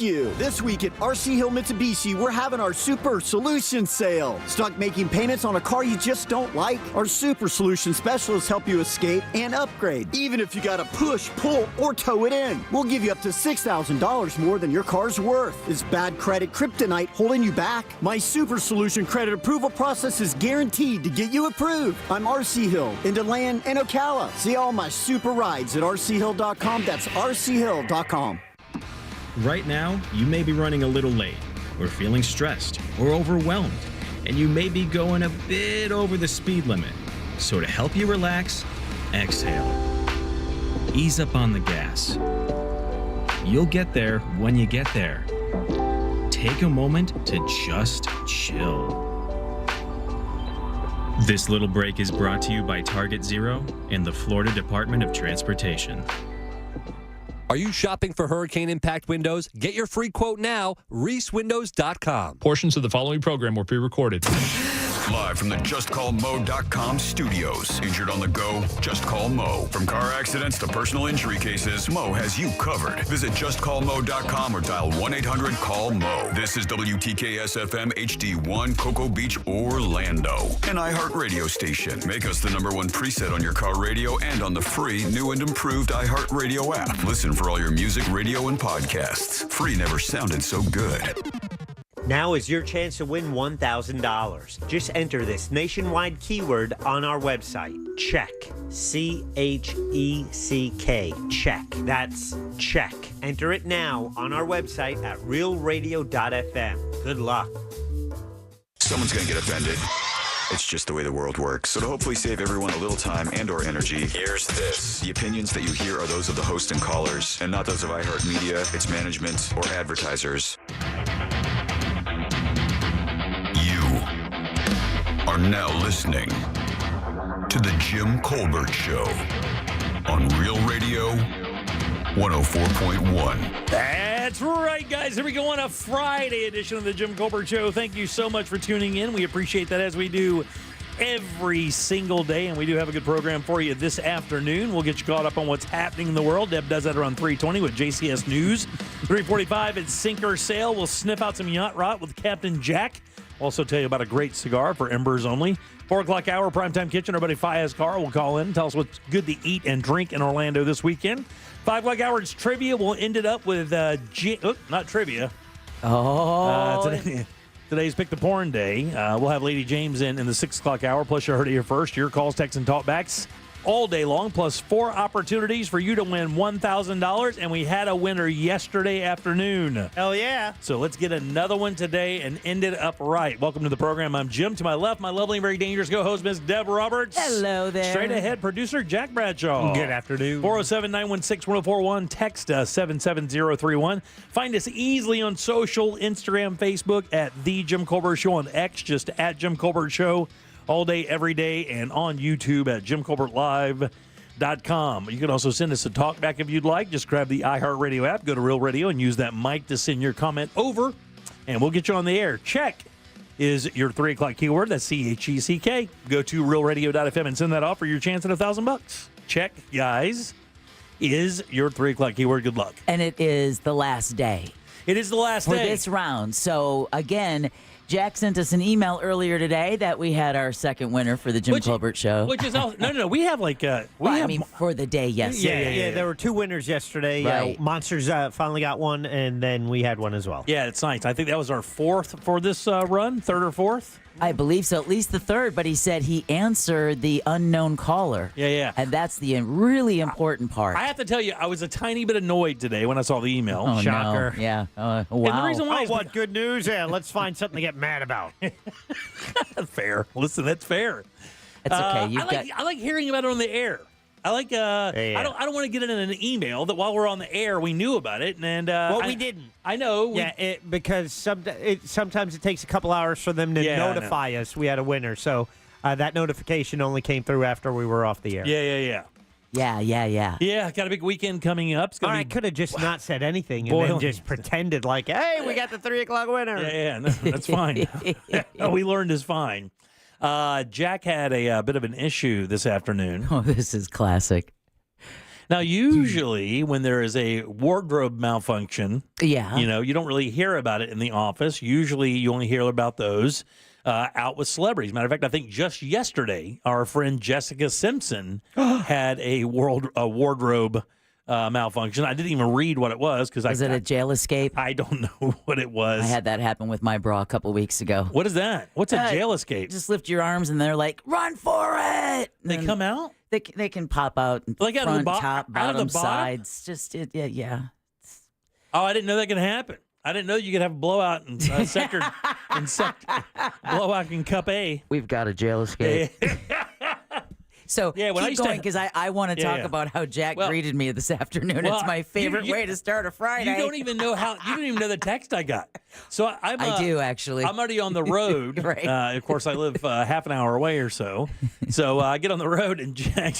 You. This week at RC Hill Mitsubishi, we're having our Super Solution Sale. Stuck making payments on a car you just don't like? Our Super Solution Specialists help you escape and upgrade, even if you gotta push, pull, or tow it in. We'll give you up to $6,000 more than your car's worth. Is bad credit kryptonite holding you back? My Super Solution credit approval process is guaranteed to get you approved. I'm RC Hill in DeLand and Ocala. See all my super rides at rchill.com. That's rchill.com. Right now, you may be running a little late, or feeling stressed, or overwhelmed, and you may be going a bit over the speed limit. So to help you relax, exhale. Ease up on the gas. You'll get there when you get there. Take a moment to just chill. This little break is brought to you by Target Zero and the Florida Department of Transportation. Are you shopping for hurricane impact windows? Get your free quote now, reeswindows.com. Portions of the following program were pre-recorded. Live from the JustCallMo.com studios. Injured on the go? Just call Mo. From car accidents to personal injury cases, Mo has you covered. Visit JustCallMo.com or dial 1-800-CALL-MO. This is WTKS-FM HD1, Cocoa Beach, Orlando. An iHeartRadio station. Make us the #1 preset on your car radio and on the free, new and improved iHeartRadio app. Listen for all your music, radio, and podcasts. Free never sounded so good. Now is your chance to win $1,000. Just enter this nationwide keyword on our website. Check. C-H-E-C-K. Check. That's check. Enter it now on our website at realradio.fm. Good luck. Someone's going to get offended. It's just the way the world works. So to hopefully save everyone a little time and or energy, here's this. The opinions that you hear are those of the host and callers, and not those of iHeartMedia, its management, or advertisers. Are now listening to the Jim Colbert Show on Real Radio 104.1. That's right, guys. Here we go on a Friday edition of the Jim Colbert Show. Thank you so much for tuning in. We appreciate that, as we do every single day, and we do have a good program for you this afternoon. We'll get you caught up on what's happening in the world. Deb does that around 3:20 with JCS News. 3:45 at Sink or Sail. We'll sniff out some yacht rot with Captain Jack. Also tell you about a great cigar for embers only. 4 o'clock hour, Primetime Kitchen. Our buddy Fayez Carr will call in and tell us what's good to eat and drink in Orlando this weekend. 5 o'clock hour, it's trivia. We'll end it up with, not trivia. Today's Pick the Porn Day. We'll have Lady James in the 6 o'clock hour. Plus, you heard it here first. Your calls, texts, and talkbacks all day long, plus 4 opportunities for you to win $1,000. And we had a winner yesterday afternoon. Hell yeah. So let's get another one today and end it up right. Welcome to the program. I'm Jim. To my left, my lovely and very dangerous co-host, Ms. Deb Roberts. Hello there. Straight ahead, producer Jack Bradshaw. Good afternoon. 407-916-1041. Text us 77031. Find us easily on social, Instagram, Facebook at The Jim Colbert Show, on X, just at Jim Colbert Show. All day, every day, and on YouTube at JimColbertLive.com. You can also send us a talkback if you'd like. Just grab the iHeartRadio app, go to Real Radio, and use that mic to send your comment over, and we'll get you on the air. Check is your 3 o'clock keyword. That's C-H-E-C-K. Go to realradio.fm and send that off for your chance at $1,000. Check, guys, is your 3 o'clock keyword. Good luck. And it is the last day. It is the last for day. this round. So, again, Jack sent us an email earlier today that we had our second winner for the Jim Colbert Show. Which is also, no. We have like for the day, yes. Yeah. There were 2 winners yesterday. Right. Monsters finally got one, and then we had one as well. Yeah, it's nice. I think that was our 4th for this run, 3rd or 4th. I believe so, at least the 3rd, but he said he answered the unknown caller. Yeah. And that's the really important part. I have to tell you, I was a tiny bit annoyed today when I saw the email. Oh, Shocker. No. Yeah. Wow. And the reason why what good news? Yeah, let's find something to get mad about. Fair. Listen, that's fair. It's okay. I like hearing about it on the air. I like. I don't want to get it in an email that while we're on the air we knew about it, and we didn't. I know. Because sometimes it takes a couple hours for them to notify us we had a winner. So that notification only came through after we were off the air. Yeah. Yeah. Got a big weekend coming up. I could have just not said anything and then just pretended like, hey, we got the 3 o'clock winner. Yeah. No, that's fine. We learned is fine. Jack had a bit of an issue this afternoon. Oh, this is classic. Now, usually when there is a wardrobe malfunction, Yeah. you don't really hear about it in the office. Usually you only hear about those out with celebrities. Matter of fact, I think just yesterday, our friend Jessica Simpson had a wardrobe malfunction. I didn't even read what it was because Was it a jail escape? I don't know what it was. I had that happen with my bra a couple weeks ago. What is that? What's a jail escape? Just lift your arms and they're like, run for it. They come out? They can pop out Like out of the front, top, out of bottom, the bottom? sides. Just, yeah. Oh, I didn't know that could happen. I didn't know you could have a blowout in sector blowout in Cup A. We've got a jail escape. So Yeah, when I keep used to- going because I want to talk yeah. about how Jack Well- greeted me this afternoon. Well, It's my favorite you- way to start a Friday. You don't even know the text I got. So I do actually. I'm already on the road. Right. Of course, I live half an hour away or so. So I get on the road, and Jack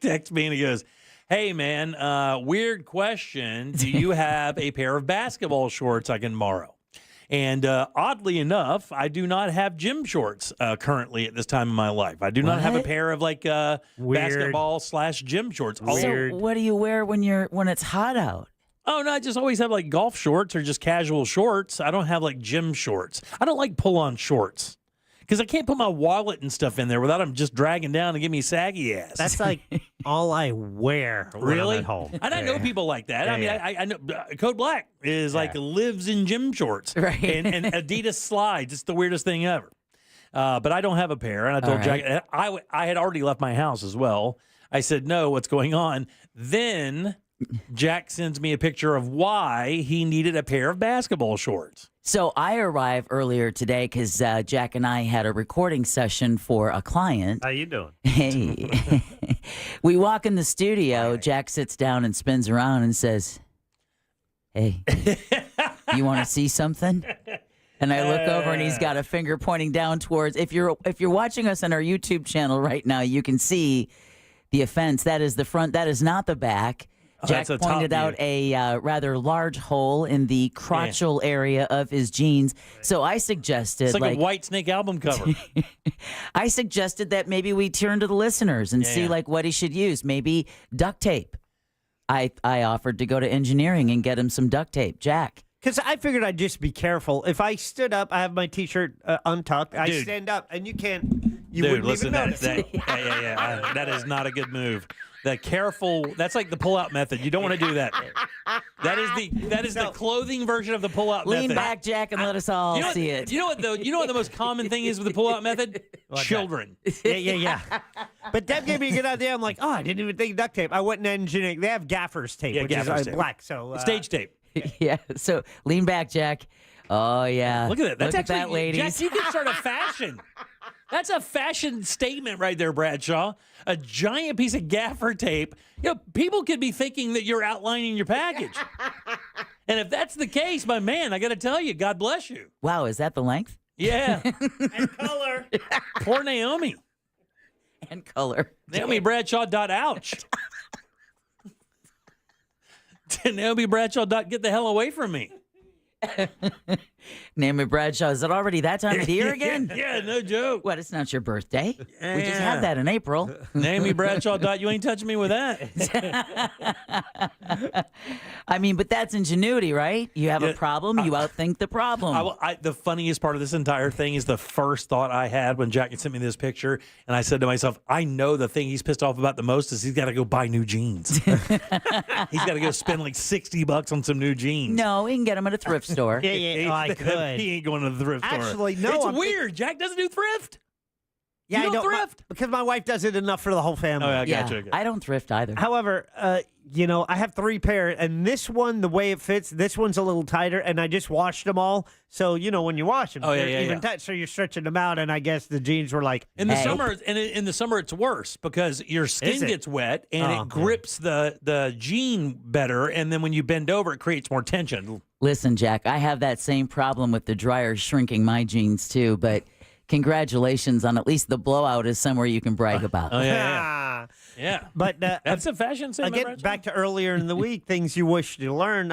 texts me, and he goes, "Hey, man, weird question. Do you have a pair of basketball shorts I can borrow?" And oddly enough, I do not have gym shorts currently at this time in my life. I do not have a What? pair of like basketball/gym shorts. So what do you wear when it's hot out? Oh, no, I just always have like golf shorts or just casual shorts. I don't have like gym shorts. I don't like pull-on shorts because I can't put my wallet and stuff in there without them just dragging down and give me saggy ass. That's like all I wear when really I'm at home. And I know people like that. Yeah, I mean, yeah. I know Code Black is like lives in gym shorts, Right. And Adidas slides. It's the weirdest thing ever. But I don't have a pair, and I told All Jack right. I had already left my house as well. I said, "No, what's going on?" Then Jack sends me a picture of why he needed a pair of basketball shorts. So I arrived earlier today because Jack and I had a recording session for a client. How you doing? Hey, we walk in the studio. Jack sits down and spins around and says, "Hey, you want to see something?" And I look over and he's got a finger pointing down towards. If you're watching us on our YouTube channel right now, you can see the offense. That is the front. That is not the back. Jack that's a top pointed out view. a rather large hole in the crotchal area of his jeans. So I suggested, It's like a White Snake album cover. I suggested that maybe we turn to the listeners and see yeah. like what he should use. Maybe duct tape. I offered to go to engineering and get him some duct tape. Jack. Because I figured I'd just be careful. If I stood up, I have my T-shirt untucked. I Dude. stand up, and you can't. You Dude, wouldn't listen, even notice. that is not a good move. That's like the pull-out method. You don't want to do that. That is the clothing version of the pull-out method. Lean back, Jack, and let us all You know, see it. You know what though? You know what the most common thing is with the pull-out method? Children. Yeah. But Deb gave me a good idea. I'm like, oh, I didn't even think duct tape. I went in engineering. They have gaffer's tape, Yeah, which gaffer's is tape. black. So Stage tape. Yeah. So lean back, Jack. Oh yeah. Look at that. That's Look at actually, that, ladies. Jack, you can start a fashion. That's a fashion statement right there, Bradshaw. A giant piece of gaffer tape. People could be thinking that you're outlining your package. And if that's the case, my man, I got to tell you, God bless you. Wow, is that the length Yeah. and color. Poor Naomi. and color? NaomiBradshaw.ouch. NaomiBradshaw. Get the hell away from me. Naomi Bradshaw. Is it already that time of the year again? Yeah, no joke. What? It's not your birthday. We just Yeah. had that in April. NaomiBradshaw. You ain't touching me with that. I mean, but that's ingenuity, right? You have a problem, you outthink the problem. The funniest part of this entire thing is the first thought I had when Jack sent me this picture, and I said to myself, I know the thing he's pissed off about the most is he's got to go buy new jeans. He's got to go spend like $60 on some new jeans. No, we can get them at a thrift store. Yeah. Oh, I could. He ain't going to the thrift store. Actually, no, It's I'm weird. Jack doesn't do thrift. Yeah, You I don't don't thrift? because my wife does it enough for the whole family. Oh, yeah, I Yeah, gotcha. I don't thrift either. However, I have 3 pair, and this one, the way it fits, this one's a little tighter, and I just washed them all. So when you wash them, Oh, yeah, they're yeah, even yeah. tight. So you're stretching them out, and I guess the jeans were like In the Hey. summer, in the summer, it's worse because your skin Is it? gets wet and Oh, it grips the jean better, and then when you bend over, it creates more tension. Listen, Jack, I have that same problem with the dryer shrinking my jeans too, but congratulations on at least the blowout is somewhere you can brag about. Oh yeah, Ah. yeah. But That's a fashion statement. again, Bradshaw. back to earlier in the week, things you wish to learn.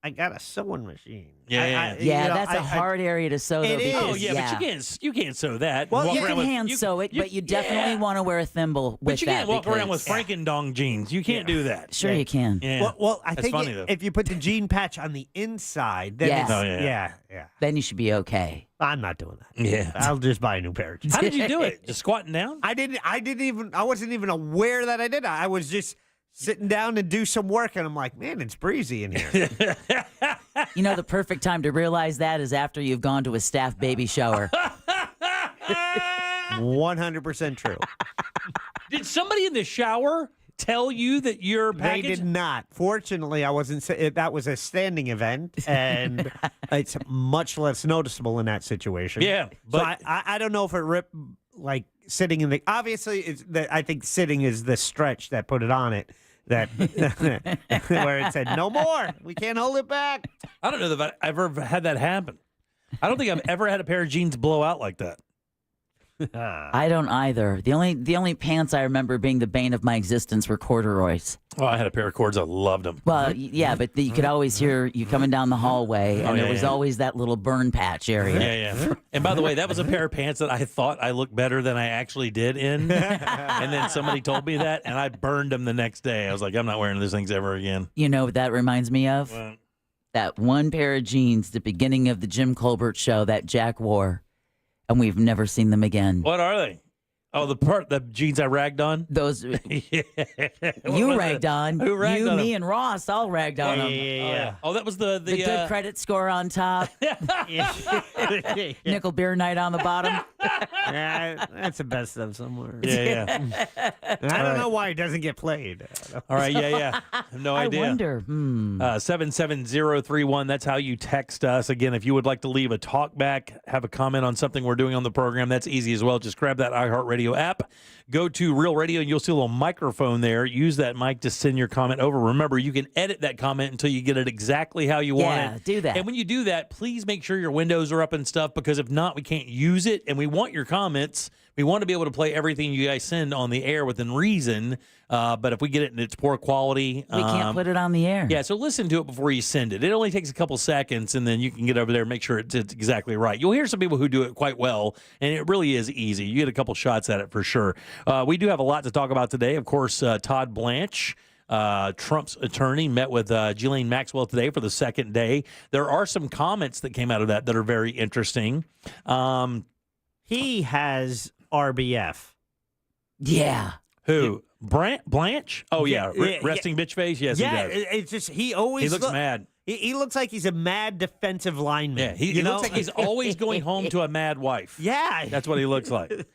I got a sewing machine. Yeah. That's a hard area to sew, though. It is. because, Oh yeah, but you can't sew that. Well, Walk You around can with- hand sew it, but you definitely want to wear a thimble with But you that. can't walk around with because- Frankendong jeans. You can't do that. Sure, you can. Yeah. Well, I That's think funny, though. if you put the jean patch on the inside, then Yeah. it's, Oh, yeah. yeah. Then you should be okay. I'm not doing that. Yeah. I'll just buy a new pair of jeans. How did you do it? Just squatting down? I wasn't even aware that I did. I was just sitting down to do some work, and I'm like, man, it's breezy in here. You know, the perfect time to realize that is after you've gone to a staff baby shower. 100% true. Did somebody in the shower tell you that your They package? did not. Fortunately, I wasn't. That was a standing event, and it's much less noticeable in that situation. Yeah, But but I don't know if it ripped like sitting in the. Obviously, I think sitting is the stretch that put it on it. That where it said no more. We can't hold it back. I don't know that I've ever had that happen. I don't think I've ever had a pair of jeans blow out like that. I don't either. The only pants I remember being the bane of my existence were corduroys. Oh, I had a pair of cords. I loved them. Well, yeah, but you could always hear you coming down the hallway, and there yeah, was yeah. always that little burn patch area. Yeah. And by the way, that was a pair of pants that I thought I looked better than I actually did in. And then somebody told me that, and I burned them the next day. I was like, I'm not wearing those things ever again. You know what that reminds me of? Well, That one pair of jeans, the beginning of the Jim Colbert show that Jack wore, and we've never seen them again. what are they? Oh, the jeans I ragged on? Those Yeah. What you was ragged it? on. Who ragged you, on me, them? and Ross all ragged on them. Yeah. Oh, that was the The good credit score on top, nickel beer night on the bottom. Yeah, that's the best of somewhere. Yeah. And I don't know why it doesn't get played. All right, yeah. No I idea. wonder. 77031. That's how you text us. Again, if you would like to leave a talk back, have a comment on something we're doing on the program, that's easy as well. Just grab that iHeartRadio app, go to Real Radio, and you'll see a little microphone there. Use that mic to send your comment over. Remember, you can edit that comment until you get it exactly how you want Yeah, it. do that. And when you do that, please make sure your windows are up and stuff, because if not, we can't use it. And we want your comments. We want to be able to play everything you guys send on the air within reason. But if we get it and it's poor quality, We can't put it on the air. yeah, so listen to it before you send it. It only takes a couple seconds, and then you can get over there and make sure it's exactly right. You'll hear some people who do it quite well, and it really is easy. You get a couple shots at it for sure. We do have a lot to talk about today. Of course, Todd Blanche, Trump's attorney, met with Ghislaine Maxwell today for the second day. There are some comments that came out of that are very interesting. He has RBF. Yeah. Who? Blanche? Oh, yeah. Yeah, Resting bitch face? Yes, he does. It's just he always He looks mad. He looks like he's a mad defensive lineman. Yeah, he looks like he's always going home to a mad wife. Yeah, That's what he looks like.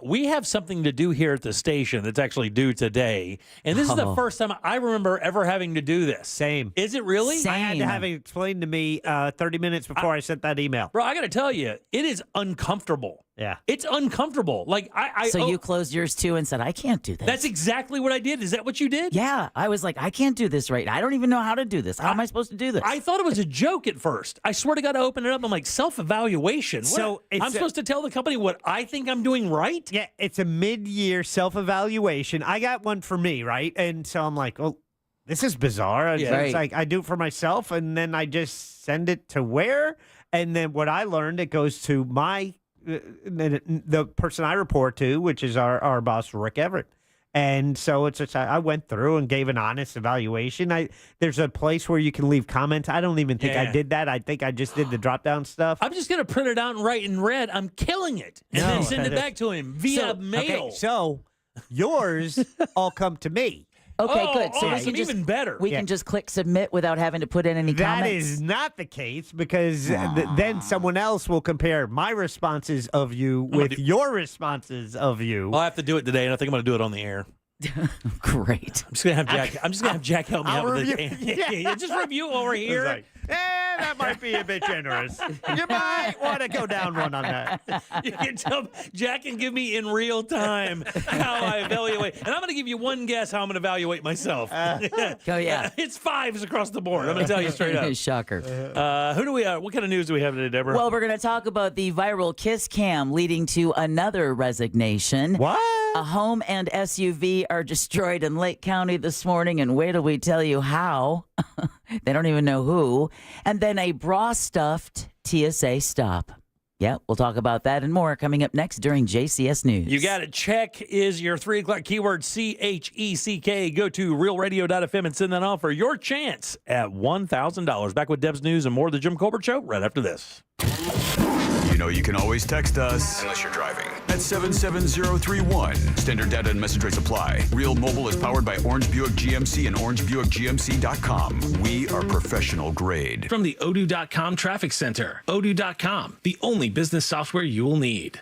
We have something to do here at the station that's actually due today. And this is the first time I remember ever having to do this. Same. Is it really? Same. I had to have it explained to me 30 minutes before I sent that email. Bro, I got to tell you, it is uncomfortable. Yeah. It's uncomfortable. Like, So you closed yours too and said, I can't do this. That's exactly what I did. Is that what you did? Yeah. I was like, I can't do this right now. I don't even know how to do this. How am I supposed to do this? I thought it was a joke at first. I swear to God, I opened it up. I'm like, self-evaluation. So it's I'm supposed to tell the company what I think I'm doing right? Yeah, it's a mid-year self-evaluation. I got one for me, right? And so I'm like, well, this is bizarre. Yeah. It's like I do it for myself, and then I just send it to where? And then what I learned, it goes to my the person I report to, which is our boss, Rick Everett. And so it's just, I went through and gave an honest evaluation. There's a place where you can leave comments. I don't even think I Yeah. did that. I think I just did the drop down stuff. I'm just going to print it out and write in red, I'm killing it, and then No. send it back to him via mail. Okay, so yours all come to me. Okay, Oh, good. So we awesome. can just Even better. We can just click submit without having to put in any That comments. is not the case because then someone else will compare my responses of you with your responses of you. I'll have to do it today, and I think I'm going to do it on the air. Great. I'm just going to have Jack help me I'll out with review- it. Yeah, just review over here. It's like, that might be a bit generous. You might want to go down one on that. You can tell Jack can give me in real time how I evaluate. And I'm going to give you one guess how I'm going to evaluate myself. Oh, yeah. It's fives across the board. I'm going to tell you straight up. Shocker. Who do we? What kind of news do we have today, Deborah? Well, we're going to talk about the viral kiss cam leading to another resignation. What? A home and SUV are destroyed in Lake County this morning, and wait till we tell you how. They don't even know who. And then a bra-stuffed TSA stop. Yeah, we'll talk about that and more coming up next during JCS News. You got it. Check is your 3 o'clock keyword, CHECK. Go to realradio.fm and send that on for your chance at $1,000. Back with Deb's News and more of the Jim Colbert Show right after this. You know you can always text us, unless you're driving, at 77031. Standard data and message rates apply. Real Mobile is powered by Orange Buick GMC and OrangeBuickGMC.com. We are professional grade. From the Odoo.com Traffic Center, Odoo.com, the only business software you will need.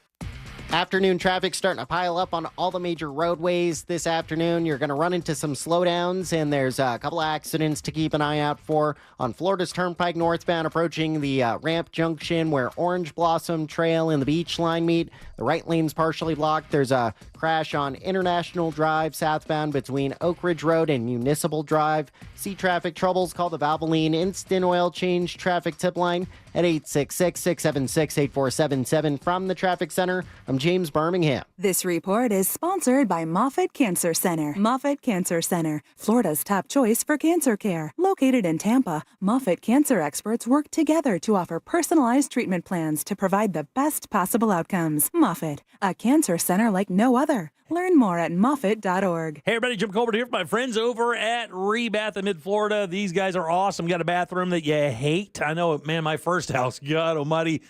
Afternoon traffic starting to pile up on all the major roadways this afternoon. You're going to run into some slowdowns, and there's a couple of accidents to keep an eye out for on Florida's Turnpike northbound approaching the ramp junction where Orange Blossom Trail and the beach line meet. The right lane's partially blocked. There's a crash on International Drive southbound between Oak Ridge Road and Municipal Drive. See traffic troubles, call the Valvoline Instant Oil Change traffic tip line at 866-676-8477. From the Traffic Center, I'm James Birmingham. This report is sponsored by Moffitt Cancer Center. Moffitt Cancer Center, Florida's top choice for cancer care. Located in Tampa, Moffitt cancer experts work together to offer personalized treatment plans to provide the best possible outcomes. Moffitt, a cancer center like no other. Learn more at Moffitt.org. Hey, everybody, Jim Colbert here with my friends over at Rebath in Mid-Florida. These guys are awesome. Got a bathroom that you hate. I know, man, my first house, God almighty,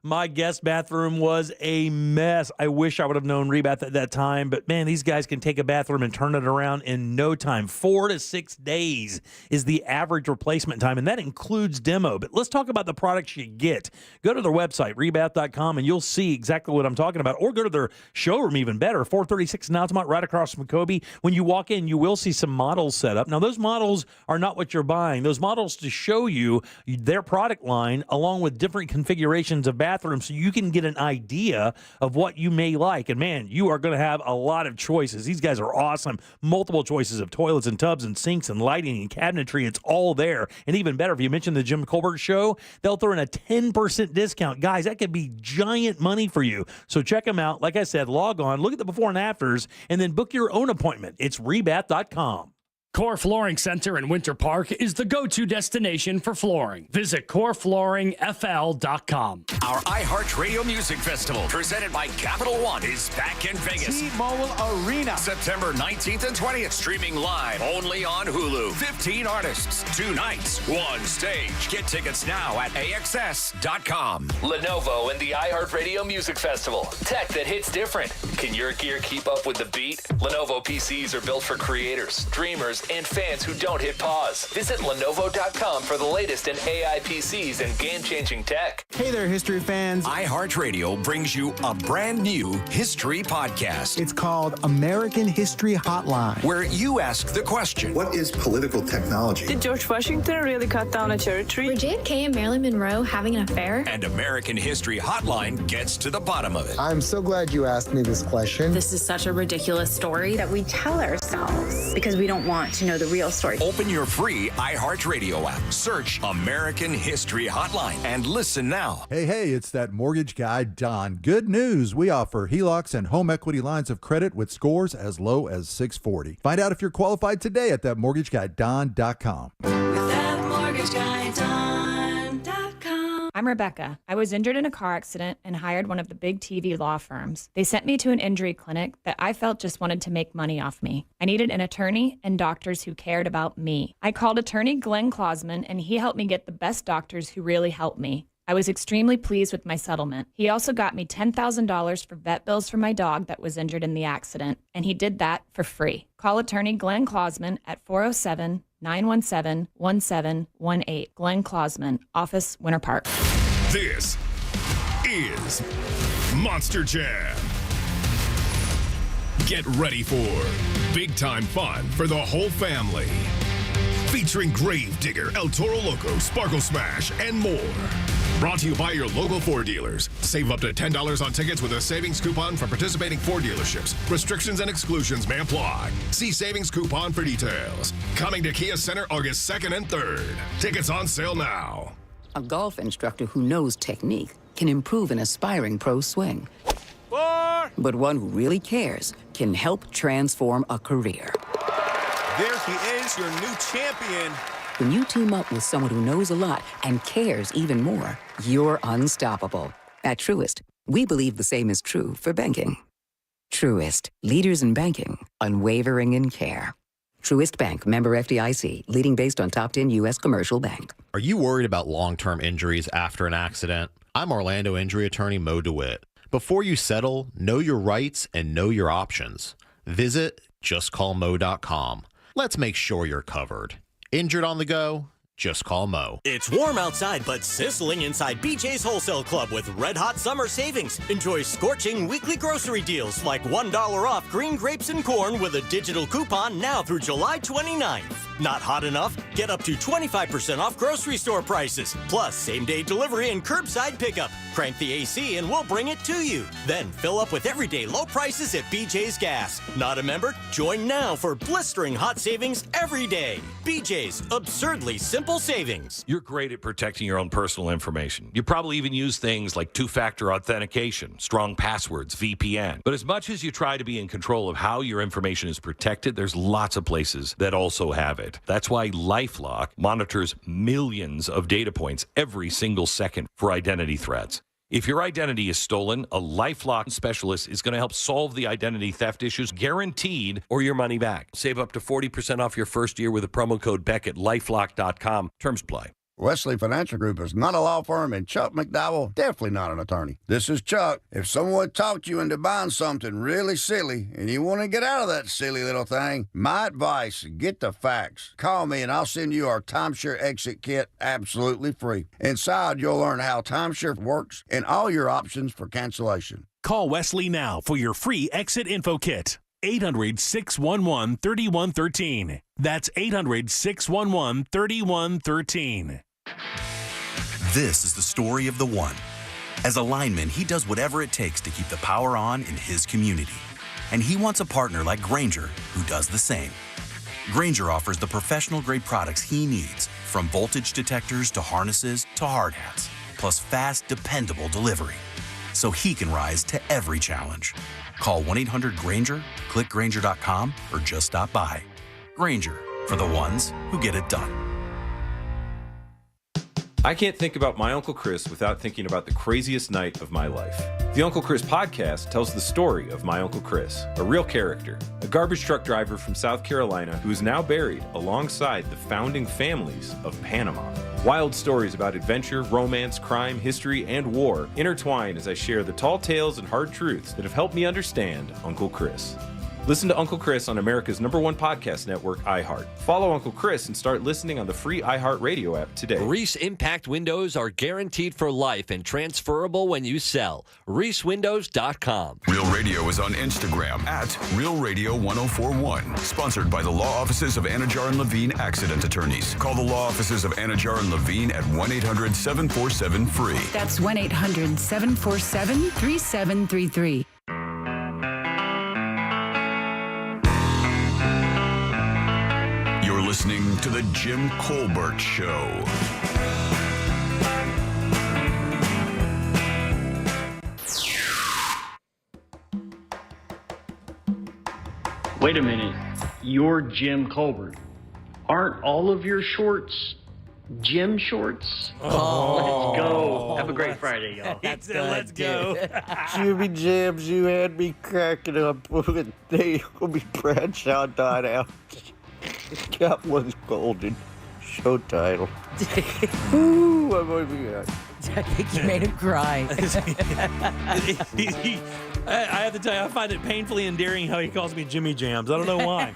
my guest bathroom was a mess. I wish I would have known Rebath at that time, but man, these guys can take a bathroom and turn it around in no time. 4 to 6 days is the average replacement time, and that includes demo. But let's talk about the products you get. Go to their website, rebath.com, and you'll see exactly what I'm talking about. Or go to their showroom, even better, 436 in Altamont, right across from Kobe. When you walk in, you will see some models set up. Now, those models are not what you're buying. Those models to show you their product line along with different configurations of bathrooms so you can get an idea of what you may like. And man, you are going to have a lot of choices. These guys are awesome. Multiple choices of toilets and tubs and sinks and lighting and cabinetry. It's all there. And even better, if you mention the Jim Colbert Show, they'll throw in a 10% discount. Guys, that could be giant money for you. So check them out. Like I said, log on, look at the before and afters, and then book your own appointment. It's rebath.com. Core Flooring Center in Winter Park is the go-to destination for flooring. Visit coreflooringfl.com. Our iHeartRadio Music Festival, presented by Capital One, is back in Vegas. T-Mobile Arena. September 19th and 20th, streaming live only on Hulu. 15 artists, 2 nights, 1 stage. Get tickets now at AXS.com. Lenovo and the iHeartRadio Music Festival. Tech that hits different. Can your gear keep up with the beat? Lenovo PCs are built for creators, dreamers, and fans who don't hit pause. Visit Lenovo.com for the latest in AI PCs and game-changing tech. Hey there, history fans. iHeartRadio brings you a brand new history podcast. It's called American History Hotline, where you ask the question, what is political technology? Did George Washington really cut down a cherry tree? Were JFK and Marilyn Monroe having an affair? And American History Hotline gets to the bottom of it. I'm so glad you asked me this question. This is such a ridiculous story that we tell ourselves because we don't want to know the real story. Open your free iHeartRadio app. Search American History Hotline and listen now. Hey, it's that mortgage guy, Don. Good news. We offer HELOCs and home equity lines of credit with scores as low as 640. Find out if you're qualified today at thatmortgageguyDon.com. I'm Rebecca. I was injured in a car accident and hired one of the big TV law firms. They sent me to an injury clinic that I felt just wanted to make money off me. I needed an attorney and doctors who cared about me. I called attorney Glenn Klausman, and he helped me get the best doctors who really helped me. I was extremely pleased with my settlement. He also got me $10,000 for vet bills for my dog that was injured in the accident, and he did that for free. Call attorney Glenn Klausman at 407-917-1718. Glenn Klausman, Office, Winter Park. This is Monster Jam. Get ready for big time fun for the whole family. Featuring Gravedigger, El Toro Loco, Sparkle Smash, and more. Brought to you by your local Ford dealers. Save up to $10 on tickets with a savings coupon from participating Ford dealerships. Restrictions and exclusions may apply. See savings coupon for details. Coming to Kia Center August 2nd and 3rd. Tickets on sale now. A golf instructor who knows technique can improve an aspiring pro swing. 4, but one who really cares can help transform a career. There he is, your new champion. When you team up with someone who knows a lot and cares even more, you're unstoppable. At Truist, we believe the same is true for banking. Truist, leaders in banking, unwavering in care. Truist Bank, member FDIC, leading based on top 10 U.S. commercial bank. Are you worried about long-term injuries after an accident? I'm Orlando injury attorney Mo DeWitt. Before you settle, know your rights and know your options. Visit justcallmo.com. Let's make sure you're covered. Injured on the go? Just call Mo. It's warm outside, but sizzling inside BJ's Wholesale Club with red-hot summer savings. Enjoy scorching weekly grocery deals like $1 off green grapes and corn with a digital coupon now through July 29th. Not hot enough? Get up to 25% off grocery store prices, plus same-day delivery and curbside pickup. Crank the AC and we'll bring it to you. Then fill up with everyday low prices at BJ's Gas. Not a member? Join now for blistering hot savings every day. BJ's, absurdly simple savings. You're great at protecting your own personal information. You probably even use things like two-factor authentication, strong passwords, VPN. But as much as you try to be in control of how your information is protected, there's lots of places that also have it. That's why LifeLock monitors millions of data points every single second for identity threats. If your identity is stolen, a LifeLock specialist is going to help solve the identity theft issues, guaranteed, or your money back. Save up to 40% off your first year with a promo code Beck at LifeLock.com. Terms apply. Wesley Financial Group is not a law firm, and Chuck McDowell definitely not an attorney. This is Chuck. If someone talked you into buying something really silly and you want to get out of that silly little thing, my advice, get the facts. Call me and I'll send you our timeshare exit kit absolutely free. Inside, you'll learn how timeshare works and all your options for cancellation. Call Wesley now for your free exit info kit. 800-611-3113. That's 800-611-3113. This is the story of the one. As a lineman, he does whatever it takes to keep the power on in his community. And he wants a partner like Grainger who does the same. Grainger offers the professional-grade products he needs, from voltage detectors to harnesses to hard hats, plus fast, dependable delivery, so he can rise to every challenge. Call 1-800-GRAINGER, click Grainger.com, or just stop by. Grainger, for the ones who get it done. I can't think about my Uncle Chris without thinking about the craziest night of my life. The Uncle Chris podcast tells the story of my Uncle Chris, a real character, a garbage truck driver from South Carolina who is now buried alongside the founding families of Panama. Wild stories about adventure, romance, crime, history, and war intertwine as I share the tall tales and hard truths that have helped me understand Uncle Chris. Listen to Uncle Chris on America's #1 podcast network, iHeart. Follow Uncle Chris and start listening on the free iHeart Radio app today. Reese Impact Windows are guaranteed for life and transferable when you sell. ReeseWindows.com. Real Radio is on Instagram at Real Radio 1041. Sponsored by the law offices of Anajar and Levine Accident Attorneys. Call the law offices of Anajar and Levine at 1-800-747-FREE. That's 1-800-747-3733. You're listening to The Jim Colbert Show. Wait a minute. You're Jim Colbert. Aren't all of your shorts Jim shorts? Oh. Let's go. Have a great Friday, y'all. Let's go. Jimmy Jams, you had me cracking up when Naomi Bradshaw died out. That was golden. Show title. Ooh, I'm going to be out. I think you made him cry. I have to tell you, I find it painfully endearing how he calls me Jimmy Jams. I don't know why.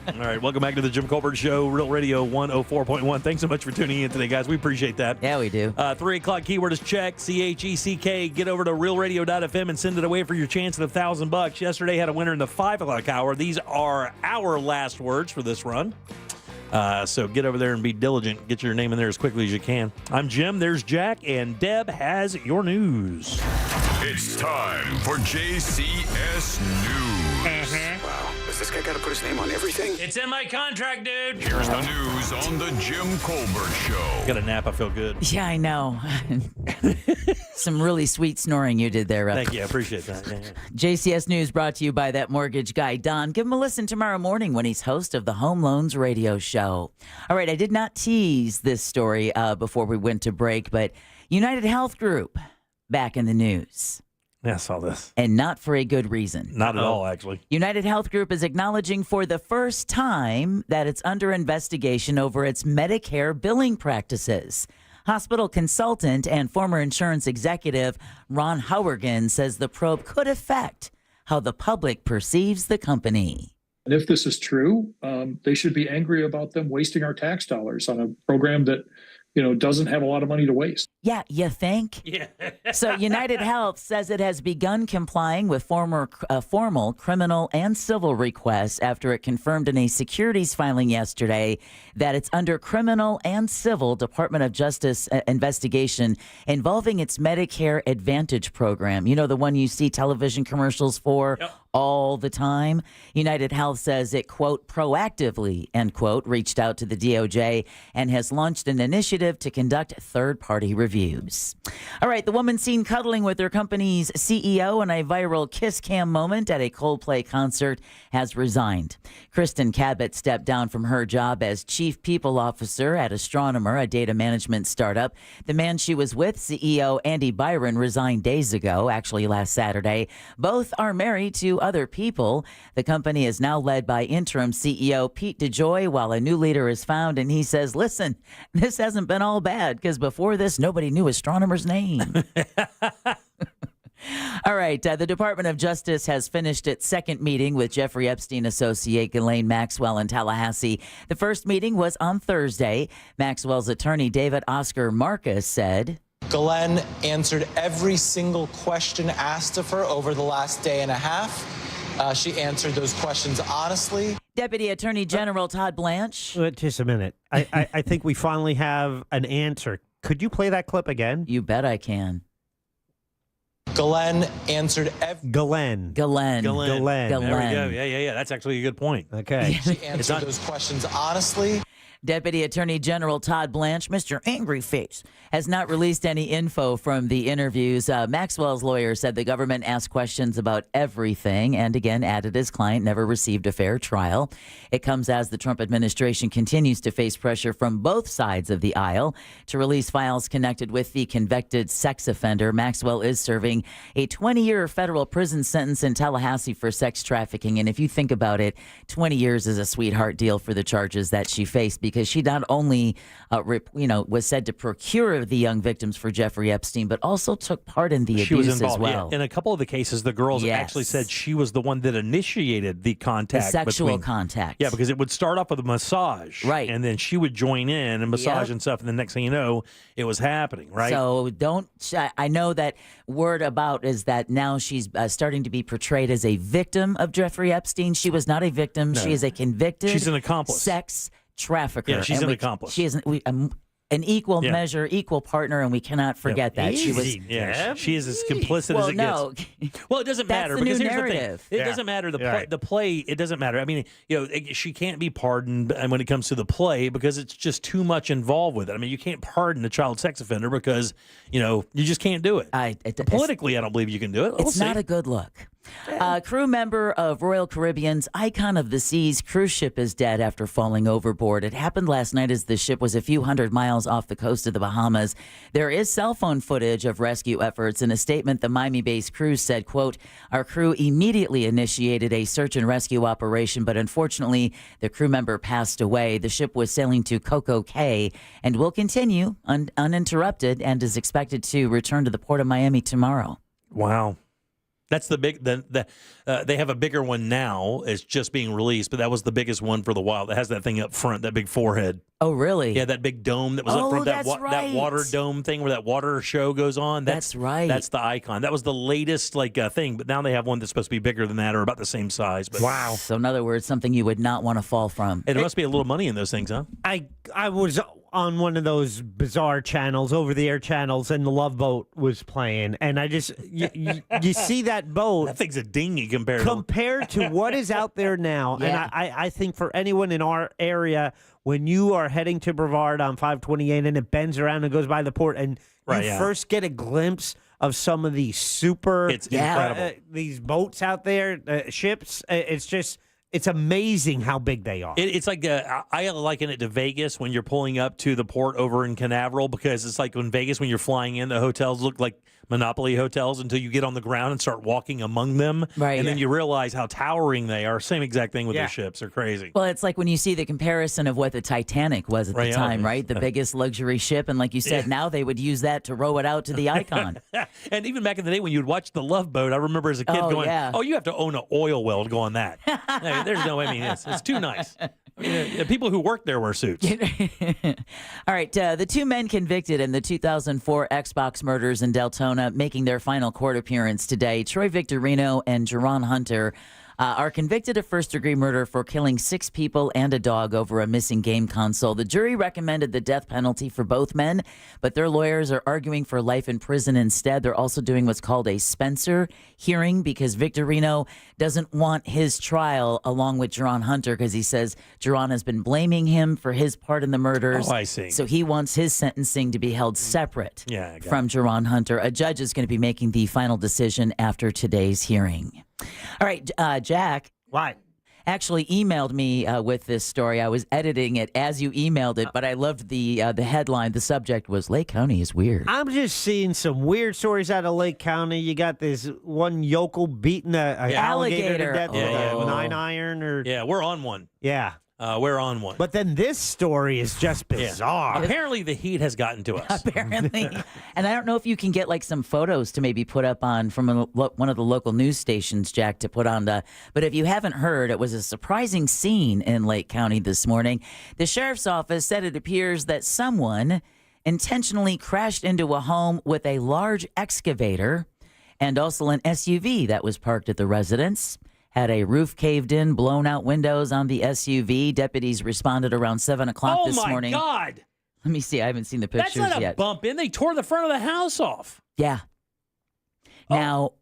All right, welcome back to the Jim Colbert Show, Real Radio 104.1. Thanks so much for tuning in today, guys. We appreciate that. Yeah, we do. 3 o'clock keyword is check, CHECK. Get over to realradio.fm and send it away for your chance at $1,000. Yesterday had a winner in the 5 o'clock hour. These are our last words for this run. So get over there and be diligent. Get your name in there as quickly as you can. I'm Jim. There's Jack. And Deb has your news. It's time for JCS News. Wow. Does this guy got to put his name on everything? It's in my contract, dude. Here's the news on the Jim Colbert Show. Got a nap. I feel good. Yeah, I know. Some really sweet snoring you did there. Thank you. I appreciate that. Yeah. JCS News brought to you by that mortgage guy, Don. Give him a listen tomorrow morning when he's host of the Home Loans Radio Show. All right, I did not tease this story before we went to break, but United Health Group back in the news. Yeah, I saw this. And not for a good reason. Not at all, actually. United Health Group is acknowledging for the first time that it's under investigation over its Medicare billing practices. Hospital consultant and former insurance executive Ron Howergan says the probe could affect how the public perceives the company. And if this is true, they should be angry about them wasting our tax dollars on a program that, doesn't have a lot of money to waste. Yeah, you think? Yeah. So United Health says it has begun complying with formal criminal and civil requests after it confirmed in a securities filing yesterday that it's under criminal and civil Department of Justice investigation involving its Medicare Advantage program. You know, the one you see television commercials for all the time. United Health says it, quote, proactively, end quote, reached out to the DOJ and has launched an initiative to conduct third-party reviews. All right, the woman seen cuddling with her company's CEO in a viral kiss cam moment at a Coldplay concert has resigned. Kristen Cabot stepped down from her job as chief people officer at Astronomer, a data management startup. The man she was with, CEO Andy Byron, resigned days ago, actually last Saturday. Both are married to other people. The company is now led by interim CEO Pete DeJoy while a new leader is found. And he says, listen, this hasn't been all bad because before this, nobody knew Astronomer's name. All right. The Department of Justice has finished its second meeting with Jeffrey Epstein associate Ghislaine Maxwell in Tallahassee. The first meeting was on Thursday. Maxwell's attorney, David Oscar Marcus, said, Ghislaine answered every single question asked of her over the last day and a half. She answered those questions honestly. Deputy Attorney General Todd Blanche. Just a minute. I think we finally have an answer. Could you play that clip again? You bet I can. Ghislaine answered every... Ghislaine. There we go. Yeah. That's actually a good point. Okay. She answered those questions honestly. Deputy Attorney General Todd Blanche, Mr. Angry Face, has not released any info from the interviews. Maxwell's lawyer said the government asked questions about everything and again added his client never received a fair trial. It comes as the Trump administration continues to face pressure from both sides of the aisle to release files connected with the convicted sex offender. Maxwell is serving a 20-year federal prison sentence in Tallahassee for sex trafficking. And if you think about it, 20 years is a sweetheart deal for the charges that she faced because she not only, was said to procure the young victims for Jeffrey Epstein, but also took part in the abuse as well. Yeah. In a couple of the cases, the girls actually said she was the one that initiated the contact. The sexual contact. Yeah, because it would start off with a massage. Right. And then she would join in and massage and stuff. And the next thing you know, it was happening, right? So I know that word about is that now she's starting to be portrayed as a victim of Jeffrey Epstein. She was not a victim. No. She is a convicted. She's an accomplice. Sex trafficker. Yeah, she's an accomplice. She is an equal measure, equal partner, and we cannot forget that. She was. Yeah, she is as complicit as it gets. Well, it doesn't matter because here's the thing. It doesn't matter the play. It doesn't matter. I mean, she can't be pardoned when it comes to the play because it's just too much involved with it. I mean, you can't pardon a child sex offender because you just can't do it. Politically, I don't believe you can do it. It's not a good look. A crew member of Royal Caribbean's Icon of the Seas cruise ship is dead after falling overboard. It happened last night as the ship was a few hundred miles off the coast of the Bahamas. There is cell phone footage of rescue efforts. In a statement, the Miami-based cruise said, quote, our crew immediately initiated a search and rescue operation, but unfortunately, the crew member passed away. The ship was sailing to Coco Cay and will continue uninterrupted and is expected to return to the port of Miami tomorrow. Wow. That's the big. They have a bigger one now. It's just being released, but that was the biggest one for the while. That has that thing up front, that big forehead. Oh, really? Yeah, that big dome that was up front. That water dome thing where that water show goes on. That's right. That's the Icon. That was the latest thing, but now they have one that's supposed to be bigger than that or about the same size. But wow. So in other words, something you would not want to fall from. And there must be a little money in those things, huh? I was on one of those bizarre channels, over-the-air channels, and the Love Boat was playing, and I just you see that boat. That thing's a dinghy compared to what is out there now. Yeah. And I think for anyone in our area, when you are heading to Brevard on 528 and it bends around and goes by the port, and you first get a glimpse of some of these super, it's incredible. These boats out there, ships. It's amazing how big they are. It's like I liken it to Vegas when you're pulling up to the port over in Canaveral, because it's like in Vegas when you're flying in, the hotels look like Monopoly hotels until you get on the ground and start walking among them. Right. And then you realize how towering they are. Same exact thing with their ships. They're crazy. Well, it's like when you see the comparison of what the Titanic was at the time, right? The biggest luxury ship. And like you said, now they would use that to row it out to the Icon. And even back in the day when you'd watch The Love Boat, I remember as a kid going, oh, you have to own an oil well to go on that. There's no, it's too nice. I mean, people who work there wear suits. All right. The two men convicted in the 2004 Xbox murders in Deltona making their final court appearance today. Troy Victorino and Jerron Hunter are convicted of first-degree murder for killing 6 people and a dog over a missing game console. The jury recommended the death penalty for both men, but their lawyers are arguing for life in prison instead. They're also doing what's called a Spencer hearing because Victorino doesn't want his trial along with Jerron Hunter because he says Jerron has been blaming him for his part in the murders. Oh, I see. So he wants his sentencing to be held separate from Jerron Hunter. A judge is going to be making the final decision after today's hearing. All right, Jack. What? Actually emailed me with this story. I was editing it as you emailed it, but I loved the headline. The subject was Lake County is weird. I'm just seeing some weird stories out of Lake County. You got this one yokel beating an alligator to death with a 9-iron. Yeah, we're on one. Yeah. We're on one. But then this story is just bizarre. Apparently the heat has gotten to us. Apparently. And I don't know if you can get like some photos to maybe put up on from one of the local news stations, Jack, to put on the. But if you haven't heard, it was a surprising scene in Lake County this morning. The sheriff's office said it appears that someone intentionally crashed into a home with a large excavator and also an SUV that was parked at the residence. Had a roof caved in, blown out windows on the SUV. Deputies responded around 7 o'clock this morning. Oh, my God. Let me see. I haven't seen the pictures yet. That's not a bump in. They tore the front of the house off. Yeah. Now,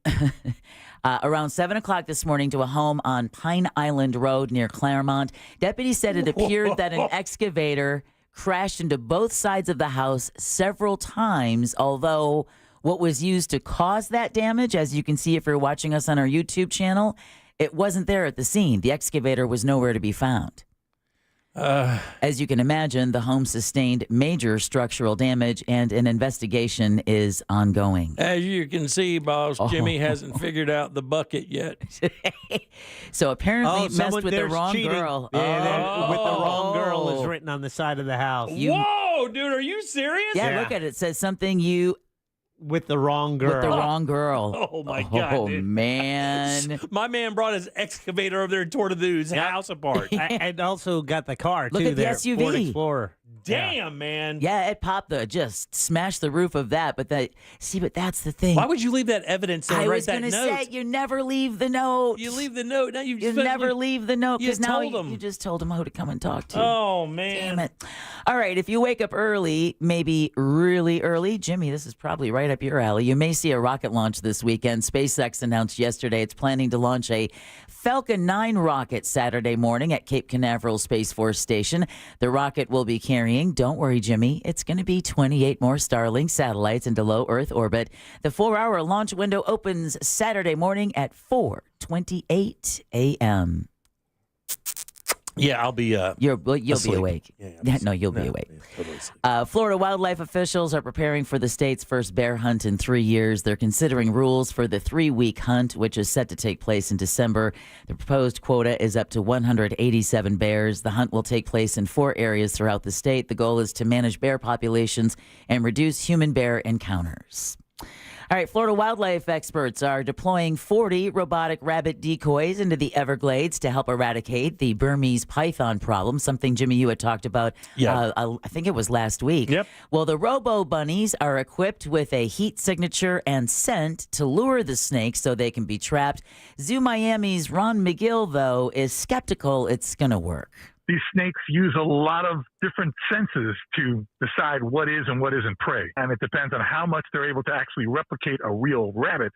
around 7 o'clock this morning to a home on Pine Island Road near Claremont, deputies said it appeared that an excavator crashed into both sides of the house several times, although what was used to cause that damage, as you can see if you're watching us on our YouTube channel, it wasn't there at the scene. The excavator was nowhere to be found. As you can imagine, the home sustained major structural damage, and an investigation is ongoing. As you can see, boss, Jimmy hasn't figured out the bucket yet. So apparently messed with the wrong girl. Yeah, with the wrong girl is written on the side of the house. Whoa, dude, are you serious? Yeah, look at it. It says something you... With the wrong girl. With the wrong girl. Oh, my God, Oh, dude. man. My man brought his excavator over there and tore the dude's house apart. And also got the car, Look too, at the there. SUV. Ford Explorer. Damn, man. Yeah, it popped just smashed the roof of that. But but that's the thing. Why would you leave that evidence and I write was that going to note? say, you never leave the note. You leave the note. Now You never leave the note because now told him. you just told him who to come and talk to. Oh, man. Damn it. All right, if you wake up early, maybe really early, Jimmy, this is probably right up your alley. You may see a rocket launch this weekend. SpaceX announced yesterday it's planning to launch a Falcon 9 rocket Saturday morning at Cape Canaveral Space Force Station. The rocket will be carrying, don't worry, Jimmy, it's going to be 28 more Starlink satellites into low Earth orbit. The 4-hour launch window opens Saturday morning at 4:28 a.m. Yeah, I'll be. You'll be asleep. awake. Yeah, no, you'll be awake. Totally asleep. Florida wildlife officials are preparing for the state's first bear hunt in 3 years. They're considering rules for the 3-week hunt, which is set to take place in December. The proposed quota is up to 187 bears. The hunt will take place in 4 areas throughout the state. The goal is to manage bear populations and reduce human-bear encounters. All right, Florida wildlife experts are deploying 40 robotic rabbit decoys into the Everglades to help eradicate the Burmese python problem, something, Jimmy, you had talked about, I think it was last week. Yep. Well, the Robo Bunnies are equipped with a heat signature and scent to lure the snakes so they can be trapped. Zoo Miami's Ron McGill, though, is skeptical it's going to work. These snakes use a lot of different senses to decide what is and what isn't prey. And it depends on how much they're able to actually replicate a real rabbit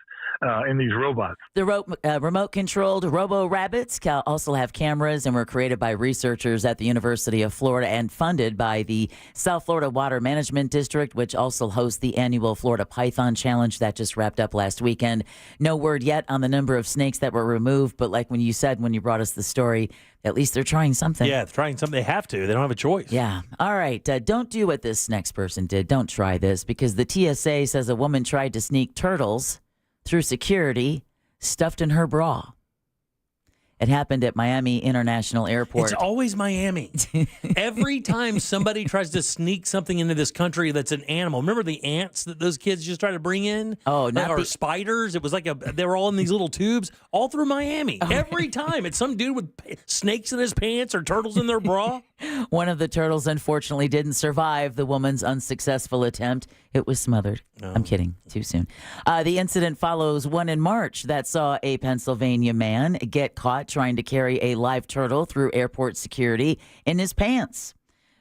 in these robots. The remote-controlled robo-rabbits also have cameras and were created by researchers at the University of Florida and funded by the South Florida Water Management District, which also hosts the annual Florida Python Challenge that just wrapped up last weekend. No word yet on the number of snakes that were removed, but like when you said when you brought us the story, at least they're trying something. Yeah, they're trying something. They have to. They don't have a choice. Yeah. All right. Don't do what this next person did. Don't try this, because the TSA says a woman tried to sneak turtles through security stuffed in her bra. It happened at Miami International Airport. It's always Miami. Every time somebody tries to sneak something into this country that's an animal. Remember the ants that those kids just tried to bring in? Oh, not or the spiders. It was like they were all in these little tubes all through Miami. Every time. It's some dude with snakes in his pants or turtles in their bra. One of the turtles, unfortunately, didn't survive the woman's unsuccessful attempt. It was smothered. Oh. I'm kidding. Too soon. The incident follows one in March that saw a Pennsylvania man get caught trying to carry a live turtle through airport security in his pants.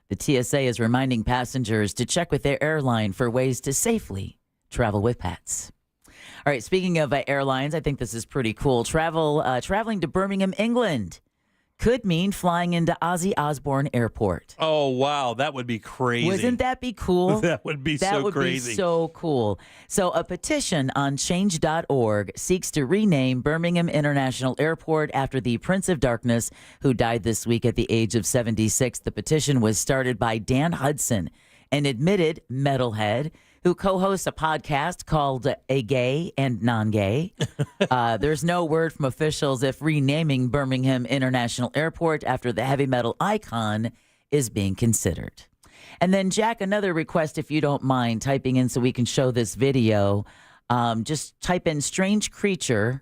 The TSA is reminding passengers to check with their airline for ways to safely travel with pets. All right, speaking of airlines, I think this is pretty cool. Traveling to Birmingham, England could mean flying into Ozzy Osbourne Airport. Oh, wow. That would be crazy. Wouldn't that be cool? That would be so crazy. That would be so cool. So a petition on change.org seeks to rename Birmingham International Airport after the Prince of Darkness, who died this week at the age of 76. The petition was started by Dan Hudson, an admitted metalhead who co-hosts a podcast called A Gay and Non-Gay. There's no word from officials if renaming Birmingham International Airport after the heavy metal icon is being considered. And then, Jack, another request, if you don't mind, typing in so we can show this video. Just type in strange creature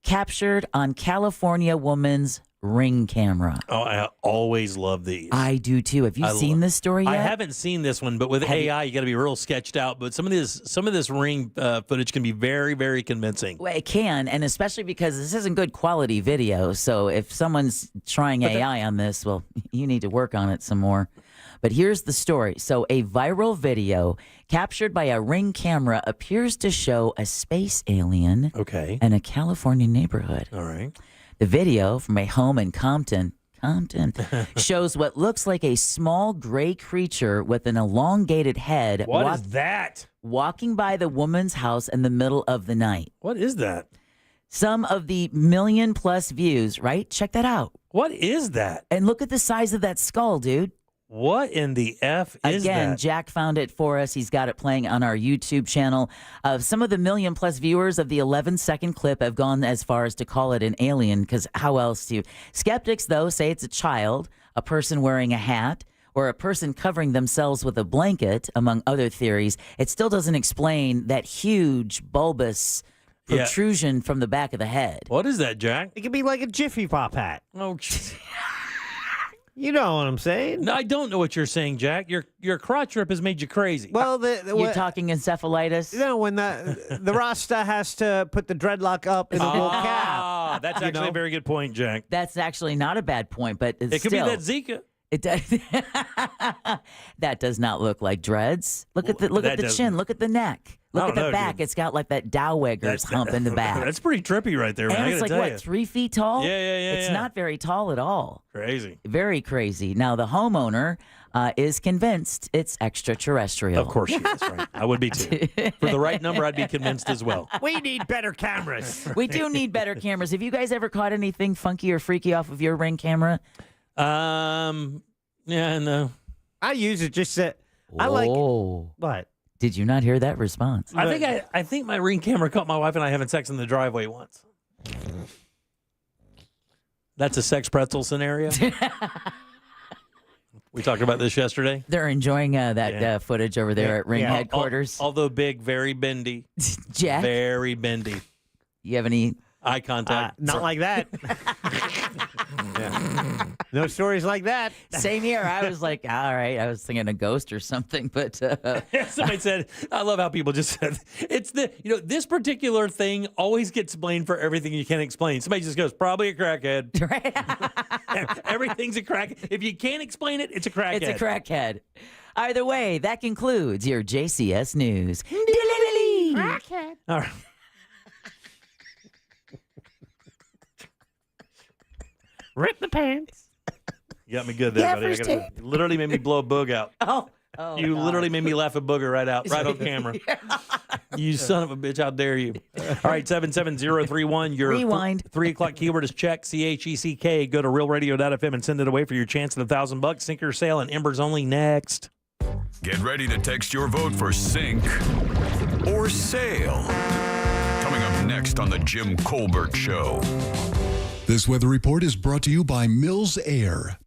captured on California woman's Ring camera. Oh, I always love these. I do too. Have you seen this story yet? I haven't seen this one, but with AI, you got to be real sketched out. But some of this Ring footage can be very, very convincing. Well, it can, and especially because this isn't good quality video. So if someone's trying AI on this, well, you need to work on it some more. But here's the story. So a viral video captured by a Ring camera appears to show a space alien in a California neighborhood. All right. The video from a home in Compton shows what looks like a small gray creature with an elongated head. What is that? Walking by the woman's house in the middle of the night. What is that? Some of the 1 million+ views, right? Check that out. What is that? And look at the size of that skull, dude. What in the F is Again, that? Jack found it for us. He's got it playing on our YouTube channel. Some of the 1 million+ viewers of the 11-second clip have gone as far as to call it an alien, because how else do you? Skeptics, though, say it's a child, a person wearing a hat, or a person covering themselves with a blanket, among other theories. It still doesn't explain that huge, bulbous protrusion from the back of the head. What is that, Jack? It could be like a Jiffy Pop hat. Oh, you know what I'm saying? No, I don't know what you're saying, Jack. Your crotch rip has made you crazy. Well, you're talking encephalitis? No, when the Rasta has to put the dreadlock up in a wool cap. That's actually a very good point, Jack. That's actually not a bad point, but it could be that Zika. It does. That does not look like dreads. Look at the chin. Look at the neck. Look at the back. Dude. It's got like that Dowegger's hump in the back. That's pretty trippy right there, man. And it's like, what, 3 feet tall? Yeah. It's not very tall at all. Crazy. Very crazy. Now, the homeowner is convinced it's extraterrestrial. Of course she is, right? I would be too. For the right number, I'd be convinced as well. We need better cameras. We do need better cameras. Have you guys ever caught anything funky or freaky off of your Ring camera? Yeah, no. I use it just to, I like what? Did you not hear that response? I think my Ring camera caught my wife and I having sex in the driveway once. That's a sex pretzel scenario. We talked about this yesterday. They're enjoying that footage over there at Ring headquarters. Although big, very bendy. Jack? Very bendy. You have any eye contact? Not like that. Yeah. No stories like that. Same here. I was like, all right. I was thinking a ghost or something, but somebody said, I love how people just said it's this particular thing always gets blamed for everything you can't explain. Somebody just goes, probably a crackhead. Everything's a crack. If you can't explain it, it's a crackhead. It's a crackhead. Either way, that concludes your JCS news. Crackhead. All right. Rip the pants. You got me good there, buddy. You literally made me blow a boog out. Oh, you God. literally made me laugh a booger right on camera. You son of a bitch, how dare you. All right, 77031. Your Rewind. 3 o'clock keyword is check, CHECK. Go to realradio.fm and send it away for your chance at $1,000. Sinker sale and Embers only next. Get ready to text your vote for sink or sail. Coming up next on the Jim Colbert Show. This weather report is brought to you by Mills Air.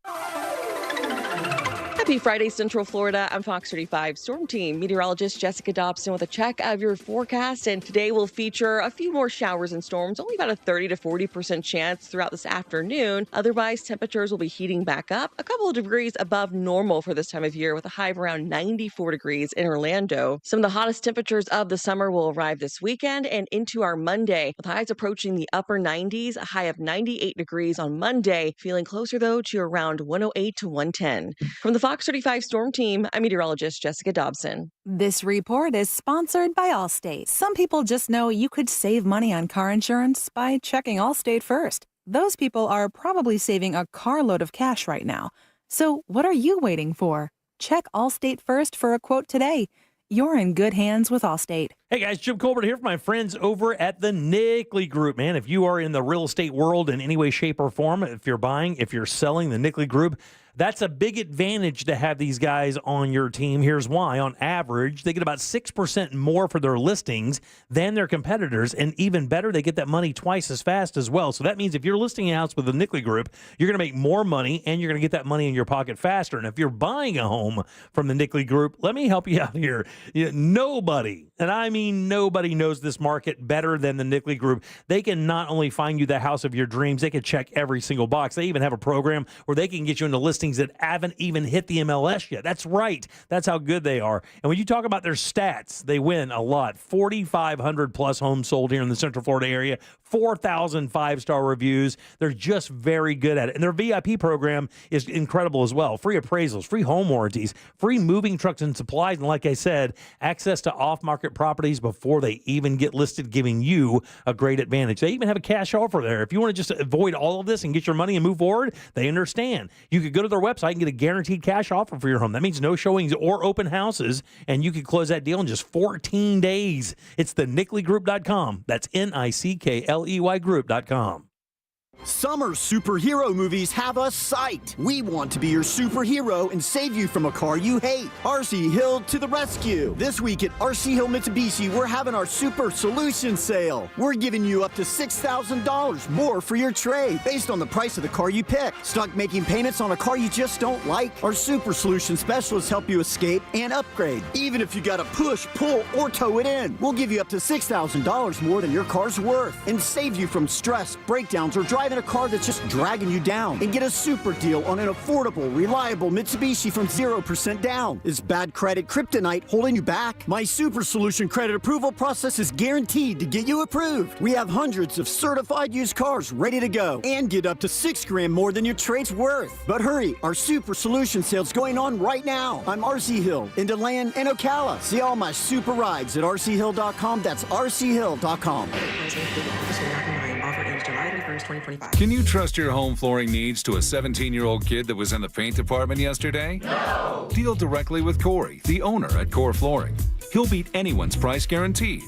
Happy Friday, Central Florida. I'm Fox 35 Storm Team meteorologist Jessica Dobson with a check of your forecast. And today will feature a few more showers and storms, only about a 30 to 40% chance throughout this afternoon. Otherwise, temperatures will be heating back up a couple of degrees above normal for this time of year with a high of around 94 degrees in Orlando. Some of the hottest temperatures of the summer will arrive this weekend and into our Monday, with highs approaching the upper 90s, a high of 98 degrees on Monday, feeling closer though to around 108 to 110. From the Fox 35 Storm Team, I'm meteorologist Jessica Dobson. This report is sponsored by Allstate. Some people just know you could save money on car insurance by checking Allstate first. Those people are probably saving a carload of cash right now. So what are you waiting for? Check Allstate first for a quote today. You're in good hands with Allstate. Hey guys, Jim Colbert here for my friends over at the Nickley Group. Man, if you are in the real estate world in any way, shape, or form, if you're buying, if you're selling, the Nickley Group, that's a big advantage to have these guys on your team. Here's why. On average, they get about 6% more for their listings than their competitors. And even better, they get that money twice as fast as well. So that means if you're listing a house with the Nickley Group, you're going to make more money and you're going to get that money in your pocket faster. And if you're buying a home from the Nickley Group, let me help you out here. Nobody, and I mean nobody, knows this market better than the Nickley Group. They can not only find you the house of your dreams, they can check every single box. They even have a program where they can get you into listings that haven't even hit the MLS yet. That's right. That's how good they are. And when you talk about their stats, they win a lot. 4,500 plus homes sold here in the Central Florida area. 4,000 five-star reviews. They're just very good at it. And their VIP program is incredible as well. Free appraisals, free home warranties, free moving trucks and supplies. And like I said, access to off-market properties before they even get listed, giving you a great advantage. They even have a cash offer there. If you want to just avoid all of this and get your money and move forward, they understand. You could go to their website and get a guaranteed cash offer for your home. That means no showings or open houses, and you could close that deal in just 14 days. It's the NickleyGroup.com. That's NICKLEY Group.com. Summer superhero movies have us psyched. We want to be your superhero and save you from a car you hate. RC Hill to the rescue. This week at RC Hill Mitsubishi, we're having our Super Solution Sale. We're giving you up to $6,000 more for your trade based on the price of the car you pick. Stuck making payments on a car you just don't like? Our Super Solution Specialists help you escape and upgrade. Even if you got to push, pull, or tow it in, we'll give you up to $6,000 more than your car's worth and save you from stress, breakdowns, or driving a car that's just dragging you down, and get a super deal on an affordable, reliable Mitsubishi from 0% down. Is bad credit kryptonite holding you back? My Super Solution credit approval process is guaranteed to get you approved. We have hundreds of certified used cars ready to go and get up to $6,000 more than your trade's worth. But hurry, our Super Solution sale's going on right now. I'm RC Hill in DeLand and Ocala. See all my super rides at rchill.com. That's rchill.com. Can you trust your home flooring needs to a 17-year-old kid that was in the paint department yesterday? No! Deal directly with Corey, the owner at Core Flooring. He'll beat anyone's price guaranteed.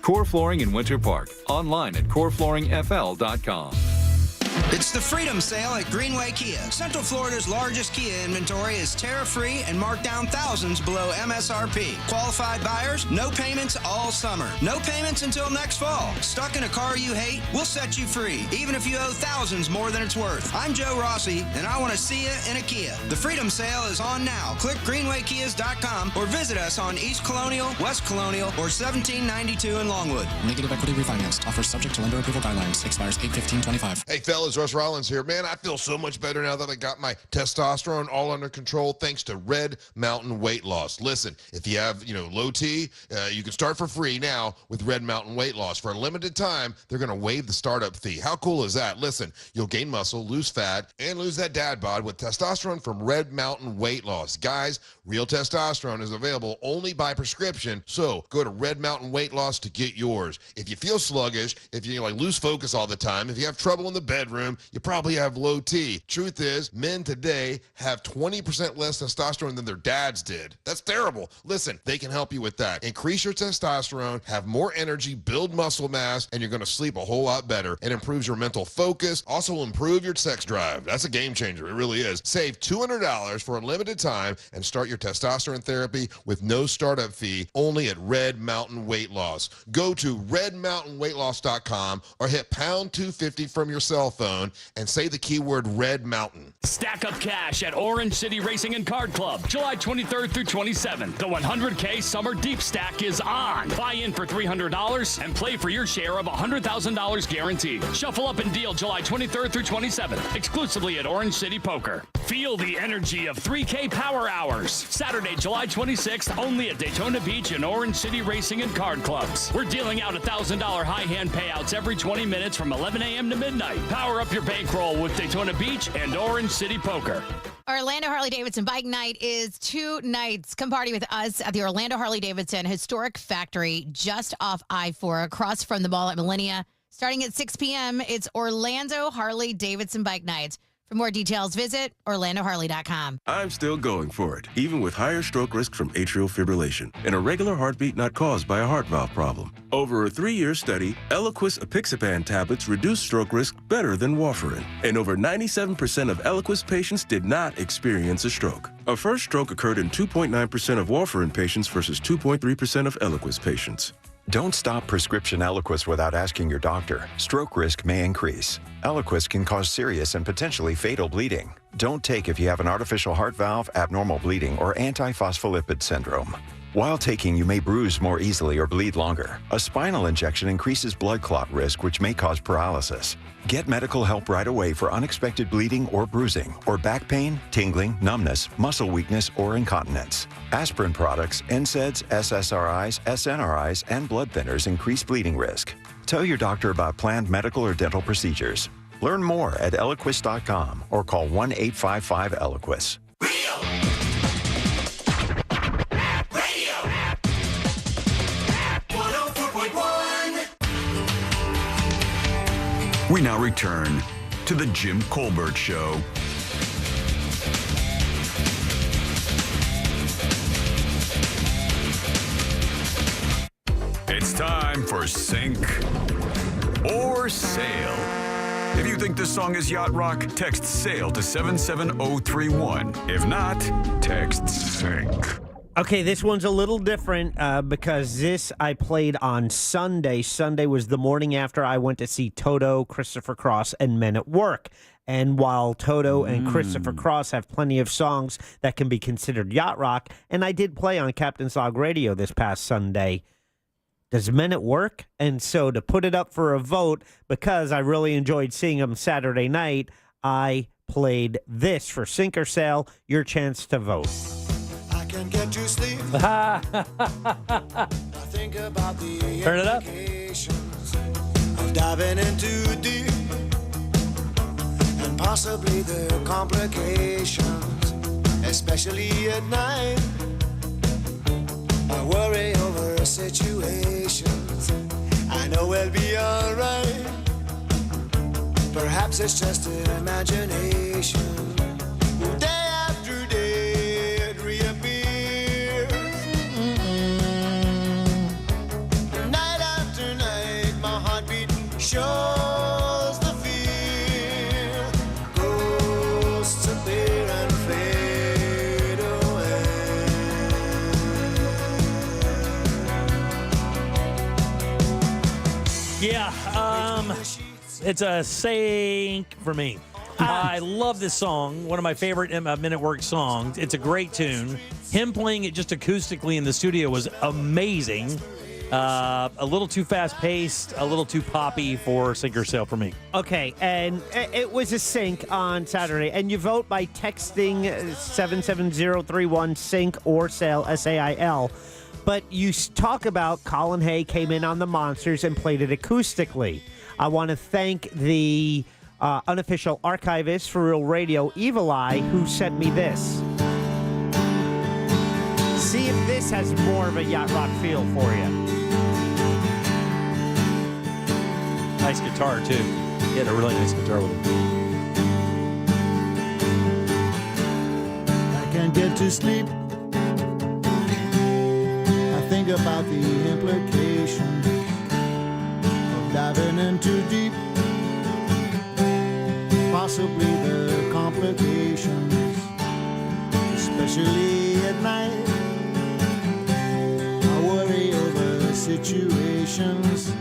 Core Flooring in Winter Park. Online at coreflooringfl.com. It's the Freedom Sale at Greenway Kia. Central Florida's largest Kia inventory is tariff-free and marked down thousands below MSRP. Qualified buyers, no payments all summer. No payments until next fall. Stuck in a car you hate? We'll set you free, even if you owe thousands more than it's worth. I'm Joe Rossi, and I want to see you in a Kia. The Freedom Sale is on now. Click greenwaykias.com or visit us on East Colonial, West Colonial, or 1792 in Longwood. Negative equity refinanced. Offers subject to lender approval guidelines. Expires 8/15/25. Hey, fellas, Russ Rollins here. Man, I feel so much better now that I got my testosterone all under control thanks to Red Mountain Weight Loss. Listen, if you have, low T, you can start for free now with Red Mountain Weight Loss. For a limited time, they're going to waive the startup fee. How cool is that? Listen, you'll gain muscle, lose fat, and lose that dad bod with testosterone from Red Mountain Weight Loss. Guys, real testosterone is available only by prescription, so go to Red Mountain Weight Loss to get yours. If you feel sluggish, if you lose focus all the time, if you have trouble in the bedroom, you probably have low T. Truth is, men today have 20% less testosterone than their dads did. That's terrible. Listen, they can help you with that. Increase your testosterone, have more energy, build muscle mass, and you're going to sleep a whole lot better. It improves your mental focus, also will improve your sex drive. That's a game changer. It really is. Save $200 for a limited time and start your testosterone therapy with no startup fee only at Red Mountain Weight Loss. Go to redmountainweightloss.com or hit pound 250 from your cell phone and say the keyword Red Mountain. Stack up cash at Orange City Racing and Card Club, July 23rd through 27th. The 100K Summer Deep Stack is on. Buy in for $300 and play for your share of $100,000 guaranteed. Shuffle up and deal July 23rd through 27th, exclusively at Orange City Poker. Feel the energy of 3K Power Hours, Saturday, July 26th, only at Daytona Beach and Orange City Racing and Card Clubs. We're dealing out $1,000 high hand payouts every 20 minutes from 11 a.m. to midnight. Power up your bankroll with Daytona Beach and Orange City Poker. Orlando Harley-Davidson Bike Night is 2 nights. Come party with us at the Orlando Harley-Davidson Historic Factory just off I-4 across from the mall at Millennia. Starting at 6 p.m., it's Orlando Harley-Davidson Bike Night. For more details, visit OrlandoHarley.com. I'm still going for it, even with higher stroke risk from atrial fibrillation, an irregular heartbeat not caused by a heart valve problem. Over a 3-year study, Eliquis apixaban tablets reduce stroke risk better than warfarin, and over 97% of Eliquis patients did not experience a stroke. A first stroke occurred in 2.9% of warfarin patients versus 2.3% of Eliquis patients. Don't stop prescription Eliquis without asking your doctor. Stroke risk may increase. Eliquis can cause serious and potentially fatal bleeding. Don't take if you have an artificial heart valve, abnormal bleeding, or antiphospholipid syndrome. While taking, you may bruise more easily or bleed longer. A spinal injection increases blood clot risk, which may cause paralysis. Get medical help right away for unexpected bleeding or bruising, or back pain, tingling, numbness, muscle weakness, or incontinence. Aspirin products, NSAIDs, SSRIs, SNRIs, and blood thinners increase bleeding risk. Tell your doctor about planned medical or dental procedures. Learn more at Eliquis.com or call 1-855-ELIQUIS. We now return to the Jim Colbert Show. It's time for Sink or Sail. If you think this song is yacht rock, text SAIL to 77031. If not, text SINK. Okay, this one's a little different because this I played on Sunday. Sunday was the morning after I went to see Toto, Christopher Cross, and Men at Work. And while Toto and Christopher Cross have plenty of songs that can be considered yacht rock, and I did play on Captain's Log Radio this past Sunday, does Men at Work? And so to put it up for a vote, because I really enjoyed seeing them Saturday night, I played this for Sink or Sail, your chance to vote. Can get to sleep. Think about the Turn it up. Of diving into deep and possibly the complications, especially at night. I worry over situations. I know we'll be alright. Perhaps it's just an imagination. Day after day it reappears. Night after night my heartbeat shows the fear. Ghosts appear and fade away. Yeah, it's a sink for me. I love this song. One of my favorite Men at Work songs. It's a great tune. Him playing it just acoustically in the studio was amazing. A little too fast-paced, a little too poppy for sink or sale for me. Okay, and it was a sync on Saturday, and you vote by texting 77031 sync or sale, SAIL. But you talk about Colin Hay came in on the Monsters and played it acoustically. I want to thank the unofficial archivist for Real Radio, Evil Eye, who sent me this. See if this has more of a yacht rock feel for you. Nice guitar, too. He had a really nice guitar with him. I can't get to sleep. I think about the implications of diving in too deep. Possibly the complications, especially at night. I worry over situations.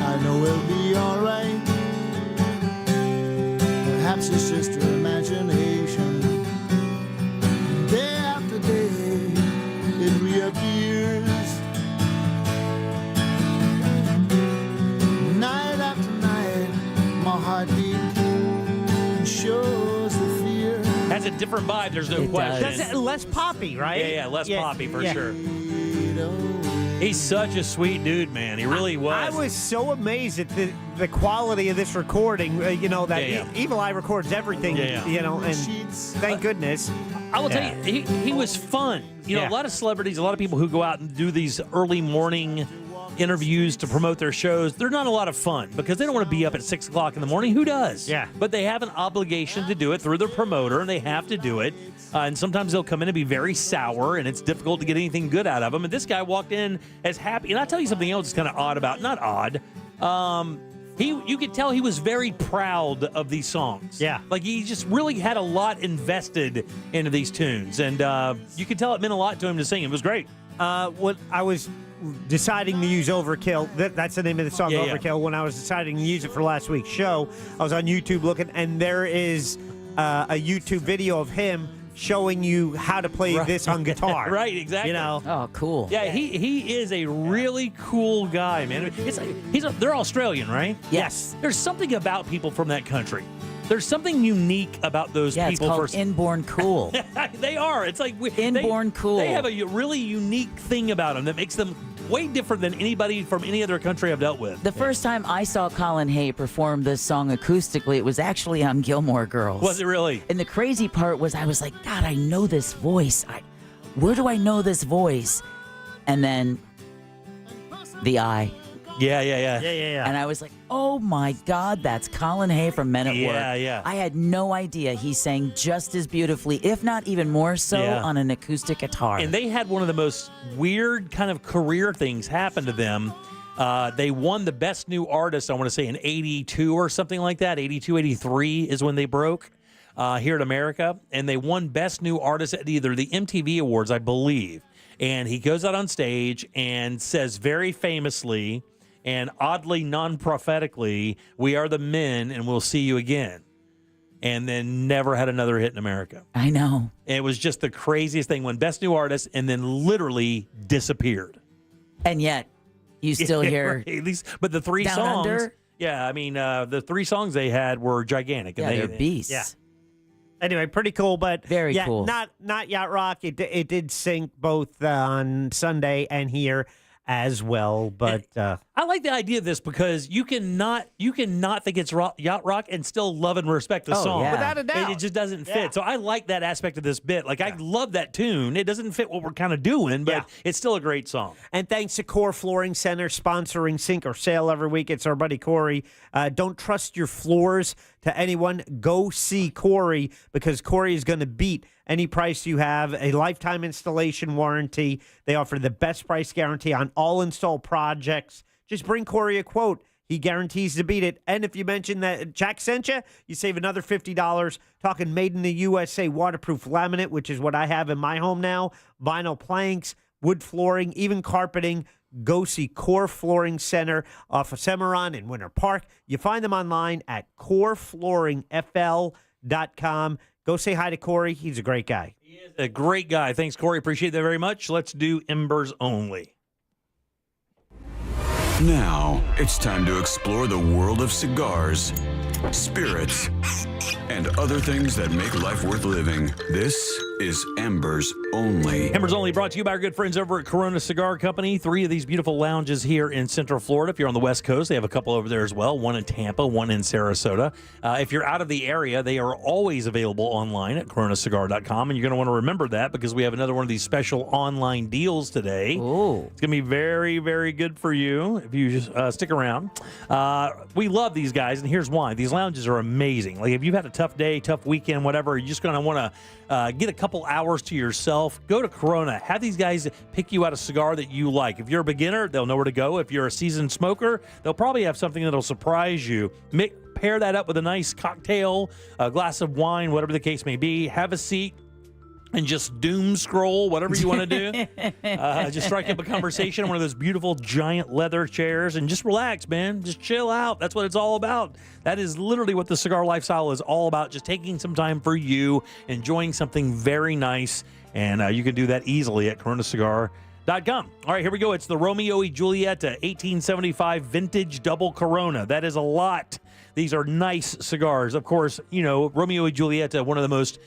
I know we'll be alright. Perhaps it's just your imagination. Day after day, it reappears. Night after night, my heartbeat shows the fear. Has a different vibe, there's no It question. does. That's less poppy, right? Yeah, less poppy for yeah. sure. He's such a sweet dude, man. He really was. I was so amazed at the quality of this recording. That Evil Eye records everything. Yeah. And thank goodness. I will tell you, he was fun. A lot of celebrities, a lot of people who go out and do these early morning interviews to promote their shows, they're not a lot of fun because they don't want to be up at 6 o'clock in the morning. Who does? Yeah. But they have an obligation to do it through their promoter, and they have to do it. And sometimes they'll come in and be very sour, and it's difficult to get anything good out of them. And this guy walked in as happy. And I'll tell you something else that's kind of odd about, not odd. You could tell he was very proud of these songs. Yeah. Like he just really had a lot invested into these tunes. And you could tell it meant a lot to him to sing. It was great. What I was deciding to use Overkill, that's the name of the song, Overkill. When I was deciding to use it for last week's show, I was on YouTube looking, and there is a YouTube video of him showing you how to play this on guitar. Right, exactly. Oh, cool. Yeah, he is a really cool guy, man. They're Australian, right? Yes. There's something about people from that country. There's something unique about those Yeah, people. it's called inborn cool. They are. It's like Inborn cool. They have a really unique thing about them that makes them way different than anybody from any other country I've dealt with. The first time I saw Colin Hay perform this song acoustically, it was actually on Gilmore Girls. Was it really? And the crazy part was I was like, God, I know this voice. Where do I know this voice? And then the eye. Yeah. And I was like, oh my God, that's Colin Hay from Men at Work. Yeah. I had no idea he sang just as beautifully, if not even more so, on an acoustic guitar. And they had one of the most weird kind of career things happen to them. They won the Best New Artist, I want to say, in 82 or something like that. 82, 83 is when they broke here in America. And they won Best New Artist at either the MTV Awards, I believe. And he goes out on stage and says very famously and oddly non-prophetically, "We are the men and we'll see you again." And then never had another hit in America. I know. It was just the craziest thing. Won Best New Artist and then literally disappeared. And yet, you still hear At least, but the three Down songs. Under? Yeah, I mean, the three songs they had were gigantic. Yeah, they're beasts. Yeah. Anyway, pretty cool, but very cool. Not Yacht Rock. It did sync both on Sunday and here as well, but I like the idea of this because you cannot think it's yacht rock and still love and respect the song. Without a doubt. It just doesn't fit. So I like that aspect of this bit. Like I love that tune. It doesn't fit what we're kind of doing, but it's still a great song. And thanks to Core Flooring Center sponsoring Sink or Sale every week. It's our buddy Corey. Don't trust your floors to anyone. Go see Corey because Corey is going to beat any price you have. A lifetime installation warranty. They offer the best price guarantee on all install projects. Just bring Corey a quote. He guarantees to beat it. And if you mention that Jack sent you, you save another $50. Talking made in the USA waterproof laminate, which is what I have in my home now. Vinyl planks, wood flooring, even carpeting. Go see Core Flooring Center off of Cimarron in Winter Park. You find them online at coreflooringfl.com. Go say hi to Corey. He's a great guy. He is a great guy. Thanks, Corey. Appreciate that very much. Let's do Embers Only. Now, it's time to explore the world of cigars, spirits, and other things that make life worth living. This is Embers Only. Embers Only brought to you by our good friends over at Corona Cigar Company. 3 of these beautiful lounges here in Central Florida. If you're on the West Coast, they have a couple over there as well. One in Tampa, one in Sarasota. If you're out of the area, they are always available online at coronacigar.com. And you're going to want to remember that because we have another one of these special online deals today. Ooh. It's going to be very, very good for you if you just stick around. We love these guys, and here's why. These lounges are amazing. Like if you've had a tough day, tough weekend, whatever, you're just going to want to get a couple hours to yourself. Go to Corona. Have these guys pick you out a cigar that you like. If you're a beginner, they'll know where to go. If you're a seasoned smoker, they'll probably have something that'll surprise you. Pair that up with a nice cocktail, a glass of wine, whatever the case may be. Have a seat and just doom scroll, whatever you want to do. Just strike up a conversation on one of those beautiful giant leather chairs and just relax, man. Just chill out. That's what it's all about. That is literally what the cigar lifestyle is all about. Just taking some time for you, enjoying something very nice. And you can do that easily at coronacigar.com. All right, here we go. It's the Romeo y Julieta 1875 Vintage Double Corona. That is a lot. These are nice cigars. Of course, you know, Romeo y Julieta, one of the most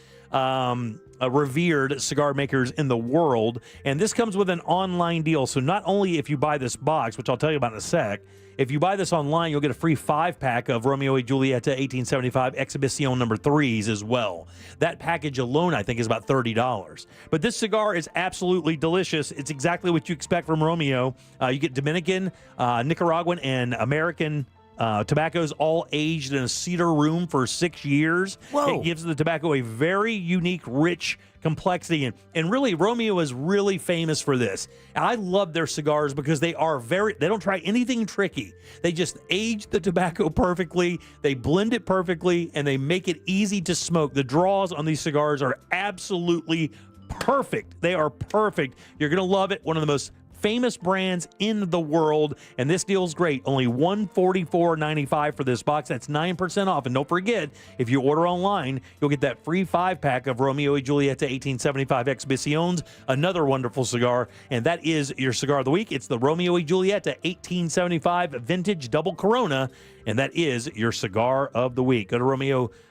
revered cigar makers in the world. And this comes with an online deal. So not only if you buy this box, which I'll tell you about in a sec, if you buy this online, you'll get a free 5-pack of Romeo y Julieta 1875 Exhibición number 3s as well. That package alone, I think, is about $30. But this cigar is absolutely delicious. It's exactly what you expect from Romeo. You get Dominican, Nicaraguan, and American tobaccos all aged in a cedar room for 6 years. Whoa. It gives the tobacco a very unique, rich complexity. And really, Romeo is really famous for this. I love their cigars because they don't try anything tricky. They just age the tobacco perfectly, they blend it perfectly, and they make it easy to smoke. The draws on these cigars are absolutely perfect. They are perfect. You're going to love it. One of the most famous brands in the world, and this deal's great. Only $144.95 for this box. That's 9% off. And don't forget, if you order online, you'll get that free 5-pack of Romeo y Julieta 1875 Exhibiciones, another wonderful cigar, and that is your cigar of the week. It's the Romeo y Julieta 1875 Vintage Double Corona, and that is your cigar of the week. Go to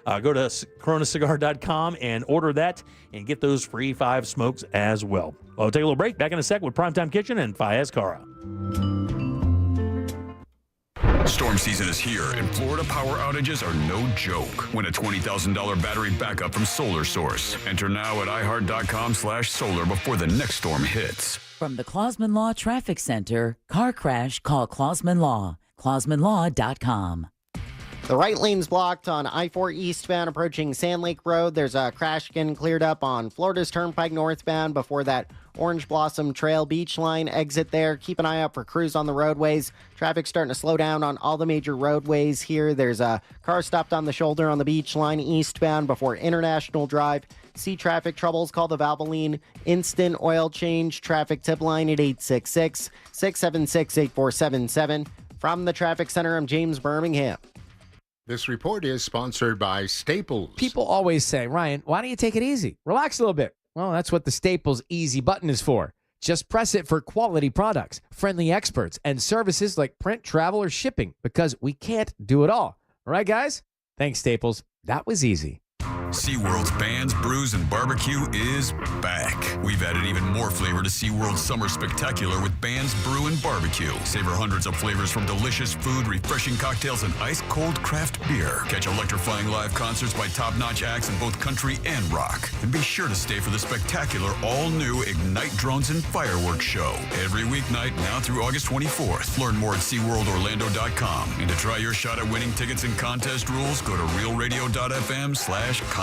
coronacigar.com and order that and get those free 5 smokes as well. I'll take a little break. Back in a sec with Primetime Kitchen and Fayez Cara. Storm season is here, and Florida power outages are no joke. Win a $20,000 battery backup from Solar Source. Enter now at iHeart.com/solar before the next storm hits. From the Clausman Law Traffic Center, car crash, call Clausman Law. ClausmanLaw.com. The right lane's blocked on I-4 eastbound approaching Sand Lake Road. There's a crash getting cleared up on Florida's Turnpike northbound before that Orange Blossom Trail Beach Line exit there. Keep an eye out for crews on the roadways. Traffic's starting to slow down on all the major roadways here. There's a car stopped on the shoulder on the Beach Line eastbound before International Drive. See traffic troubles, call the Valvoline Instant Oil Change traffic tip line at 866-676-8477. From the Traffic Center, I'm James Birmingham. This report is sponsored by Staples. People always say, Ryan, why don't you take it easy? Relax a little bit. Well, that's what the Staples Easy button is for. Just press it for quality products, friendly experts, and services like print, travel, or shipping, because we can't do it all. All right, guys? Thanks, Staples. That was easy. SeaWorld's Bands, Brews, and Barbecue is back. We've added even more flavor to SeaWorld's Summer Spectacular with Bands, Brew, and Barbecue. Savor hundreds of flavors from delicious food, refreshing cocktails, and ice-cold craft beer. Catch electrifying live concerts by top-notch acts in both country and rock. And be sure to stay for the spectacular all-new Ignite Drones and Fireworks Show. Every weeknight now through August 24th. Learn more at SeaWorldOrlando.com. And to try your shot at winning tickets and contest rules, go to realradio.fm/contest.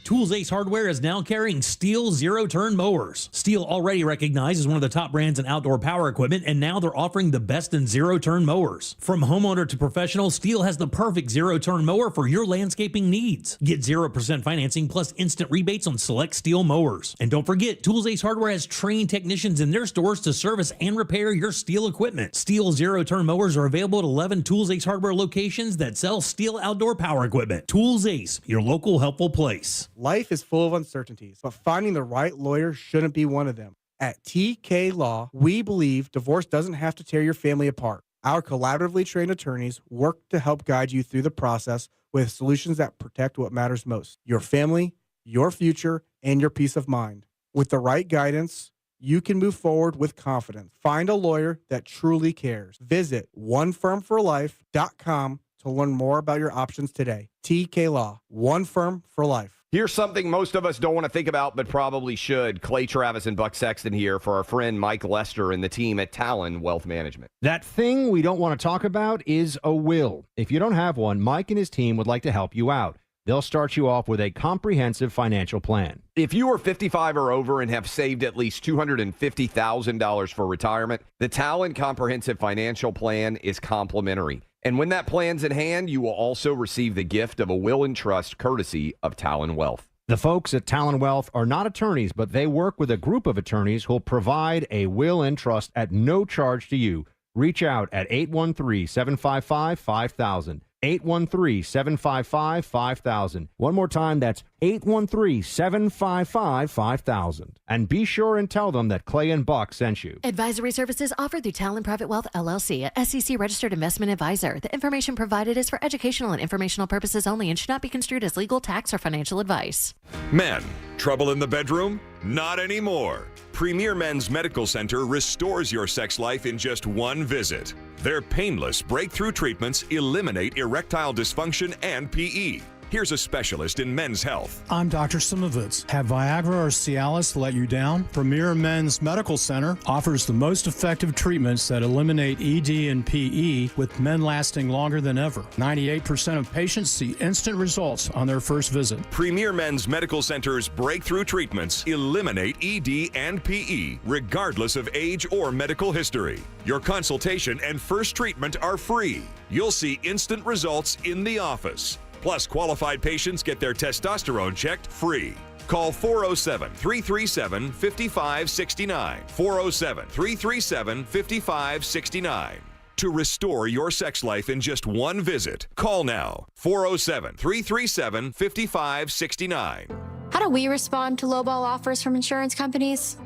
Tools Ace Hardware is now carrying Steel zero-turn mowers. Steel, already recognized as one of the top brands in outdoor power equipment, and now they're offering the best in zero-turn mowers. From homeowner to professional, Steel has the perfect zero-turn mower for your landscaping needs. Get 0% financing plus instant rebates on select Steel mowers. And don't forget, Tools Ace Hardware has trained technicians in their stores to service and repair your Steel equipment. Steel zero-turn mowers are available at 11 Tools Ace Hardware locations that sell Steel outdoor power equipment. Tools Ace, your local helpful place. Life is full of uncertainties, but finding the right lawyer shouldn't be one of them. At TK Law, we believe divorce doesn't have to tear your family apart. Our collaboratively trained attorneys work to help guide you through the process with solutions that protect what matters most: your family, your future, and your peace of mind. With the right guidance, you can move forward with confidence. Find a lawyer that truly cares. Visit onefirmforlife.com to learn more about your options today. TK Law, one firm for life. Here's something most of us don't want to think about, but probably should. Clay Travis and Buck Sexton here for our friend Mike Lester and the team at Talon Wealth Management. That thing we don't want to talk about is a will. If you don't have one, Mike and his team would like to help you out. They'll start you off with a comprehensive financial plan. If you are 55 or over and have saved at least $250,000 for retirement, the Talon Comprehensive Financial Plan is complimentary. And when that plan's in hand, you will also receive the gift of a will and trust courtesy of Talon Wealth. The folks at Talon Wealth are not attorneys, but they work with a group of attorneys who'll provide a will and trust at no charge to you. Reach out at 813-755-5000. 813-755-5000. One more time, that's 813-755-5000. And be sure and tell them that Clay and Buck sent you. Advisory services offered through Talon Private Wealth, LLC, a SEC-registered investment advisor. The information provided is for educational and informational purposes only and should not be construed as legal, tax, or financial advice. Men, trouble in the bedroom? Not anymore. Premier Men's Medical Center restores your sex life in just one visit. Their painless breakthrough treatments eliminate erectile dysfunction and PE. Here's a specialist in men's health. I'm Dr. Simovitz. Have Viagra or Cialis let you down? Premier Men's Medical Center offers the most effective treatments that eliminate ED and PE, with men lasting longer than ever. 98% of patients see instant results on their first visit. Premier Men's Medical Center's breakthrough treatments eliminate ED and PE, regardless of age or medical history. Your consultation and first treatment are free. You'll see instant results in the office. Plus, qualified patients get their testosterone checked free. Call 407-337-5569. 407-337-5569. To restore your sex life in just one visit, call now. 407-337-5569. How do we respond to lowball offers from insurance companies?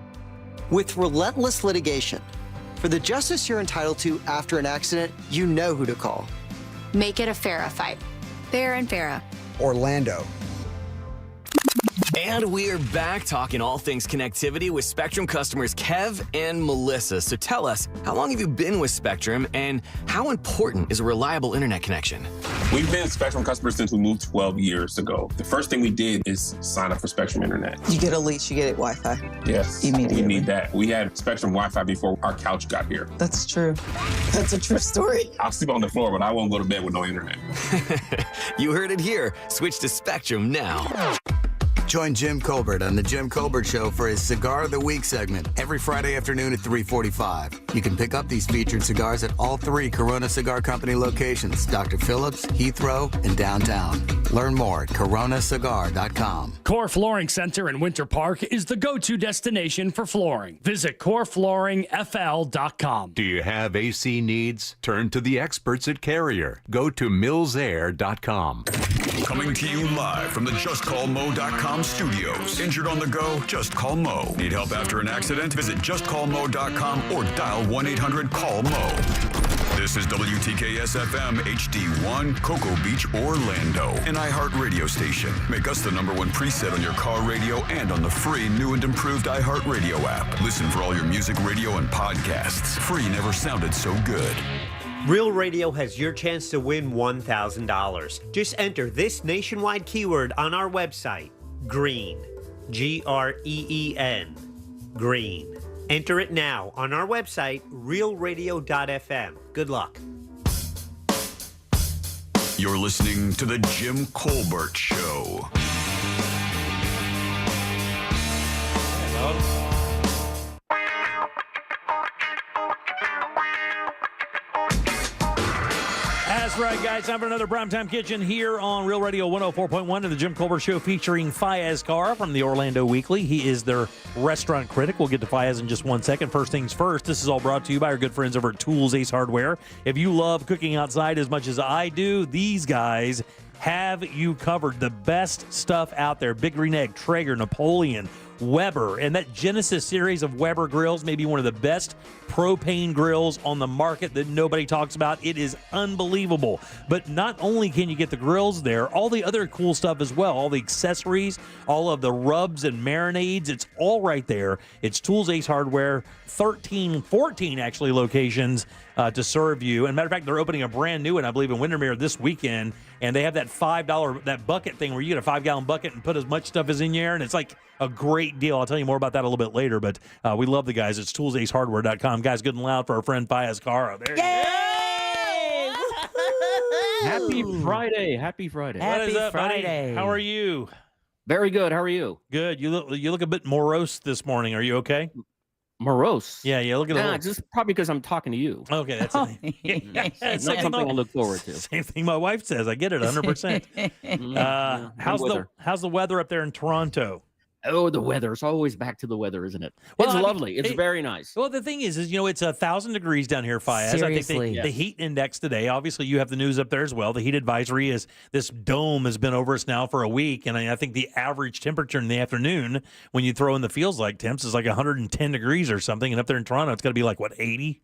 With relentless litigation. For the justice you're entitled to after an accident, you know who to call. Make it a FARA fight. Fair and Farah. Orlando. And we're back talking all things connectivity with Spectrum customers Kev and Melissa. So tell us, how long have you been with Spectrum and how important is a reliable internet connection? We've been Spectrum customers since we moved 12 years ago. The first thing we did is sign up for Spectrum Internet. You get a lease, you get Wi-Fi. Yes, immediately. We need that. We had Spectrum Wi-Fi before our couch got here. That's true. That's a true story. I'll sleep on the floor, but I won't go to bed with no internet. You heard it here. Switch to Spectrum now. Join Jim Colbert on The Jim Colbert Show for his Cigar of the Week segment every Friday afternoon at 3:45. You can pick up these featured cigars at all 3 Corona Cigar Company locations, Dr. Phillips, Heathrow, and downtown. Learn more at coronacigar.com. Core Flooring Center in Winter Park is the go-to destination for flooring. Visit coreflooringfl.com. Do you have AC needs? Turn to the experts at Carrier. Go to millsair.com. Coming to you live from the JustCallMo.com studios. Injured on the go? Just call Mo. Need help after an accident? Visit JustCallMo.com or dial 1-800-CALL-MO. This is WTKS-FM HD1, Cocoa Beach, Orlando. An iHeart radio station. Make us the #1 preset on your car radio and on the free new and improved iHeart radio app. Listen for all your music, radio, and podcasts. Free never sounded so good. Real Radio has your chance to win $1,000. Just enter this nationwide keyword on our website, GREEN, GREEN, GREEN. Enter it now on our website, realradio.fm. Good luck. You're listening to The Jim Colbert Show. That's right, guys. Time for another Primetime Kitchen here on Real Radio 104.1 and the Jim Colbert Show featuring Fayez Carr from the Orlando Weekly. He is their restaurant critic. We'll get to Fayez in just one second. First things first, this is all brought to you by our good friends over at Tools Ace Hardware. If you love cooking outside as much as I do, these guys have you covered. The best stuff out there. Big Green Egg, Traeger, Napoleon, Weber. And that Genesis series of Weber grills may be one of the best propane grills on the market that nobody talks about. It is unbelievable. But not only can you get the grills there, all the other cool stuff as well, all the accessories, all of the rubs and marinades, it's all right there. It's Tools Ace Hardware, 14 actually locations to serve you. And matter of fact, they're opening a brand new one, I believe, in Windermere this weekend. And they have that $5, that bucket thing where you get a 5-gallon bucket and put as much stuff as in there. And it's like a great deal. I'll tell you more about that a little bit later. But we love the guys. It's toolsacehardware.com. Guys, good and loud for our friend Fayez Cara. There you go. Happy Friday. Happy Friday. What is up, buddy? How are you? Very good. How are you? Good. You look a bit morose this morning. Are you okay? Morose? Yeah, look at Nah, just probably because I'm talking to you. Okay, that's it. Not something I look forward to. Same thing my wife says. I get it 100%. How's the weather up there in Toronto? Oh, the weather. It's always back to the weather, isn't it? Well, It's lovely. It's very nice. Well, the thing is it's 1,000 degrees down here, Fayez. I think the heat index today, obviously you have the news up there as well. The heat advisory is, this dome has been over us now for a week. And I think the average temperature in the afternoon, when you throw in the feels like temps, is like 110 degrees or something. And up there in Toronto, it's got to be like, 80?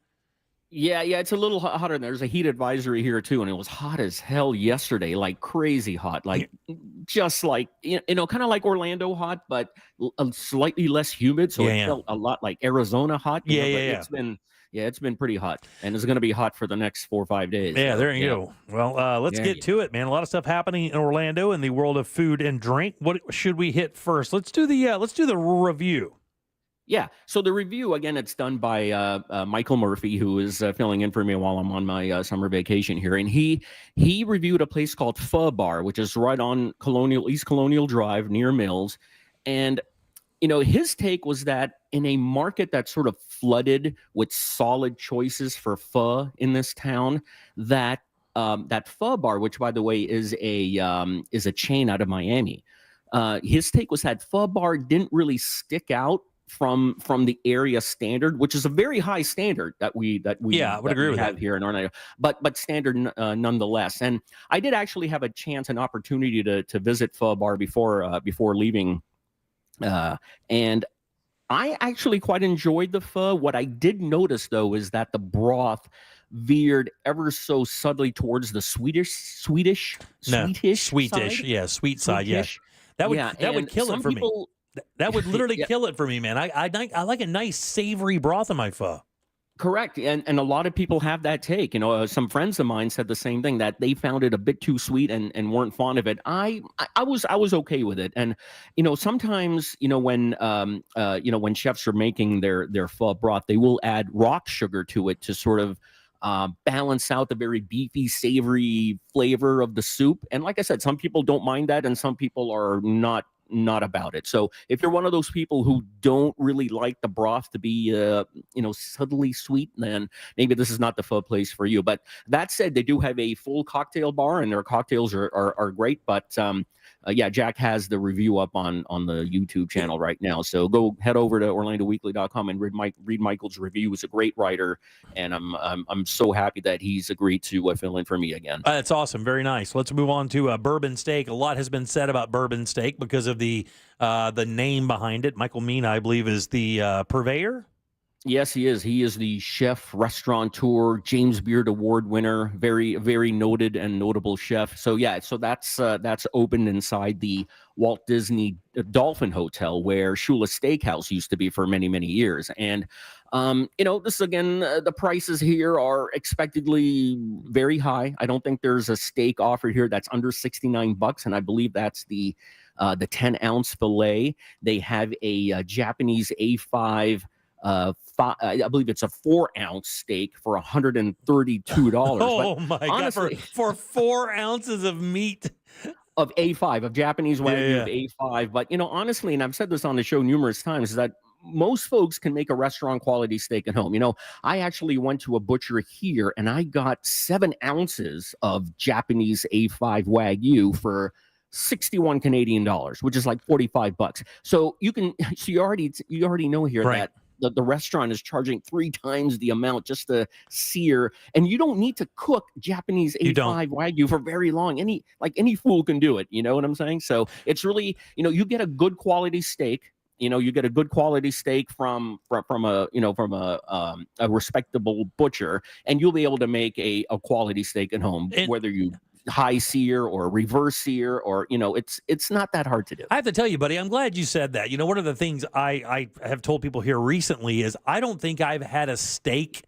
Yeah, it's a little hotter. There's a heat advisory here too, and it was hot as hell yesterday, like crazy hot, like just like kind of like Orlando hot, but slightly less humid, so it felt a lot like Arizona hot. It's been pretty hot, and it's going to be hot for the next 4 or 5 days. Yeah, there you go. Well, let's get to it, man. A lot of stuff happening in Orlando in the world of food and drink. What should we hit first? Let's do the review. Yeah. So the review, again, it's done by Michael Murphy, who is filling in for me while I'm on my summer vacation here. And he reviewed a place called Pho Bar, which is right on East Colonial Drive near Mills. And, his take was that in a market that's sort of flooded with solid choices for pho in this town, that Pho Bar, which, by the way, is a chain out of Miami, his take was that Pho Bar didn't really stick out from the area standard, which is a very high standard that we I would agree with have that here in Orlando, but standard nonetheless. And I did actually have an opportunity to visit Pho Bar before leaving, and I actually quite enjoyed the pho. What I did notice though is that the broth veered ever so subtly towards the sweetish side. Yeah, sweet side. Yeah, that would kill it for me. That would literally kill it for me, man. I like a nice savory broth in my pho. Correct, and a lot of people have that take. Some friends of mine said the same thing, that they found it a bit too sweet and weren't fond of it. I was okay with it, and sometimes when chefs are making their pho broth, they will add rock sugar to it to sort of balance out the very beefy, savory flavor of the soup. And like I said, some people don't mind that, and some people are not about it. So if you're one of those people who don't really like the broth to be subtly sweet, then maybe this is not the pho place for you. But that said, they do have a full cocktail bar, and their cocktails are great. But Jack has the review up on the YouTube channel right now, so go head over to OrlandoWeekly.com and read Michael's review. He's a great writer, and I'm so happy that he's agreed to fill in for me again. That's awesome. Very nice. Let's move on to Bourbon Steak. A lot has been said about Bourbon Steak because of the name behind it. Michael Mean, I believe, is the purveyor. Yes, he is. He is the chef, restaurateur, James Beard Award winner, very, very noted and notable chef. So that's opened inside the Walt Disney Dolphin Hotel, where Shula Steakhouse used to be for many, many years. And this again, the prices here are expectedly very high. I don't think there's a steak offered here that's under $69, and I believe that's the 10-ounce fillet. They have a Japanese A5. I believe it's a 4-ounce steak for $132. Oh my honestly, God! For 4 ounces of meat of A5 of Japanese Wagyu of A5. But honestly, and I've said this on the show numerous times, is that most folks can make a restaurant quality steak at home. I actually went to a butcher here and I got 7 ounces of Japanese A5 Wagyu for 61 Canadian dollars, which is like $45. So you already know here that the restaurant is charging 3 times the amount just to sear, and you don't need to cook Japanese A5 Wagyu for very long. Any fool can do it. You know what I'm saying? So it's really, you get a good quality steak. You get a good quality steak from a respectable butcher, and you'll be able to make a quality steak at home, whether you high sear or reverse sear, or it's not that hard to do. I have to tell you, buddy, I'm glad you said that. One of the things I have told people here recently is I don't think I've had a steak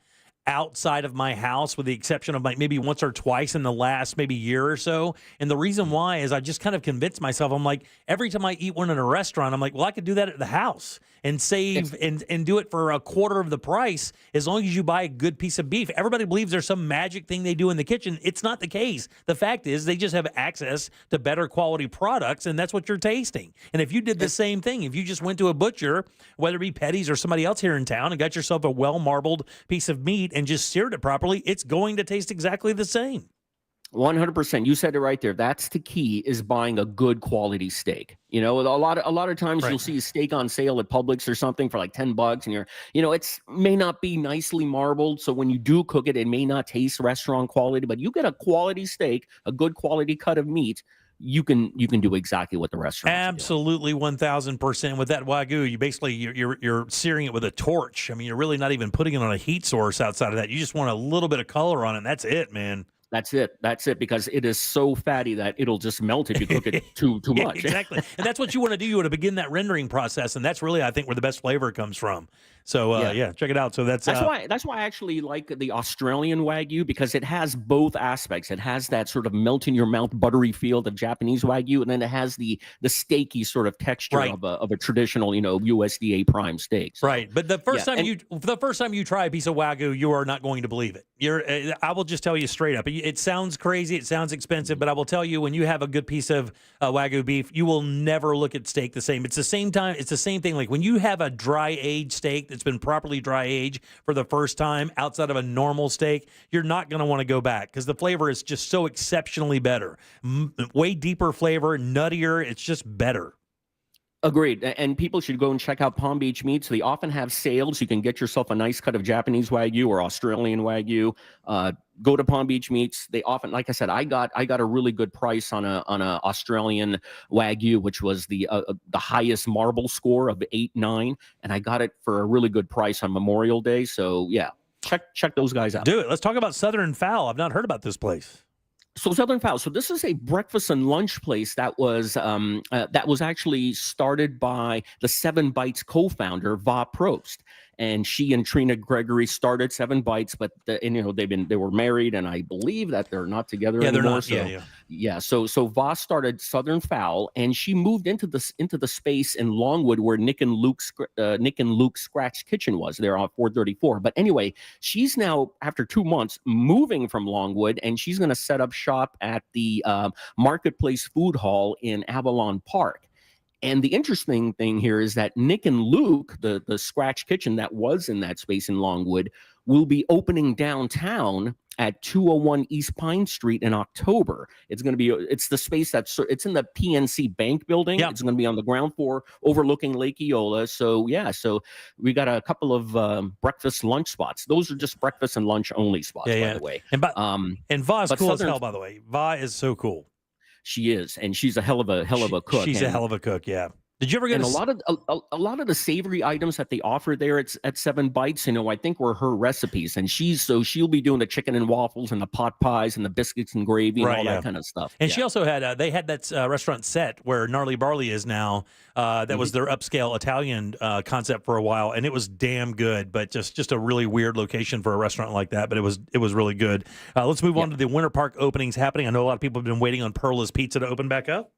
outside of my house, with the exception of maybe once or twice in the last maybe year or so. And the reason why is I just kind of convinced myself, I'm like, every time I eat one in a restaurant, I'm like, well, I could do that at the house and save and do it for a quarter of the price as long as you buy a good piece of beef. Everybody believes there's some magic thing they do in the kitchen. It's not the case. The fact is they just have access to better quality products, and that's what you're tasting. And if you did the same thing, if you just went to a butcher, whether it be Petty's or somebody else here in town, and got yourself a well-marbled piece of meat and just seared it properly, it's going to taste exactly the same. 100%. You said it right there. That's the key, is buying a good quality steak. A lot of times you'll see a steak on sale at Publix or something for like $10, and it's may not be nicely marbled. So when you do cook it, it may not taste restaurant quality, but you get a quality steak, a good quality cut of meat, you can do exactly what the restaurant. Absolutely, 1,000%. With that Wagyu, you basically you're searing it with a torch. I mean, you're really not even putting it on a heat source outside of that. You just want a little bit of color on it, and that's it, man. That's it, because it is so fatty that it'll just melt if you cook it too much. Exactly. And that's what you want to do. You want to begin that rendering process, and that's really, I think, where the best flavor comes from. So check it out. So that's why I actually like the Australian Wagyu, because it has both aspects. It has that sort of melt in your mouth buttery feel of Japanese Wagyu, and then it has the steaky sort of texture of a traditional USDA prime steak. So, right. But the first time you try a piece of Wagyu, you are not going to believe it. I will just tell you straight up. It sounds crazy. It sounds expensive, but I will tell you, when you have a good piece of Wagyu beef, you will never look at steak the same. It's the same thing. Like when you have a dry aged steak that's been properly dry aged for the first time outside of a normal steak, you're not going to want to go back, because the flavor is just so exceptionally better. Way deeper flavor, nuttier. It's just better. Agreed. And people should go and check out Palm Beach Meats. They often have sales. You can get yourself a nice cut of Japanese Wagyu or Australian Wagyu. Go to Palm Beach Meats. They often, like I said, I got a really good price on a Australian Wagyu, which was the highest marble score of 8.9, and I got it for a really good price on Memorial Day. So yeah, check those guys out. Do it. Let's talk about Southern Fowl. I've not heard about this place. So Southern Fowl. So this is a breakfast and lunch place that was actually started by the 7 Bites co-founder Va Probst, and she and Trina Gregory started 7 Bites, but they were married, and I believe that they're not together anymore. They're not. So Va started Southern Fowl, and she moved into the space in Longwood where Nick and Luke's Scratch Kitchen was, there on 434. But anyway, she's now, after 2 months, moving from Longwood, and she's going to set up shop at the Marketplace Food Hall in Avalon Park. And the interesting thing here is that Nick and Luke, the Scratch Kitchen that was in that space in Longwood, will be opening downtown at 201 East Pine Street in October. It's the space it's in the PNC Bank building. Yep. It's going to be on the ground floor overlooking Lake Eola. So we got a couple of breakfast lunch spots. Those are just breakfast and lunch only spots, by the way. And Va is cool as hell, by the way. Va is so cool. She is, and she's a hell of a cook. She's a hell of a cook, yeah. Did you ever get a lot of the savory items that they offer there at 7 Bites? I think were her recipes, and she'll be doing the chicken and waffles and the pot pies and the biscuits and gravy and all that kind of stuff. And she also had they had that restaurant Set where Gnarly Barley is now. That was their upscale Italian concept for a while, and it was damn good. But just a really weird location for a restaurant like that. But it was really good. Let's move on to the Winter Park openings happening. I know a lot of people have been waiting on Perla's Pizza to open back up.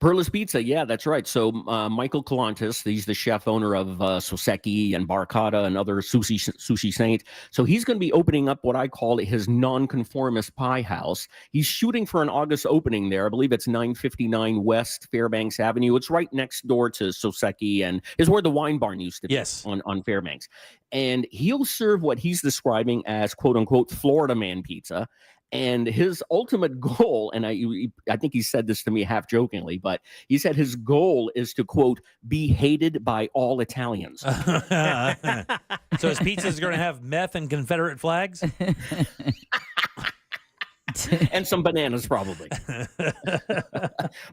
Perla's Pizza, yeah, that's right. So Michael Kalantis, he's the chef owner of Soseki and Barcata and other Sushi Saint. So he's going to be opening up what I call his nonconformist pie house. He's shooting for an August opening there. I believe it's 959 West Fairbanks Avenue. It's right next door to Soseki and is where the wine barn used to be on Fairbanks. And he'll serve what he's describing as quote unquote Florida man pizza. And his ultimate goal, and I think he said this to me half jokingly, but he said his goal is to, quote, be hated by all Italians. So his pizza is going to have meth and Confederate flags? and some bananas probably.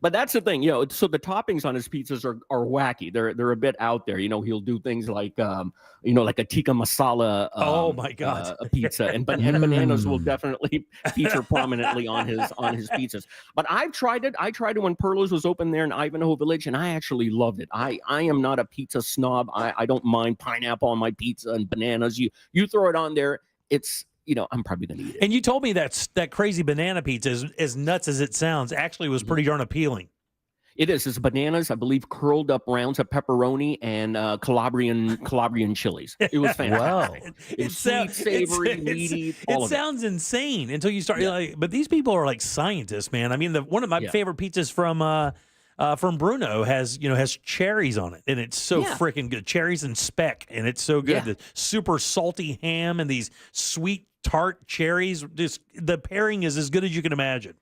But that's the thing, so the toppings on his pizzas are wacky. They're a bit out there. He'll do things like like a tikka masala oh my God. a pizza, and bananas will definitely feature prominently on his pizzas. But I've tried it. I tried it when Perlo's was open there in Ivanhoe Village, and I actually loved it. I am not a pizza snob. I don't mind pineapple on my pizza and bananas. You throw it on there, it's I'm probably gonna eat it. And you told me that crazy banana pizza, as nuts as it sounds, actually was pretty darn appealing. It is. It's bananas, I believe, curled up rounds of pepperoni and Calabrian chilies. It was fantastic. Wow. It's sweet, savory, meaty. It sounds insane until you start. But these people are like scientists, man. I mean, one of my favorite pizzas from Bruno has cherries on it, and it's so freaking good. Cherries and speck, and it's so good. The super salty ham and these sweet tart cherries. Just the pairing is as good as you can imagine.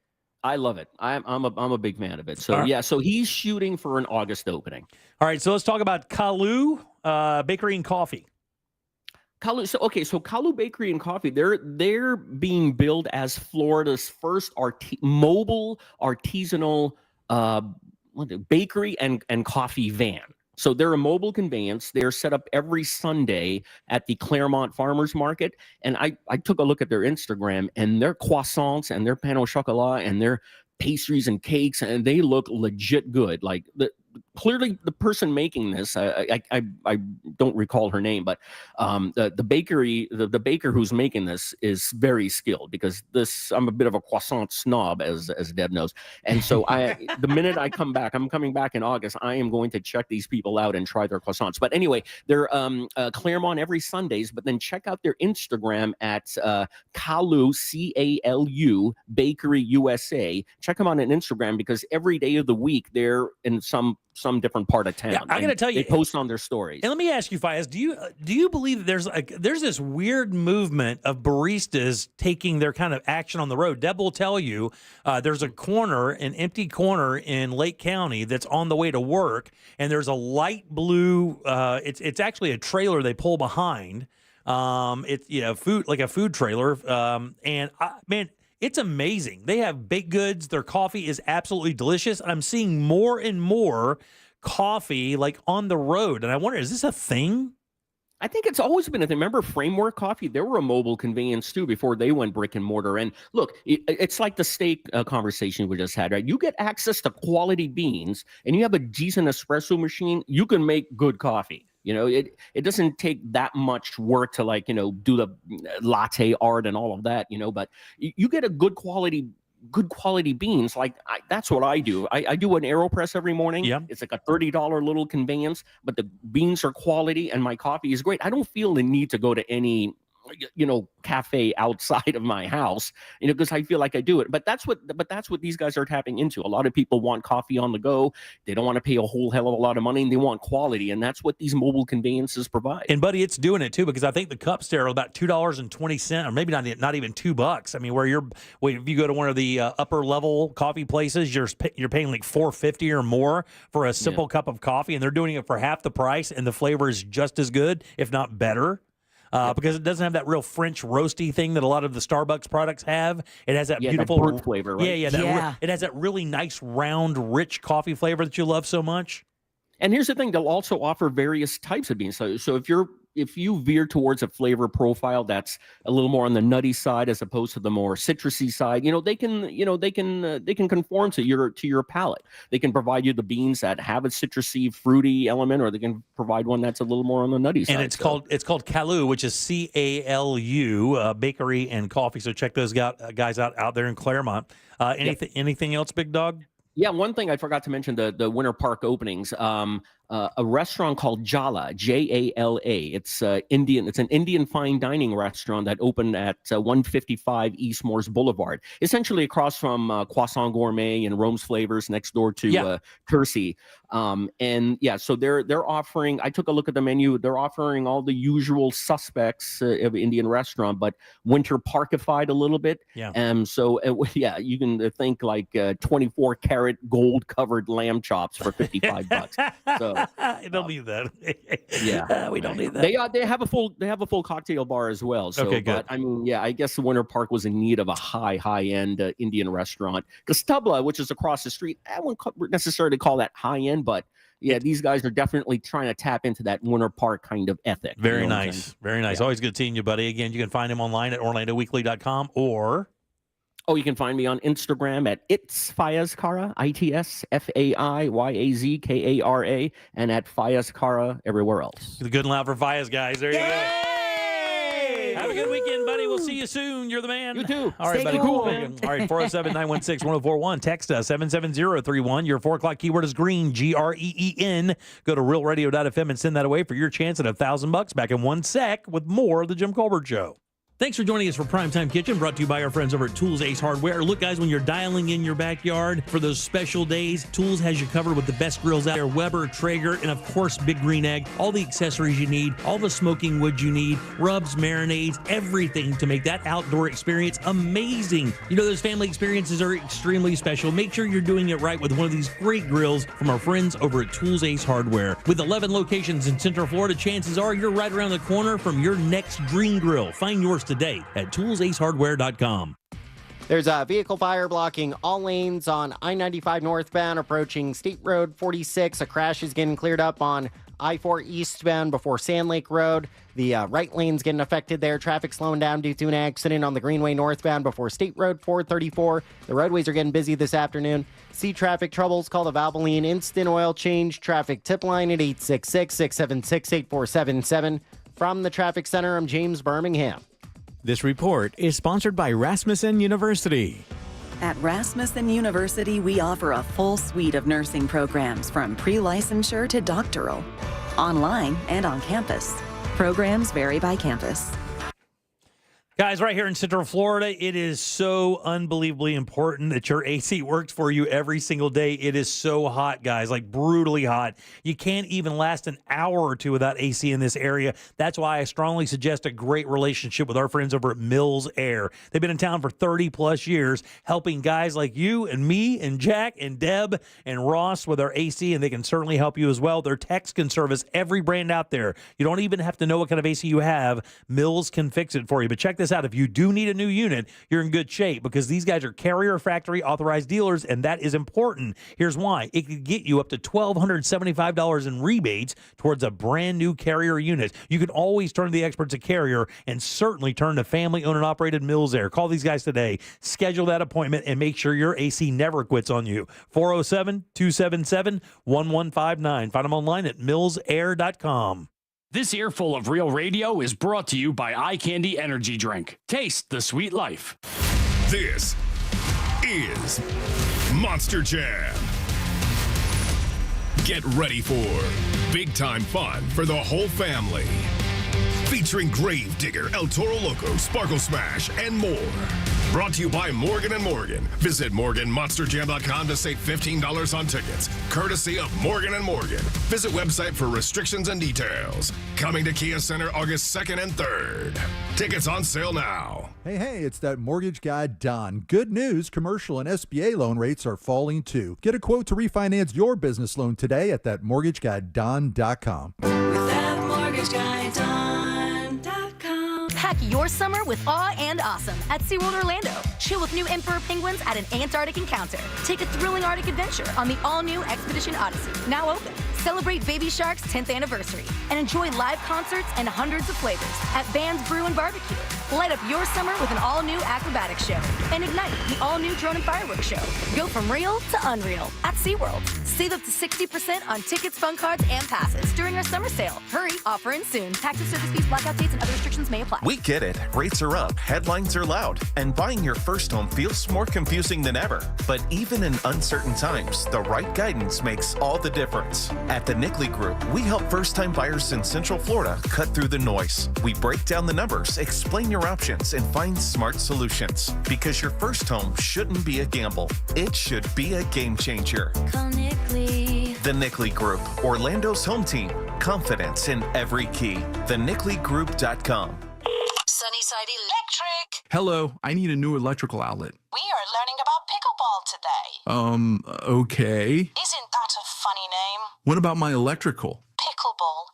I love it. I'm a big fan of it. So so he's shooting for an August opening. All right, so let's talk about Kalu Bakery and Coffee. Kalu, so Kalu Bakery and Coffee, they're being billed as Florida's first mobile artisanal bakery and coffee van. So they're a mobile conveyance. They're set up every Sunday at the Claremont Farmers Market. And I took a look at their Instagram, and their croissants and their pain au chocolat and their pastries and cakes, and they look legit good. Like clearly the person making this, I don't recall her name, but the baker who's making this is very skilled, because I'm a bit of a croissant snob, as Deb knows. And so the minute I'm coming back in August, I am going to check these people out and try their croissants. But anyway, they're Claremont every Sundays, but then check out their Instagram at Kalu, CALU Bakery USA. Check them out on Instagram, because every day of the week they're in some different part of town. Yeah, I got to tell you, they post on their stories. And let me ask you, Faiz, do you believe that there's this weird movement of baristas taking their kind of action on the road? Deb will tell you there's an empty corner in Lake County that's on the way to work, and there's a light blue. It's actually a trailer they pull behind. It's food, like a food trailer. Man, it's amazing. They have baked goods. Their coffee is absolutely delicious. I'm seeing more and more coffee like on the road. And I wonder, is this a thing? I think it's always been a thing. Remember Framework Coffee? They were a mobile conveyance too before they went brick and mortar. And look, it's like the steak conversation we just had, right? You get access to quality beans and you have a decent espresso machine, you can make good coffee. It doesn't take that much work to do the latte art and all of that, but you get a good quality beans. That's what I do. I do an AeroPress every morning. Yeah. It's like a $30 little conveyance, but the beans are quality and my coffee is great. I don't feel the need to go to any cafe outside of my house, because I feel like I do it. But that's what these guys are tapping into. A lot of people want coffee on the go. They don't want to pay a whole hell of a lot of money, and they want quality, and that's what these mobile conveyances provide. And buddy, it's doing it too, because I think the cups there are about $2.20, or maybe not even $2. I mean, if you go to one of the upper level coffee places, you're paying like $4.50 or more for a simple cup of coffee, and they're doing it for half the price, and the flavor is just as good, if not better. Because it doesn't have that real French roasty thing that a lot of the Starbucks products have. It has that beautiful that burnt flavor, right? It has that really nice, round, rich coffee flavor that you love so much. And here's the thing: they'll also offer various types of beans. So if you veer towards a flavor profile that's a little more on the nutty side as opposed to the more citrusy side, they can conform to your palate. They can provide you the beans that have a citrusy, fruity element, or they can provide one that's a little more on the nutty side. And it's called Kalu, which is CALU Bakery and Coffee. So check those guys out there in Claremont. Anything else, Big Dog? Yeah, one thing I forgot to mention, the Winter Park openings. A restaurant called Jala, Jala. It's Indian. It's an Indian fine dining restaurant that opened at 155 East Morse Boulevard, essentially across from Croissant Gourmet and Rome's Flavors, next door to Kersey. So they're offering. I took a look at the menu. They're offering all the usual suspects of Indian restaurant, but Winter Parkified a little bit. You can think like 24 karat gold covered lamb chops for $55. So You don't need that. Yeah, we don't need that. They have a full cocktail bar as well. So, Okay, good. But I mean, yeah, I guess the Winter Park was in need of a high end Indian restaurant. Because Tubla, which is across the street, I wouldn't necessarily call that high end, but yeah, these guys are definitely trying to tap into that Winter Park kind of ethic. Very you know what I'm nice. saying? Very nice. Always good seeing you, buddy. Again, you can find him online at orlandoweekly.com or... Oh, you can find me on Instagram at It's Fayaz Kara, ITSFAIYAZKARA, and at Fayaz Kara everywhere else. Good and loud for Fayaz, guys. There you go. Have a good weekend, buddy. We'll see you soon. You're the man. You too. All right, Stay buddy. cool, man. All right, 407-916-1041. Text us, 77031. Your 4 o'clock keyword is green, GREEN. Go to realradio.fm and send that away for your chance at $1,000. Back in 1 sec with more of The Jim Colbert Show. Thanks for joining us for Primetime Kitchen, brought to you by our friends over at Tools Ace Hardware. Look, guys, when you're dialing in your backyard for those special days, Tools has you covered with the best grills out there, Weber, Traeger, and, of course, Big Green Egg. All the accessories you need, all the smoking wood you need, rubs, marinades, everything to make that outdoor experience amazing. You know, those family experiences are extremely special. Make sure you're doing it right with one of these great grills from our friends over at Tools Ace Hardware. With 11 locations in Central Florida, chances are you're right around the corner from your next dream grill. Find yours today at toolsacehardware.com. There's a vehicle fire blocking all lanes on I-95 northbound approaching State Road 46. A crash is getting cleared up on I-4 eastbound before Sand Lake Road. The right lane's getting affected there. Traffic slowing down due to an accident on the Greenway northbound before State Road 434. The roadways are getting busy this afternoon. See traffic troubles, call the Valvoline Instant Oil Change Traffic Tip Line at 866-676-8477. From the Traffic Center, I'm James Birmingham. This report is sponsored by Rasmussen University. At Rasmussen University, we offer a full suite of nursing programs from pre-licensure to doctoral, online and on campus. Programs vary by campus. Guys, right here in Central Florida, it is so unbelievably important that your AC works for you every single day. It is so hot, guys, like brutally hot. You can't even last an hour or two without AC in this area. That's why I strongly suggest a great relationship with our friends over at Mills Air. They've been in town for 30 plus years, helping guys like you and me and Jack and Deb and Ross with our AC, and they can certainly help you as well. Their techs can service every brand out there. You don't even have to know what kind of AC you have. Mills can fix it for you. But check this out. If you do need a new unit, you're in good shape because these guys are Carrier Factory authorized dealers, and that is important. Here's why. It could get you up to $1,275 in rebates towards a brand new Carrier unit. You can always turn to the experts at Carrier and certainly turn to family-owned and operated Mills Air. Call these guys today. Schedule that appointment and make sure your AC never quits on you. 407-277-1159. Find them online at millsair.com. This earful of Real Radio is brought to you by Eye Candy Energy Drink. Taste the sweet life. This is Monster Jam. Get ready for big time fun for the whole family. Featuring Grave Digger, El Toro Loco, Sparkle Smash, and more. Brought to you by Morgan & Morgan. Visit MorganMonsterJam.com to save $15 on tickets. Courtesy of Morgan & Morgan. Visit website for restrictions and details. Coming to Kia Center August 2nd and 3rd. Tickets on sale now. Hey, it's that mortgage guy, Don. Good news, commercial and SBA loan rates are falling too. Get a quote to refinance your business loan today at thatmortgageguyDon.com. Pack your summer with awe and awesome at SeaWorld Orlando. Chill with new emperor penguins at an Antarctic encounter. Take a thrilling Arctic adventure on the all-new Expedition Odyssey, now open. Celebrate Baby Shark's 10th anniversary and enjoy live concerts and hundreds of flavors at Band's Brew and Barbecue. Light up your summer with an all-new acrobatics show and ignite the all-new drone and fireworks show. Go from real to unreal at SeaWorld. Save up to 60% on tickets, fun cards, and passes during our summer sale. Hurry, offer ends soon. Taxes, service fees, blackout dates, and other restrictions may apply. We get it. Rates are up, headlines are loud, and buying your first home feels more confusing than ever. But even in uncertain times, the right guidance makes all the difference. At the Nickley Group, we help first-time buyers in Central Florida cut through the noise. We break down the numbers, explain your options, and find smart solutions. Because your first home shouldn't be a gamble. It should be a game changer. Call Nickley. The Nickley Group, Orlando's home team. Confidence in every key. TheNickleyGroup.com. Sunnyside Electric. Hello, I need a new electrical outlet. We are learning about pickleball today. Okay. Isn't that a funny name. What about my electrical? Pickleball.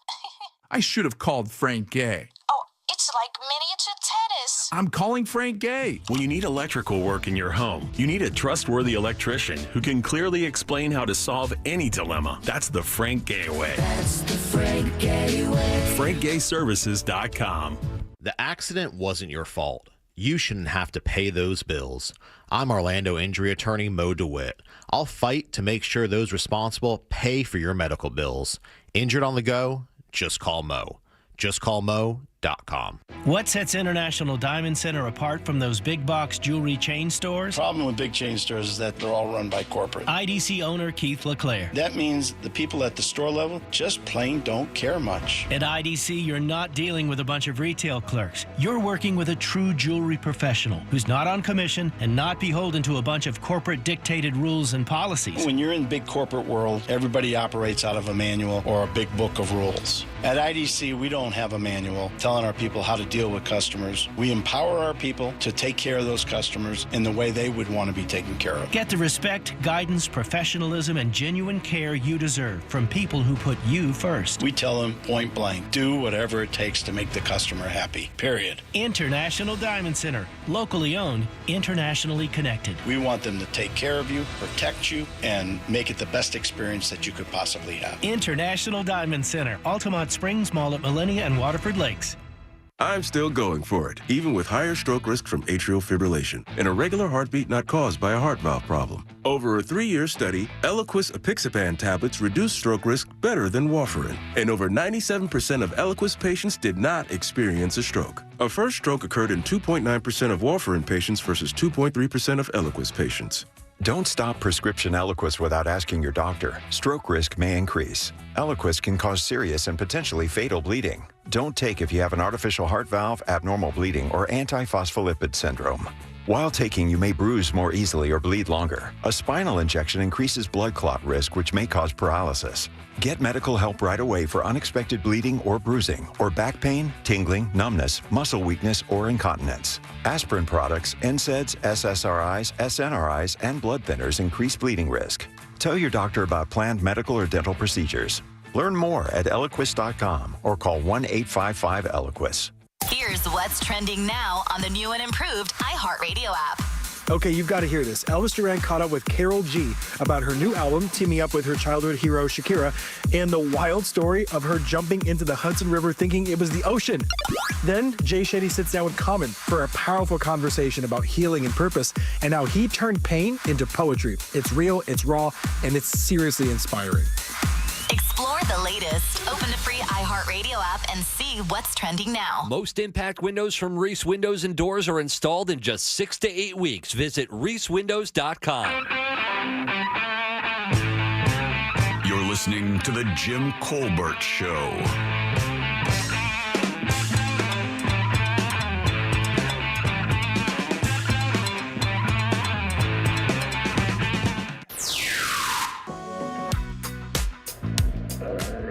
I should have called Frank Gay. Oh, it's like miniature tennis. I'm calling Frank Gay. When you need electrical work in your home, you need a trustworthy electrician who can clearly explain how to solve any dilemma. That's the Frank Gay way. That's the Frank Gay way. FrankGayServices.com. The accident wasn't your fault. You shouldn't have to pay those bills. I'm Orlando injury attorney Mo DeWitt. I'll fight to make sure those responsible pay for your medical bills. Injured on the go? Just call Mo. JustCallMo.com. What sets International Diamond Center apart from those big box jewelry chain stores? The problem with big chain stores is that they're all run by corporate. IDC owner Keith LeClaire. That means the people at the store level just plain don't care much. At IDC, you're not dealing with a bunch of retail clerks. You're working with a true jewelry professional who's not on commission and not beholden to a bunch of corporate dictated rules and policies. When you're in the big corporate world, everybody operates out of a manual or a big book of rules. At IDC, we don't have a manual telling our people how to deal with customers. We empower our people to take care of those customers in the way they would want to be taken care of. Get the respect, guidance, professionalism, and genuine care you deserve from people who put you first. We tell them point blank, do whatever it takes to make the customer happy, period. International Diamond Center, locally owned, internationally connected. We want them to take care of you, protect you, and make it the best experience that you could possibly have. International Diamond Center, Altamont Springs Mall at Millennia and Waterford Lakes. I'm still going for it, even with higher stroke risk from atrial fibrillation, an irregular heartbeat not caused by a heart valve problem. Over a 3-year study, Eliquis apixaban tablets reduced stroke risk better than warfarin, and over 97% of Eliquis patients did not experience a stroke. A first stroke occurred in 2.9% of warfarin patients versus 2.3% of Eliquis patients. Don't stop prescription Eliquis without asking your doctor. Stroke risk may increase. Eliquis can cause serious and potentially fatal bleeding. Don't take if you have an artificial heart valve, abnormal bleeding, or antiphospholipid syndrome. While taking, you may bruise more easily or bleed longer. A spinal injection increases blood clot risk, which may cause paralysis. Get medical help right away for unexpected bleeding or bruising, or back pain, tingling, numbness, muscle weakness, or incontinence. Aspirin products, NSAIDs, SSRIs, SNRIs, and blood thinners increase bleeding risk. Tell your doctor about planned medical or dental procedures. Learn more at Eliquis.com or call 1-855-ELIQUIS. Here's what's trending now on the new and improved iHeartRadio app. Okay, you've got to hear this. Elvis Duran caught up with Karol G about her new album, teaming up with her childhood hero, Shakira, and the wild story of her jumping into the Hudson River thinking it was the ocean. Then, Jay Shetty sits down with Common for a powerful conversation about healing and purpose and how he turned pain into poetry. It's real, it's raw, and it's seriously inspiring. Explore the latest. Open the free iHeartRadio app and see what's trending now. Most impact windows from Reese Windows and Doors are installed in just 6 to 8 weeks. Visit reesewindows.com. You're listening to The Jim Colbert Show.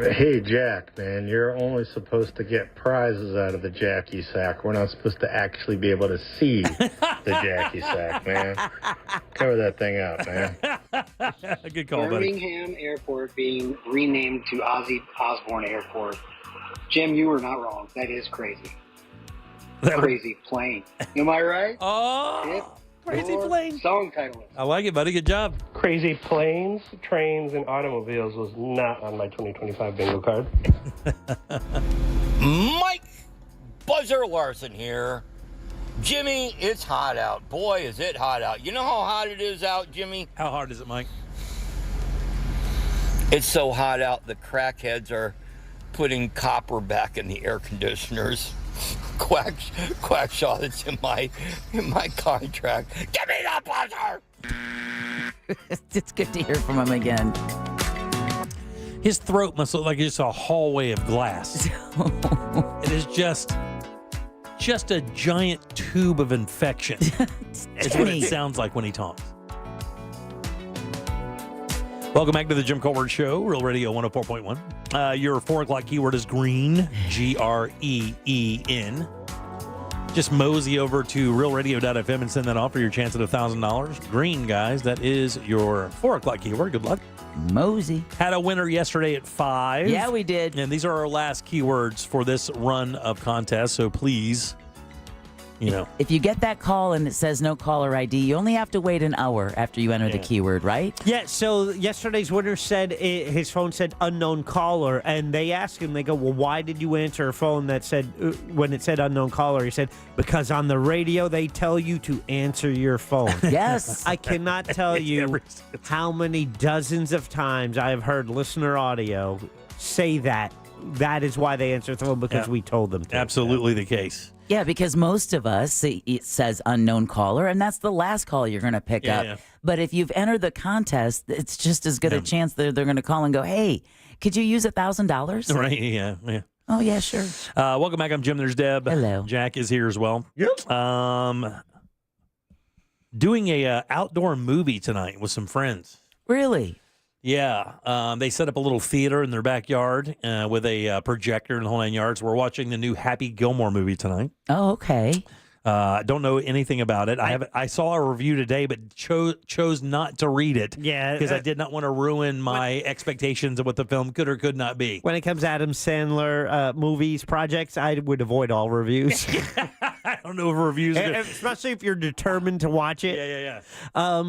Hey, Jack, man, you're only supposed to get prizes out of the Jackie Sack. We're not supposed to actually be able to see the Jackie Sack, man. Cover that thing up, man. Good call, buddy. Birmingham Airport being renamed to Ozzy Osbourne Airport. Jim, you were not wrong. That is crazy. Crazy plane. Am I right? Oh, yep. Crazy plane. Song title. I like it, buddy. Good job. Crazy planes, trains, and automobiles was not on my 2025 bingo card. Mike Buzzer Larson here. Jimmy, it's hot out. Boy, is it hot out. You know how hot it is out, Jimmy? How hard is it, Mike? It's so hot out, the crackheads are putting copper back in the air conditioners. Quackshaw, that's in my contract. Give me that buzzer! It's good to hear from him again. His throat must look like just a hallway of glass. It is just a giant tube of infection. It's what it sounds like when he talks. Welcome back to the Jim Colbert Show, Real Radio 104.1. Your 4 o'clock keyword is green, Green. Just mosey over to realradio.fm and send that off for your chance at $1,000. Green, guys, that is your 4 o'clock keyword. Good luck. Mosey. Had a winner yesterday at 5. Yeah, we did. And these are our last keywords for this run of contests, so please, If you get that call and it says no caller ID, you only have to wait an hour after you enter the keyword, right? Yeah, so yesterday's winner said his phone said unknown caller, and they asked him, they go, well, why did you answer a phone that said, when it said unknown caller, he said, because on the radio they tell you to answer your phone. Yes. I cannot tell you how many dozens of times I have heard listener audio say that. That is why they answer the phone, because we told them to. Absolutely the case. Yeah, because most of us, it says unknown caller, and that's the last call you're going to pick up. Yeah. But if you've entered the contest, it's just as good a chance that they're going to call and go, hey, could you use $1,000? Right, yeah. Oh, yeah, sure. Welcome back. I'm Jim. There's Deb. Hello. Jack is here as well. Doing a outdoor movie tonight with some friends. Really? Yeah, they set up a little theater in their backyard with a projector and the whole 9 yards. We're watching the new Happy Gilmore movie tonight. Oh, okay. Don't know anything about it. I saw a review today, but chose not to read it. Yeah, because I did not want to ruin my expectations of what the film could or could not be. When it comes to Adam Sandler movies, projects, I would avoid all reviews. I don't know if reviews, especially if you're determined to watch it. Yeah.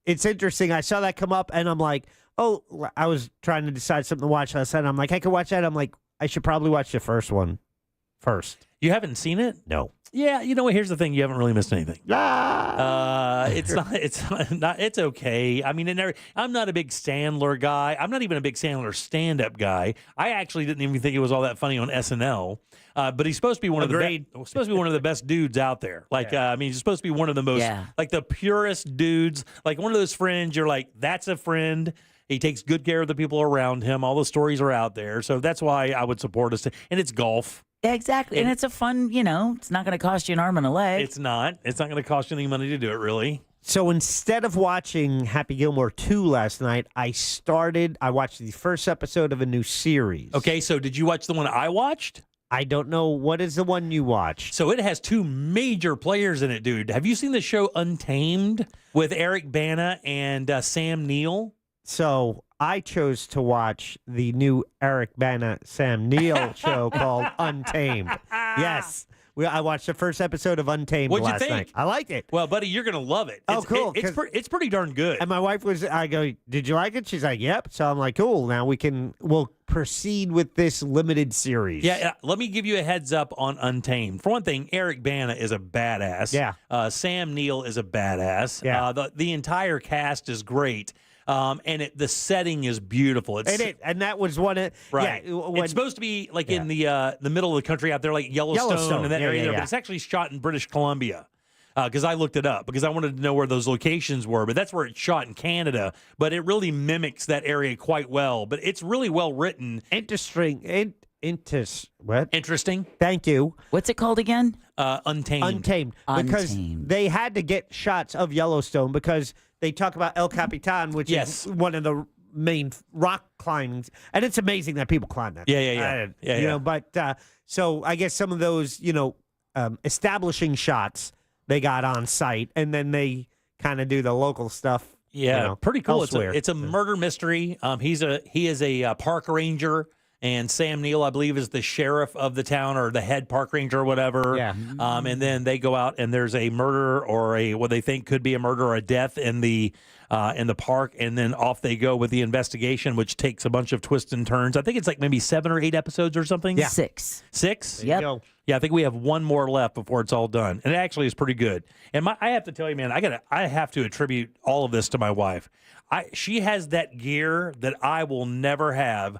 It's interesting. I saw that come up, and I'm like, oh, I was trying to decide something to watch last night. I'm like, I could watch that. I'm like, I should probably watch the first one first. You haven't seen it? No. Yeah, you know what? Here's the thing: you haven't really missed anything. It's okay. I mean, I'm not a big Sandler guy. I'm not even a big Sandler stand-up guy. I actually didn't even think it was all that funny on SNL. But he's supposed to be one of the best dudes out there. Like, I mean, he's supposed to be one of the most like the purest dudes. Like one of those friends. You're like, that's a friend. He takes good care of the people around him. All the stories are out there, so that's why I would support us. And it's golf. Exactly. And it's a fun, it's not going to cost you an arm and a leg. It's not. It's not going to cost you any money to do it, really. So instead of watching Happy Gilmore 2 last night, I watched the first episode of a new series. Okay, so did you watch the one I watched? I don't know. What is the one you watched? So it has 2 major players in it, dude. Have you seen the show Untamed with Eric Bana and Sam Neill? So I chose to watch the new Eric Bana, Sam Neill show called Untamed. Yes. I watched the first episode of Untamed last night. I liked it. Well, buddy, you're going to love it. Oh, cool. It's pretty darn good. And my wife I go, did you like it? She's like, yep. So I'm like, cool. Now we'll proceed with this limited series. Yeah. Let me give you a heads up on Untamed. For one thing, Eric Bana is a badass. Yeah. Sam Neill is a badass. Yeah. The entire cast is great. And the setting is beautiful. And that was one of right. Yeah, it's supposed to be like in the middle of the country out there, like Yellowstone and that area there. But it's actually shot in British Columbia. Because I looked it up because I wanted to know where those locations were. But that's where it's shot in Canada. But it really mimics that area quite well. But it's really well written. Interesting. What? Interesting. Thank you. What's it called again? Untamed. Untamed. Because they had to get shots of Yellowstone because they talk about El Capitan, which is one of the main rock climbings, and it's amazing that people climb that. Yeah. But so I guess some of those, establishing shots they got on site, and then they kind of do the local stuff. Yeah, pretty cool. Elsewhere. It's a murder mystery. He is a park ranger. And Sam Neill, I believe, is the sheriff of the town or the head park ranger or whatever. Yeah. And then they go out and there's a murder or what they think could be a murder or a death in the park. And then off they go with the investigation, which takes a bunch of twists and turns. I think it's like maybe 7 or 8 episodes or something. Yeah. 6. 6? Yep. Yeah, I think we have 1 more left before it's all done. And it actually is pretty good. And I have to tell you, man, I have to attribute all of this to my wife. She has that gear that I will never have.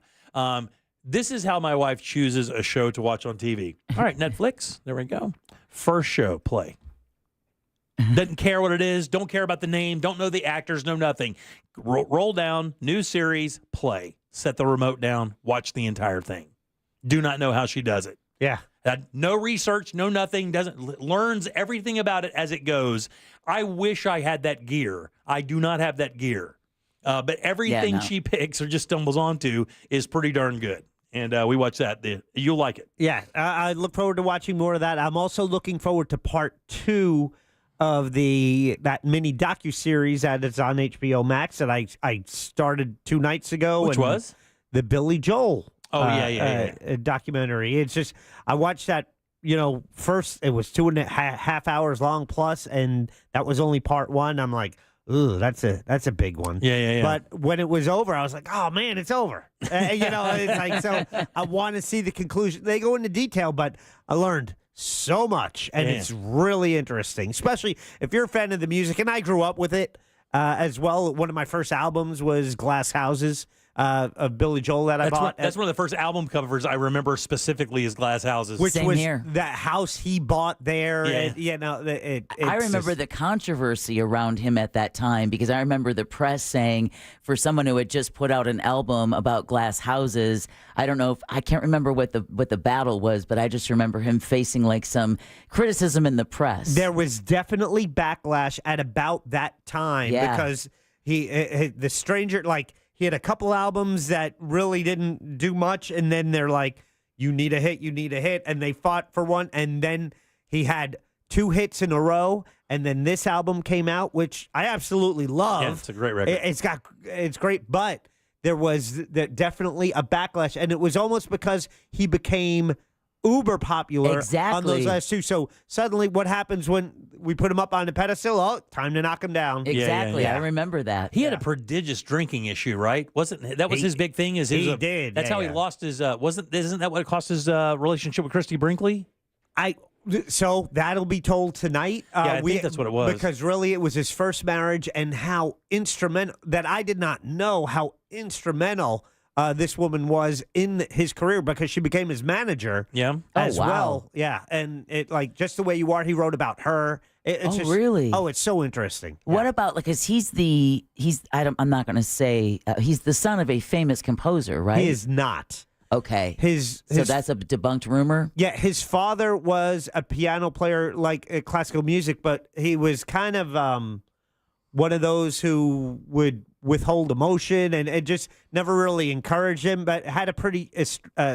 This is how my wife chooses a show to watch on TV. All right, Netflix. There we go. First show, play. Doesn't care what it is. Don't care about the name. Don't know the actors. Know nothing. Roll down. New series, play. Set the remote down. Watch the entire thing. Do not know how she does it. Yeah. No research, no nothing. Learns everything about it as it goes. I wish I had that gear. I do not have that gear. But everything she picks or just stumbles onto is pretty darn good. and we watched that. You'll like it. Yeah, I look forward to watching more of that. I'm also looking forward to part 2 of that mini docuseries that is on HBO Max that I started 2 nights ago. Which was? The Billy Joel documentary. It's just, I watched that, first it was 2.5 hours long plus, and that was only part 1. I'm like, ooh, that's a big one. Yeah. But when it was over, I was like, oh man, it's over. It's like, so I want to see the conclusion. They go into detail, but I learned so much, and it's really interesting, especially if you're a fan of the music. And I grew up with it as well. One of my first albums was Glass Houses of Billy Joel that I bought. That's one of the first album covers I remember specifically is Glass Houses. Which Same was here. that house he bought there. Yeah. And, I remember the controversy around him at that time because I remember the press saying for someone who had just put out an album about glass houses, I can't remember what the battle was, but I just remember him facing like some criticism in the press. There was definitely backlash at about that time because the stranger, like, he had a couple albums that really didn't do much, and then they're like, you need a hit, and they fought for one, and then he had 2 hits in a row, and then this album came out, which I absolutely love. Yeah, it's a great record. It's great, but there was definitely a backlash, and it was almost because he became uber popular on those last 2. So suddenly what happens when we put him up on the pedestal? Oh, time to knock him down. Exactly. Yeah. I remember that. He had a prodigious drinking issue, right? Wasn't that was his big thing? He did. That's how he lost his isn't that what cost his relationship with Christy Brinkley? So that'll be told tonight. I think that's what it was. Because really it was his first marriage, and how instrumental, that I did not know how instrumental this woman was in his career, because she became his manager as well. Yeah, and it, like, just the way you are, he wrote about her. It's just, really? Oh, it's so interesting. What about, like, because I'm not going to say, he's the son of a famous composer, right? He is not. Okay. So that's a debunked rumor? Yeah, his father was a piano player, like classical music, but he was kind of one of those who would withhold emotion and just never really encouraged him, but had a pretty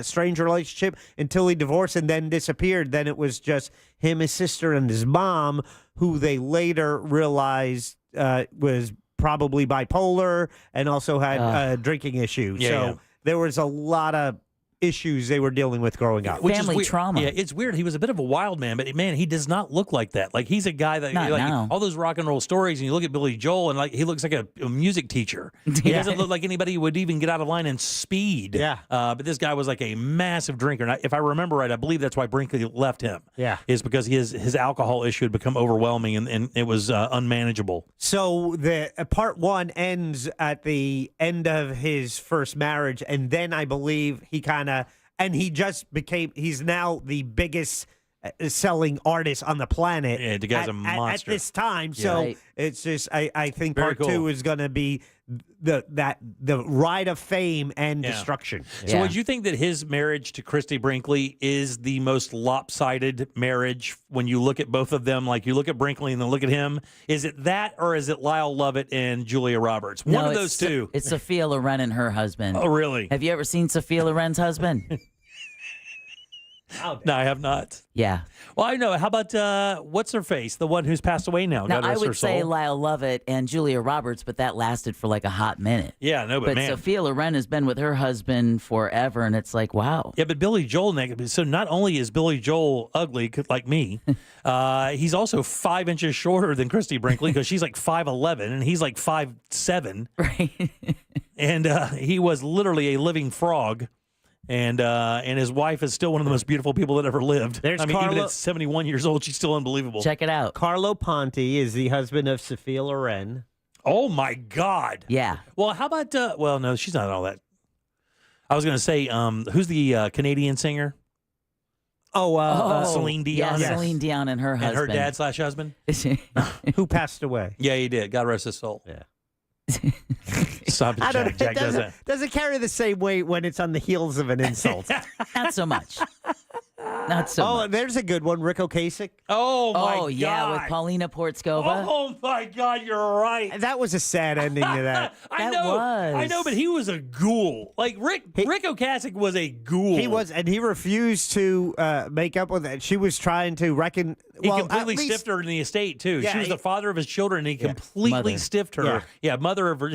strange relationship until he divorced and then disappeared. Then it was just him, his sister, and his mom, who they later realized was probably bipolar and also had a drinking issue. There was a lot of issues they were dealing with growing up. Family trauma. Yeah, it's weird. He was a bit of a wild man, but man, he does not look like that. Like, he's a guy that all those rock and roll stories, and you look at Billy Joel, and like he looks like a music teacher. He doesn't look like anybody who would even get out of line in speed. Yeah. But this guy was like a massive drinker. And if I remember right, I believe that's why Brinkley left him. Yeah. Is because his alcohol issue had become overwhelming and it was unmanageable. So the part 1 ends at the end of his first marriage, and then I believe he's now the biggest selling artist on the planet. Yeah, the guy's a monster at this time. So it's just, I think Very part 2 cool. is going to be the ride of fame and destruction. So would you think that his marriage to Christy Brinkley is the most lopsided marriage when you look at both of them? Like, you look at Brinkley and then look at him. Is it that, or is it Lyle Lovett and Julia Roberts? One of those two. It's Sophia Loren and her husband. Oh, really? Have you ever seen Sophia Loren's husband? No, I have not. Yeah. Well, I know. How about what's her face? The one who's passed away now. Now, God I rest her would say soul. Lyle Lovett and Julia Roberts, but that lasted for like a hot minute. Yeah, no, but man. Sophia Loren has been with her husband forever, and it's like, wow. Yeah, but Billy Joel, so not only is Billy Joel ugly, like me, he's also 5 inches shorter than Christy Brinkley, because she's like 5'11", and he's like 5'7". Right. And he was literally a living frog. And his wife is still one of the most beautiful people that ever lived. Even at 71 years old, she's still unbelievable. Check it out. Carlo Ponti is the husband of Sophia Loren. Oh, my God. Yeah. Well, how about, well, no, she's not all that. I was going to say, who's the Canadian singer? Celine Dion. Yeah, Celine Dion and her husband. And her dad/husband? Who passed away. Yeah, he did. God rest his soul. Yeah. Stop it, Jack. Jack does that. Doesn't carry the same weight when it's on the heels of an insult. Not so much. Not so much. There's a good one. Rick Ocasek. Oh, my God. Yeah, with Paulina Portskova. Oh, my God, you're right. That was a sad ending to that. I know, but he was a ghoul. Like, Rick Ocasek was a ghoul. He was, and he refused to make up with it. She was trying to reckon. He completely stiffed her in the estate, too. Yeah, she was the father of his children, and he completely Mother. stiffed her. Yeah, mother of her,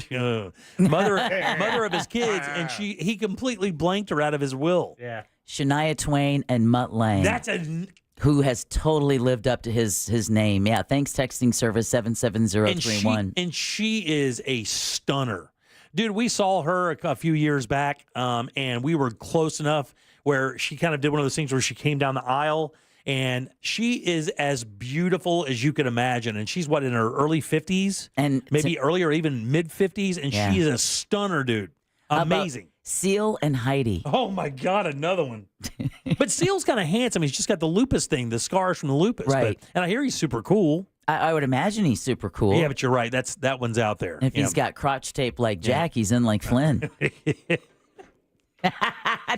mother of his kids, and he completely blanked her out of his will. Yeah. Shania Twain and Mutt Lange. Who has totally lived up to his name. Yeah, thanks texting service 77031. And she is a stunner. Dude, we saw her a few years back, and we were close enough where she kind of did one of those things where she came down the aisle, and she is as beautiful as you could imagine. And she's, in her early 50s? And maybe early or even mid-50s, and she is a stunner, dude. Amazing. Seal and Heidi. Oh, my God, another one. But Seal's kind of handsome. He's just got the lupus thing, the scars from the lupus. Right. And I hear he's super cool. I would imagine he's super cool. Yeah, but you're right. That one's out there. If he's got crotch tape like Jack, he's in like Flynn.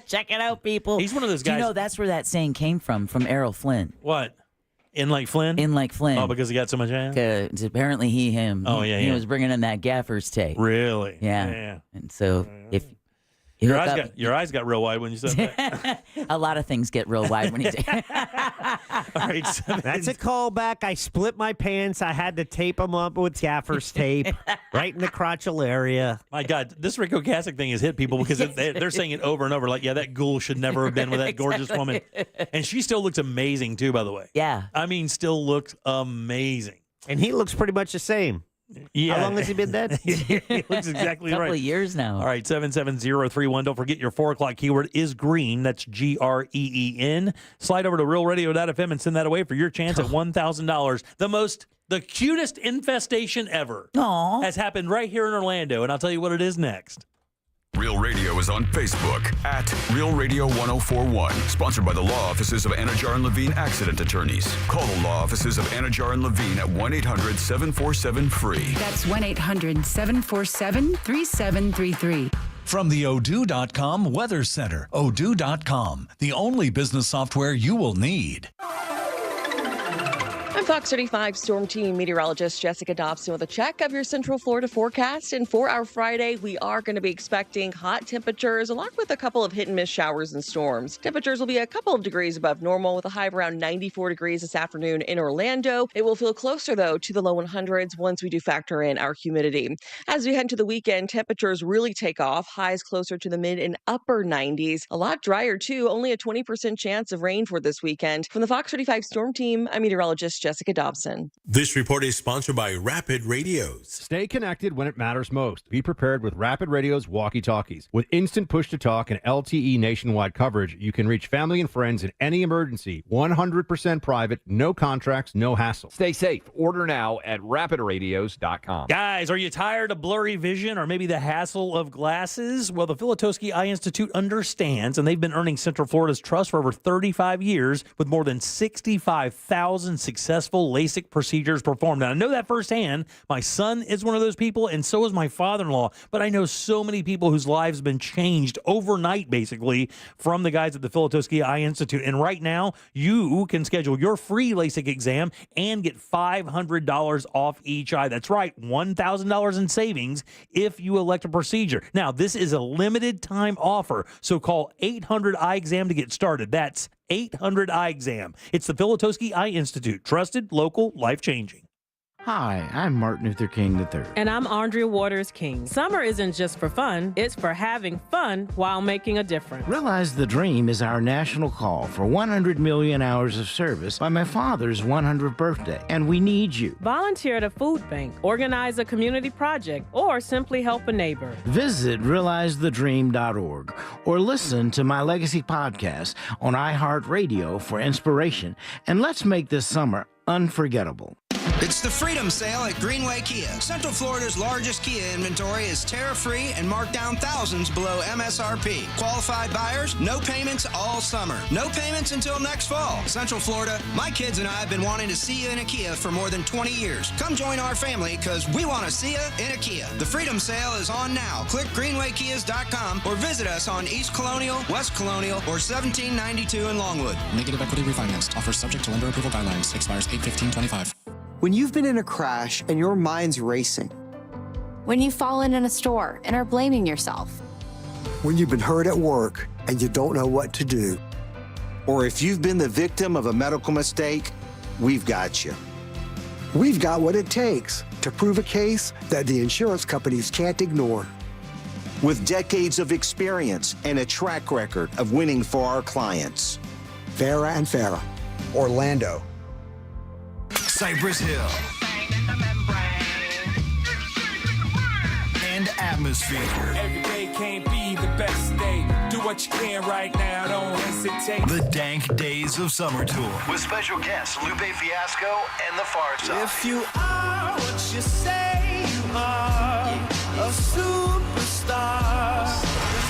Check it out, people. He's one of those guys. Do you know that's where that saying came from Errol Flynn. What? In like Flynn? In like Flynn. Oh, because he got so much ass? Because apparently him. Oh, yeah, He was bringing in that gaffer's tape. Really? Yeah. And so if... Your eyes got real wide when you said that. A lot of things get real wide when you say All right, That's a callback. I split my pants. I had to tape them up with gaffer's tape right in the crotchal area. My God, this Rick Ocasek thing has hit people because they're saying it over and over. Like, yeah, that ghoul should never have been with that gorgeous woman. And she still looks amazing, too, by the way. Yeah. I mean, still looks amazing. And he looks pretty much the same. Yeah. How long has he been dead? He looks exactly right. A couple of years now. All right, 77031. Don't forget your 4 o'clock keyword is green. That's GREEN. Slide over to realradio.fm and send that away for your chance at $1,000. The cutest infestation ever has happened right here in Orlando, and I'll tell you what it is next. Real Radio is on Facebook at Real Radio 1041. Sponsored by the law offices of Anajar and Levine Accident Attorneys. Call the law offices of Anajar and Levine at 1-800-747-FREE. That's 1-800-747-3733. From the Odoo.com Weather Center, Odoo.com, the only business software you will need. I'm Fox 35 Storm Team meteorologist Jessica Dobson with a check of your Central Florida forecast. And for our Friday, we are going to be expecting hot temperatures along with a couple of hit and miss showers and storms. Temperatures will be a couple of degrees above normal with a high of around 94 degrees this afternoon in Orlando. It will feel closer, though, to the low 100s once we do factor in our humidity. As we head into the weekend, temperatures really take off. Highs closer to the mid and upper 90s. A lot drier, too. Only a 20% chance of rain for this weekend. From the Fox 35 Storm Team, I'm meteorologist Jessica Dobson. This report is sponsored by Rapid Radios. Stay connected when it matters most. Be prepared with Rapid Radio's walkie-talkies. With instant push-to-talk and LTE nationwide coverage, you can reach family and friends in any emergency. 100% private, no contracts, no hassle. Stay safe. Order now at rapidradios.com. Guys, are you tired of blurry vision or maybe the hassle of glasses? Well, the Filatowski Eye Institute understands, and they've been earning Central Florida's trust for over 35 years with more than 65,000 successful LASIK procedures performed. Now, I know that firsthand. My son is one of those people, and so is my father-in-law. But I know so many people whose lives have been changed overnight, basically, from the guys at the Filatowski Eye Institute. And right now, you can schedule your free LASIK exam and get $500 off each eye. That's right, $1,000 in savings if you elect a procedure. Now, this is a limited time offer, so call 800 Eye Exam to get started. That's 800 Eye Exam. It's the Filatowski Eye Institute. Trusted, local, life-changing. Hi, I'm Martin Luther King III. And I'm Andrea Waters King. Summer isn't just for fun, it's for having fun while making a difference. Realize the Dream is our national call for 100 million hours of service by my father's 100th birthday, and we need you. Volunteer at a food bank, organize a community project, or simply help a neighbor. Visit realizethedream.org or listen to my Legacy podcast on iHeartRadio for inspiration, and let's make this summer unforgettable. It's the Freedom Sale at Greenway Kia. Central Florida's largest Kia inventory is tariff-free and marked down thousands below MSRP. Qualified buyers, no payments all summer. No payments until next fall. Central Florida, my kids and I have been wanting to see you in a Kia for more than 20 years. Come join our family because we want to see you in a Kia. The Freedom Sale is on now. Click greenwaykias.com or visit us on East Colonial, West Colonial, or 1792 in Longwood. Negative equity refinanced. Offers subject to lender approval guidelines. Expires 8/15/25. When you've been in a crash and your mind's racing. When you've fallen in a store and are blaming yourself. When you've been hurt at work and you don't know what to do. Or if you've been the victim of a medical mistake, we've got you. We've got what it takes to prove a case that the insurance companies can't ignore. With decades of experience and a track record of winning for our clients. Farah and Farah, Orlando. Cypress Hill. And Atmosphere. Every day can't be the best day. Do what you can right now, don't hesitate. The Dank Days of Summer Tour. With special guests Lupe Fiasco and The Far Side. If you are what you say you are, a superstar.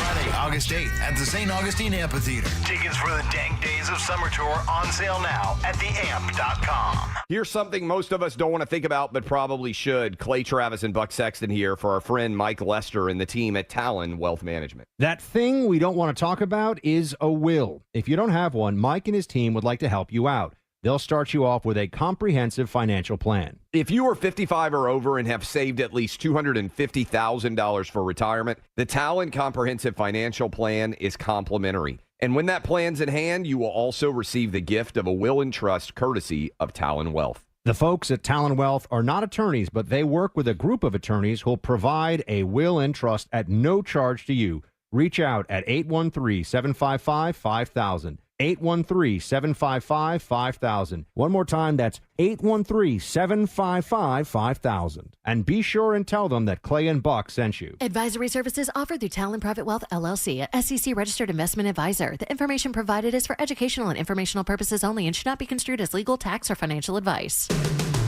Friday, August 8th at the St. Augustine Amphitheater. Tickets for the Dank Days of Summer Tour on sale now at theamp.com. Here's something most of us don't want to think about, but probably should. Clay Travis and Buck Sexton here for our friend Mike Lester and the team at Talon Wealth Management. That thing we don't want to talk about is a will. If you don't have one, Mike and his team would like to help you out. They'll start you off with a comprehensive financial plan. If you are 55 or over and have saved at least $250,000 for retirement, the Talon Comprehensive Financial Plan is complimentary. And when that plan's in hand, you will also receive the gift of a will and trust courtesy of Talon Wealth. The folks at Talon Wealth are not attorneys, but they work with a group of attorneys who'll provide a will and trust at no charge to you. Reach out at 813-755-5000. 813-755-5000. One more time, that's 813-755-5000. And be sure and tell them that Clay and Buck sent you. Advisory services offered through Talon Private Wealth, LLC, a SEC registered investment advisor. The information provided is for educational and informational purposes only and should not be construed as legal, tax, or financial advice.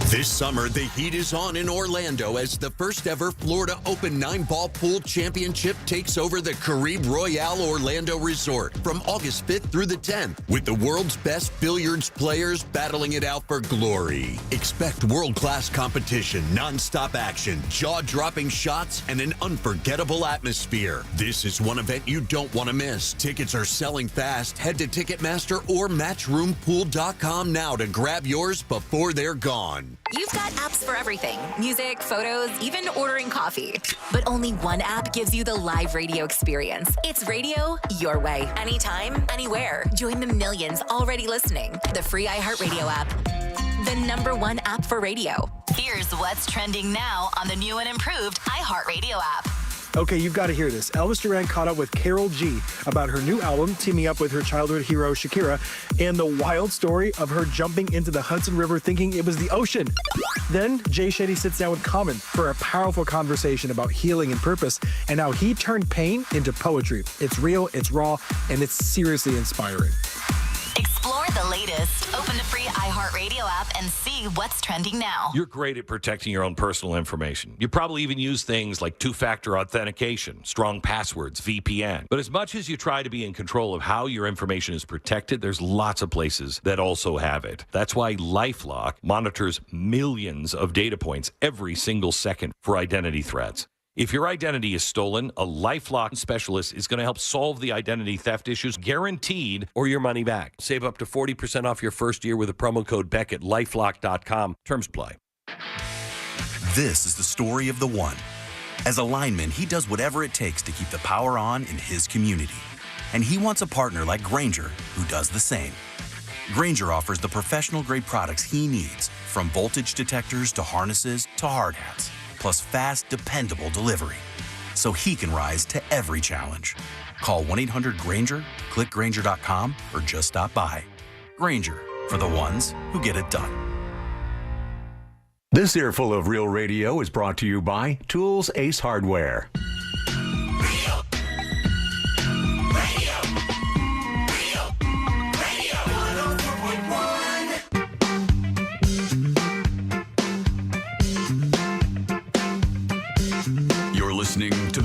This summer, the heat is on in Orlando as the first ever Florida Open 9-Ball Pool Championship takes over the Caribe Royale Orlando Resort from August 5th through the 10th, with the world's best billiards players battling it out for glory. Expect world-class competition, non-stop action, jaw-dropping shots, and an unforgettable atmosphere. This is one event you don't want to miss. Tickets are selling fast. Head to Ticketmaster or MatchroomPool.com now to grab yours before they're gone. You've got apps for everything. Music, photos, even ordering coffee. But only one app gives you the live radio experience. It's radio your way. Anytime, anywhere. Join the millions already listening. The free iHeartRadio app. The #1 app for radio. Here's what's trending now on the new and improved iHeartRadio app. Okay, you've got to hear this. Elvis Duran caught up with Karol G about her new album, teaming up with her childhood hero, Shakira, and the wild story of her jumping into the Hudson River thinking it was the ocean. Then, Jay Shetty sits down with Common for a powerful conversation about healing and purpose and how he turned pain into poetry. It's real, it's raw, and it's seriously inspiring. Explore the latest. Open the free iHeartRadio app and see what's trending now. You're great at protecting your own personal information. You probably even use things like two-factor authentication, strong passwords, VPN. But as much as you try to be in control of how your information is protected, there's lots of places that also have it. That's why LifeLock monitors millions of data points every single second for identity threats. If your identity is stolen, a LifeLock specialist is going to help solve the identity theft issues, guaranteed, or your money back. Save up to 40% off your first year with the promo code Beck at LifeLock.com. Terms apply. This is the story of the one. As a lineman, he does whatever it takes to keep the power on in his community. And he wants a partner like Grainger who does the same. Grainger offers the professional-grade products he needs, from voltage detectors to harnesses to hard hats, plus fast, dependable delivery, so he can rise to every challenge. Call 1-800-GRAINGER, click Grainger.com, or just stop by. Grainger, for the ones who get it done. This Earful of Real Radio is brought to you by Tools Ace Hardware.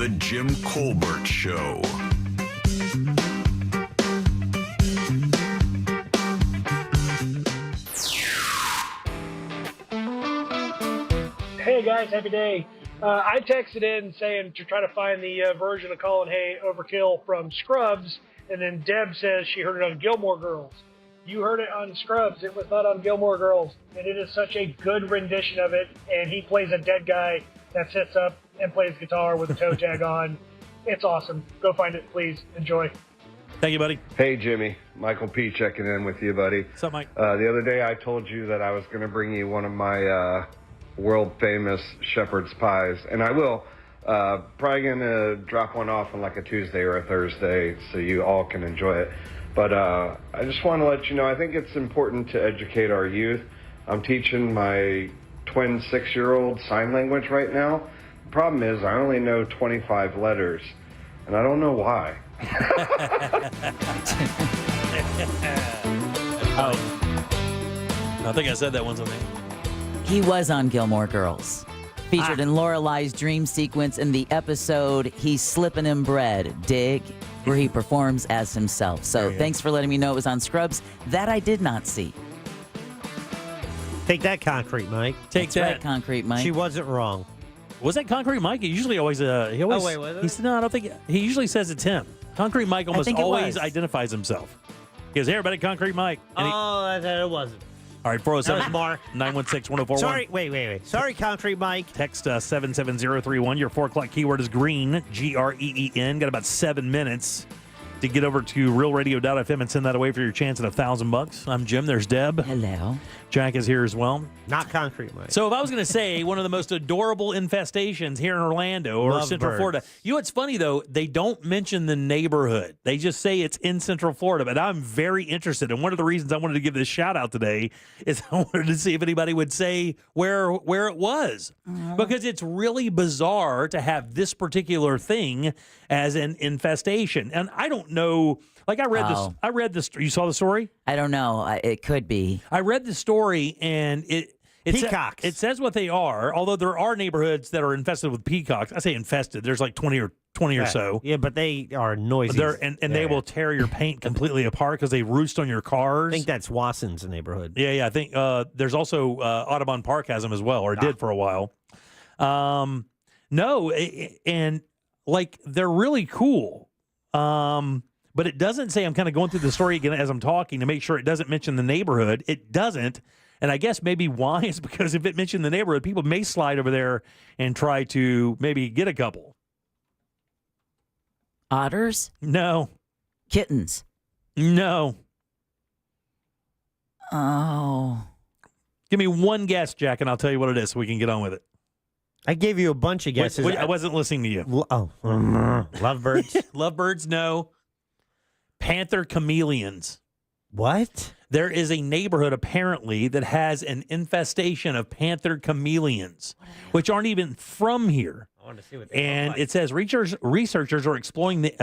The Jim Colbert Show. Hey guys, happy day. I texted in saying to try to find the version of Colin Hay Overkill from Scrubs, and then Deb says she heard it on Gilmore Girls. You heard it on Scrubs. It was not on Gilmore Girls, and it is such a good rendition of it, and he plays a dead guy that sits up and plays guitar with a toe tag on. It's awesome. Go find it, please. Enjoy. Thank you, buddy. Hey, Jimmy. Michael P. checking in with you, buddy. What's up, Mike? The other day I told you that I was going to bring you one of my world-famous shepherd's pies, and I will. Probably going to drop one off on like a Tuesday or a Thursday so you all can enjoy it. But I just want to let you know, I think it's important to educate our youth. I'm teaching my twin 6-year-old sign language right now. The problem is I only know 25 letters, and I don't know why. I think I said that once on there. He was on Gilmore Girls. Featured in Lorelai's dream sequence in the episode He's Slippin' in Bread, dig, where he performs as himself. So thanks for letting me know it was on Scrubs. That I did not see. Take that, Concrete Mike. Take That's that. right, Concrete Mike. She wasn't wrong. Was that Concrete Mike? He usually always, he always. Oh, wait, was it? He said, no, I don't think. He usually says it's him. Concrete Mike almost think it always was. identifies himself. He goes, hey, everybody, Concrete Mike. And he- Oh, it wasn't. all right, 407 That was Mark. 916-1041. Sorry, wait. Sorry, Concrete Mike. Text 77031. Your 4 o'clock keyword is green, Green. Got about 7 minutes to get over to realradio.fm and send that away for your chance at $1,000. I'm Jim. There's Deb. Hello. Jack is here as well. Not Concrete Mike. So if I was going to say one of the most adorable infestations here in Orlando or Central Lovebirds. Florida, you know what's funny though? They don't mention the neighborhood. They just say it's in Central Florida. But I'm very interested. And one of the reasons I wanted to give this shout out today is I wanted to see if anybody would say where it was. Because it's really bizarre to have this particular thing as an infestation. And I don't know. Like I read this. You saw the story? I don't know. It could be. I read the story, and it Peacocks. It says what they are. Although there are neighborhoods that are infested with peacocks. I say infested. There's like 20 or so. Yeah, but they are noisy. And they will tear your paint completely apart because they roost on your cars. I think that's Watson's neighborhood. Yeah. I think there's also Audubon Park has them as well, or it did for a while. And like they're really cool. But it doesn't say, I'm kind of going through the story again as I'm talking to make sure it doesn't mention the neighborhood. It doesn't. And I guess maybe why is because if it mentioned the neighborhood, people may slide over there and try to maybe get a couple. Otters? No. Kittens? No. Oh. Give me one guess, Jack, and I'll tell you what it is so we can get on with it. I gave you a bunch of guesses. I wasn't listening to you. Lovebirds? Lovebirds, no. Panther chameleons. What? There is a neighborhood apparently that has an infestation of panther chameleons, which aren't even from here. I want to see what they And look like. it says researchers are exploring the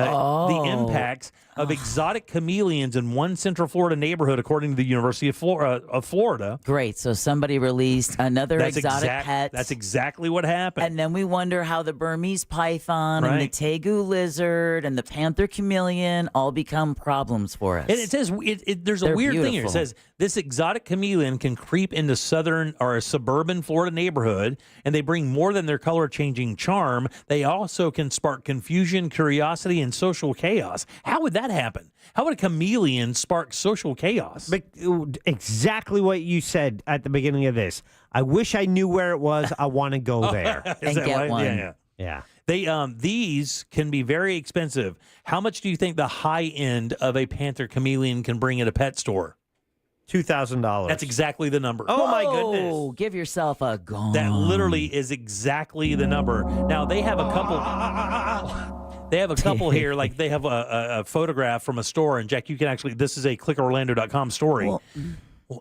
impacts of exotic chameleons in one Central Florida neighborhood, according to the University of Florida. Great. So somebody released another exotic pet. That's exactly what happened. And then we wonder how the Burmese python and the Right. tegu lizard and the panther chameleon all become problems for us. And it says there's a They're weird thing here. It beautiful. says this exotic chameleon can creep into southern or a suburban Florida neighborhood, and they bring more than their color-changing charm. They also can spark confusion, curiosity, and social chaos. How would that happen? How would a chameleon spark social chaos? Exactly what you said at the beginning of this. I wish I knew where it was. I want to go there. Is that get why? one. Yeah. They these can be very expensive. How much do you think the high end of a panther chameleon can bring at a pet store? $2,000. That's exactly the number. Oh, my Whoa, goodness. give yourself a gong. That literally is exactly the number. Now they have a couple. They have a couple here. Like they have a photograph from a store, and Jack, you can actually. This is a clickorlando.com story.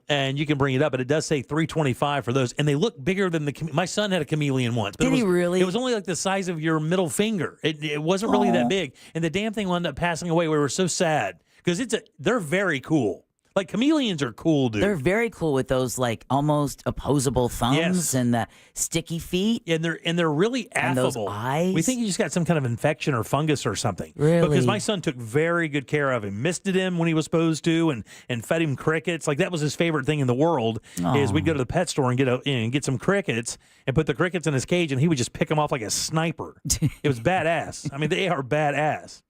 And you can bring it up, but it does say $325 for those, and they look bigger than my son had a chameleon once. But Did he really? It was only like the size of your middle finger. It wasn't really that big, and the damn thing wound up passing away. We were so sad because they're very cool. Like chameleons are cool, dude. They're very cool with those like almost opposable thumbs and the sticky feet. And they're really affable. And those eyes. We think he just got some kind of infection or fungus or something. Really? Because my son took very good care of him, misted him when he was supposed to, and fed him crickets. Like that was his favorite thing in the world. Is we'd go to the pet store and get some crickets and put the crickets in his cage, and he would just pick them off like a sniper. It was badass. I mean, they are badass.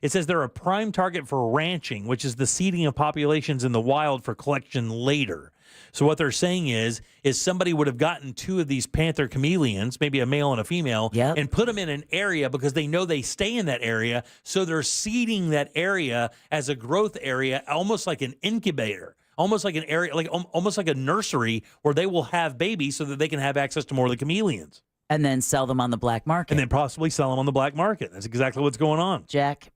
It says they're a prime target for ranching, which is the seeding of populations in the wild for collection later. So what they're saying is somebody would have gotten 2 of these panther chameleons, maybe a male and a female, and put them in an area because they know they stay in that area. So they're seeding that area as a growth area, almost like an incubator, almost like an area, like almost like a nursery where they will have babies so that they can have access to more of the chameleons. And then sell them on the black market. And then possibly sell them on the black market. That's exactly what's going on. Jack.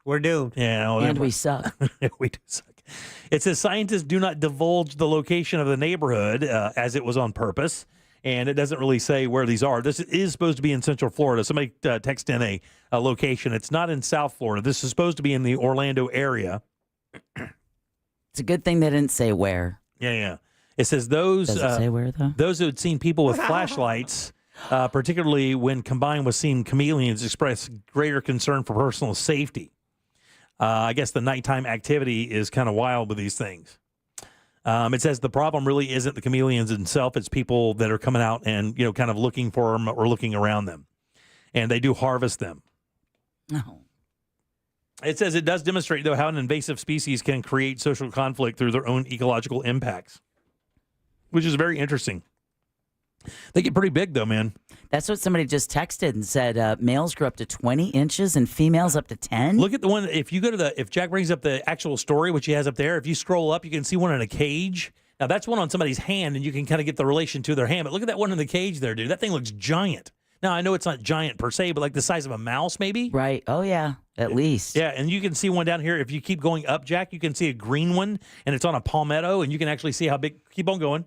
We're doomed. Yeah, and we suck. We do suck. It says scientists do not divulge the location of the neighborhood as it was on purpose, and it doesn't really say where these are. This is supposed to be in Central Florida. Somebody text in a location. It's not in South Florida. This is supposed to be in the Orlando area. It's a good thing they didn't say where. Yeah. It says those. Does it say where, though? Those who had seen people with flashlights, particularly when combined with seeing chameleons, express greater concern for personal safety. I guess the nighttime activity is kind of wild with these things. It says the problem really isn't the chameleons themselves. It's people that are coming out and, kind of looking for them or looking around them. And they do harvest them. No. It says it does demonstrate, though, how an invasive species can create social conflict through their own ecological impacts, which is very interesting. They get pretty big, though, man. That's what somebody just texted and said males grow up to 20 inches and females up to 10. Look at the one, if you go to if Jack brings up the actual story, which he has up there, if you scroll up, you can see one in a cage. Now, that's one on somebody's hand, and you can kind of get the relation to their hand. But look at that one in the cage there, dude. That thing looks giant. Now, I know it's not giant per se, but like the size of a mouse, maybe? Right. Oh, yeah. At least. Yeah, and you can see one down here. If you keep going up, Jack, you can see a green one, and it's on a palmetto, and you can actually see how big. Keep on going.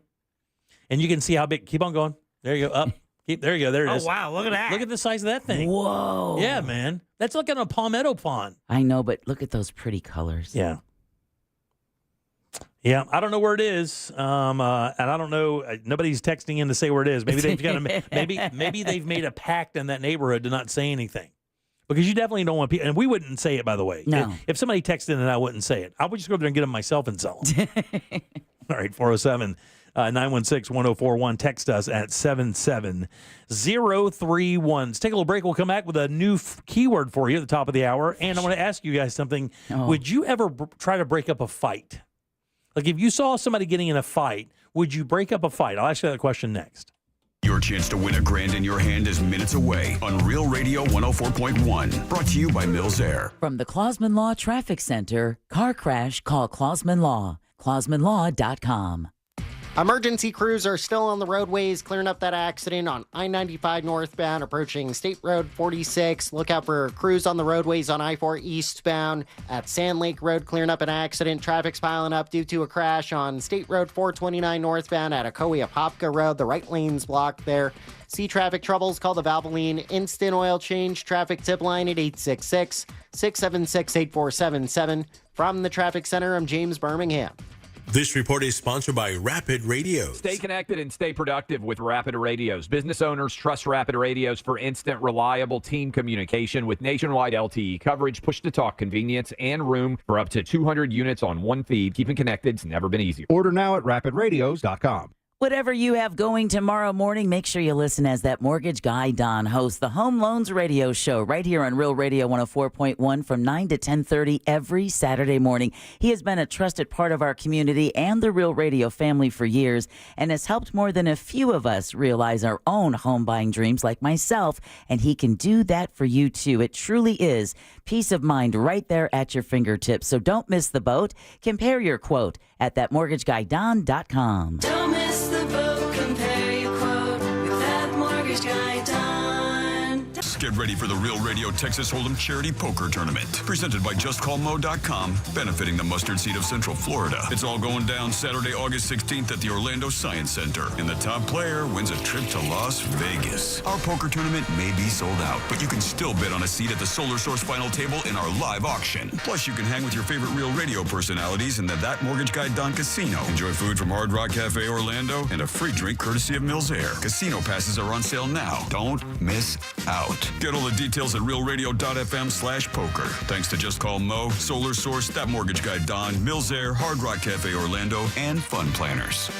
And you can see how big. Keep on going. There you go. Up. There you go. There it is. Oh, wow. Look at that. Look at the size of that thing. Whoa. Yeah, man. That's like on a palmetto pond. I know, but look at those pretty colors. Yeah. Yeah, I don't know where it is, and I don't know. Nobody's texting in to say where it is. Maybe they've got maybe they've made a pact in that neighborhood to not say anything, because you definitely don't want people. And we wouldn't say it, by the way. No. If somebody texted in, I wouldn't say it. I would just go there and get them myself and sell them. All right, 407-916-1041. Text us at 77031. Let's take a little break. We'll come back with a new keyword for you at the top of the hour. And I want to ask you guys something. Oh. Would you ever try to break up a fight? Like, if you saw somebody getting in a fight, would you break up a fight? I'll ask you that question next. Your chance to win $1,000 in your hand is minutes away on Real Radio 104.1. Brought to you by Mills Air. From the Clausman Law Traffic Center, car crash, call Clausman Law. ClausmanLaw.com. Emergency crews are still on the roadways clearing up that accident on I-95 northbound approaching State Road 46. Look out for crews on the roadways on I-4 eastbound at Sand Lake Road clearing up an accident. Traffic's piling up due to a crash on State Road 429 northbound at Akoya-Popka Road. The right lane's blocked there. See traffic troubles? Call the Valvoline Instant Oil Change traffic tip line at 866-676-8477. From the Traffic Center, I'm James Birmingham. This report is sponsored by Rapid Radios. Stay connected and stay productive with Rapid Radios. Business owners trust Rapid Radios for instant, reliable team communication with nationwide LTE coverage, push-to-talk convenience, and room for up to 200 units on one feed. Keeping connected's never been easier. Order now at rapidradios.com. Whatever you have going tomorrow morning, make sure you listen as that mortgage guy, Don, hosts the Home Loans Radio Show right here on Real Radio 104.1 from 9 to 10:30 every Saturday morning. He has been a trusted part of our community and the Real Radio family for years and has helped more than a few of us realize our own home buying dreams like myself, and he can do that for you too. It truly is peace of mind right there at your fingertips. So don't miss the boat. Compare your quote at thatmortgageguyDon.com. Don't miss the boat, compare your quote with that mortgage guy, Don. Get ready for the Real Radio Texas Hold'em Charity Poker Tournament, presented by JustCallMo.com, benefiting the mustard seed of Central Florida. It's all going down Saturday, August 16th at the Orlando Science Center, and the top player wins a trip to Las Vegas. Our poker tournament may be sold out, but you can still bid on a seat at the Solar Source final table in our live auction. Plus, you can hang with your favorite Real Radio personalities in the That Mortgage Guy Don Casino. Enjoy food from Hard Rock Cafe Orlando and a free drink courtesy of Mills Air. Casino passes are on sale now. Don't miss out. Get all the details at realradio.fm/poker. Thanks to Just Call Mo, Solar Source, That Mortgage Guy Don, Mills Air, Hard Rock Cafe Orlando, and Fun Planners.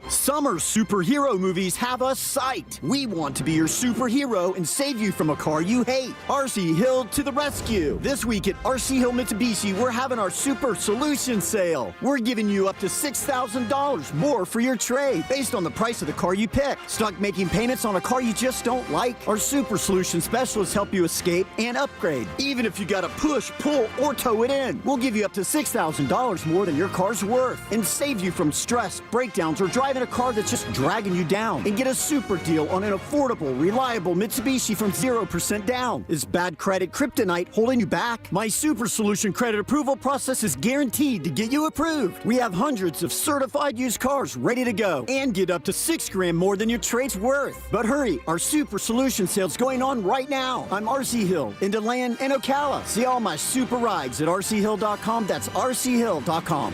Summer superhero movies have us psyched. We want to be your superhero and save you from a car you hate. RC Hill to the rescue. This week at RC Hill Mitsubishi, we're having our Super Solution Sale. We're giving you up to $6,000 more for your trade based on the price of the car you pick. Stuck making payments on a car you just don't like? Our Super Solution Specialists help you escape and upgrade. Even if you gotta push, pull, or tow it in, we'll give you up to $6,000 more than your car's worth and save you from stress, breakdowns, or driving a car that's just dragging you down, and get a super deal on an affordable, reliable Mitsubishi from 0% down. Is bad credit kryptonite holding you back? My Super Solution credit approval process is guaranteed to get you approved. We have hundreds of certified used cars ready to go and get up to $6,000 more than your trade's worth. But hurry, our Super Solution sale's going on right now. I'm RC Hill in DeLand and Ocala. See all my super rides at rchill.com. That's rchill.com.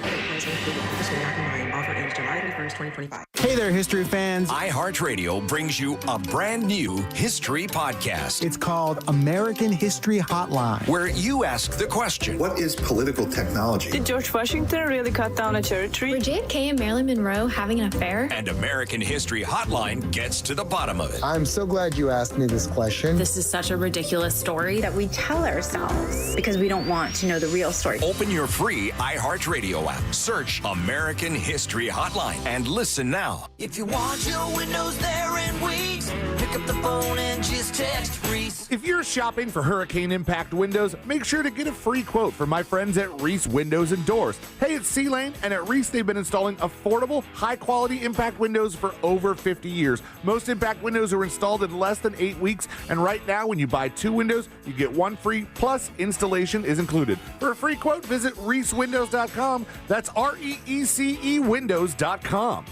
Offer ends July 31st, 2025. Hey there, history fans. iHeartRadio brings you a brand new history podcast. It's called American History Hotline, where you ask the question, what is political technology? Did George Washington really cut down a cherry tree? Were JFK and Marilyn Monroe having an affair? And American History Hotline gets to the bottom of it. I'm so glad you asked me this question. This is such a ridiculous story that we tell ourselves because we don't want to know the real story. Open your free iHeartRadio app. Search American History Hotline and listen now. If you want your windows there in weeks, pick up the phone and just text Reese. If you're shopping for hurricane impact windows, make sure to get a free quote from my friends at Reese Windows and Doors. Hey, it's C-Lane, and at Reese they've been installing affordable, high-quality impact windows for over 50 years. Most impact windows are installed in less than 8 weeks, and right now when you buy 2 windows, you get 1 free, plus installation is included. For a free quote, visit ReeseWindows.com. That's REECE Windows.com.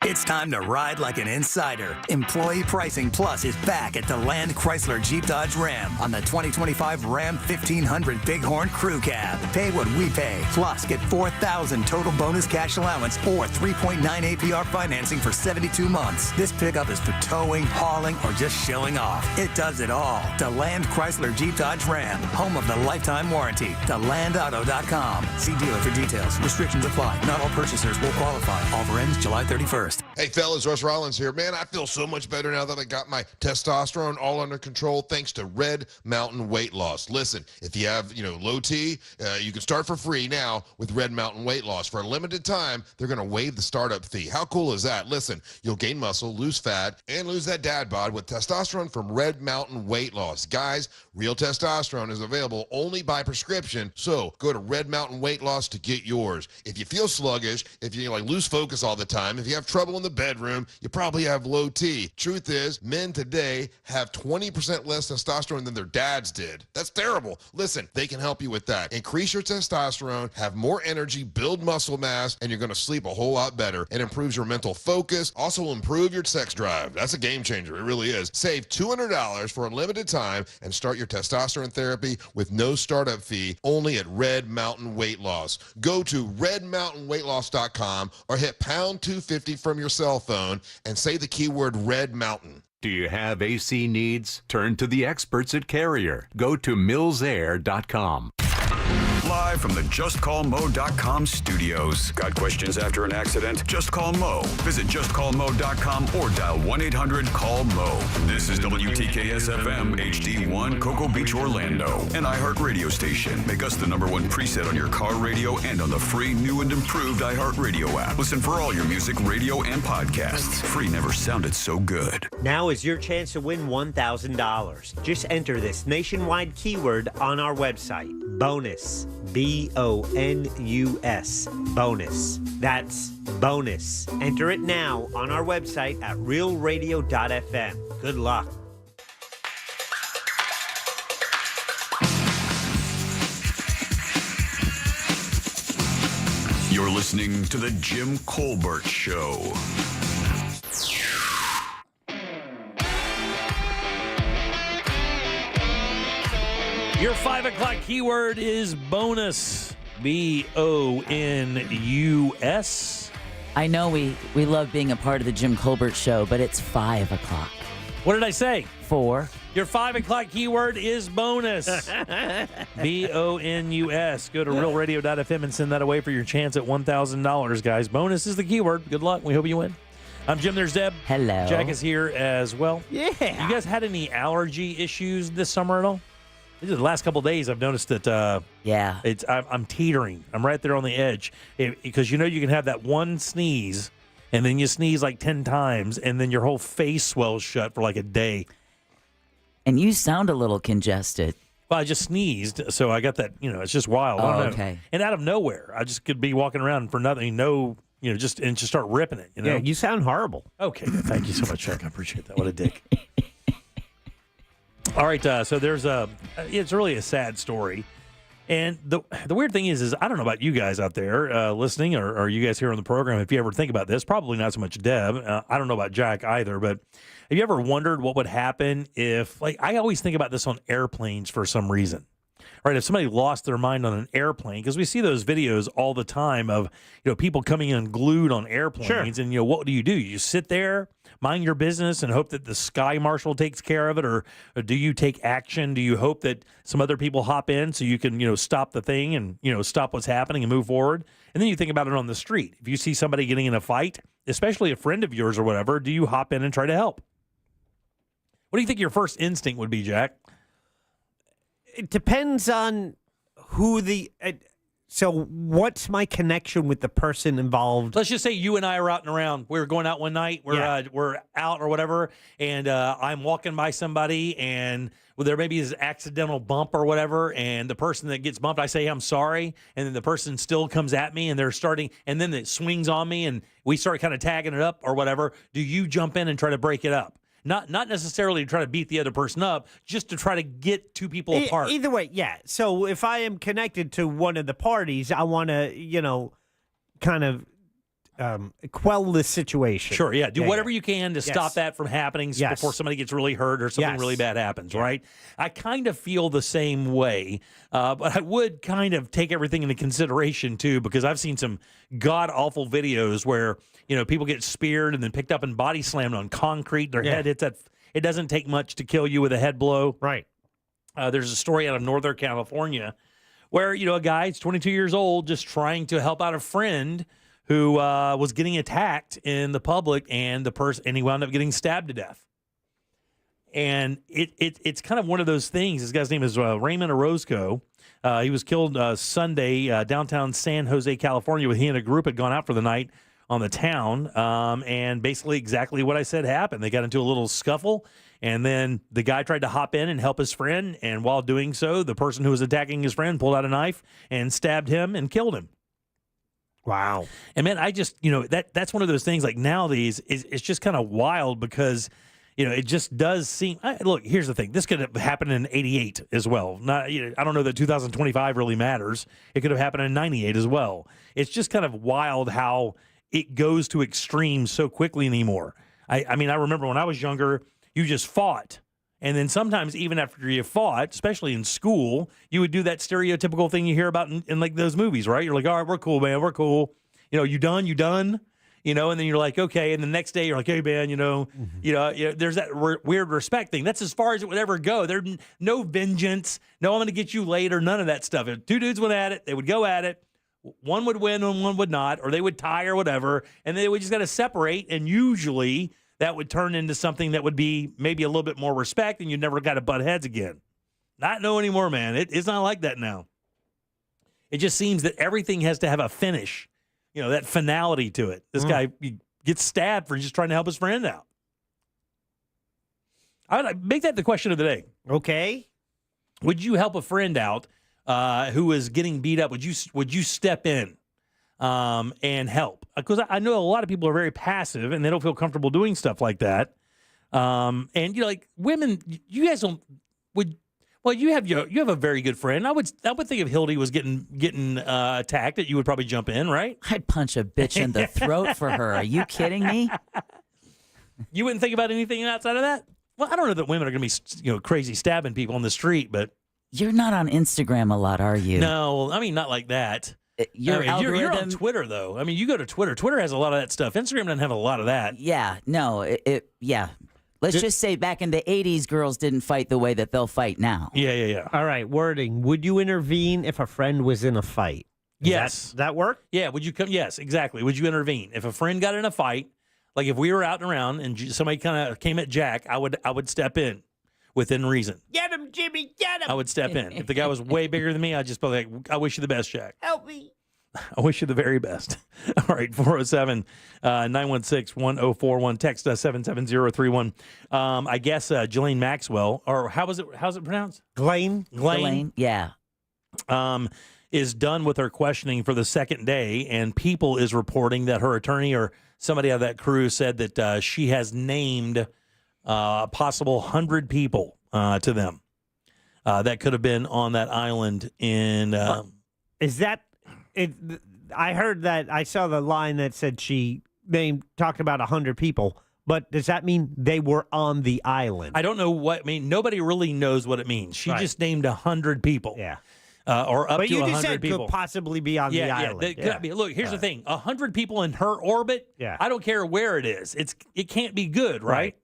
It's time to ride like an insider. Employee Pricing Plus is back at the Land Chrysler Jeep Dodge Ram on the 2025 Ram 1500 Bighorn Crew Cab. Pay what we pay, plus get $4,000 total bonus cash allowance or 3.9 APR financing for 72 months. This pickup is for towing, hauling, or just showing off. It does it all. The Land Chrysler Jeep Dodge Ram, home of the lifetime warranty. TheLandAuto.com. See dealer for details. Restrictions apply. Not all purchasers will qualify. Offer ends July 31st. Hey, fellas, Russ Rollins here. Man, I feel so much better now that I got my testosterone all under control thanks to Red Mountain Weight Loss. Listen, if you have, low T, you can start for free now with Red Mountain Weight Loss. For a limited time, they're going to waive the startup fee. How cool is that? Listen, you'll gain muscle, lose fat, and lose that dad bod with testosterone from Red Mountain Weight Loss. Guys, real testosterone is available only by prescription, so go to Red Mountain Weight Loss to get yours. If you feel sluggish, if you lose focus all the time, if you have trouble in the bedroom, you probably have low T. Truth is, men today have 20% less testosterone than their dads did. That's terrible. Listen, they can help you with that. Increase your testosterone, have more energy, build muscle mass, and you're going to sleep a whole lot better. It improves your mental focus, also will improve your sex drive. That's a game changer. It really is. Save $200 for a limited time and start your testosterone therapy with no startup fee only at Red Mountain Weight Loss. Go to redmountainweightloss.com or hit pound 250 from your cell phone and say the keyword Red Mountain. Do you have AC needs? Turn to the experts at Carrier. Go to millsair.com. Live from the JustCallMo.com studios. Got questions after an accident? Just call Mo. Visit JustCallMo.com or dial 1-800-CALL-MO. This is WTKS-FM HD1 Cocoa Beach, Orlando. An iHeart radio station. Make us the #1 preset on your car radio and on the free new and improved iHeart Radio app. Listen for all your music, radio, and podcasts. Free never sounded so good. Now is your chance to win $1,000. Just enter this nationwide keyword on our website. Bonus. BONUS. Bonus. That's bonus. Enter it now on our website at realradio.fm. Good luck. You're listening to The Jim Colbert Show. Your 5 o'clock keyword is bonus. BONUS. I know we love being a part of the Jim Colbert Show, but it's 5 o'clock. What did I say? 4. Your 5 o'clock keyword is bonus. BONUS. Go to realradio.fm and send that away for your chance at $1,000, guys. Bonus is the keyword. Good luck. We hope you win. I'm Jim. There's Deb. Hello. Jack is here as well. Yeah. You guys had any allergy issues this summer at all? These are the last couple of days I've noticed that I'm teetering. I'm right there on the edge. Because you can have that one sneeze, and then you sneeze like 10 times, and then your whole face swells shut for like a day. And you sound a little congested. Well, I just sneezed, so I got that, it's just wild. I don't know. Okay. And out of nowhere, I just could be walking around for nothing, just start ripping it, Yeah, you sound horrible. Okay, thank you so much, Chuck. I appreciate that. What a dick. All right, so there's it's really a sad story. And the weird thing is I don't know about you guys out there listening or you guys here on the program, if you ever think about this, probably not so much Deb. I don't know about Jack either, but have you ever wondered what would happen if, I always think about this on airplanes for some reason. Right, if somebody lost their mind on an airplane, because we see those videos all the time of people coming unglued on airplanes, sure. And what do? You sit there, mind your business, and hope that the sky marshal takes care of it, or do you take action? Do you hope that some other people hop in so you can stop the thing and stop what's happening and move forward? And then you think about it on the street. If you see somebody getting in a fight, especially a friend of yours or whatever, do you hop in and try to help? What do you think your first instinct would be, Jack? It depends on who so what's my connection with the person involved? Let's just say you and I are out and around. We were going out one night. We're out or whatever, and I'm walking by somebody, and there may be this accidental bump or whatever, and the person that gets bumped, I say, I'm sorry, and then the person still comes at me, and and then it swings on me, and we start kind of tagging it up or whatever. Do you jump in and try to break it up? Not necessarily to try to beat the other person up, just to try to get two people apart. Either way, yeah. So if I am connected to one of the parties, I want to, kind of quell the situation. Sure, yeah. Do whatever you can to stop that from happening before somebody gets really hurt or something really bad happens, right? I kind of feel the same way, but I would kind of take everything into consideration, too, because I've seen some god-awful videos where, people get speared and then picked up and body slammed on concrete. Their head hits that. It doesn't take much to kill you with a head blow. Right. There's a story out of Northern California where, a guy, he's 22 years old, just trying to help out a friend who was getting attacked in the public, and he wound up getting stabbed to death. And it's kind of one of those things. This guy's name is Raymond Orozco. He was killed Sunday downtown San Jose, California, when he and a group had gone out for the night on the town. And basically exactly what I said happened. They got into a little scuffle, and then the guy tried to hop in and help his friend. And while doing so, the person who was attacking his friend pulled out a knife and stabbed him and killed him. Wow. And man, I just, that's one of those things, like nowadays, it's just kind of wild because, it just does seem, look, here's the thing. This could have happened in 88 as well. Not, I don't know that 2025 really matters. It could have happened in 98 as well. It's just kind of wild how it goes to extremes so quickly anymore. I mean, I remember when I was younger, you just fought. And then sometimes even after you fought, especially in school, you would do that stereotypical thing you hear about in like those movies, right? You're like, all right, we're cool, man. We're cool. You done? You done? And then you're like, okay. And the next day you're like, hey, man, there's that weird respect thing. That's as far as it would ever go. There's no vengeance. No, I'm going to get you later. None of that stuff. If two dudes went at it, they would go at it. One would win and one would not, or they would tie or whatever. And they would just got to separate. And usually that would turn into something that would be maybe a little bit more respect, and you never got to butt heads again. Not no anymore, man. It's not like that now. It just seems that everything has to have a finish, that finality to it. This guy gets stabbed for just trying to help his friend out. I'd make that the question of the day. Okay. Would you help a friend out who was getting beat up? Would you step in and help? Because I know a lot of people are very passive and they don't feel comfortable doing stuff like that. And like women, you guys don't. Well, you have a very good friend. I would think if Hildy was getting attacked, that you would probably jump in, right? I'd punch a bitch in the throat for her. Are you kidding me? You wouldn't think about anything outside of that? Well, I don't know that women are going to be crazy stabbing people on the street, but you're not on Instagram a lot, are you? No, I mean not like that. Your algorithm, you're on Twitter though. I mean, you go to Twitter. Twitter has a lot of that stuff. Instagram doesn't have a lot of that. Yeah, no, yeah. Let's just say back in the 80s, girls didn't fight the way that they'll fight now. Yeah. All right, wording. Would you intervene if a friend was in a fight? Yes. That work? Yeah, would you come? Yes, exactly. Would you intervene? If a friend got in a fight, like if we were out and around and somebody kind of came at Jack, I would step in within reason. Get him, Jimmy, get him! I would step in. If the guy was way bigger than me, I'd just be like, I wish you the best, Jack. Help me. I wish you the very best. All right, 407-916-1041. Text us 77031. I guess Ghislaine Maxwell, or how's it pronounced? Ghislaine, yeah. Is done with her questioning for the second day, and People is reporting that her attorney or somebody out of that crew said that she has named a possible 100 people to them that could have been on that island in... Is that... I heard that. I saw the line that said talked about 100 people, but does that mean they were on the island? I don't know what. I mean, nobody really knows what it means. She just named 100 people. Yeah. Or up but to you 100 just said people. Could possibly be on the island. That could be. Look, here's the thing: 100 people in her orbit. Yeah. I don't care where it is. It can't be good, right?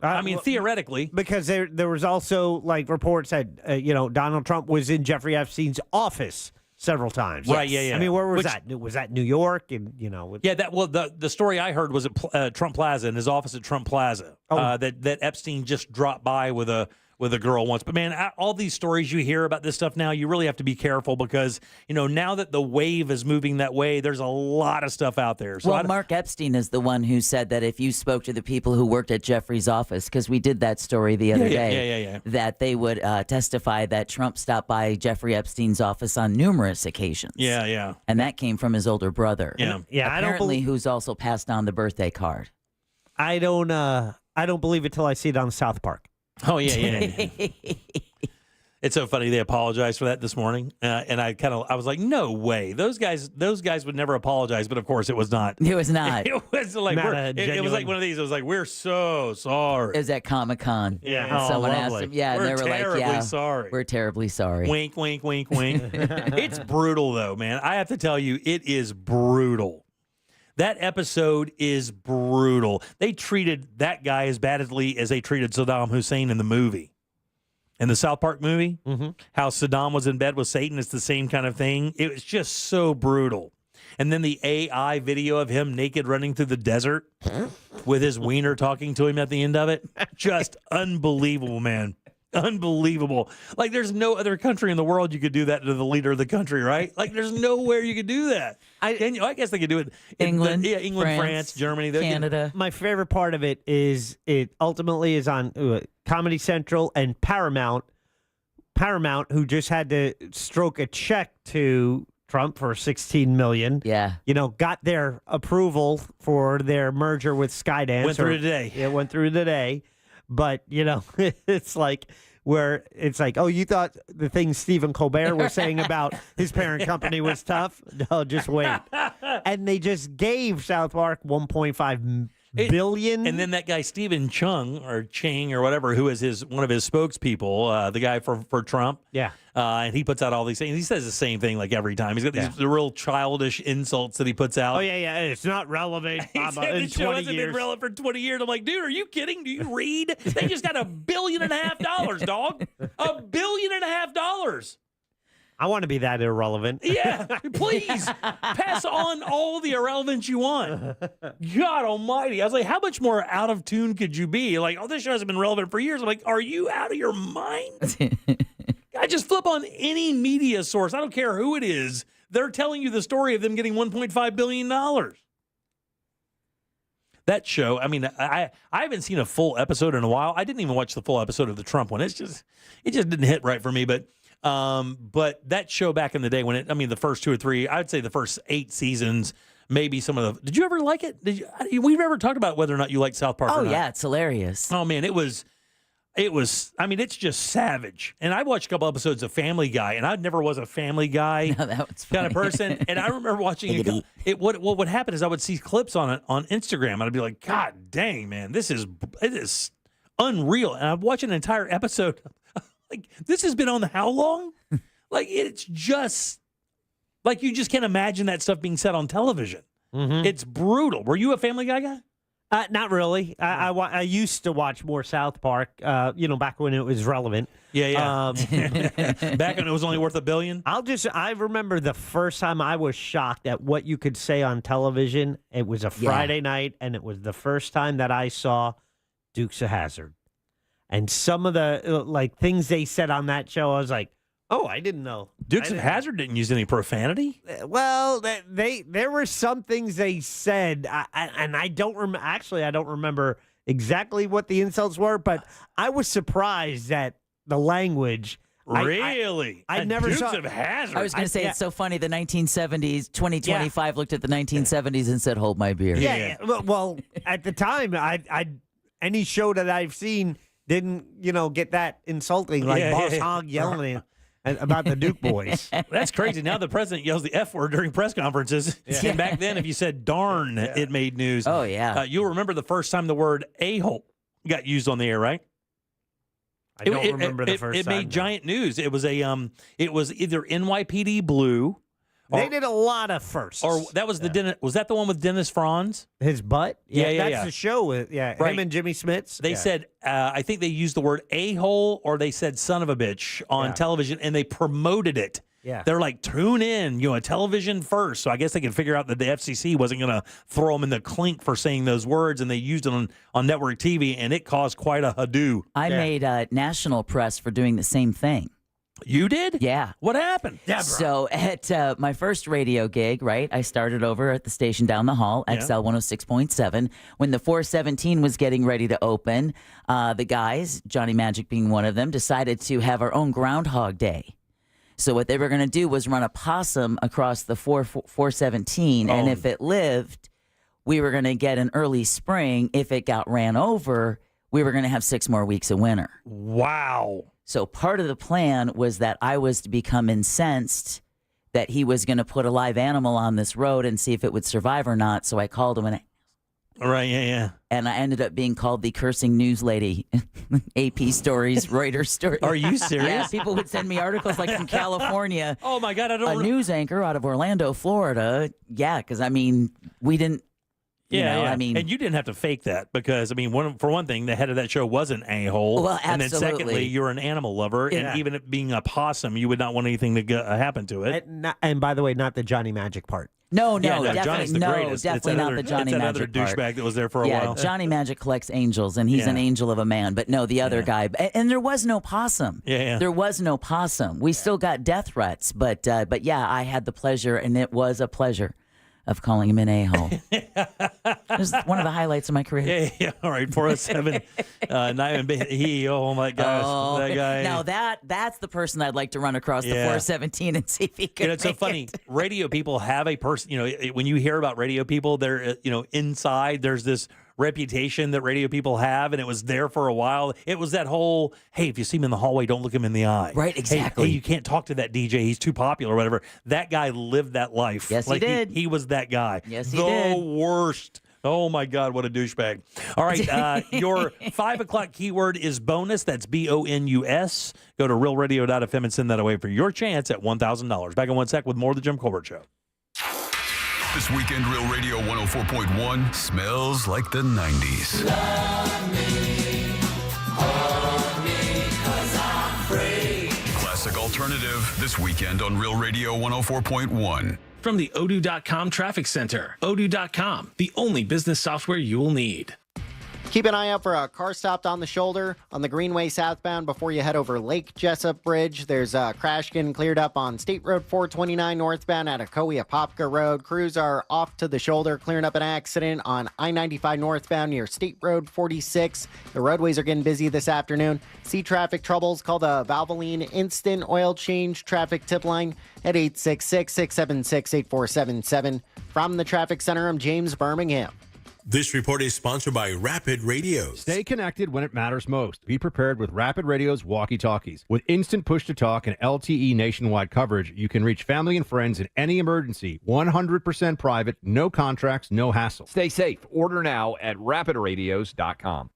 I mean, theoretically, because there was also like reports that Donald Trump was in Jeffrey Epstein's office several times. Right, yeah. I mean, where was that? Was that New York? And the story I heard was at Trump Plaza, in his office at Trump Plaza. That Epstein just dropped by with a girl once. But man, all these stories you hear about this stuff now, you really have to be careful because now that the wave is moving that way, there's a lot of stuff out there. So Mark Epstein is the one who said that if you spoke to the people who worked at Jeffrey's office, because we did that story the other day, that they would testify that Trump stopped by Jeffrey Epstein's office on numerous occasions. Yeah. And that came from his older brother. Yeah. Apparently, who's also passed on the birthday card. I don't believe it till I see it on South Park. Oh, yeah. It's so funny. They apologized for that this morning. And I was like, no way. Those guys would never apologize. But of course, it was not. It was not. It was like, it was like one of these. It was like, we're so sorry. It was at Comic-Con. Yeah. Someone asked him. Yeah. We're and they were terribly sorry. We're terribly sorry. Wink, wink, wink, wink. It's brutal, though, man. I have to tell you, it is brutal. That episode is brutal. They treated that guy as badly as they treated Saddam Hussein in the movie. In the South Park movie, how Saddam was in bed with Satan, it's the same kind of thing. It was just so brutal. And then the AI video of him naked running through the desert with his wiener talking to him at the end of it. Just unbelievable, man. Unbelievable. Like, there's no other country in the world you could do that to the leader of the country, right? Like, there's nowhere you could do that. I guess they could do it in England, France, Germany, Canada. My favorite part of it is it ultimately is on Comedy Central and Paramount. Paramount, who just had to stroke a check to Trump for $16 million. Yeah. Got their approval for their merger with Skydance. Went through today. It went through today. But, it's like where it's like, oh, you thought the things Stephen Colbert was saying about his parent company was tough? No, just wait. And they just gave South Park $1.5 billion. And then that guy, Stephen Chung or Chang or whatever, who is one of his spokespeople, the guy for Trump. Yeah. And he puts out all these things. He says the same thing like every time. He's got these real childish insults that he puts out. Oh, yeah. It's not relevant. He said the show hasn't been relevant for 20 years. I'm like, dude, are you kidding? Do you read? They just got $1.5 billion, dog. $1.5 billion. I want to be that irrelevant. Yeah, please pass on all the irrelevance you want. God almighty. I was like, how much more out of tune could you be? Like, oh, this show hasn't been relevant for years. I'm like, are you out of your mind? I just flip on any media source. I don't care who it is. They're telling you the story of them getting $1.5 billion. That show, I mean, I haven't seen a full episode in a while. I didn't even watch the full episode of the Trump one. It just didn't hit right for me. But that show back in the day the first 2 or 3, I'd say the first 8 seasons, maybe some of the. Did you ever like it? We've never talked about whether or not you like South Park. Oh or not. yeah, it's hilarious. Oh man, it was. It was, I mean, it's just savage. And I watched a couple episodes of Family Guy, and I never was a Family Guy kind of person. And I remember watching it. What would happen is I would see clips on it on Instagram, and I'd be like, God dang, man, it is unreal. And I'd watch an entire episode. Like, this has been on how long? Like, it's just, like, you just can't imagine that stuff being said on television. Mm-hmm. It's brutal. Were you a Family Guy guy? Not really. I used to watch more South Park, back when it was relevant. Yeah. Back when it was only worth $1 billion. I remember the first time I was shocked at what you could say on television. It was a Friday night, and it was the first time that I saw Dukes of Hazzard. And some of the things they said on that show, I was like, oh, I didn't know. Dukes of Hazzard didn't use any profanity. Well, there were some things they said, and I don't remember. Actually, I don't remember exactly what the insults were, but I was surprised at the language. Really? I never Dukes saw of Hazzard. I was going to say, it's so funny. The 1970s, 2025 looked at the 1970s and said, hold my beer. Yeah. Well, at the time, any show that I've seen didn't, get that insulting, like Boss Hogg yelling about the Duke boys. That's crazy. Now the president yells the F word during press conferences. And back then, if you said darn, it made news. Oh, yeah. You'll remember the first time the word a-hole got used on the air, right? I don't remember the first time. It made giant news. It was it was either NYPD Blue. They did a lot of firsts. Or that was was that the one with Dennis Franz? His butt? Yeah. That's the show with, him and Jimmy Smits. They said, I think they used the word a-hole or they said son of a bitch on television, and they promoted it. Yeah. They're like, tune in, television first. So I guess they could figure out that the FCC wasn't going to throw them in the clink for saying those words, and they used it on network TV, and it caused quite a hadoo. I made national press for doing the same thing. You did? Yeah. What happened? Deborah. So at my first radio gig, right, I started over at the station down the hall, XL 106.7. When the 417 was getting ready to open, the guys, Johnny Magic being one of them, decided to have our own Groundhog Day. So what they were going to do was run a possum across the 417, and if it lived, we were going to get an early spring. If it got ran over, we were going to have 6 more weeks of winter. Wow. So part of the plan was that I was to become incensed that he was going to put a live animal on this road and see if it would survive or not. So I called him and I ended up being called the cursing news lady. AP stories, Reuters stories. Are you serious? Yeah, people would send me articles like from California. Oh my God, a news anchor out of Orlando, Florida. Yeah, because we didn't. I mean, and you didn't have to fake that because, for one thing, the head of that show was an a-hole. Well, and then absolutely. secondly, you're an animal lover, and even it being a possum, you would not want anything to happen to it. And by the way, not the Johnny Magic part. No, Johnny's definitely, the greatest. definitely not the Johnny Magic It's that other douchebag that was there for a while. Yeah, Johnny Magic collects angels, and he's an angel of a man. But no, the other guy. And there was no possum. Yeah. There was no possum. We still got death threats, but yeah, I had the pleasure, and it was a pleasure of calling him an a-hole. It was one of the highlights of my career. Yeah. All right, 407. Oh my gosh, that guy. Now that's the person I'd like to run across the 417 and see if he could. It's so funny. Radio people have a person. When you hear about radio people, they're inside. There's this reputation that radio people have, and it was there for a while. It was that whole, hey, if you see him in the hallway, don't look him in the eye. Right, exactly. Hey, you can't talk to that DJ. He's too popular or whatever. That guy lived that life. Yes, he did. He was that guy. Yes, he did. The worst. Oh, my God, what a douchebag. All right, your 5 o'clock keyword is bonus. That's bonus. Go to realradio.fm and send that away for your chance at $1,000. Back in 1 sec with more of the Jim Colbert Show. This weekend, Real Radio 104.1 smells like the 90s. Love me, hold me, 'cause I'm free. Classic alternative this weekend on Real Radio 104.1. From the Odoo.com Traffic Center. Odoo.com, the only business software you will need. Keep an eye out for a car stopped on the shoulder on the Greenway southbound before you head over Lake Jessup Bridge. There's a crash getting cleared up on State Road 429 northbound at Akoya-Popka Road. Crews are off to the shoulder, clearing up an accident on I-95 northbound near State Road 46. The roadways are getting busy this afternoon. See traffic troubles, call the Valvoline Instant Oil Change traffic tip line at 866-676-8477. From the Traffic Center, I'm James Birmingham. This report is sponsored by Rapid Radios. Stay connected when it matters most. Be prepared with Rapid Radio's walkie-talkies. With instant push-to-talk and LTE nationwide coverage, you can reach family and friends in any emergency. 100% private, no contracts, no hassle. Stay safe. Order now at rapidradios.com.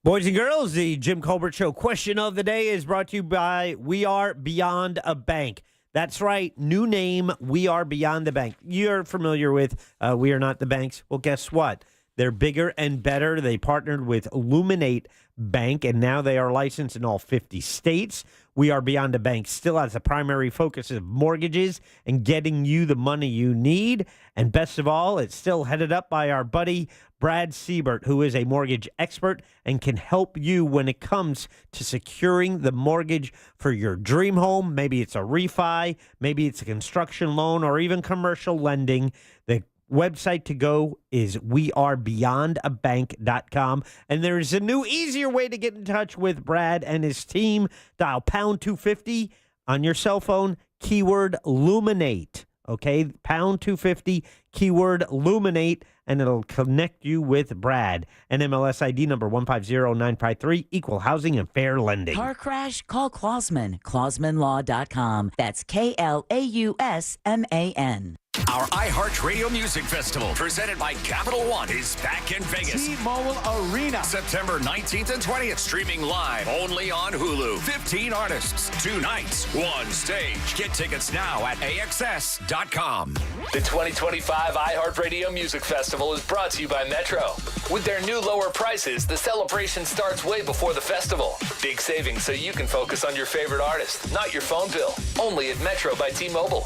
Boys and girls, the Jim Colbert Show question of the day is brought to you by We Are Beyond a Bank. That's right. New name, We Are Beyond the Bank. You're familiar with We Are Not the Banks. Well, guess what? They're bigger and better. They partnered with Illuminate Bank, and now they are licensed in all 50 states. We Are Beyond a Bank still has a primary focus of mortgages and getting you the money you need. And best of all, it's still headed up by our buddy Brad Siebert, who is a mortgage expert and can help you when it comes to securing the mortgage for your dream home. Maybe it's a refi, maybe it's a construction loan, or even commercial lending. The website to go is wearebeyondabank.com. And there is a new, easier way to get in touch with Brad and his team. Dial pound 250 on your cell phone, keyword Luminate. Okay, pound 250, keyword Luminate, and it'll connect you with Brad. NMLS ID number 150953, equal housing and fair lending. Car crash? Call Klausman. KlausmanLaw.com. That's KLAUSMAN. Our iHeartRadio Music Festival, presented by Capital One, is back in Vegas. T-Mobile Arena. September 19th and 20th, streaming live only on Hulu. 15 artists, 2 nights, 1 stage. Get tickets now at AXS.com. The 2025 iHeartRadio Music Festival is brought to you by Metro. With their new lower prices, the celebration starts way before the festival. Big savings so you can focus on your favorite artist, not your phone bill. Only at Metro by T-Mobile.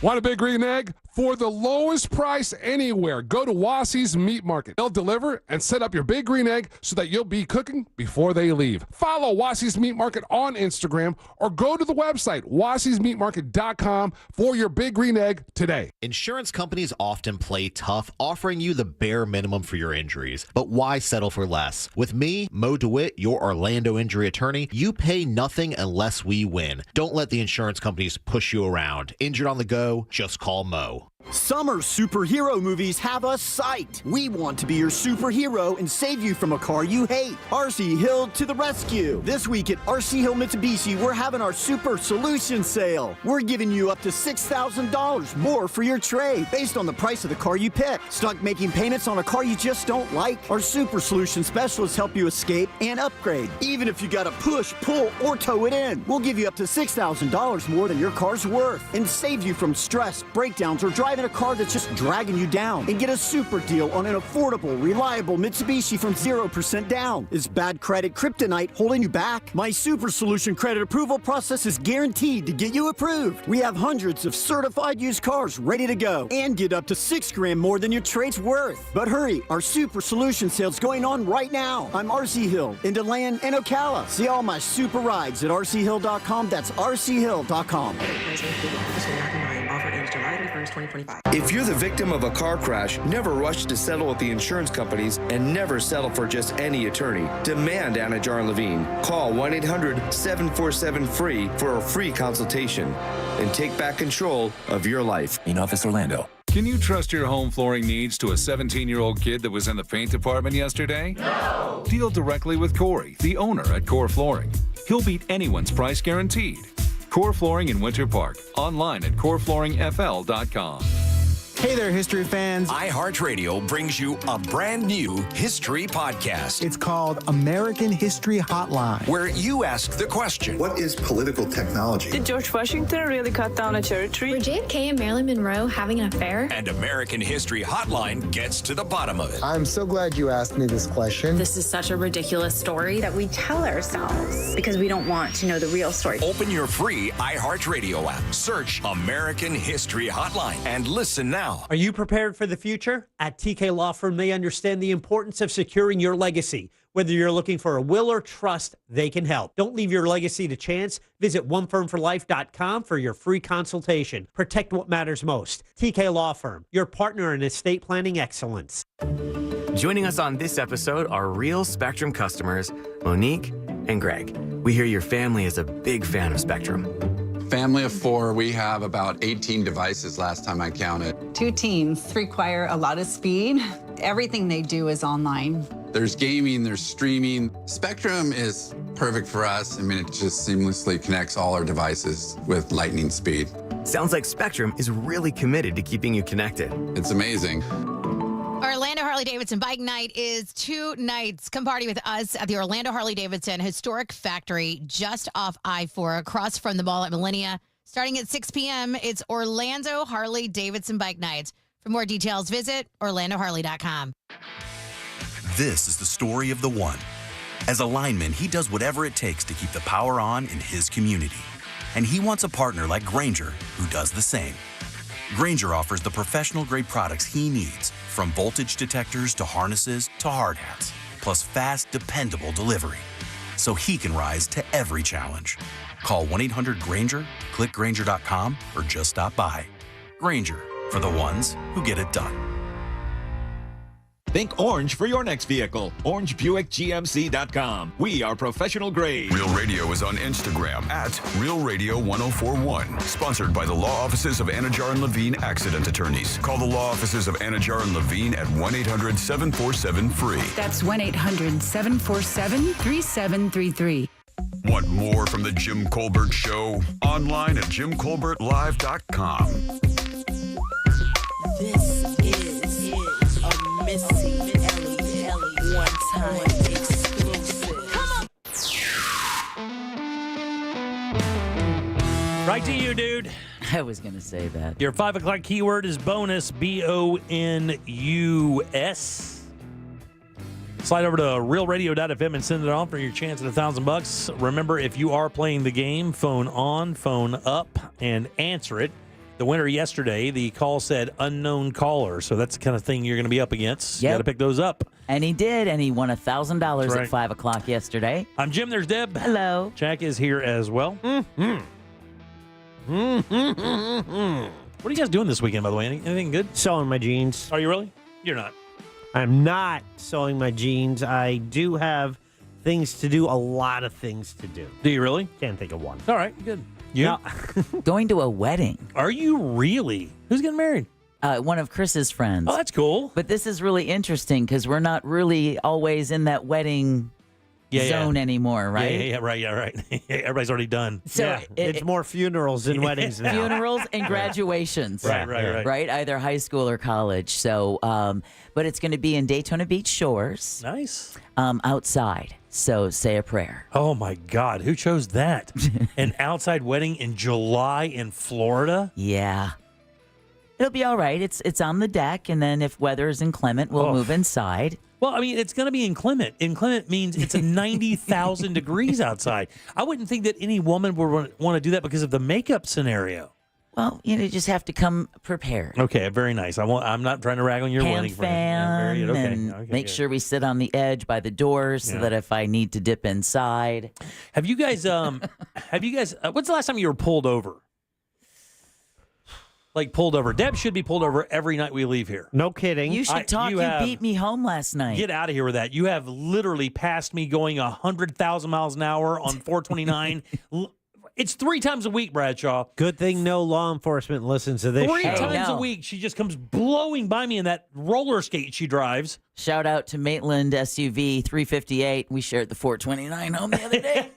Want a Big Green Egg? For the lowest price anywhere, go to Wassy's Meat Market. They'll deliver and set up your Big Green Egg so that you'll be cooking before they leave. Follow Wassy's Meat Market on Instagram or go to the website, wassysmeatmarket.com, for your Big Green Egg today. Insurance companies often play tough, offering you the bare minimum for your injuries. But why settle for less? With me, Mo DeWitt, your Orlando injury attorney, you pay nothing unless we win. Don't let the insurance companies push you around. Injured on the go? Just call Mo. Summer superhero movies have us psyched. We want to be your superhero and save you from a car you hate. RC Hill to the rescue. This week at RC Hill Mitsubishi, we're having our Super Solution Sale. We're giving you up to $6,000 more for your trade based on the price of the car you pick. Stuck making payments on a car you just don't like? Our Super Solution specialists help you escape and upgrade. Even if you got to push, pull, or tow it in, we'll give you up to $6,000 more than your car's worth and save you from stress, breakdowns, or driving a car that's just dragging you down, and get a super deal on an affordable, reliable Mitsubishi from 0% down. Is bad credit kryptonite holding you back? My Super Solution credit approval process is guaranteed to get you approved. We have hundreds of certified used cars ready to go and get up to $6,000 more than your trade's worth. But hurry, our Super Solution sale's going on right now. I'm RC Hill in DeLand and Ocala. See all my super rides at rchill.com. That's rchill.com. Offer ends July 31st, 2025. If you're the victim of a car crash, never rush to settle with the insurance companies and never settle for just any attorney. Demand Anajar and Levine. Call 1-800-747-FREE for a free consultation and take back control of your life. In Office Orlando. Can you trust your home flooring needs to a 17-year-old kid that was in the paint department yesterday? No! Deal directly with Corey, the owner at Core Flooring. He'll beat anyone's price guaranteed. Core Flooring in Winter Park. Online at coreflooringfl.com. Hey there, history fans. iHeartRadio brings you a brand new history podcast. It's called American History Hotline, where you ask the question, what is political technology? Did George Washington really cut down a cherry tree? Were JFK and Marilyn Monroe having an affair? And American History Hotline gets to the bottom of it. I'm so glad you asked me this question. This is such a ridiculous story that we tell ourselves because we don't want to know the real story. Open your free iHeartRadio app. Search American History Hotline and listen now. Are you prepared for the future? At TK Law Firm, they understand the importance of securing your legacy. Whether you're looking for a will or trust, they can help. Don't leave your legacy to chance. Visit onefirmforlife.com for your free consultation. Protect what matters most. TK Law Firm, your partner in estate planning excellence. Joining us on this episode are real Spectrum customers, Monique and Greg. We hear your family is a big fan of Spectrum. Family of 4, we have about 18 devices last time I counted. 2 teams require a lot of speed. Everything they do is online. There's gaming, there's streaming. Spectrum is perfect for us. I mean, it just seamlessly connects all our devices with lightning speed. Sounds like Spectrum is really committed to keeping you connected. It's amazing. Orlando Harley-Davidson Bike Night is 2 nights. Come party with us at the Orlando Harley-Davidson Historic Factory just off I-4 across from the mall at Millennia. Starting at 6 p.m., it's Orlando Harley-Davidson Bike Nights. For more details, visit orlandoharley.com. This is the story of the one. As a lineman, he does whatever it takes to keep the power on in his community. And he wants a partner like Grainger who does the same. Grainger offers the professional-grade products he needs, from voltage detectors to harnesses to hard hats, plus fast, dependable delivery, so he can rise to every challenge. Call 1-800-GRAINGER, click Grainger.com, or just stop by. Grainger, for the ones who get it done. Think orange for your next vehicle. OrangeBuickGMC.com. We are professional grade. Real Radio is on Instagram at Real Radio 1041. Sponsored by the law offices of Anajar and Levine Accident Attorneys. Call the law offices of Anajar and Levine at 1-800-747-FREE. That's 1-800-747-3733. Want more from the Jim Colbert Show? Online at JimColbertLive.com. This is a Missy Ellie one-time exclusive. Right to you, dude. I was going to say that. Your 5 o'clock keyword is bonus, BONUS. Slide over to realradio.fm and send it on for your chance at $1,000. Remember, if you are playing the game, phone on, phone up, and answer it. The winner yesterday, the call said unknown caller, so that's the kind of thing you're going to be up against. You got to pick those up. And he did, and he won $1,000 right. at 5 o'clock yesterday. I'm Jim. There's Deb. Hello. Jack is here as well. What are you guys doing this weekend, by the way? Anything good? Sewing my jeans. Are you really? You're not. I'm not sewing my jeans. I do have things to do, a lot of things to do. Do you really? Can't think of one. All right, good. You? No. Going to a wedding. Are you really? Who's getting married? One of Chris's friends. Oh, that's cool. But this is really interesting because we're not really always in that wedding zone anymore, right? Yeah, right. Everybody's already done. So it's more funerals than weddings now. Funerals and graduations. Right. Right, either high school or college. So, but it's going to be in Daytona Beach Shores. Nice. Outside. So say a prayer. Oh, my God. Who chose that? An outside wedding in July in Florida? Yeah. It'll be all right. It's on the deck, and then if weather is inclement, we'll move inside. Well, I mean, it's going to be inclement. Inclement means it's a 90,000 degrees outside. I wouldn't think that any woman would want to do that because of the makeup scenario. Well, you just have to come prepared. Okay, very nice. I'm not trying to rag on your wedding fan, and make sure we sit on the edge by the doors so that if I need to dip inside. Have you guys? When's the last time you were pulled over? Like pulled over. Deb should be pulled over every night we leave here. No kidding. You should talk. You beat me home last night. Get out of here with that. You have literally passed me going 100,000 miles an hour on 429. It's 3 times a week, Bradshaw. Good thing no law enforcement listens to this 3 show. times a week, she just comes blowing by me in that roller skate she drives. Shout out to Maitland SUV 358. We shared the 429 home the other day.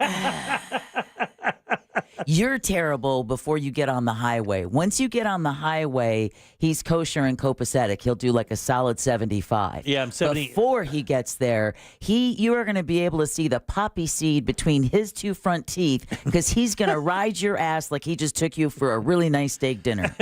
You're terrible before you get on the highway. Once you get on the highway, he's kosher and copacetic. He'll do like a solid 75. Yeah, I'm 70. Before he gets there, you are going to be able to see the poppy seed between his 2 front teeth because he's going to ride your ass like he just took you for a really nice steak dinner.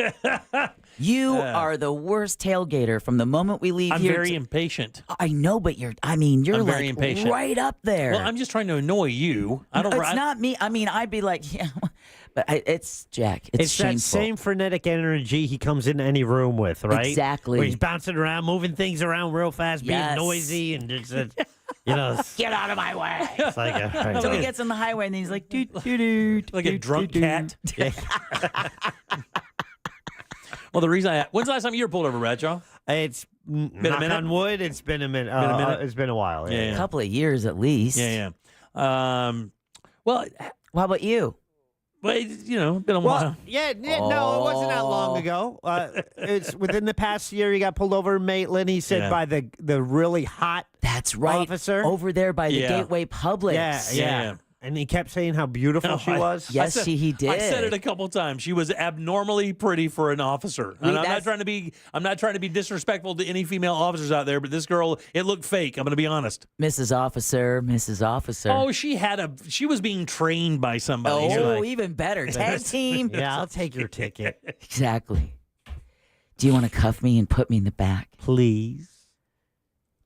You are the worst tailgater from the moment we leave I'm here. I'm very impatient. I know, but you're I'm like very impatient. Right up there. Well, I'm just trying to annoy you. It's not me. I mean, I'd be like, yeah, but it's Jack. It's shameful. That same frenetic energy he comes into any room with, right? Exactly. Where he's bouncing around, moving things around real fast, being noisy, and just, get out of my way. It's like so he gets on the highway and he's like, doot, like a drunk cat. Well, the reason when's the last time you were pulled over, Bradshaw? It's been a minute. On wood, it's been a minute. It's been a while. A couple of years at least. Yeah. Well, how about you? Well, been a while. Yeah, no, it wasn't that long ago. It's within the past year he got pulled over in Maitland. He said by the really hot That's right. officer Over there by the Gateway Publix. Yeah. And he kept saying how beautiful she was. Yes, he did. I said it a couple times. She was abnormally pretty for an officer. And I'm not trying to be disrespectful to any female officers out there, but this girl, it looked fake. I'm going to be honest. Mrs. Officer. Oh, she was being trained by somebody. Oh, even better. Tag team. Yeah, I'll take your ticket. Exactly. Do you want to cuff me and put me in the back? Please.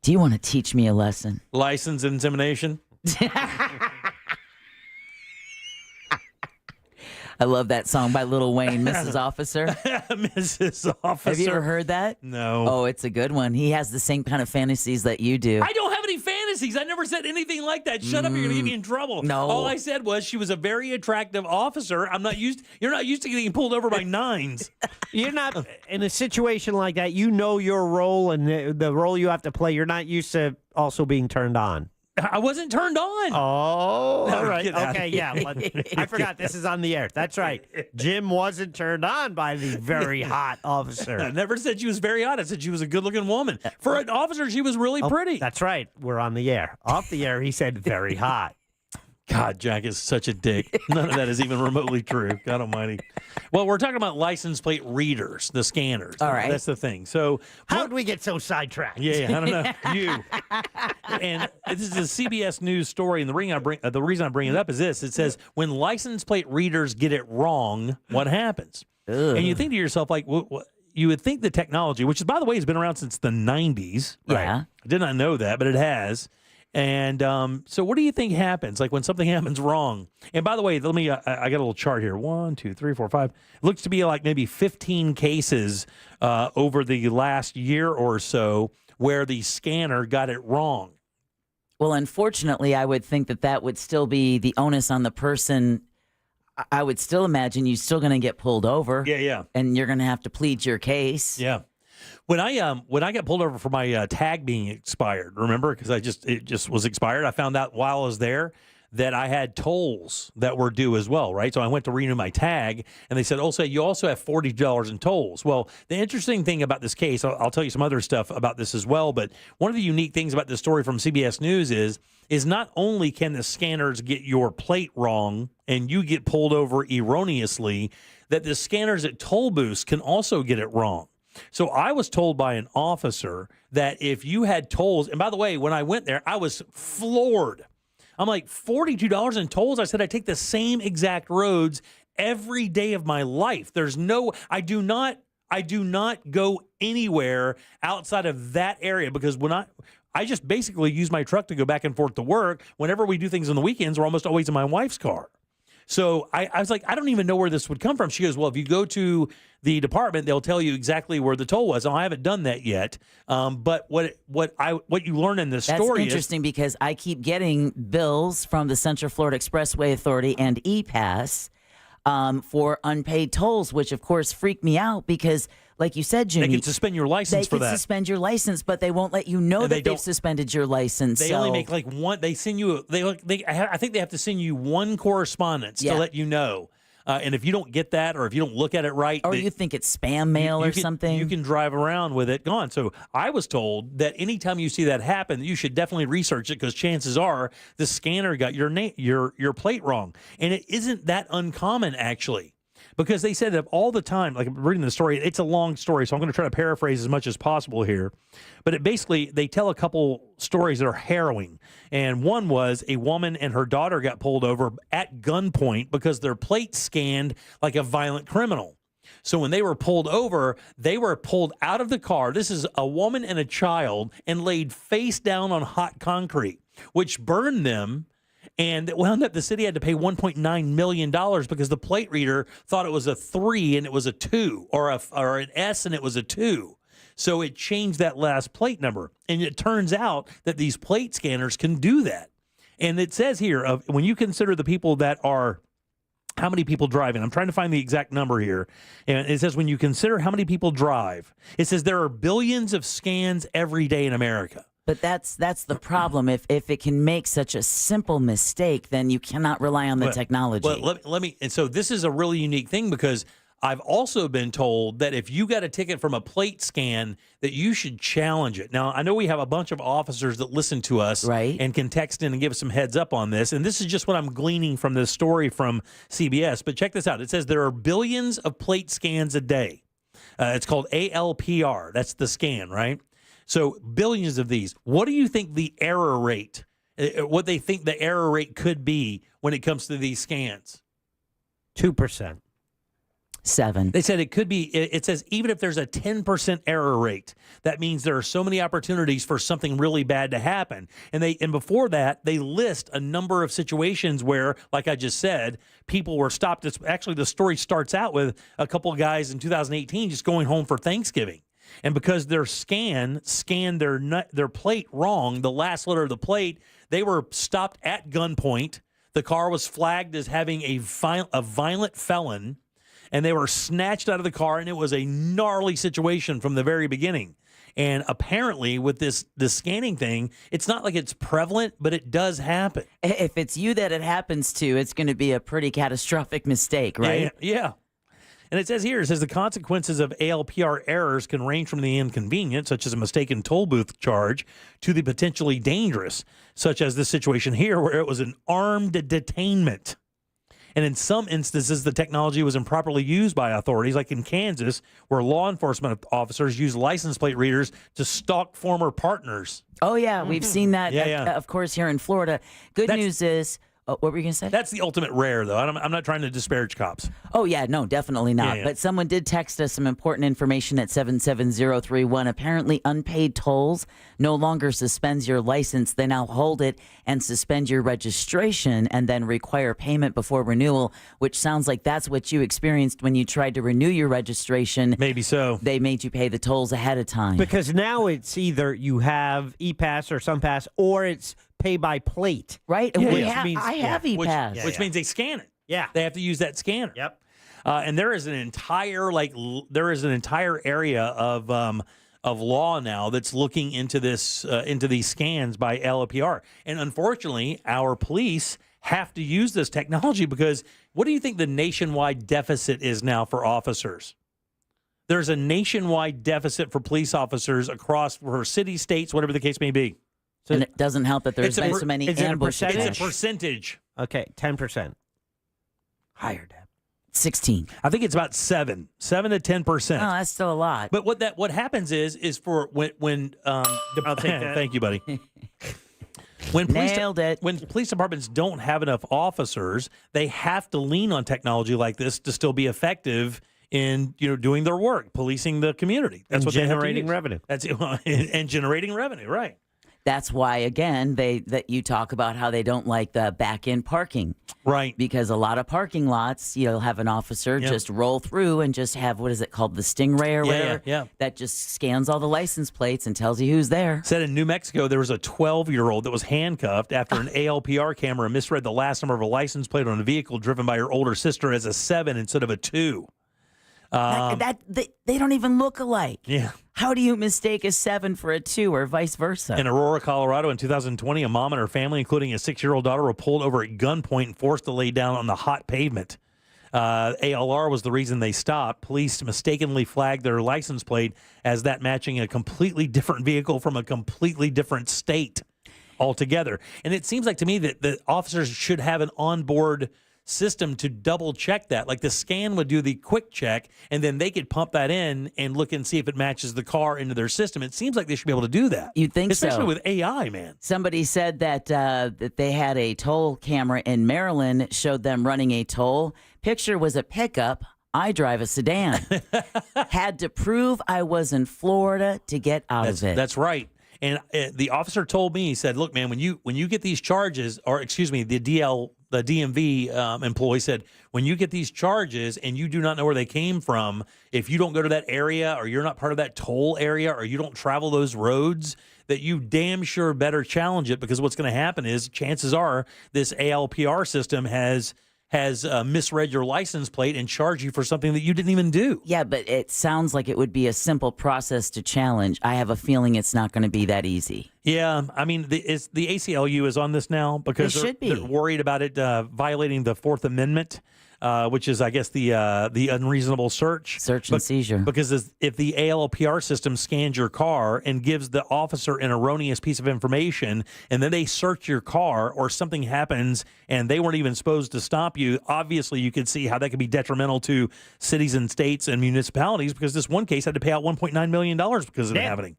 Do you want to teach me a lesson? License insemination. I love that song by Lil Wayne, Mrs. Officer. Mrs. Officer. Have you ever heard that? No. Oh, it's a good one. He has the same kind of fantasies that you do. I don't have any fantasies. I never said anything like that. Shut up, you're going to get me in trouble. No. All I said was she was a very attractive officer. You're not used to getting pulled over by nines. You're not in a situation like that. You know your role and the role you have to play. You're not used to also being turned on. I wasn't turned on. Oh, all right. Get out Okay, of yeah. I forgot this is on the air. That's right. Jim wasn't turned on by the very hot officer. I never said she was very hot. I said she was a good-looking woman. For an officer, she was really pretty. That's right. We're on the air. Off the air, he said very hot. God, Jack is such a dick. None of that is even remotely true. God almighty. Well, we're talking about license plate readers, the scanners. All right. That's the thing. So how did we get so sidetracked? Yeah, I don't know. You. And this is a CBS News story, and the reason I bring it up is this. It says, when license plate readers get it wrong, what happens? And you think to yourself, like, you would think the technology, which, by the way, has been around since the 90s. Right? Yeah. I did not know that, but it has. And so what do you think happens, like when something happens wrong? And by the way, let me, I got a little chart here. 1, 2, 3, 4, 5. It looks to be like maybe 15 cases over the last year or so where the scanner got it wrong. Well, unfortunately, I would think that would still be the onus on the person. I would still imagine you're still going to get pulled over. Yeah. And you're going to have to plead your case. Yeah. When I got pulled over for my tag being expired, remember, because it just was expired. I found out while I was there that I had tolls that were due as well, right? So I went to renew my tag, and they said, "Oh, so you also have $40 in tolls." Well, the interesting thing about this case, I'll tell you some other stuff about this as well, but one of the unique things about this story from CBS News is not only can the scanners get your plate wrong and you get pulled over erroneously, that the scanners at toll booths can also get it wrong. So I was told by an officer that if you had tolls, and by the way, when I went there, I was floored. I'm like, $42 in tolls? I said, I take the same exact roads every day of my life. I do not go anywhere outside of that area, because when I just basically use my truck to go back and forth to work. Whenever we do things on the weekends, we're almost always in my wife's car. So I was like, I don't even know where this would come from. She goes, well, if you go to the department, they'll tell you exactly where the toll was. And I haven't done that yet. But what you learn in this story is interesting, because I keep getting bills from the Central Florida Expressway Authority and ePass for unpaid tolls, which of course freak me out because, like you said, Jimmy, they can suspend your license for that. They can suspend your license, but they won't let you know that they've suspended your license. They only make like one. They send you. I think they have to send you one correspondence to let you know. And if you don't get that, or if you don't look at it right, or you think it's spam mail or something, you can drive around with it gone. So I was told that anytime you see that happen, you should definitely research it, because chances are the scanner got your plate wrong, and it isn't that uncommon actually. Because they said that all the time, like I'm reading the story, it's a long story, so I'm going to try to paraphrase as much as possible here. But they tell a couple stories that are harrowing. And one was a woman and her daughter got pulled over at gunpoint because their plate scanned like a violent criminal. So when they were pulled over, they were pulled out of the car. This is a woman and a child, and laid face down on hot concrete, which burned them. And it wound up the city had to pay $1.9 million because the plate reader thought it was a 3 and it was a 2, or an S and it was a 2. So it changed that last plate number. And it turns out that these plate scanners can do that. And it says here, when you consider the people that are, how many people driving? I'm trying to find the exact number here. And it says when you consider how many people drive, it says there are billions of scans every day in America. But that's the problem. If it can make such a simple mistake, then you cannot rely on the technology. Well, let me. And so this is a really unique thing because I've also been told that if you got a ticket from a plate scan, that you should challenge it. Now, I know we have a bunch of officers that listen to us and can text in and give us some heads up on this. And this is just what I'm gleaning from this story from CBS. But check this out. It says there are billions of plate scans a day. It's called ALPR. That's the scan, right? So billions of these. What do you think the error rate, what they think the error rate could be when it comes to these scans? 2%. 7. They said it could be, it says even if there's a 10% error rate, that means there are so many opportunities for something really bad to happen. And before that, they list a number of situations where, like I just said, people were stopped. Actually, the story starts out with a couple of guys in 2018 just going home for Thanksgiving. And because their scanned their plate wrong, the last letter of the plate, they were stopped at gunpoint. The car was flagged as having a violent felon. And they were snatched out of the car, and it was a gnarly situation from the very beginning. And apparently, with this scanning thing, it's not like it's prevalent, but it does happen. If it's you that it happens to, it's going to be a pretty catastrophic mistake, right? Yeah. And it says the consequences of ALPR errors can range from the inconvenient, such as a mistaken toll booth charge, to the potentially dangerous, such as this situation here, where it was an armed detainment. And in some instances, the technology was improperly used by authorities, like in Kansas, where law enforcement officers use license plate readers to stalk former partners. Oh, yeah. We've seen that, of course, here in Florida. Good news is, what were you going to say? That's the ultimate rare, though. I'm not trying to disparage cops. Oh, yeah. No, definitely not. Yeah. But someone did text us some important information at 77031. Apparently, unpaid tolls no longer suspends your license. They now hold it and suspend your registration and then require payment before renewal, which sounds like that's what you experienced when you tried to renew your registration. Maybe so. They made you pay the tolls ahead of time. Because now it's either you have ePass or SunPass, or it's pay by plate. Right? I have ePass. Which means they scan it. Yeah. They have to use that scanner. Yep. And there is an entire area of law now that's looking into this into these scans by LPR. And unfortunately, our police have to use this technology because what do you think the nationwide deficit is now for officers? There's a nationwide deficit for police officers for cities, states, whatever the case may be. So and it doesn't help that there's been so many ambushes. It's a percentage. Okay, 10%. Higher, Deb. 16. Oh, I think it's about 7 to 10%. Oh, that's still a lot. But what happens is for when I'll take that. Thank you, buddy. When police departments don't have enough officers, they have to lean on technology like this to still be effective in doing their work, policing the community. That's what generating revenue. And generating revenue, right? That's why, again, that you talk about how they don't like the back-end parking. Right. Because a lot of parking lots, you'll have an officer just roll through and just have, what is it called, the Stingray or whatever? Yeah. That just scans all the license plates and tells you who's there. Said in New Mexico, there was a 12-year-old that was handcuffed after an ALPR camera misread the last number of a license plate on a vehicle driven by her older sister as a 7 instead of a 2. They don't even look alike. Yeah. How do you mistake a 7 for a 2 or vice versa? In Aurora, Colorado in 2020, a mom and her family, including a 6-year-old daughter, were pulled over at gunpoint and forced to lay down on the hot pavement. ALR was the reason they stopped. Police mistakenly flagged their license plate as that matching a completely different vehicle from a completely different state altogether. And it seems like to me that the officers should have an onboard system to double check that. Like the scan would do the quick check, and then they could pump that in and look and see if it matches the car into their system. It seems like they should be able to do that. You'd think especially so. with AI, man. Somebody said that they had a toll camera in Maryland, showed them running a toll. Picture was a pickup. I drive a sedan. Had to prove I was in Florida to get out of it. That's right. And the officer told me, he said, look, man, when you get these charges, or excuse me, the DMV employee said, when you get these charges and you do not know where they came from, if you don't go to that area or you're not part of that toll area or you don't travel those roads, that you damn sure better challenge it, because what's going to happen is chances are this ALPR system has has misread your license plate and charged you for something that you didn't even do. Yeah, but it sounds like it would be a simple process to challenge. I have a feeling it's not going to be that easy. Yeah, I mean, the ACLU is on this now because they're worried about it violating the Fourth Amendment. Which is, I guess, the unreasonable search and seizure. Because if the ALPR system scans your car and gives the officer an erroneous piece of information, and then they search your car or something happens and they weren't even supposed to stop you, obviously you could see how that could be detrimental to cities and states and municipalities, because this one case had to pay out $1.9 million because of it happening.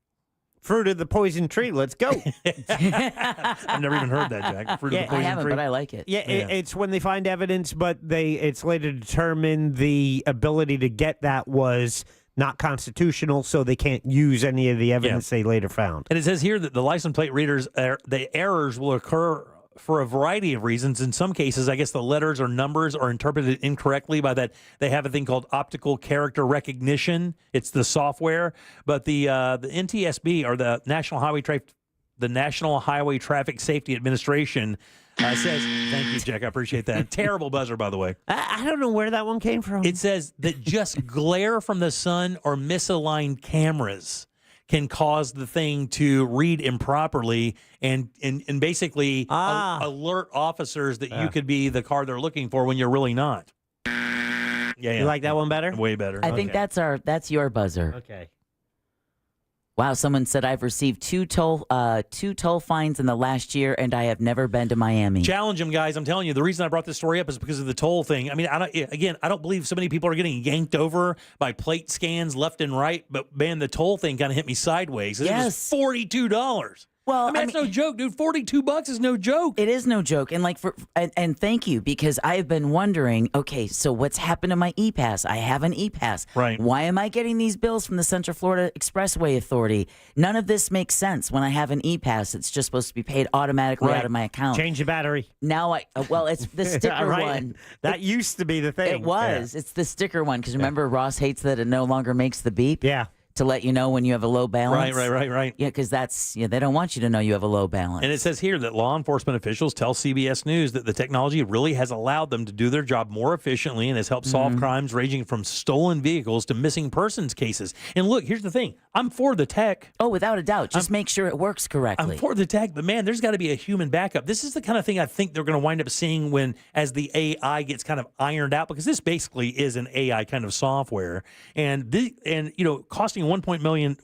Fruit of the poison tree. Let's go. I've never even heard that, Jack. Fruit of the poison I haven't, tree. but I like it. Yeah, it's when they find evidence, but it's later determined the ability to get that was not constitutional, so they can't use any of the evidence they later found. And it says here that the license plate readers, the errors will occur for a variety of reasons. In some cases, I guess the letters or numbers are interpreted incorrectly by that. They have a thing called optical character recognition. It's the software. But the NTSB, or the National Highway Traffic Safety Administration, says, thank you, Jack. I appreciate that. Terrible buzzer, by the way. I don't know where that one came from. It says that just glare from the sun or misaligned cameras can cause the thing to read improperly and basically alert officers that you could be the car they're looking for when you're really not. Yeah. You like that one better? Way better. I think that's your buzzer. Okay. Wow, someone said I've received two toll fines in the last year, and I have never been to Miami. Challenge them, guys. I'm telling you, the reason I brought this story up is because of the toll thing. I mean, I don't believe so many people are getting yanked over by plate scans left and right, but man, the toll thing kind of hit me sideways. Yes. It was $42. Well, I mean, that's no joke, dude. $42 is no joke. It is no joke. And and thank you, because I've been wondering, okay, so what's happened to my E-Pass? I have an E-Pass. Right. Why am I getting these bills from the Central Florida Expressway Authority? None of this makes sense. When I have an E-Pass, it's just supposed to be paid automatically out of my account. Change the battery. Now it's the sticker one. That used to be the thing. It was. Yeah. It's the sticker one, because remember, Ross hates that it no longer makes the beep. Yeah. To let you know when you have a low balance. Right. Yeah, because they don't want you to know you have a low balance. And it says here that law enforcement officials tell CBS News that the technology really has allowed them to do their job more efficiently and has helped solve crimes ranging from stolen vehicles to missing persons cases. And look, here's the thing. I'm for the tech. Oh, without a doubt. Just make sure it works correctly. I'm for the tech, but man, there's got to be a human backup. This is the kind of thing I think they're going to wind up seeing as the AI gets kind of ironed out, because this basically is an AI kind of software. And costing $1.9 million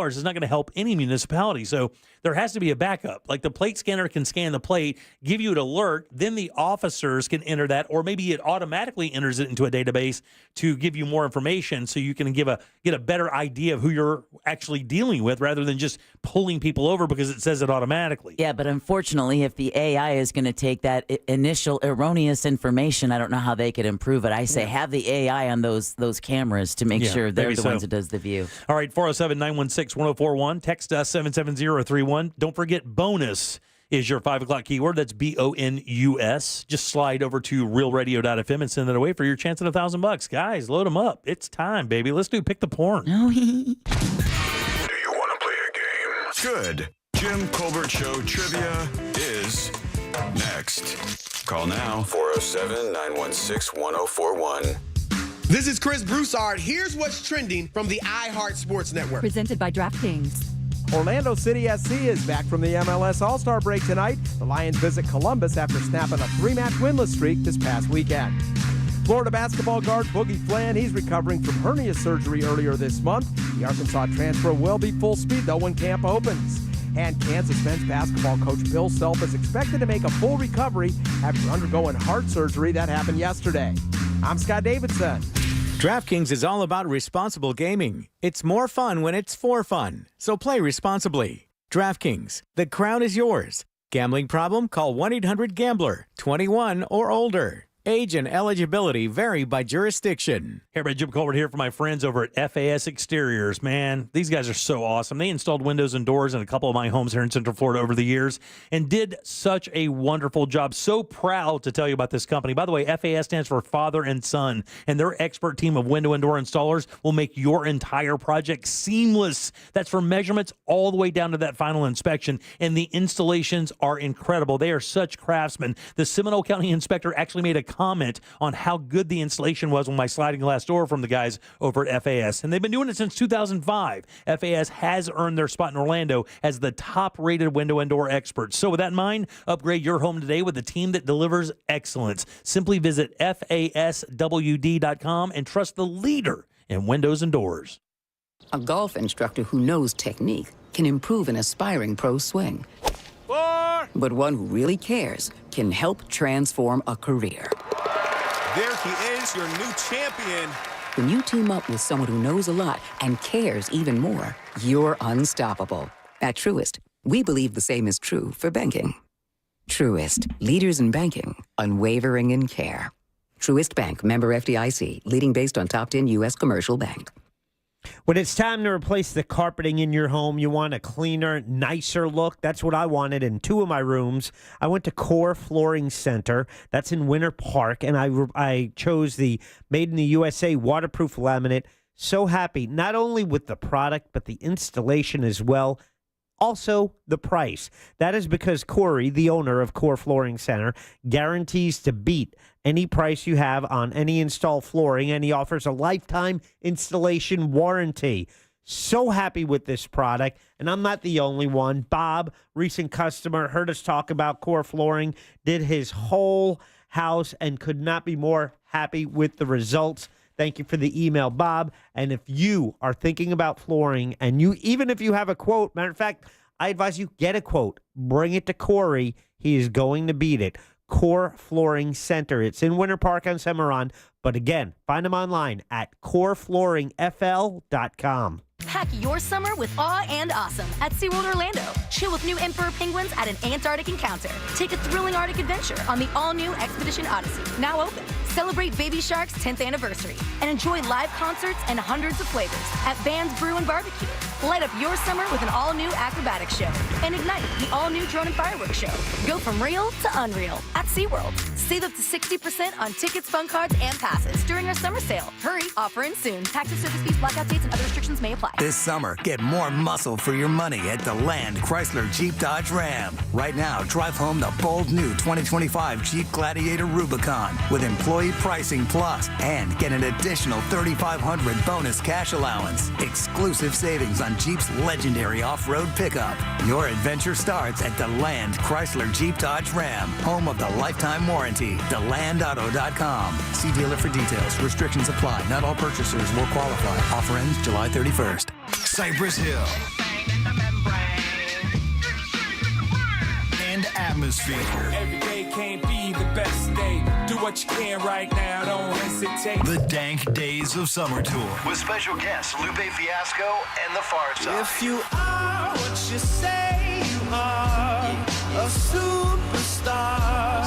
is not going to help any municipality. So there has to be a backup. Like the plate scanner can scan the plate, give you an alert, then the officers can enter that, or maybe it automatically enters it into a database to give you more information, so you can get a better idea of who you're actually dealing with, rather than just pulling people over because it says it automatically. Yeah, but unfortunately, if the AI is going to take that initial erroneous information, I don't know how they could improve it. I say have the AI on those cameras to make sure they're the ones that does the view. All right, 407-916-1041. Text us 77031. Don't forget, bonus is your 5 o'clock keyword. That's BONUS. Just slide over to realradio.fm and send it away for your chance at $1,000. Guys, load them up. It's time, baby. Let's do Pick the Porn. Do you want to play a game? Good. Jim Colbert Show Trivia is next. Call now. 407-916-1041. This is Chris Broussard. Here's what's trending from the iHeart Sports Network. Presented by DraftKings. Orlando City SC is back from the MLS All-Star break tonight. The Lions visit Columbus after snapping a 3-match winless streak this past weekend. Florida basketball guard Boogie Flan, he's recovering from hernia surgery earlier this month. The Arkansas transfer will be full speed, though, when camp opens. And Kansas men's basketball coach Bill Self is expected to make a full recovery after undergoing heart surgery that happened yesterday. I'm Scott Davidson. DraftKings is all about responsible gaming. It's more fun when it's for fun. So play responsibly. DraftKings, the crown is yours. Gambling problem? Call 1-800-GAMBLER. 21 or older. Age and eligibility vary by jurisdiction. Hey, everybody, Jim Colbert here for my friends over at FAS Exteriors. Man, these guys are so awesome. They installed windows and doors in a couple of my homes here in Central Florida over the years and did such a wonderful job. So proud to tell you about this company. By the way, FAS stands for Father and Son, and their expert team of window and door installers will make your entire project seamless. That's from measurements all the way down to that final inspection, and the installations are incredible. They are such craftsmen. The Seminole County inspector actually made a comment on how good the installation was on my sliding glass door from the guys over at FAS. And they've been doing it since 2005. FAS has earned their spot in Orlando as the top-rated window and door experts. So with that in mind, upgrade your home today with a team that delivers excellence. Simply visit FASWD.com and trust the leader in windows and doors. A golf instructor who knows technique can improve an aspiring pro's swing. But one who really cares can help transform a career. There he is, your new champion. When you team up with someone who knows a lot and cares even more, you're unstoppable. At Truist, we believe the same is true for banking. Truist, leaders in banking, unwavering in care. Truist Bank, member FDIC, leading based on top 10 U.S. commercial bank. When it's time to replace the carpeting in your home, you want a cleaner, nicer look. That's what I wanted in two of my rooms. I went to Core Flooring Center. That's in Winter Park, and I chose the Made in the USA waterproof laminate. So happy, not only with the product, but the installation as well. Also, the price. That is because Corey, the owner of Core Flooring Center, guarantees to beat any price you have on any installed flooring, and he offers a lifetime installation warranty. So happy with this product, and I'm not the only one. Bob, recent customer, heard us talk about Core Flooring, did his whole house, and could not be more happy with the results. Thank you for the email, Bob. And if you are thinking about flooring, and even if you have a quote, matter of fact, I advise you get a quote. Bring it to Corey. He is going to beat it. Core Flooring Center. It's in Winter Park on Cimarron. But again, find them online at coreflooringfl.com. Pack your summer with awe and awesome at SeaWorld Orlando. Chill with new emperor penguins at an Antarctic encounter. Take a thrilling Arctic adventure on the all-new Expedition Odyssey, now open. Celebrate Baby Shark's 10th anniversary and enjoy live concerts and hundreds of flavors at Vans Brew and Barbecue. Light up your summer with an all-new acrobatics show and ignite the all-new drone and fireworks show. Go from real to unreal at SeaWorld. Save up to 60% on tickets, fun cards, and passes during our summer sale. Hurry, offer ends soon. Taxes, service fees, blackout dates, and other restrictions may apply. This summer, get more muscle for your money at the Land Chrysler Jeep Dodge Ram. Right now, drive home the bold new 2025 Jeep Gladiator Rubicon with employee pricing plus and get an additional $3,500 bonus cash allowance. Exclusive savings on Jeep's legendary off-road pickup. Your adventure starts at the Land Chrysler Jeep Dodge Ram, home of the lifetime warranty. TheLandAuto.com. See dealer for details. Restrictions apply. Not all purchasers will qualify. Offer ends July 31st. Cypress Hill. And atmosphere. Every day can't be the best day. Do what you can right now, don't hesitate. The Dank Days of Summer Tour. With special guests Lupe Fiasco and The Far Side. If you are what you say you are, a superstar.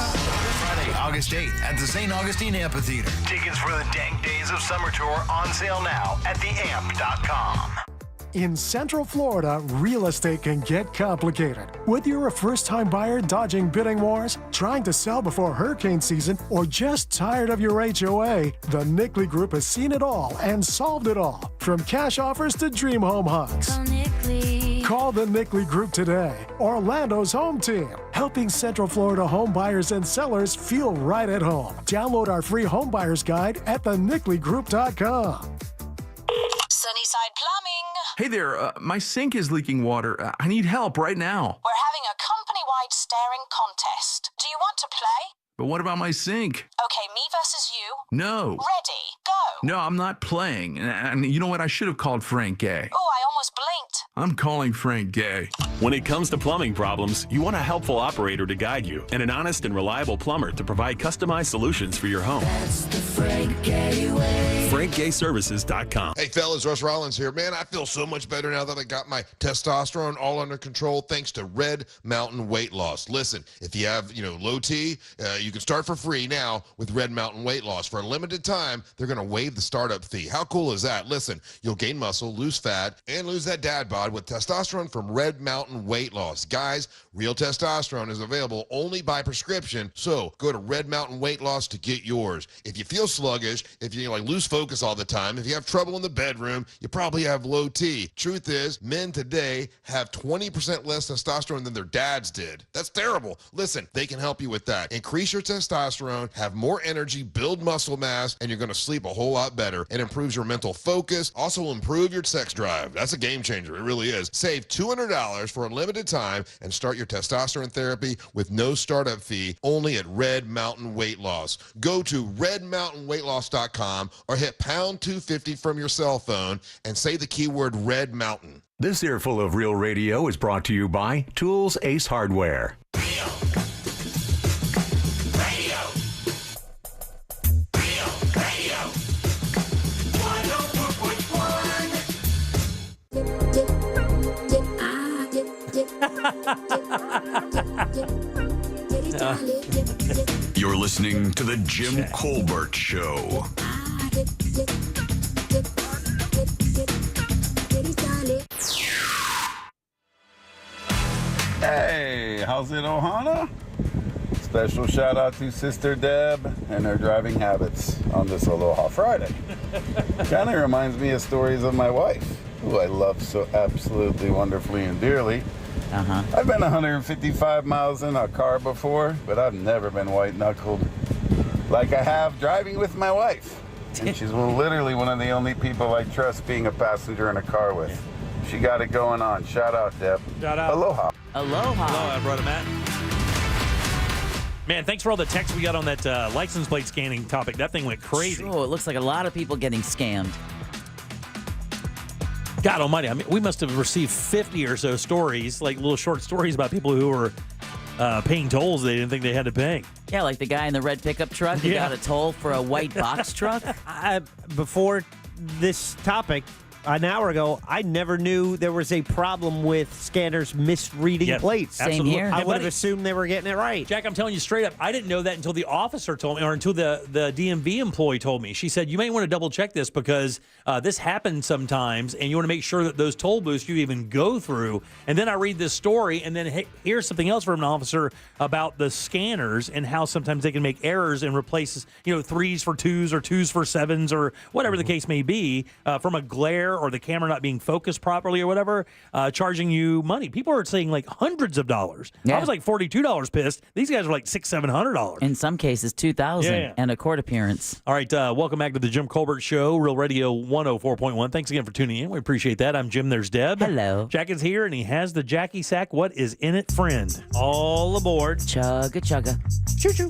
Friday, August 8th at the St. Augustine Amphitheater. Tickets for the Dank Days of Summer Tour on sale now at theamp.com. In Central Florida, real estate can get complicated. Whether you're a first-time buyer dodging bidding wars, trying to sell before hurricane season, or just tired of your HOA, the Nickley Group has seen it all and solved it all. From cash offers to dream home hugs. Call the Nickley Group today, Orlando's home team, helping Central Florida home buyers and sellers feel right at home. Download our free home buyer's guide at thenickleyGroup.com. Sunnyside Plumbing. Hey there, my sink is leaking water. I need help right now. We're having a company-wide staring contest. Do you want to play? But what about my sink? Okay, me versus you. No. Ready, go. No, I'm not playing. And you know what? I should have called Frank Gay. Oh, I almost blinked. I'm calling Frank Gay. When it comes to plumbing problems, you want a helpful operator to guide you and an honest and reliable plumber to provide customized solutions for your home. That's the Frank Gay way. FrankGayServices.com. Hey, fellas, Russ Rollins here. Man, I feel so much better now that I got my testosterone all under control thanks to Red Mountain Weight Loss. Listen, if you have, low T, you can start for free now with Red Mountain Weight Loss. For a limited time, they're going to waive the startup fee. How cool is that? Listen, you'll gain muscle, lose fat, and lose that dad bod with testosterone from Red Mountain Weight Loss. Guys, real testosterone is available only by prescription, so go to Red Mountain Weight Loss to get yours. If you feel sluggish, if you lose focus all the time, if you have trouble in the bedroom, you probably have low T. Truth is, men today have 20% less testosterone than their dads did. That's terrible. Listen, they can help you with that. Increase your testosterone, have more energy, build muscle mass, and you're going to sleep a whole lot better. It improves your mental focus, also will improve your sex drive. That's a game changer. It really is. Save $200 for a limited time and start your testosterone therapy with no startup fee only at Red Mountain Weight Loss. Go to redmountainweightloss.com or hit pound 250 from your cell phone and say the keyword Red Mountain. This earful of Real Radio is brought to you by Tools Ace Hardware. You're listening to the Jim Colbert Show. Hey, how's it, Ohana? Special shout out to Sister Deb and her driving habits on this Aloha Friday. Kind of reminds me of stories of my wife, who I love so absolutely wonderfully and dearly. I've been 155 miles in a car before, but I've never been white-knuckled like I have driving with my wife. And she's literally one of the only people I trust being a passenger in a car with. She got it going on. Shout out, Deb. Shout out. Aloha. Aloha. Aloha, brother Matt. Man, thanks for all the texts we got on that license plate scanning topic. That thing went crazy. Oh, it looks like a lot of people getting scammed. God almighty. I mean, we must have received 50 or so stories, like little short stories about people who were paying tolls they didn't think they had to pay. Yeah, like the guy in the red pickup truck who got a toll for a white box truck. Before this topic, an hour ago, I never knew there was a problem with scanners misreading plates. Same here. I Hey, would have buddy. assumed they were getting it right. Jack, I'm telling you straight up, I didn't know that until the officer told me, or until the DMV employee told me. She said, you may want to double check this because this happens sometimes, and you want to make sure that those toll booths you even go through. And then I read this story, and then here's something else from an officer about the scanners and how sometimes they can make errors and replace, 3s for 2s or 2s for 7s or whatever the case may be from a glare or the camera not being focused properly or whatever, charging you money. People are saying like hundreds of dollars. Yeah. I was like $42 pissed. These guys are like $600-$700. In some cases, $2,000 and a court appearance. All right, welcome back to the Jim Colbert Show, Real Radio 104.1. Thanks again for tuning in. We appreciate that. I'm Jim. There's Deb. Hello. Jack is here, and he has the Jackie Sack. What is in it, friend? All aboard. Chugga, chugga. Choo-choo.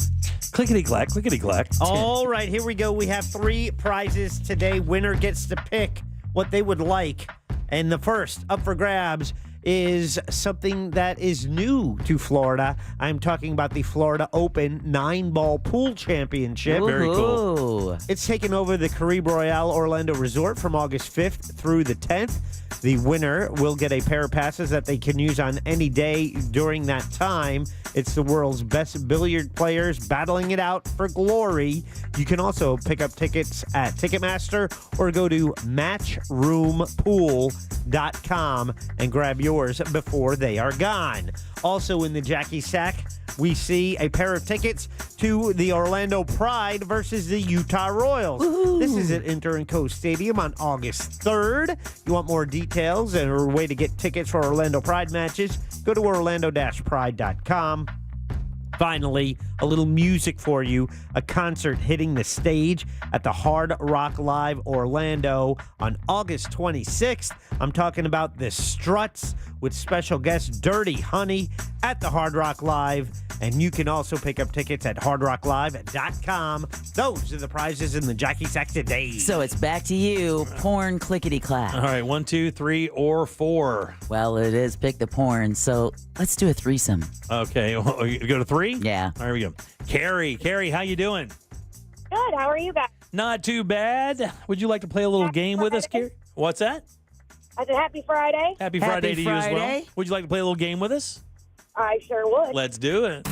Clickety-clack, clickety-clack. All right, here we go. We have 3 prizes today. Winner gets to pick what they would like. And the first up for grabs is something that is new to Florida. I'm talking about the Florida Open 9-ball pool championship. Very cool. It's taking over the Caribe Royale Orlando Resort from August 5th through the 10th. The winner will get a pair of passes that they can use on any day during that time. It's the world's best billiard players battling it out for glory. You can also pick up tickets at Ticketmaster or go to matchroompool.com and grab yours before they are gone. Also in the Jackie Sack, we see a pair of tickets to the Orlando Pride versus the Utah Royals. Woo-hoo. This is at Inter & Co Stadium on August 3rd. You want more details and a way to get tickets for Orlando Pride matches, go to orlando-pride.com. Finally, a little music for you. A concert hitting the stage at the Hard Rock Live Orlando on August 26th. I'm talking about the Struts with special guest Dirty Honey at the Hard Rock Live. And you can also pick up tickets at hardrocklive.com. Those are the prizes in the Jockey Sack today. So it's back to you, porn clickety clap. All right, 1, 2, 3, or 4. Well, it is pick the porn, so let's do a threesome. Okay, you go to 3? Yeah. All right, here we go. Carrie, how you doing? Good. How are you guys? Not too bad. Would you like to play a little game with us, Carrie? What's that? I said happy Friday. Happy Friday to you as well. Would you like to play a little game with us? I sure would. Let's do it.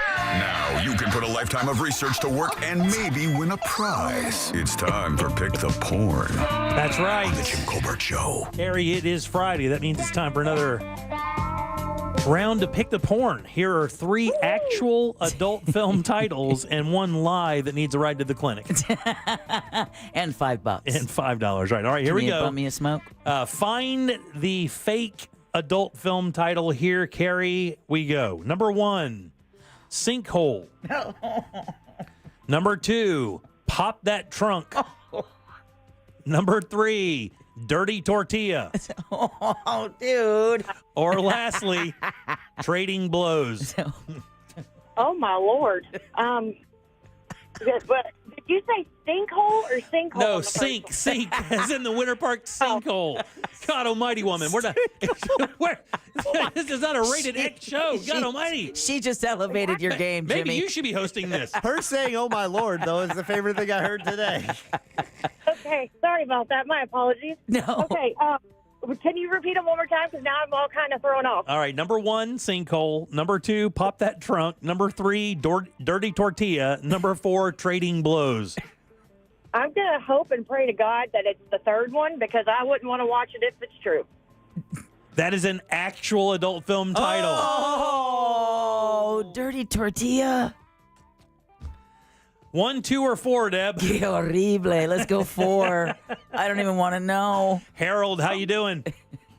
Now you can put a lifetime of research to work and maybe win a prize. It's time for Pick the Porn. That's right. On the Jim Colbert Show. Carrie, it is Friday. That means it's time for another round to Pick the Porn. Here are 3 actual adult film titles and 1 lie that needs a ride to the clinic. And $5. And $5. Right. All right, here we go. Bum me a smoke. Find the fake adult film title here, Carrie. We go. Number 1, Sinkhole. Number 2, Pop That Trunk. Number 3, Dirty Tortilla. Oh, dude. Or lastly, Trading Blows. Oh my Lord. But did you say sinkhole or sinkhole? No, sink, as in the Winter Park sinkhole. God almighty, woman. We're not, this is not a rated X show. God almighty. She just elevated your game, Jimmy. Maybe you should be hosting this. Her saying, oh my Lord, though, is the favorite thing I heard today. Okay, sorry about that. My apologies. No. Okay, can you repeat them one more time? Because now I'm all kind of thrown off. All right, number 1, Sinkhole. Number 2, Pop That Trunk. Number 3, Dirty Tortilla. Number 4, Trading Blows. I'm going to hope and pray to God that it's the third one because I wouldn't want to watch it if it's true. That is an actual adult film title. Oh, Dirty Tortilla. 1, 2, or 4, Deb? Que horrible. Let's go 4. I don't even want to know. Harold, how you doing?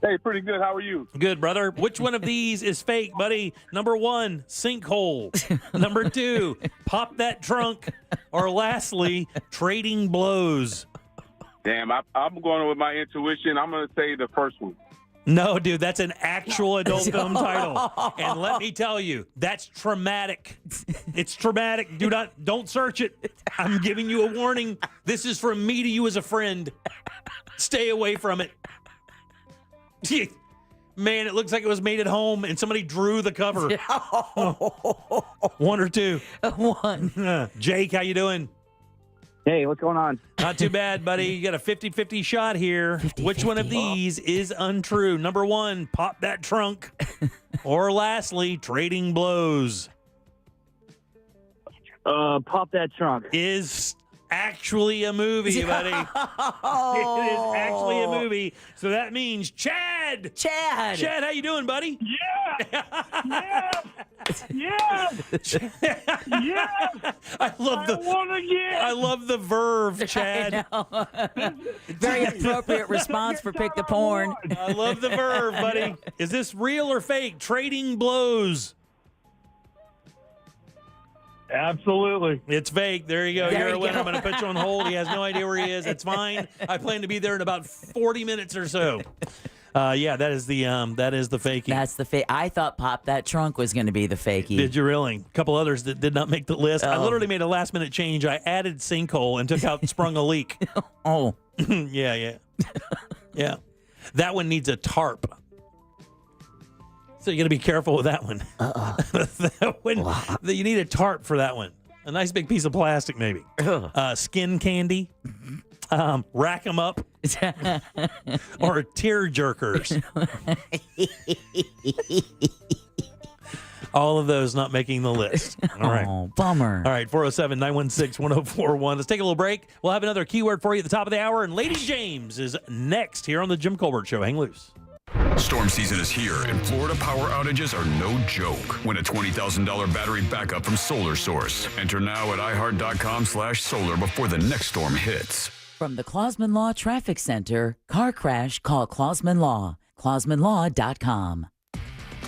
Hey, pretty good. How are you? Good, brother. Which one of these is fake, buddy? Number 1, Sinkhole. Number 2, Pop That Trunk. Or lastly, Trading Blows. Damn, I'm going with my intuition. I'm going to say the first one. No, dude, that's an actual adult film title. And let me tell you, that's traumatic. It's traumatic. Don't search it. I'm giving you a warning. This is from me to you as a friend. Stay away from it. Man, it looks like it was made at home and somebody drew the cover. 1 or 2? 1. Jake, how you doing? Hey, what's going on? Not too bad, buddy. You got a 50-50 shot here. 50-50. Which one of these is untrue? Number 1, Pop That Trunk. Or lastly, Trading Blows. Pop That Trunk. Is actually a movie, buddy. It is actually a movie. So that means Chad, how you doing, buddy? Yeah. Yeah. I love the verve, Chad. Very appropriate response for Pick the Porn. I love the verve, buddy. Is this real or fake? Trading Blows. Absolutely. It's fake. There you go. There You're you a winner. go. I'm going to put you on hold. He has no idea where he is. It's fine. I plan to be there in about 40 minutes or so. Yeah, that is the fakie. That's the fake. I thought Pop That Trunk was going to be the fakie. Did you really? A couple others that did not make the list. I Oh. literally made a last minute change. I added Sinkhole and took out Sprung a Leak. Oh. Yeah. That one needs a tarp. So you got to be careful with that one. That one, you need a tarp for that one. A nice big piece of plastic, maybe. Skin candy. Rack 'em up. Or tear jerkers. All of those not making the list. All right. Oh, bummer. All right, 407-916-1041. Let's take a little break. We'll have another keyword for you at the top of the hour. And Lady James is next here on the Jim Colbert Show. Hang loose. Storm season is here, and Florida power outages are no joke. Win a $20,000 battery backup from Solar Source. Enter now at iHeart.com/solar before the next storm hits. From the Clausman Law Traffic Center, car crash, call Clausman Law. ClausmanLaw.com.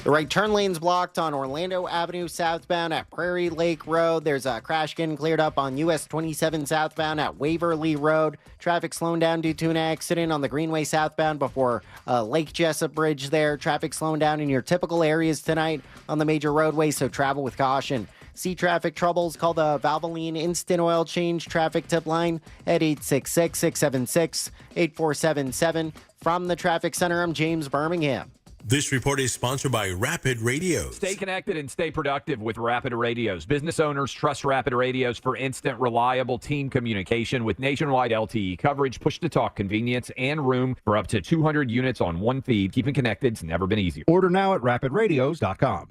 The right turn lane's blocked on Orlando Avenue southbound at Prairie Lake Road. There's a crash getting cleared up on US 27 southbound at Waverly Road. Traffic slowing down due to an accident on the Greenway southbound before Lake Jessup Bridge there. Traffic slowing down in your typical areas tonight on the major roadways, so travel with caution. See traffic troubles, call the Valvoline Instant Oil Change traffic tip line at 866-676-8477. From the Traffic Center, I'm James Birmingham. This report is sponsored by Rapid Radios. Stay connected and stay productive with Rapid Radios. Business owners trust Rapid Radios for instant, reliable team communication with nationwide LTE coverage, push-to-talk convenience, and room for up to 200 units on one feed. Keeping connected's never been easier. Order now at rapidradios.com.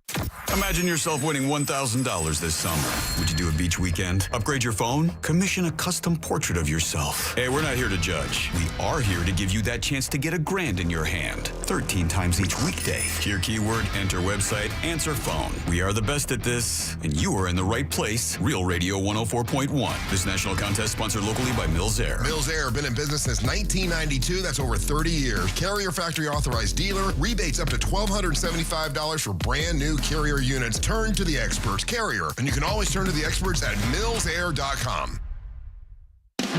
Imagine yourself winning $1,000 this summer. Would you do a beach weekend? Upgrade your phone? Commission a custom portrait of yourself? Hey, we're not here to judge. We are here to give you that chance to get $1,000 in your hand. 13 times each weekday. Hear keyword, enter website, answer phone. We are the best at this, and you are in the right place. Real Radio 104.1. This national contest sponsored locally by Mills Air. Mills Air, been in business since 1992. That's over 30 years. Carrier factory authorized dealer. Rebates up to $1,275 for brand new Carrier units. Turn to the experts. Carrier. And you can always turn to the experts at millsair.com.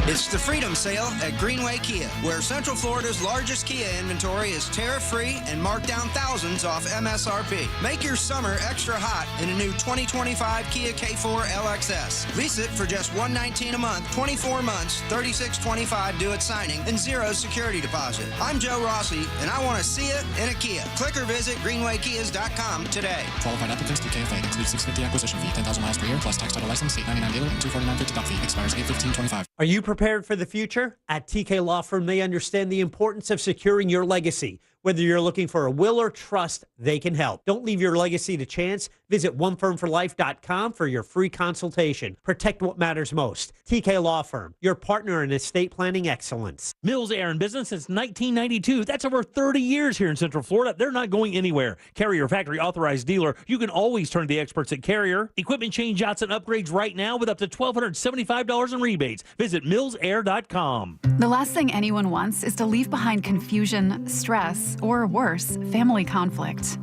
It's the Freedom Sale at Greenway Kia, where Central Florida's largest Kia inventory is tariff-free and marked down thousands off MSRP. Make your summer extra hot in a new 2025 Kia K4 LXS. Lease it for just $119 a month, 24 months, $36.25 due at signing, and zero security deposit. I'm Joe Rossi, and I want to see it in a Kia. Click or visit greenwaykias.com today. Qualified applicants through KFA. Includes $650 acquisition fee, 10,000 miles per year, plus tax title license, $899 dealer, and $249.50 doc fee. Expires 8/15/25. Are you prepared for the future? At TK Law Firm, they understand the importance of securing your legacy. Whether you're looking for a will or trust, they can help. Don't leave your legacy to chance. Visit onefirmforlife.com for your free consultation. Protect what matters most. TK Law Firm, your partner in estate planning excellence. Mills Air in business since 1992. That's over 30 years here in Central Florida. They're not going anywhere. Carrier factory authorized dealer. You can always turn to the experts at Carrier. Equipment change-outs and upgrades right now with up to $1,275 in rebates. Visit millsair.com. The last thing anyone wants is to leave behind confusion, stress, or worse, family conflict.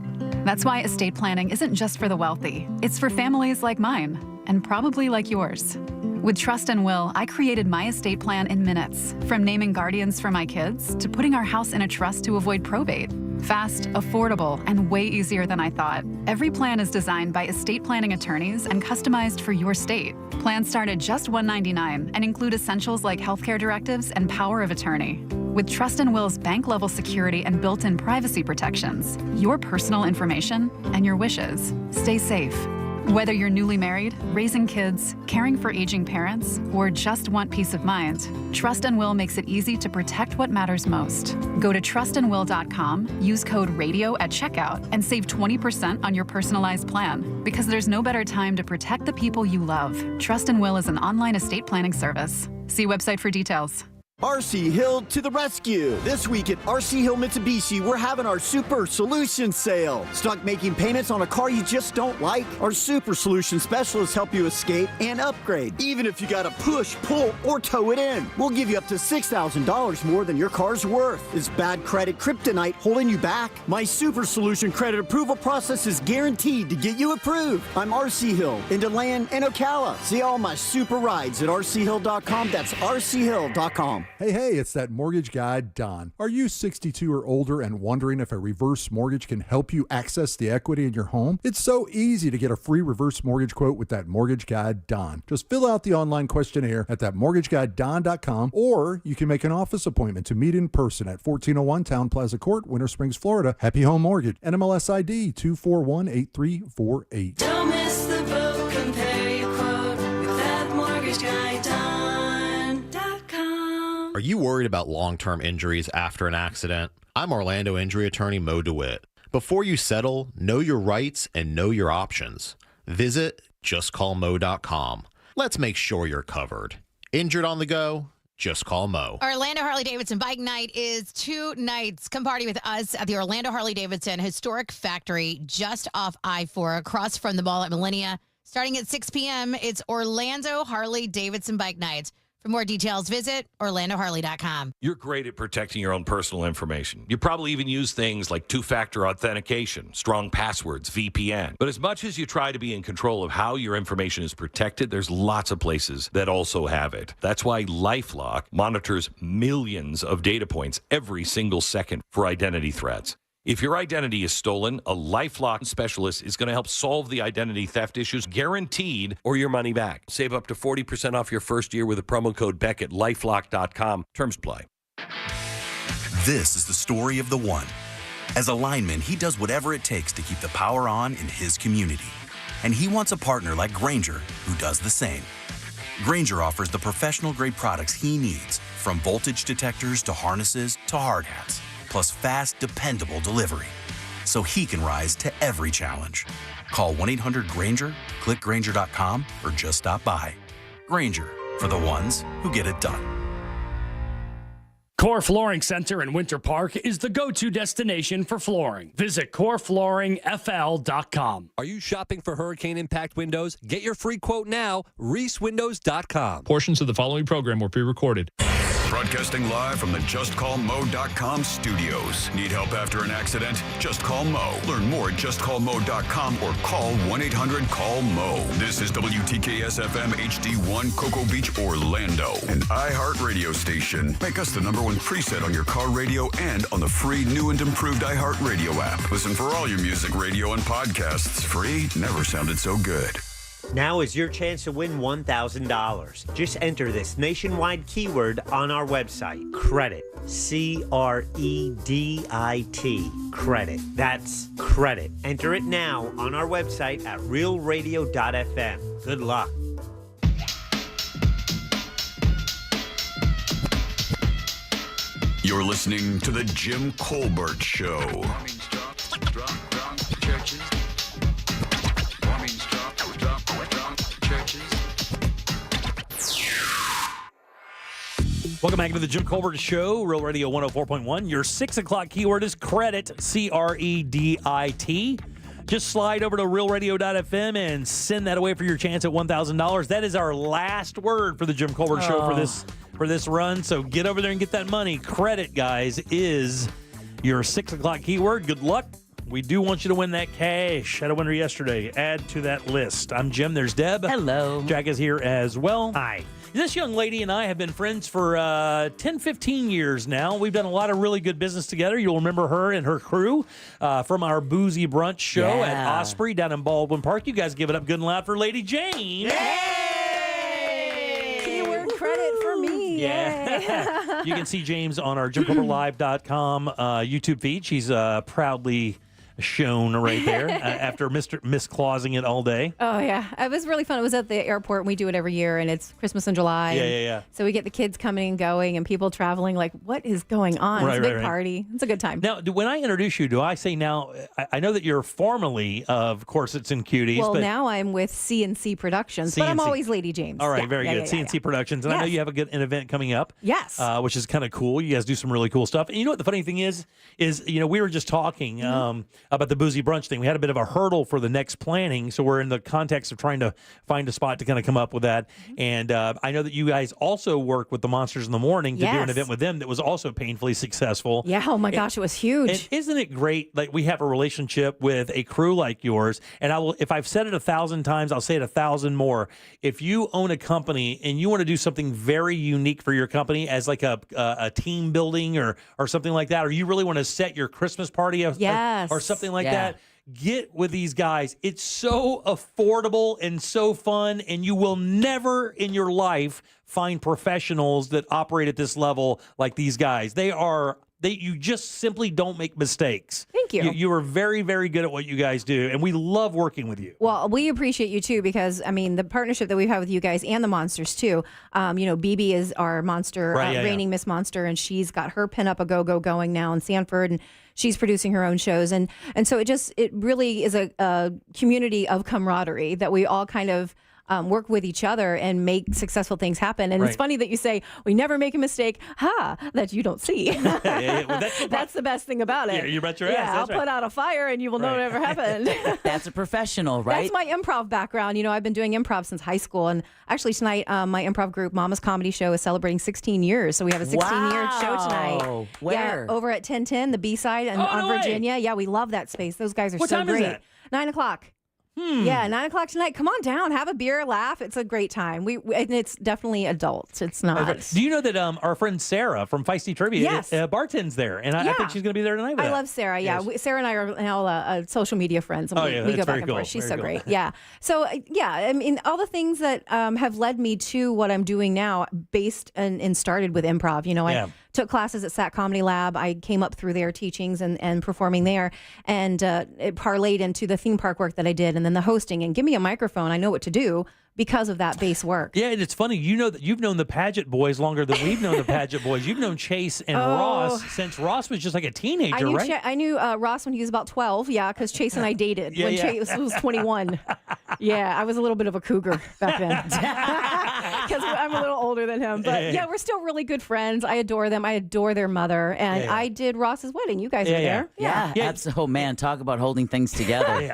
That's why estate planning isn't just for the wealthy. It's for families like mine, and probably like yours. With Trust and Will, I created my estate plan in minutes, from naming guardians for my kids to putting our house in a trust to avoid probate. Fast, affordable, and way easier than I thought. Every plan is designed by estate planning attorneys and customized for your state. Plans start at just $199 and include essentials like healthcare directives and power of attorney. With Trust and Will's bank-level security and built-in privacy protections, your personal information and your wishes stay safe. Whether you're newly married, raising kids, caring for aging parents, or just want peace of mind, Trust and Will makes it easy to protect what matters most. Go to trustandwill.com, use code RADIO at checkout, and save 20% on your personalized plan. Because there's no better time to protect the people you love. Trust and Will is an online estate planning service. See website for details. RC Hill to the rescue. This week at RC Hill Mitsubishi, we're having our Super Solution Sale. Stuck making payments on a car you just don't like? Our Super Solution specialists help you escape and upgrade, even if you got to push, pull, or tow it in. We'll give you up to $6,000 more than your car's worth. Is bad credit kryptonite holding you back? My Super Solution credit approval process is guaranteed to get you approved. I'm RC Hill in DeLand and Ocala. See all my super rides at rchill.com. That's rchill.com. Hey, it's that mortgage guy, Don. Are you 62 or older and wondering if a reverse mortgage can help you access the equity in your home? It's so easy to get a free reverse mortgage quote with that mortgage guy, Don. Just fill out the online questionnaire at thatmortgageguyDon.com, or you can make an office appointment to meet in person at 1401 Town Plaza Court, Winter Springs, Florida. Happy Home Mortgage, NMLS ID 2418348. Don't miss the boat, compare your quote with thatmortgageguyDon.com. Are you worried about long-term injuries after an accident? I'm Orlando injury attorney Mo DeWitt. Before you settle, know your rights and know your options. Visit justcallmo.com. Let's make sure you're covered. Injured on the go? Just call Mo. Orlando Harley-Davidson Bike Night is 2 nights. Come party with us at the Orlando Harley-Davidson Historic Factory just off I-4 across from the mall at Millennia. Starting at 6 p.m., it's Orlando Harley-Davidson Bike Nights. For more details, visit OrlandoHarley.com. You're great at protecting your own personal information. You probably even use things like two-factor authentication, strong passwords, VPN. But as much as you try to be in control of how your information is protected, there's lots of places that also have it. That's why LifeLock monitors millions of data points every single second for identity threats. If your identity is stolen, a LifeLock specialist is going to help solve the identity theft issues, guaranteed, or your money back. Save up to 40% off your first year with the promo code Beck at LifeLock.com. Terms apply. This is the story of the one. As a lineman, he does whatever it takes to keep the power on in his community. And he wants a partner like Grainger who does the same. Grainger offers the professional-grade products he needs, from voltage detectors to harnesses to hard hats, plus fast, dependable delivery, so he can rise to every challenge. Call 1-800-GRAINGER, click Grainger.com, or just stop by. Grainger, for the ones who get it done. Core Flooring Center in Winter Park is the go-to destination for flooring. Visit coreflooringfl.com. Are you shopping for hurricane impact windows? Get your free quote now, reeswindows.com. Portions of the following program were pre-recorded. Broadcasting live from the JustCallMo.com studios. Need help after an accident? Just call Mo. Learn more at JustCallMo.com or call 1-800-CALL-MO. This is WTKS-FM HD1 Cocoa Beach, Orlando, an iHeart radio station. Make us the #1 preset on your car radio and on the free new and improved iHeart Radio app. Listen for all your music, radio, and podcasts. Free never sounded so good. Now is your chance to win $1,000. Just enter this nationwide keyword on our website, credit, C-R-E-D-I-T, credit. That's credit. Enter it now on our website at realradio.fm. Good luck. You're listening to The Jim Colbert Show. Welcome back to the Jim Colbert Show, Real Radio 104.1. Your 6 o'clock keyword is credit, C-R-E-D-I-T. Just slide over to realradio.fm and send that away for your chance at $1,000. That is our last word for the Jim Colbert Show for this run. So get over there and get that money. Credit, guys, is your 6 o'clock keyword. Good luck. We do want you to win that cash. Had a winner yesterday. Add to that list. I'm Jim. There's Deb. Hello. Jack is here as well. Hi. This young lady and I have been friends for 10, 15 years now. We've done a lot of really good business together. You'll remember her and her crew from our Boozy Brunch show at Osprey down in Baldwin Park. You guys give it up good and loud for Lady Jane. Keyword credit for me. Yeah. You can see James on our JimColbertLive.com YouTube feed. She's proudly shown right there after misclausing it all day. Oh, yeah. It was really fun. It was at the airport, and we do it every year, and it's Christmas in July. Yeah. So we get the kids coming and going and people traveling like, what is going on? It's a big party. It's a good time. Now, when I introduce you, do I say now, I know that you're formerly of Course It's in Cuties. Well, but now I'm with CNC Productions, but I'm always Lady James. All right, Yeah, very good. CNC Productions. And I know you have an event coming up. Yes. Which is kind of cool. You guys do some really cool stuff. And you know what the funny thing is we were just talking about the Boozy Brunch thing. We had a bit of a hurdle for the next planning, so we're in the context of trying to find a spot to kind of come up with that. And I know that you guys also work with the Monsters in the Morning to do an event with them that was also painfully successful. Yeah, oh my gosh, it was huge. And isn't it great that we have a relationship with a crew like yours? And if I've said it 1,000 times, I'll say it 1,000 more. If you own a company and you want to do something very unique for your company as like a team building or something like that, or you really want to set your Christmas party or something like that, get with these guys. It's so affordable and so fun, and you will never in your life find professionals that operate at this level like these guys. You just simply don't make mistakes. Thank you. You are very, very good at what you guys do, and we love working with you. Well, we appreciate you too because, I mean, the partnership that we've had with you guys and the Monsters too. BB is our monster, reigning Miss Monster, and she's got her Pin Up a Go-Go going now in Sanford, and she's producing her own shows. And so it really is a community of camaraderie that we all kind of work with each other and make successful things happen. And it's funny that you say, we never make a mistake, that you don't see. That's the best thing about it. Yeah, you bet your ass. Yeah, I'll put out a fire and you will know whatever happened. That's a professional, right? That's my improv background. I've been doing improv since high school. And actually tonight, my improv group, Mama's Comedy Show, is celebrating 16 years. So we have a 16-year show tonight. Where? Yeah, over at 1010, the B-side on Virginia. Yeah, we love that space. Those guys are What so time is great. that? 9 o'clock. Yeah, 9 o'clock tonight. Come on down, have a beer, laugh. It's a great time. And it's definitely adults. It's not. Do you know that our friend Sarah from Feisty Trivia bartends there? And I think she's going to be there tonight. I love Sarah. Yeah, Sarah and I are now social media friends. And we go back and forth. She's so great. Yeah. So, I mean, all the things that have led me to what I'm doing now based and started with improv. I took classes at SAT Comedy Lab. I came up through their teachings and performing there. And it parlayed into the theme park work that I did and then the hosting. And give me a microphone. I know what to do because of that base work. Yeah, and it's funny. That you've known the Paget boys longer than we've known the Paget boys. You've known Chase and Ross since Ross was just like a teenager, right? I knew Ross when he was about 12, because Chase and I dated when Chase was 21. Yeah, I was a little bit of a cougar back then because I'm a little older than him. But we're still really good friends. I adore them. I adore their mother. And I did Ross's wedding. You guys were there. Yeah. Absolutely. Oh, man, talk about holding things together.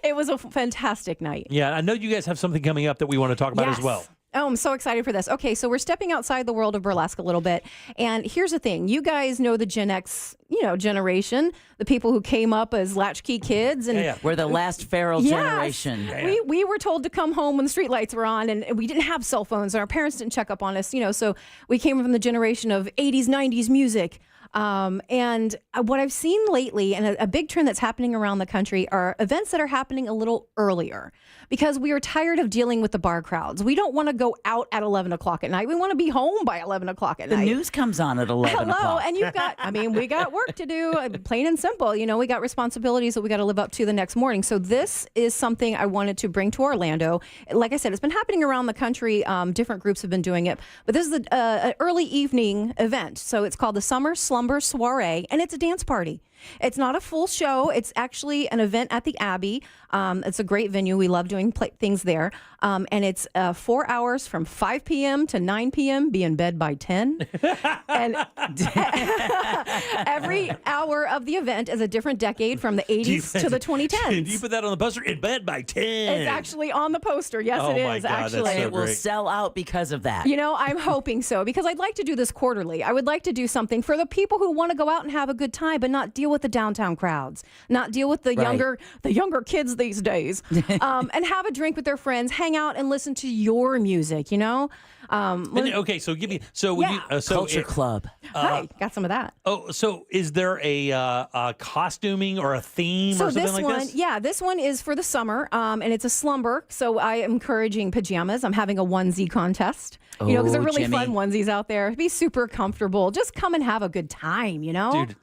It was a fantastic night. Yeah, I know you guys have something coming up that we want to talk about as well. Oh, I'm so excited for this. Okay, so we're stepping outside the world of burlesque a little bit. And here's the thing. You guys know the Gen X, generation, the people who came up as latchkey kids. And we're the last feral generation. We were told to come home when the streetlights were on, and we didn't have cell phones, and our parents didn't check up on us, so we came from the generation of 80s, 90s music. And what I've seen lately, and a big trend that's happening around the country, are events that are happening a little earlier because we are tired of dealing with the bar crowds. We don't want to go out at 11 o'clock at night. We want to be home by 11 o'clock at night. The news comes on at 11 o'clock. And you've got, we got work to do, plain and simple. We got responsibilities that we got to live up to the next morning. So this is something I wanted to bring to Orlando. Like I said, it's been happening around the country. Different groups have been doing it. But this is an early evening event. So it's called the Summer Slumber Soiree, and it's a dance party. It's not a full show. It's actually an event at the Abbey. It's a great venue. We love doing things there. And it's 4 hours from 5 p.m. to 9 p.m. Be in bed by 10. And every hour of the event is a different decade from the 80s to the 2010s. Did you put that on the poster? In bed by 10. It's actually on the poster. Yes, it is. God, actually, that's so it will sell out because of that. I'm hoping so because I'd like to do this quarterly. I would like to do something for the people who want to go out and have a good time, but not deal with the downtown crowds, not deal with the younger kids these days, and have a drink with their friends, hang out and listen to your music. Okay, so give me Culture Club. Hi, got some of that. Oh, so is there a costuming or a theme or something like this? Yeah, this one is for the summer, and it's a slumber. So I am encouraging pajamas. I'm having a onesie contest. Because they're really fun onesies out there. Be super comfortable. Just come and have a good time. Dude,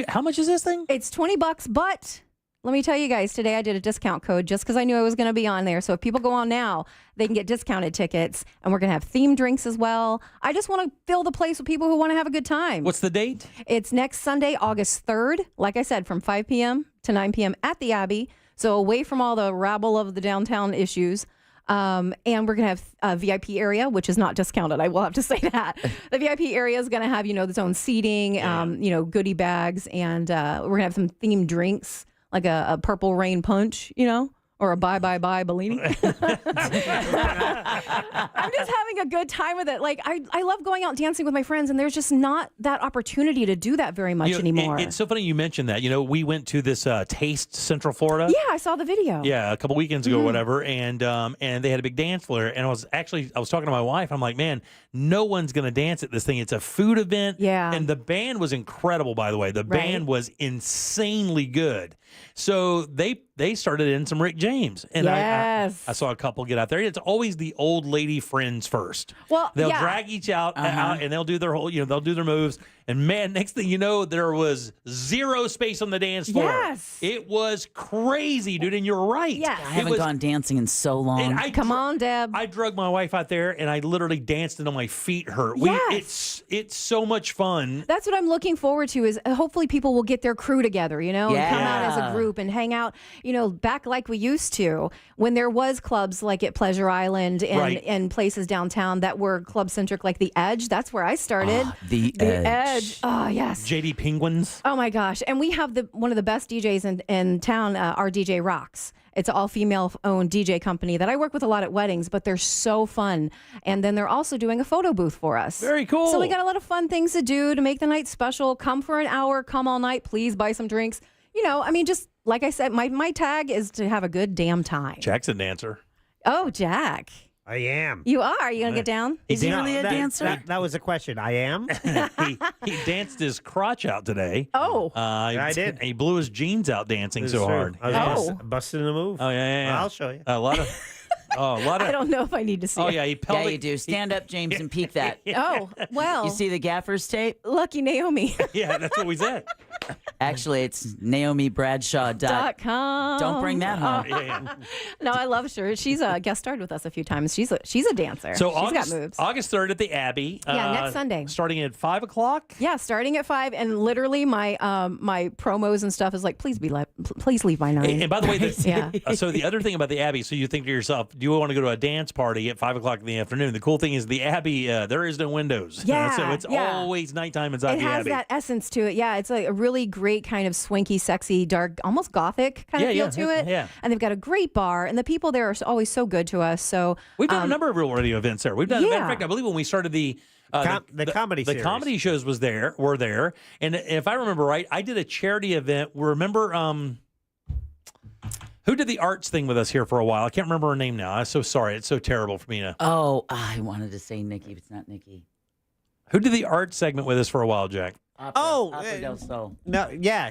how much is this thing? It's $20, but let me tell you guys, today I did a discount code just because I knew I was going to be on there. So if people go on now, they can get discounted tickets, and we're going to have themed drinks as well. I just want to fill the place with people who want to have a good time. What's the date? It's next Sunday, August 3rd. Like I said, from 5 p.m. to 9 p.m. at the Abbey. So away from all the rabble of the downtown issues. And we're going to have a VIP area, which is not discounted. I will have to say that. The VIP area is going to have, its own seating, goodie bags, and we're going to have some themed drinks, like a Purple Rain punch, or a bye Bellini. I'm just having a good time with it. Like, I love going out dancing with my friends, and there's just not that opportunity to do that very much anymore. It's so funny you mentioned that. We went to this Taste Central Florida. Yeah, I saw the video. Yeah, a couple weekends ago or whatever, and they had a big dance floor. And I was talking to my wife. I'm like, man, no one's going to dance at this thing. It's a food event. Yeah. And the band was incredible, by the way. The band was insanely good. So they started in some Rick James. And I saw a couple get out there. It's always the old lady friends first. Well, they'll drag each out and they'll do their whole, they'll do their moves. And man, next thing you know, there was zero space on the dance floor. Yes. It was crazy, dude. And you're right. Yes. I haven't gone dancing in so long. Come on, Deb. I drug my wife out there, and I literally danced until my feet hurt. Yes. It's so much fun. That's what I'm looking forward to is hopefully people will get their crew together, and come out as a group and hang out, back like we used to when there was clubs like at Pleasure Island and places downtown that were club-centric like The Edge. That's where I started. The Edge. Oh, yes. JD Penguins. Oh, my gosh. And we have one of the best DJs in town, our DJ Rocks. It's an all-female-owned DJ company that I work with a lot at weddings, but they're so fun. And then they're also doing a photo booth for us. Very cool. So we got a lot of fun things to do to make the night special. Come for an hour, come all night. Please buy some drinks. Just like I said, my tag is to have a good damn time. Jack's a dancer. Oh, Jack. I am. You are? Are you going to get down? Is he really a dancer? That was a question. I am. he danced his crotch out today. Oh. I did. He blew his jeans out dancing so True. hard. I was busting a move. Oh, yeah. I'll show you. A lot of... I don't know if I need to see it. Yeah, yeah, you do. Stand up, James, and peek that. Oh, well. You see the gaffer's tape? Lucky Naomi. Yeah, that's what we said. Actually, it's NaomiBradshaw.com. Don't bring that home. No, I love her. She's guest starred with us a few times. She's a dancer. So she's got moves. August 3rd at the Abbey. Yeah, next Sunday. Starting at 5 o'clock? Yeah, starting at 5. And literally my my promos and stuff is like, please leave by 9. And by the way, yeah. So the other thing about the Abbey, so you think to yourself, do you want to go to a dance party at 5 o'clock in the afternoon? The cool thing is the Abbey, there is no windows. Yeah. So it's always nighttime inside the Abbey. It has that essence to it. Yeah, it's like a really great kind of swanky, sexy, dark, almost gothic kind of feel to it. Yeah. And they've got a great bar, and the people there are always so good to us. So we've done a number of Real Radio events there. We've done, matter of fact, I believe when we started the comedy series. The comedy shows were there. And if I remember right, I did a charity event. Remember who did the arts thing with us here for a while? I can't remember her name now. I'm so sorry. It's so terrible for me to. Oh, I wanted to say Nikki, but it's not Nikki. Who did the art segment with us for a while, Jack? Opera del Sol. No, yeah.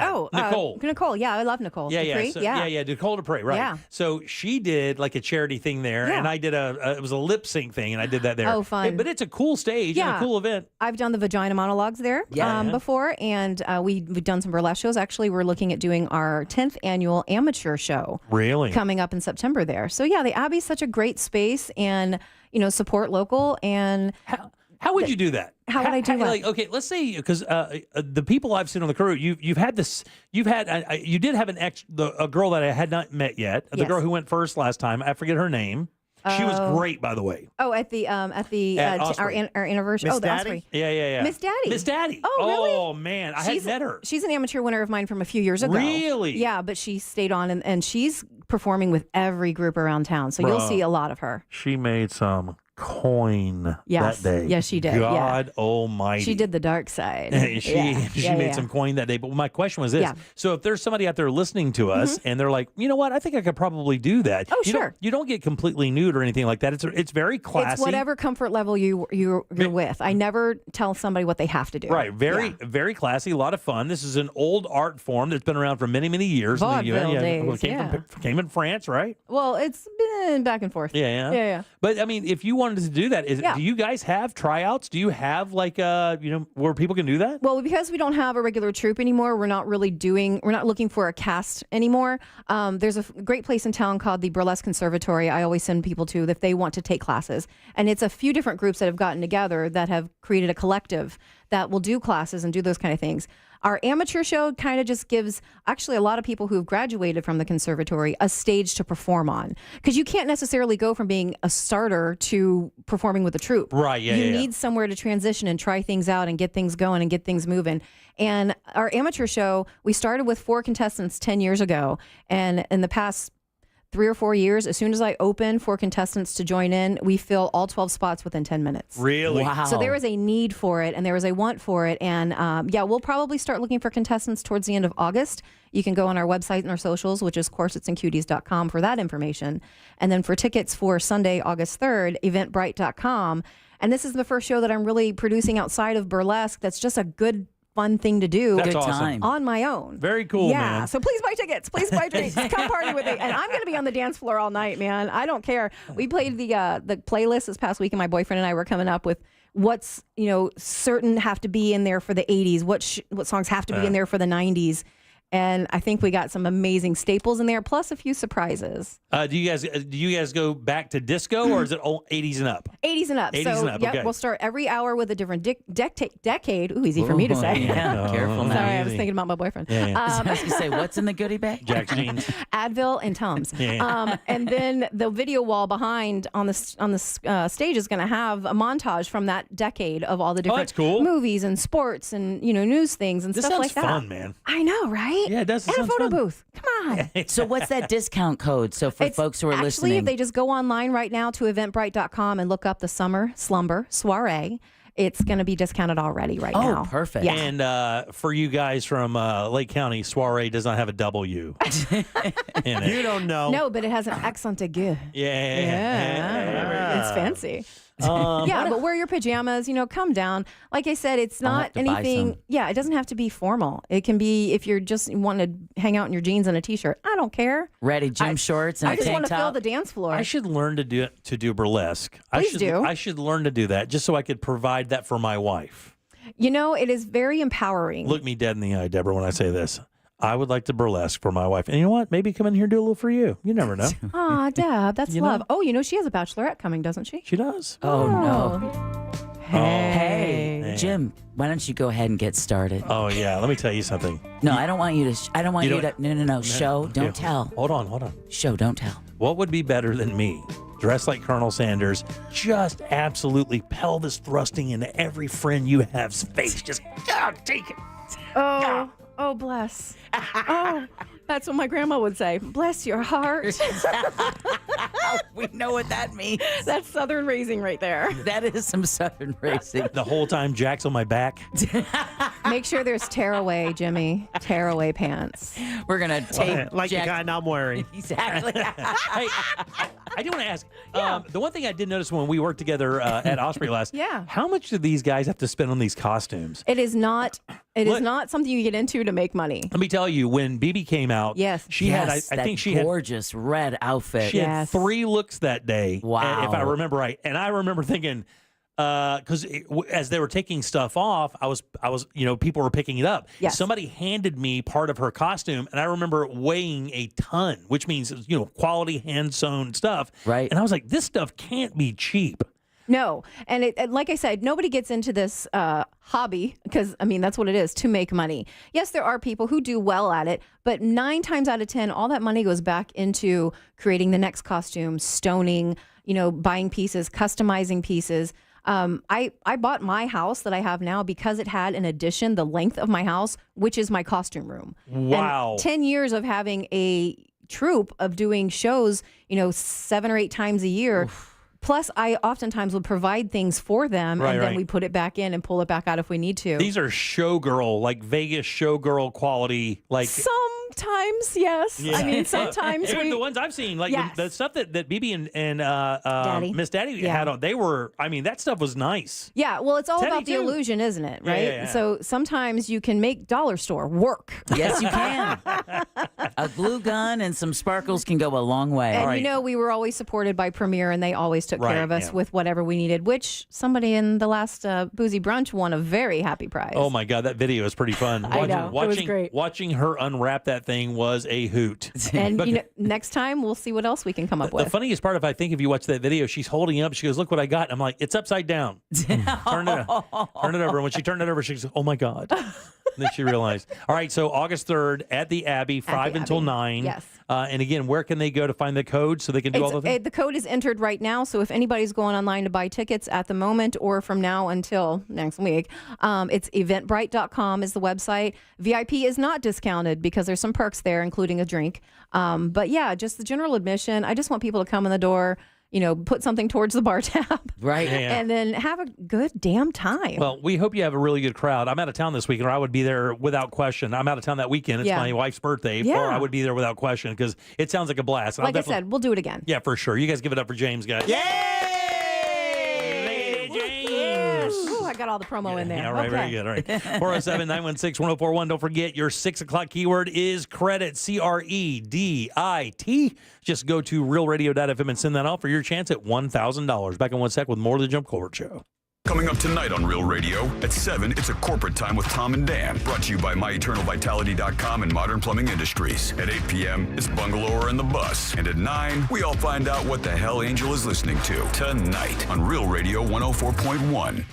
Oh, Nicole. Yeah, I love Nicole. Yeah. So, Nicole Dupree, right? Yeah. So she did like a charity thing there, and I did it was a lip sync thing, and I did that there. Oh, fun! But it's a cool stage and a cool event. I've done the vagina monologues there before, and we've done some burlesque shows. Actually, we're looking at doing our 10th annual amateur show. Really? Coming up in September there. So yeah, the Abbey's such a great space, and support local and. How would you do that? How would I do that? Like, okay, let's say because the people I've seen on the crew, you did have a girl that I had not met yet. The girl who went first last time, I forget her name. She was great, by the way. Oh, at our anniversary. Miss the Daddy? Osprey. Yeah. Miss Daddy. Miss Daddy. Oh, really? Oh man, I hadn't met her. She's an amateur winner of mine from a few years ago. Really? Yeah, but she stayed on, and she's performing with every group around town. So you'll see a lot of her. She made some coin that day. Yes, she did. God almighty. She did the dark side. She made some coin that day. But my question was this. Yeah. So if there's somebody out there listening to us and they're like, you know what, I think I could probably do that. Oh, sure. You don't get completely nude or anything like that. It's very classy. It's whatever comfort level you're with. I never tell somebody what they have to do. Right. Very classy. A lot of fun. This is an old art form that's been around for many, many years. Vaudeville days. Came in France, right? Well, it's been back and forth. Yeah. But I mean, if you wanted to do that, do you guys have tryouts? Do you have like where people can do that? Well, because we don't have a regular troupe anymore, we're not looking for a cast anymore. There's a great place in town called the Burlesque Conservatory. I always send people to if they want to take classes. And it's a few different groups that have gotten together that have created a collective that will do classes and do those kind of things. Our amateur show kind of just gives actually a lot of people who have graduated from the conservatory a stage to perform on. Because you can't necessarily go from being a starter to performing with a troupe. Right, You need somewhere to transition and try things out and get things going and get things moving. And our amateur show, we started with 4 contestants 10 years ago. And in the past 3 or 4 years, as soon as I open for contestants to join in, we fill all 12 spots within 10 minutes. Really? Wow. So there is a need for it, and there is a want for it. And we'll probably start looking for contestants towards the end of August. You can go on our website and our socials, which is corsetsandcuties.com for that information. And then for tickets for Sunday, August 3rd, eventbrite.com. And this is the first show that I'm really producing outside of burlesque. That's just a good fun thing to do. That's awesome. On my own. Very cool, man. So please buy tickets. Please buy drinks. Come party with me. And I'm going to be on the dance floor all night, man. I don't care. We played the playlist this past week, and my boyfriend and I were coming up with what's certain have to be in there for the 80s, what songs have to be in there for the 90s. And I think we got some amazing staples in there, plus a few surprises. Do you guys go back to disco, or is it all 80s and up? 80s and up. 80s so and up, okay. we'll start every hour with a different decade. Ooh, easy for me to say. Yeah, careful now. Sorry, I was thinking about my boyfriend. I was going to say, what's in the goodie bag? Jack's jeans. Advil and Tums. Yeah. And then the video wall behind on the stage is going to have a montage from that decade of all the different that's cool. movies and sports and news things and This stuff sounds like that. fun, man. I know, right? Yeah, it does. It And a sounds photo fun. booth. Come on. So what's that discount code? So for folks who are Actually, listening. if they just go online right now to eventbrite.com and look up the Summer Slumber Soiree, it's going to be discounted already right now. Oh, perfect. Yeah. And for you guys from Lake County, soiree does not have a W in it. You don't know. No, but it has an accent aigu. Yeah. It's fancy. Yeah, but wear your pajamas, come down. Like I said, it's I'll not have to buy anything. some. Yeah, it doesn't have to be formal. It can be if you're just wanting to hang out in your jeans and a t-shirt. I don't care. Ready gym shorts and I a just tank want to fill top. the dance floor. I should learn to do burlesque. Please do. I should learn to do that just so I could provide that for my wife. It is very empowering. Look me dead in the eye, Deborah, when I say this. I would like to burlesque for my wife. And you know what? Maybe come in here and do a little for you. You never know. Aw, Deb, that's You know? love. Oh, she has a bachelorette coming, doesn't she? She does. Oh, no. Hey, Jim, why don't you go ahead and get started? Oh, yeah. Let me tell you something. No, I don't want you to. I don't want you to. No. Show, don't Yeah. tell. Hold on. Show, don't tell. What would be better than me? Dressed like Colonel Sanders, just absolutely pelvis thrusting into every friend you have's face. Just, take it. Oh, bless. Oh, that's what my grandma would say. Bless your heart. We know what that means. That's Southern raising right there. That is some Southern racing. The whole time Jack's on my back. Make sure there's tearaway, Jimmy. Tearaway pants. We're going to take like Jack- the kind I'm wearing. Exactly. Hey, I do want to ask. The one thing I did notice when we worked together at Osprey last. Yeah. How much do these guys have to spend on these costumes? It is not. It is Look. not something you get into to make money. Let me tell you, when BB came out, Yes. she had. I Yes, think that she had. gorgeous red outfit. She had 3 looks that day. Wow. If I remember right, and I remember thinking, because as they were taking stuff off, I was, people were picking it up. Yes. Somebody handed me part of her costume, and I remember it weighing a ton, which means quality hand sewn stuff. Right. And I was like, this stuff can't be cheap. No. And like I said, nobody gets into this hobby because, that's what it is, to make money. Yes, there are people who do well at it, but 9 times out of 10, all that money goes back into creating the next costume, stoning, buying pieces, customizing pieces. I bought my house that I have now because it had an addition, the length of my house, which is my costume room. Wow. And 10 years of having a troupe of doing shows, 7 or 8 times a year. Plus, I oftentimes would provide things for them, and then we put it back in and pull it back out if we need to. These are showgirl, like Vegas showgirl quality, like. Sometimes, yes. Yeah. Sometimes Even we. the ones I've seen, like Yes. the stuff that BB and Daddy. Miss Daddy Yeah. had on, they were. that stuff was nice. Yeah, well, it's all Teddy about the too. illusion, isn't it? Yeah, Right. yeah, yeah. So sometimes you can make dollar store work. Yes, you can. A glue gun and some sparkles can go a long way. And we were always supported by Premier, and they always took care of us yeah. with whatever we needed. Which somebody in the last Boozy Brunch won a very happy prize. Oh my God, that video is pretty fun. I know. It was great. Watching her unwrap that thing was a hoot. And next time we'll see what else we can come up The with. funniest part, if you watch that video, she's holding it up. She goes, "Look what I got." I'm like, "It's upside down." Turn it over. When she turned it over, she goes, "Oh my God." And then she realized. All right, so August 3rd at the Abbey, 5 until 9. Yes. And again, where can they go to find the code so they can do all the things? The code is entered right now, so if anybody's going online to buy tickets at the moment or from now until next week, it's eventbrite.com is the website. VIP is not discounted because there's some perks there, including a drink. But yeah, just the general admission. I just want people to come in the door, put something towards the bar tab. Right. Yeah. And then have a good damn time. Well, we hope you have a really good crowd. I'm out of town this weekend, or I would be there without question. I'm out of town that weekend. It's Yeah. my wife's birthday, Yeah. or I would be there without question because it sounds like a blast. And I'll Like I definitely- said, we'll do it again. Yeah, for sure. You guys give it up for James, guys. Ooh, I got all the promo in there. Yeah, right, very good. All right. 407-916-1041. Don't forget, your 6 o'clock keyword is credit, CREDIT. Just go to realradio.fm and send that out for your chance at $1,000. Back in 1 sec with more of the Jim Colbert Show. Coming up tonight on Real Radio, at 7, it's a corporate time with Tom and Dan, brought to you by MyEternalVitality.com and Modern Plumbing Industries. At 8 p.m., it's Bungalower and the Bus. And at 9, we all find out what the hell Angel is listening to tonight on Real Radio 104.1.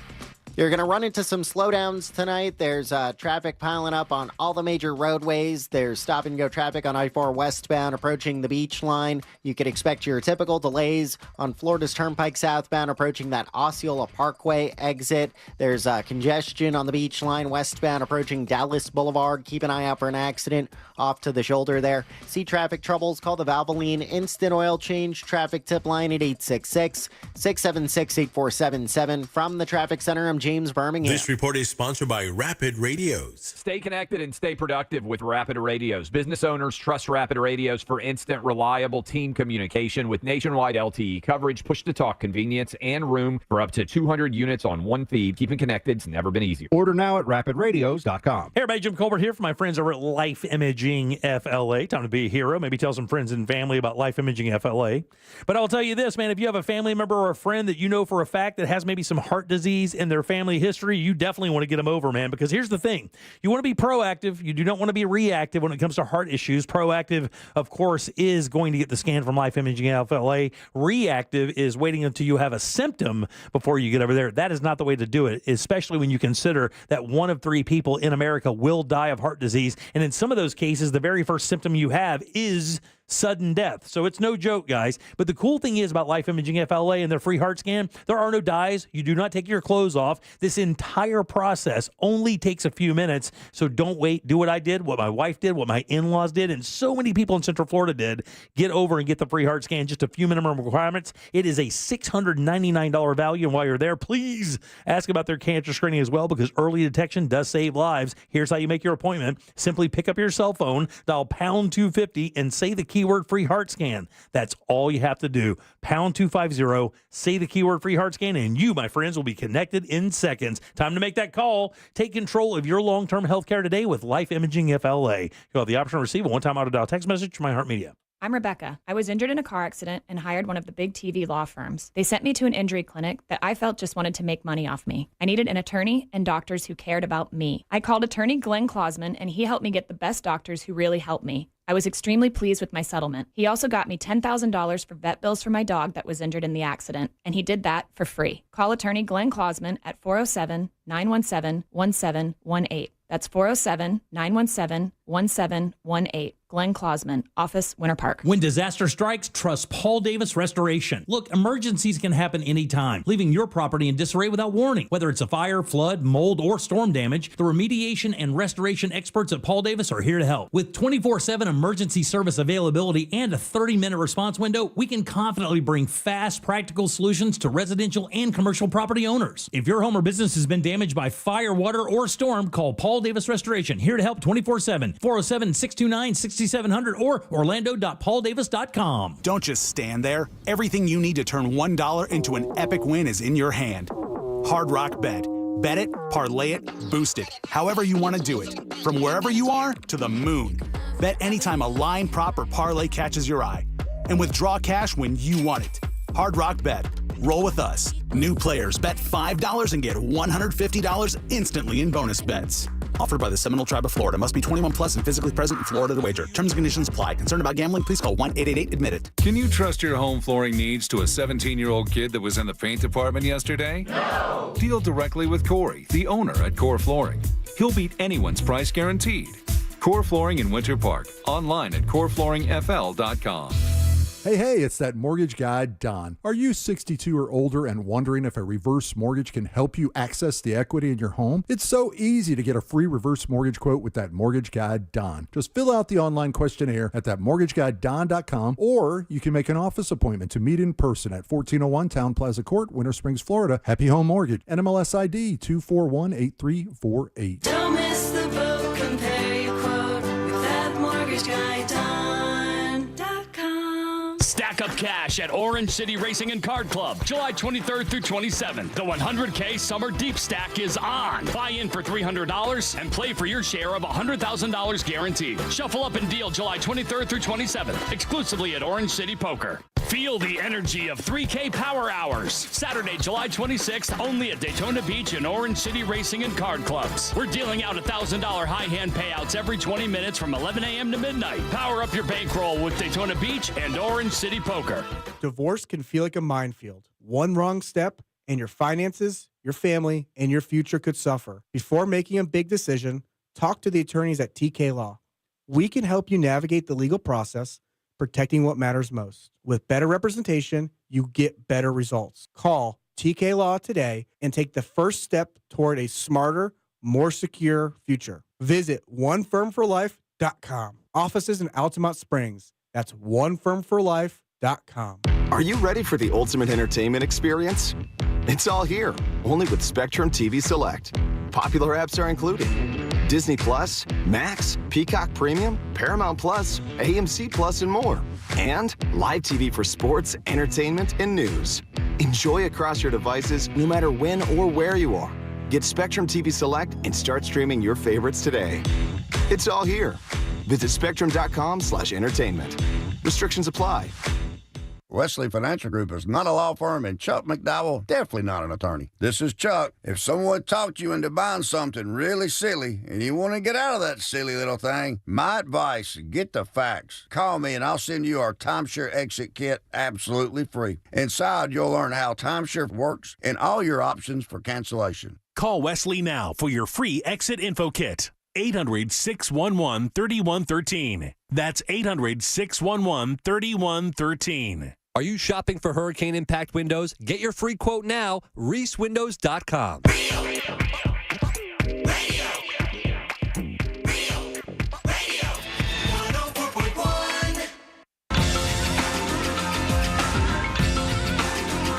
You're going to run into some slowdowns tonight. There's traffic piling up on all the major roadways. There's stop-and-go traffic on I-4 westbound approaching the beach line. You could expect your typical delays on Florida's Turnpike southbound approaching that Osceola Parkway exit. There's congestion on the beach line westbound approaching Dallas Boulevard. Keep an eye out for an accident off to the shoulder there. See traffic troubles? Call the Valvoline Instant Oil Change traffic tip line at 866-676-8477. From the Traffic Center, I'm James Birmingham. This report is sponsored by Rapid Radios. Stay connected and stay productive with Rapid Radios. Business owners trust Rapid Radios for instant, reliable team communication with nationwide LTE coverage, push-to-talk convenience, and room for up to 200 units on one feed. Keeping connected's never been easier. Order now at rapidradios.com. Hey, everybody, Jim Colbert here for my friends over at Life Imaging FLA. Time to be a hero. Maybe tell some friends and family about Life Imaging FLA. But I'll tell you this, man, if you have a family member or a friend that you know for a fact that has maybe some heart disease in their family history, you definitely want to get them over, man, because here's the thing. You want to be proactive. You do not want to be reactive when it comes to heart issues. Proactive, of course, is going to get the scan from Life Imaging FLA. Reactive is waiting until you have a symptom before you get over there. That is not the way to do it, especially when you consider that 1 of 3 people in America will die of heart disease. And in some of those cases, the very first symptom you have is sudden death. So it's no joke, guys. But the cool thing is about Life Imaging FLA and their free heart scan, there are no dyes. You do not take your clothes off. This entire process only takes a few minutes. So don't wait. Do what I did, what my wife did, what my in-laws did, and so many people in Central Florida did. Get over and get the free heart scan. Just a few minimum requirements. It is a $699 value. And while you're there, please ask about their cancer screening as well, because early detection does save lives. Here's how you make your appointment. Simply pick up your cell phone, dial pound 250, and say the keyword free heart scan. That's all you have to do. Pound 250, say the keyword free heart scan, and you, my friends, will be connected in seconds. Time to make that call. Take control of your long-term health care today with Life Imaging FLA. You'll have the option to receive a one-time auto-dial text message from iHeartMedia. I'm Rebecca. I was injured in a car accident and hired one of the big TV law firms. They sent me to an injury clinic that I felt just wanted to make money off me. I needed an attorney and doctors who cared about me. I called attorney Glenn Klausman, and he helped me get the best doctors who really helped me. I was extremely pleased with my settlement. He also got me $10,000 for vet bills for my dog that was injured in the accident, and he did that for free. Call attorney Glenn Klausman at 407-917-1718. That's 407-917-1718. Glenn Klausman, office, Winter Park. When disaster strikes, trust Paul Davis Restoration. Look, emergencies can happen anytime, leaving your property in disarray without warning. Whether it's a fire, flood, mold, or storm damage, the remediation and restoration experts at Paul Davis are here to help. With 24/7 emergency service availability and a 30-minute response window, we can confidently bring fast, practical solutions to residential and commercial property owners. If your home or business has been damaged by fire, water, or storm, call Paul Davis Restoration, here to help 24/7. 407-629-6700 or orlando.pauldavis.com. Don't just stand there. Everything you need to turn $1 into an epic win is in your hand. Hard Rock Bet. Bet it, parlay it, boost it, however you want to do it. From wherever you are to the moon. Bet anytime a line, prop, or parlay catches your eye. And withdraw cash when you want it. Hard Rock Bet. Roll with us. New players bet $5 and get $150 instantly in bonus bets. Offered by the Seminole Tribe of Florida. Must be 21 plus and physically present in Florida to wager. Terms and conditions apply. Concerned about gambling? Please call 1-888-ADMIT-IT. Can you trust your home flooring needs to a 17-year-old kid that was in the paint department yesterday? No! Deal directly with Corey, the owner at Core Flooring. He'll beat anyone's price guaranteed. Core Flooring in Winter Park. Online at coreflooringfl.com. Hey, it's that mortgage guy, Don. Are you 62 or older and wondering if a reverse mortgage can help you access the equity in your home? It's so easy to get a free reverse mortgage quote with that mortgage guy, Don. Just fill out the online questionnaire at thatmortgageguyDon.com, or you can make an office appointment to meet in person at 1401 Town Plaza Court, Winter Springs, Florida. Happy Home Mortgage. NMLS ID 2418348. Don't miss the boat. Compare your quote with that mortgage guy, Don.com. Stack up cash at Orange City Racing and Card Club, July 23rd through 27th. The 100K Summer Deep Stack is on. Buy in for $300 and play for your share of $100,000 guaranteed. Shuffle up and deal July 23rd through 27th, exclusively at Orange City Poker. Feel the energy of 3K Power Hours. Saturday, July 26th, only at Daytona Beach and Orange City Racing and Card Clubs. We're dealing out $1,000 high hand payouts every 20 minutes from 11 a.m. to midnight. Power up your bankroll with Daytona Beach and Orange City Poker. Divorce can feel like a minefield. One wrong step, and your finances, your family, and your future could suffer. Before making a big decision, talk to the attorneys at TK Law. We can help you navigate the legal process, protecting what matters most. With better representation, you get better results. Call TK Law today and take the first step toward a smarter, more secure future. Visit onefirmforlife.com. Offices in Altamont Springs. That's onefirmforlife.com. Are you ready for the ultimate entertainment experience? It's all here, only with Spectrum TV Select. Popular apps are included. Disney Plus, Max, Peacock Premium, Paramount Plus, AMC Plus, and more. And live TV for sports, entertainment, and news. Enjoy across your devices no matter when or where you are. Get Spectrum TV Select and start streaming your favorites today. It's all here. Visit spectrum.com/entertainment. Restrictions apply. Wesley Financial Group is not a law firm, and Chuck McDowell definitely not an attorney. This is Chuck. If someone talked you into buying something really silly and you want to get out of that silly little thing, my advice, get the facts. Call me and I'll send you our timeshare exit kit absolutely free. Inside, you'll learn how timeshare works and all your options for cancellation. Call Wesley now for your free exit info kit. 800-611-3113. That's 800-611-3113. Are you shopping for hurricane impact windows? Get your free quote now, ReeseWindows.com.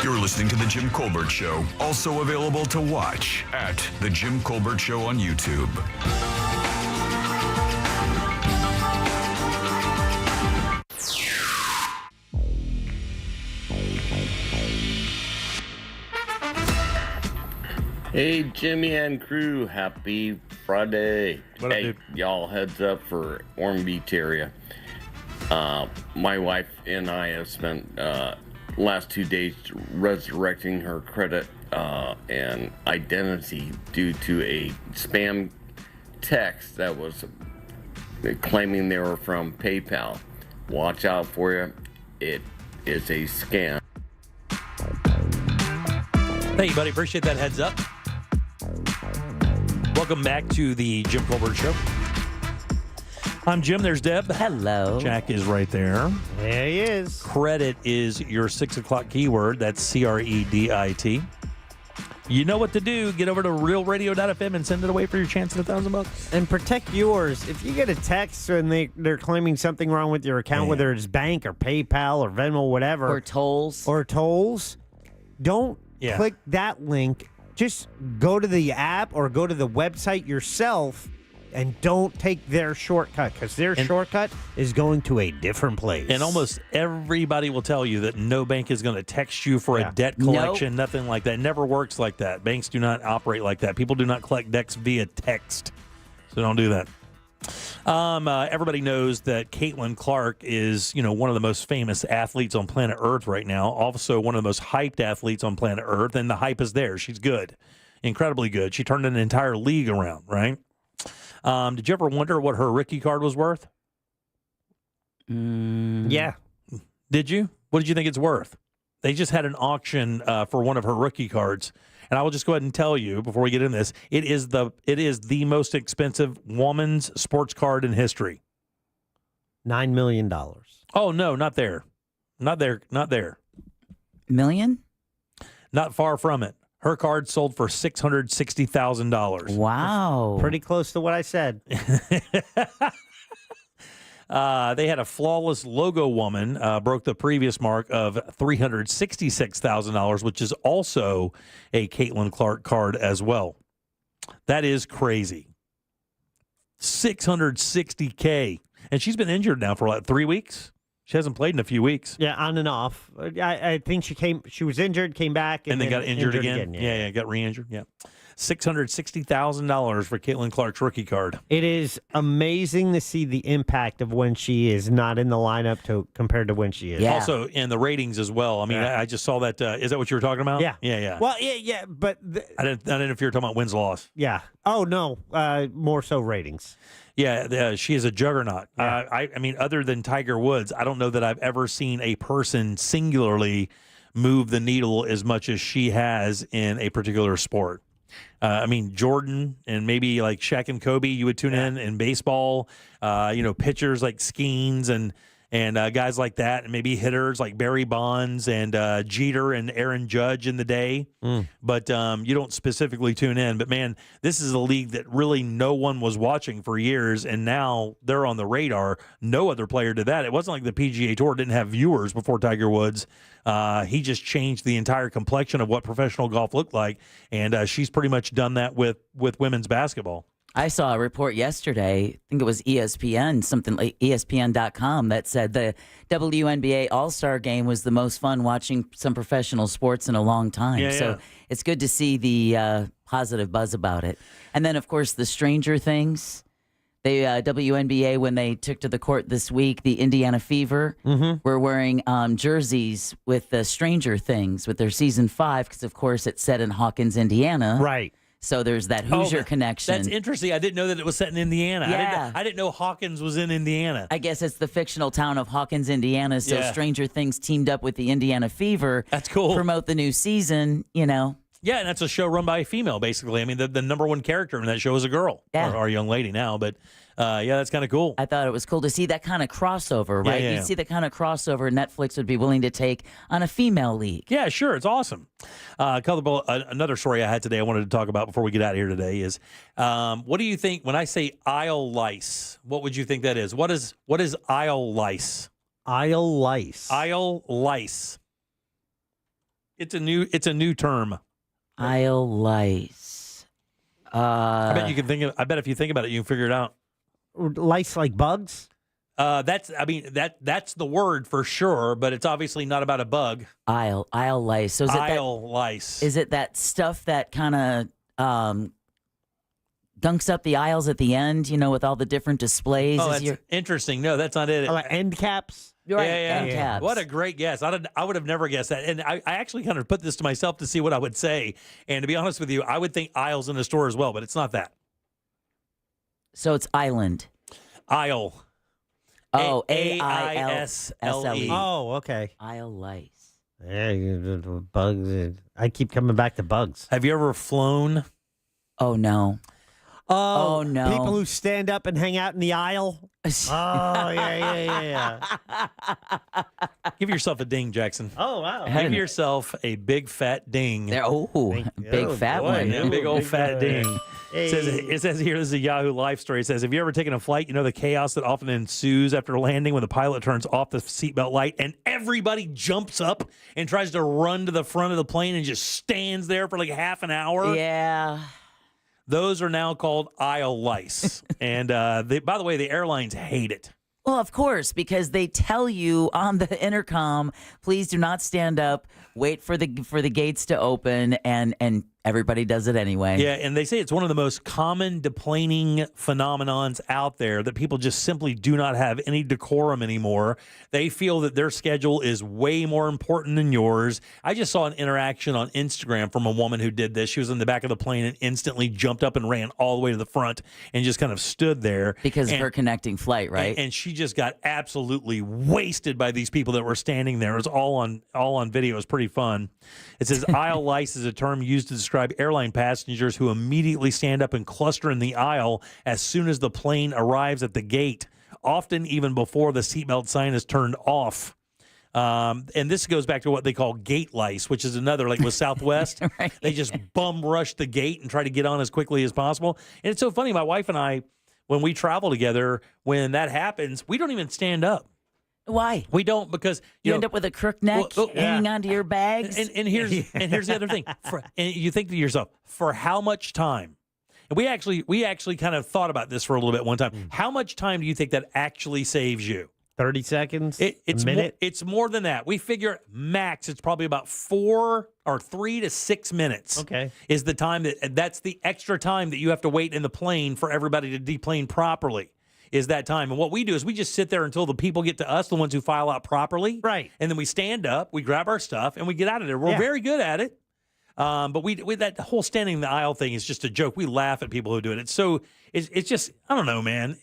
You're listening to The Jim Colbert Show, also available to watch at The Jim Colbert Show on YouTube. Hey, Jimmy and crew, happy Friday. What up, hey, dude? y'all, heads up for Orm Beach area. My wife and I have spent last 2 days resurrecting her credit and identity due to a spam text that was claiming they were from PayPal. Watch out for you. It is a scam. Thank you, buddy. Appreciate that heads up. Welcome back to the Jim Colbert Show. I'm Jim. There's Deb. Hello. Jack is right there. There he is. Credit is your 6 o'clock keyword. That's CREDIT. You know what to do. Get over to realradio.fm and send it away for your chance at $1,000. And protect yours. If you get a text and they're claiming something wrong with your account, whether it's bank or PayPal or Venmo, whatever. Or tolls. Don't click that link. Just go to the app or go to the website yourself and don't take their shortcut, because their shortcut is going to a different place. And almost everybody will tell you that no bank is going to text you for a debt collection, nothing like that. It never works like that. Banks do not operate like that. People do not collect debts via text. So don't do that. Everybody knows that Caitlin Clark is, one of the most famous athletes on planet Earth right now. Also one of the most hyped athletes on planet Earth, and the hype is there. She's good. Incredibly good. She turned an entire league around, right? Did you ever wonder what her rookie card was worth? Yeah. Did you? What did you think it's worth? They just had an auction for one of her rookie cards. And I will just go ahead and tell you before we get into this, it is the most expensive woman's sports card in history. $9 million. Oh, no, not there. Not there. Million? Not far from it. Her card sold for $660,000. Wow. Pretty close to what I said. They had a flawless logo woman, broke the previous mark of $366,000, which is also a Caitlin Clark card as well. That is crazy. $660K. And she's been injured now for, 3 weeks? She hasn't played in a few weeks. Yeah, on and off. I think she was injured, came back, and then got injured again. Yeah, got re-injured. Yeah. $660,000 for Caitlin Clark's rookie card. It is amazing to see the impact of when she is not in the lineup compared to when she is. Also, in the ratings as well. I mean, I just saw that. Is that what you were talking about? Yeah. Yeah. Well, yeah, but I didn't know if you were talking about wins-loss. yeah. Oh no, more so ratings. Yeah, she is a juggernaut. I mean, other than Tiger Woods, I don't know that I've ever seen a person singularly move the needle as much as she has in a particular sport. I mean, Jordan and maybe like Shaq and Kobe, you would tune in baseball, pitchers like Skeens and guys like that, and maybe hitters like Barry Bonds and Jeter and Aaron Judge in the day. But you don't specifically tune in. But, man, this is a league that really no one was watching for years, and now they're on the radar. No other player did that. It wasn't like the PGA Tour didn't have viewers before Tiger Woods. He just changed the entire complexion of what professional golf looked like, and she's pretty much done that with women's basketball. I saw a report yesterday, I think it was ESPN, something like ESPN.com, that said the WNBA All-Star Game was the most fun watching some professional sports in a long time. So it's good to see the positive buzz about it. And then, of course, the Stranger Things. The WNBA, when they took to the court this week, the Indiana Fever were wearing jerseys with the Stranger Things with their season 5, because, of course, it's set in Hawkins, Indiana. Right. So there's that Hoosier connection. That's interesting. I didn't know that it was set in Indiana. Yeah. I didn't know Hawkins was in Indiana. I guess it's the fictional town of Hawkins, Indiana. So Stranger Things teamed up with the Indiana Fever. That's cool. Promote the new season, Yeah, and that's a show run by a female, basically. I mean, the number one character in that show is a girl. Yeah. Or a young lady now, but that's kind of cool. I thought it was cool to see that kind of crossover, right? Yeah. You'd see the kind of crossover Netflix would be willing to take on a female league. Yeah, sure. It's awesome. Another story I had today I wanted to talk about before we get out of here today is, what do you think when I say Isle lice? What would you think that is? What is Isle lice? Isle lice. Isle lice. It's a new term. Isle lice. I bet if you think about it, you can figure it out. Lice like bugs? That's the word for sure, but it's obviously not about a bug. Isle lice. So is lice. Is it that stuff that kind of dunks up the aisles at the end, with all the different displays? Oh, that's interesting. No, that's not it. End caps? You're right, yeah. end caps. What a great guess. I would have never guessed that. And I actually kind of put this to myself to see what I would say. And to be honest with you, I would think aisles in the store as well, but it's not that. So it's island. Aisle. Oh, AISLE. Oh, okay. Isle lice. Yeah, bugs. I keep coming back to bugs. Have you ever flown? Oh, no. Oh, no. People who stand up and hang out in the aisle. Oh, yeah. Give yourself a ding, Jackson. Oh, wow. Give yourself a big fat ding. Big fat one. A big old fat ding. Hey. It says here, this is a Yahoo Life story. It says, have you ever taken a flight? You know the chaos that often ensues after landing when the pilot turns off the seatbelt light and everybody jumps up and tries to run to the front of the plane and just stands there for like half an hour? Yeah. Those are now called aisle lice. And by the way, the airlines hate it. Well, of course, because they tell you on the intercom, please do not stand up, wait for the gates to open, and everybody does it anyway. Yeah, and they say it's one of the most common deplaning phenomenons out there, that people just simply do not have any decorum anymore. They feel that their schedule is way more important than yours. I just saw an interaction on Instagram from a woman who did this. She was in the back of the plane and instantly jumped up and ran all the way to the front and just kind of stood there. Because of her connecting flight, right? And she just got absolutely wasted by these people that were standing there. It was all on video. It was pretty fun. It says aisle lice is a term used to describe airline passengers who immediately stand up and cluster in the aisle as soon as the plane arrives at the gate, often even before the seatbelt sign is turned off. And this goes back to what they call gate lice, which is another, like with Southwest. Right. They just bum rush the gate and try to get on as quickly as possible. And it's so funny. My wife and I, when we travel together, when that happens, we don't even stand up. Why? We don't, because you end up with a crook neck hanging onto your bags. And here's the other thing. And you think to yourself, for how much time? And we actually kind of thought about this for a little bit one time. How much time do you think that actually saves you? 30 seconds? It's a minute? It's more than that. We figure max it's probably about 3 to 6 minutes. Okay. Is the time that's the extra time that you have to wait in the plane for everybody to deplane properly. Is that time. And what we do is we just sit there until the people get to us, the ones who file out properly. Right. And then we stand up, we grab our stuff, and we get out of there. We're very good at it. But we that whole standing in the aisle thing is just a joke. We laugh at people who do it. It's just, I don't know, man.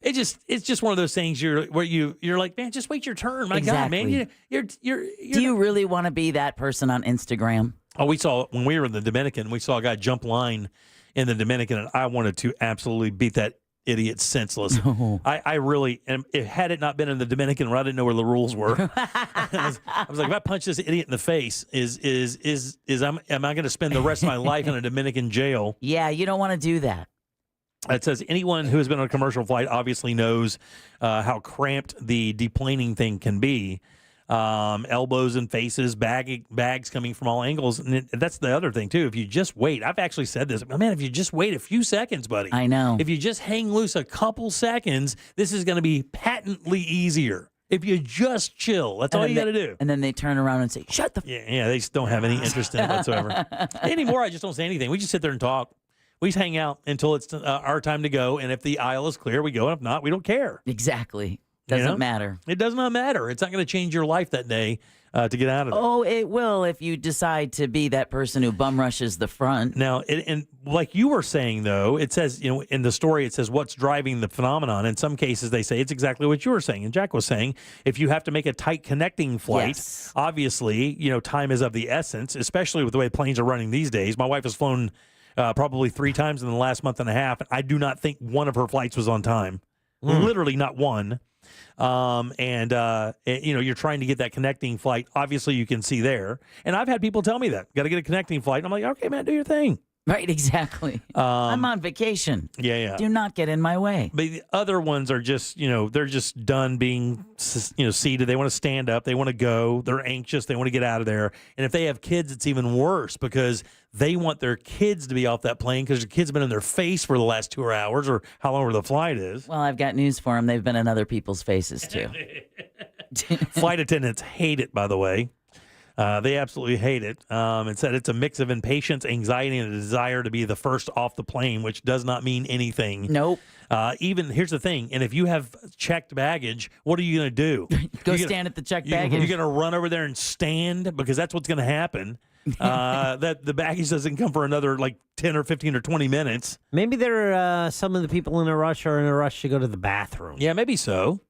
It's just one of those things you're like, man, just wait your turn. My God, man, you're Do you really want to be that person on Instagram? Oh, we saw when we were in the Dominican, we saw a guy jump line in the Dominican, and I wanted to absolutely beat that idiot senseless. I really, and had it not been in the Dominican, where I didn't know where the rules were, I was like, if I punch this idiot in the face, am I going to spend the rest of my life in a Dominican jail? Yeah, you don't want to do that. It says anyone who has been on a commercial flight obviously knows how cramped the deplaning thing can be. Elbows and faces, bags coming from all angles. And that's the other thing, too. If you just wait, I've actually said this, man, if you just wait a few seconds, buddy. I know. If you just hang loose a couple seconds, this is going to be patently easier. If you just chill, that's all you got to do. And then they turn around and say, shut the Yeah, they just don't have any interest in it whatsoever. Anymore, I just don't say anything. We just sit there and talk. We just hang out until it's our time to go. And if the aisle is clear, we go. And if not, we don't care. Exactly. Doesn't matter. It does not matter. It's not going to change your life that day to get out of there. Oh, it will if you decide to be that person who bum rushes the front. Now, and like you were saying, though, it says, in the story, it says what's driving the phenomenon. In some cases, they say it's exactly what you were saying. And Jack was saying, if you have to make a tight connecting flight, obviously, time is of the essence, especially with the way planes are running these days. My wife has flown probably 3 times in the last month and a half. I do not think one of her flights was on time. Literally not one. You're trying to get that connecting flight. Obviously, you can see there. And I've had people tell me that. Got to get a connecting flight. And I'm like, okay, man, do your thing. Right, exactly. I'm on vacation. Yeah. Do not get in my way. But the other ones are just, they're just done being, seated. They want to stand up. They want to go. They're anxious. They want to get out of there. And if they have kids, it's even worse because they want their kids to be off that plane because their kids have been in their face for the last 2 hours or how long the flight is. Well, I've got news for them. They've been in other people's faces, too. Flight attendants hate it, by the way. They absolutely hate it. It said it's a mix of impatience, anxiety, and a desire to be the first off the plane, which does not mean anything. Nope. Even here's the thing, and if you have checked baggage, what are you going to do? Go stand at the checked baggage. You're going to run over there and stand because that's what's going to happen. That the baggage doesn't come for another 10 or 15 or 20 minutes. Maybe there are some of the people in a rush are in a rush to go to the bathroom. Yeah, maybe so.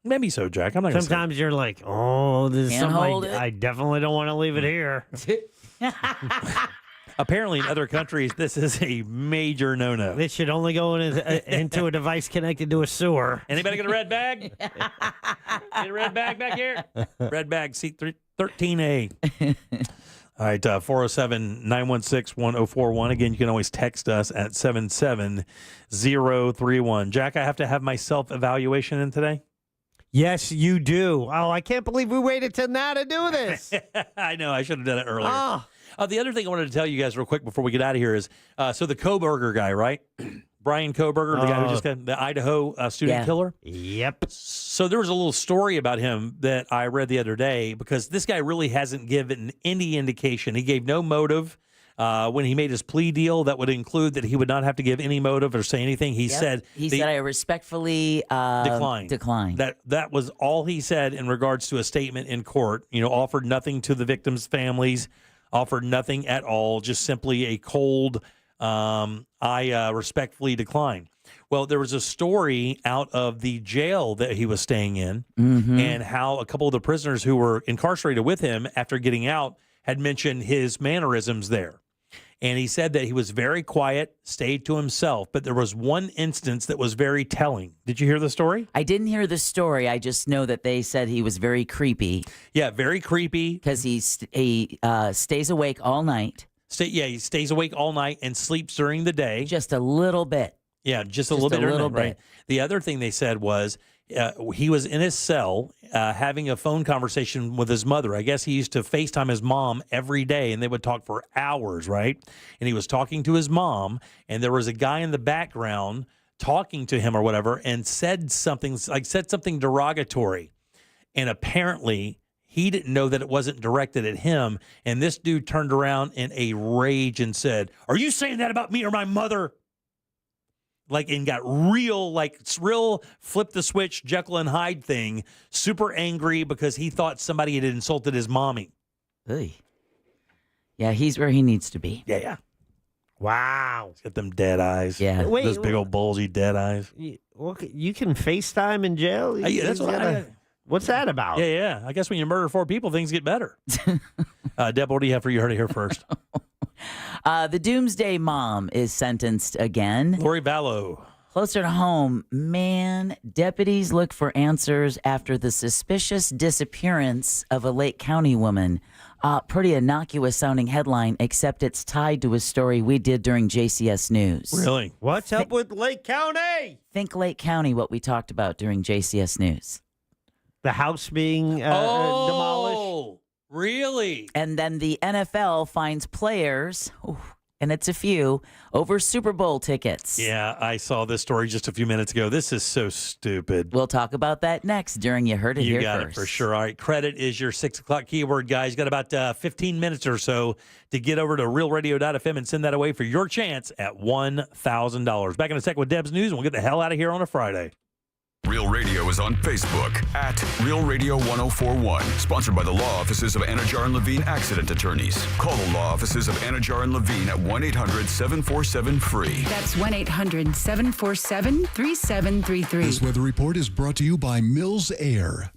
Maybe so, Jack. I'm not. Sometimes you're like, oh, this is something I definitely don't want to leave it here. Apparently, in other countries, this is a major no-no. This should only go into a device connected to a sewer. Anybody got a red bag? Get a red bag back here? Red bag, seat 13A. All right, 407-916-1041. Again, you can always text us at 77031. Jack, I have to have my self-evaluation in today? Yes, you do. Oh, I can't believe we waited till now to do this. I know. I should have done it earlier. The other thing I wanted to tell you guys real quick before we get out of here is, so the Kohberger guy, right? Brian Kohberger, the guy who just got the Idaho student killer? Yep. So there was a little story about him that I read the other day because this guy really hasn't given any indication. He gave no motive. When he made his plea deal, that would include that he would not have to give any motive or say anything. He said I respectfully decline. That was all he said in regards to a statement in court. Offered nothing to the victims' families, offered nothing at all, just simply a cold, I respectfully decline. Well, there was a story out of the jail that he was staying in and how a couple of the prisoners who were incarcerated with him after getting out had mentioned his mannerisms there. And he said that he was very quiet, stayed to himself, but there was one instance that was very telling. Did you hear the story? I didn't hear the story. I just know that they said he was very creepy. Yeah, very creepy. Because he stays awake all night. He stays awake all night and sleeps during the day. Just a little bit. Yeah, just a little bit. Right. The other thing they said was he was in his cell having a phone conversation with his mother. I guess he used to FaceTime his mom every day, and they would talk for hours, right? And he was talking to his mom, and there was a guy in the background talking to him or whatever and said something derogatory. And apparently he didn't know that it wasn't directed at him. And this dude turned around in a rage and said, "Are you saying that about me or my mother?" And got real flip the switch, Jekyll and Hyde thing, super angry because he thought somebody had insulted his mommy. Ugh. Yeah, he's where he needs to be. Yeah. Wow. He's got them dead eyes. Yeah. Those big old bulgy dead eyes. You can FaceTime in jail? Yeah, that's what what's that about? Yeah. I guess when you murder 4 people, things get better. Deb, what do you have for You Heard It Here first? The Doomsday Mom is sentenced again. Lori Vallow. Closer to home, man, deputies look for answers after the suspicious disappearance of a Lake County woman. Pretty innocuous sounding headline, except it's tied to a story we did during JCS News. Really? What's up with Lake County? Think Lake County, what we talked about during JCS News. The house being demolished? Really? And then the NFL finds players, and it's a few, over Super Bowl tickets. Yeah, I saw this story just a few minutes ago. This is so stupid. We'll talk about that next during You Heard It Here You got first. it for sure. All right, credit is your 6 o'clock keyword, guys. Got about 15 minutes or so to get over to realradio.fm and send that away for your chance at $1,000. Back in a sec with Deb's News, and we'll get the hell out of here on a Friday. Real Radio is on Facebook at Real Radio 1041. Sponsored by the law offices of Anajar and Levine Accident Attorneys. Call the law offices of Anajar and Levine at 1-800-747-FREE. That's 1-800-747-3733. This weather report is brought to you by Mills Air.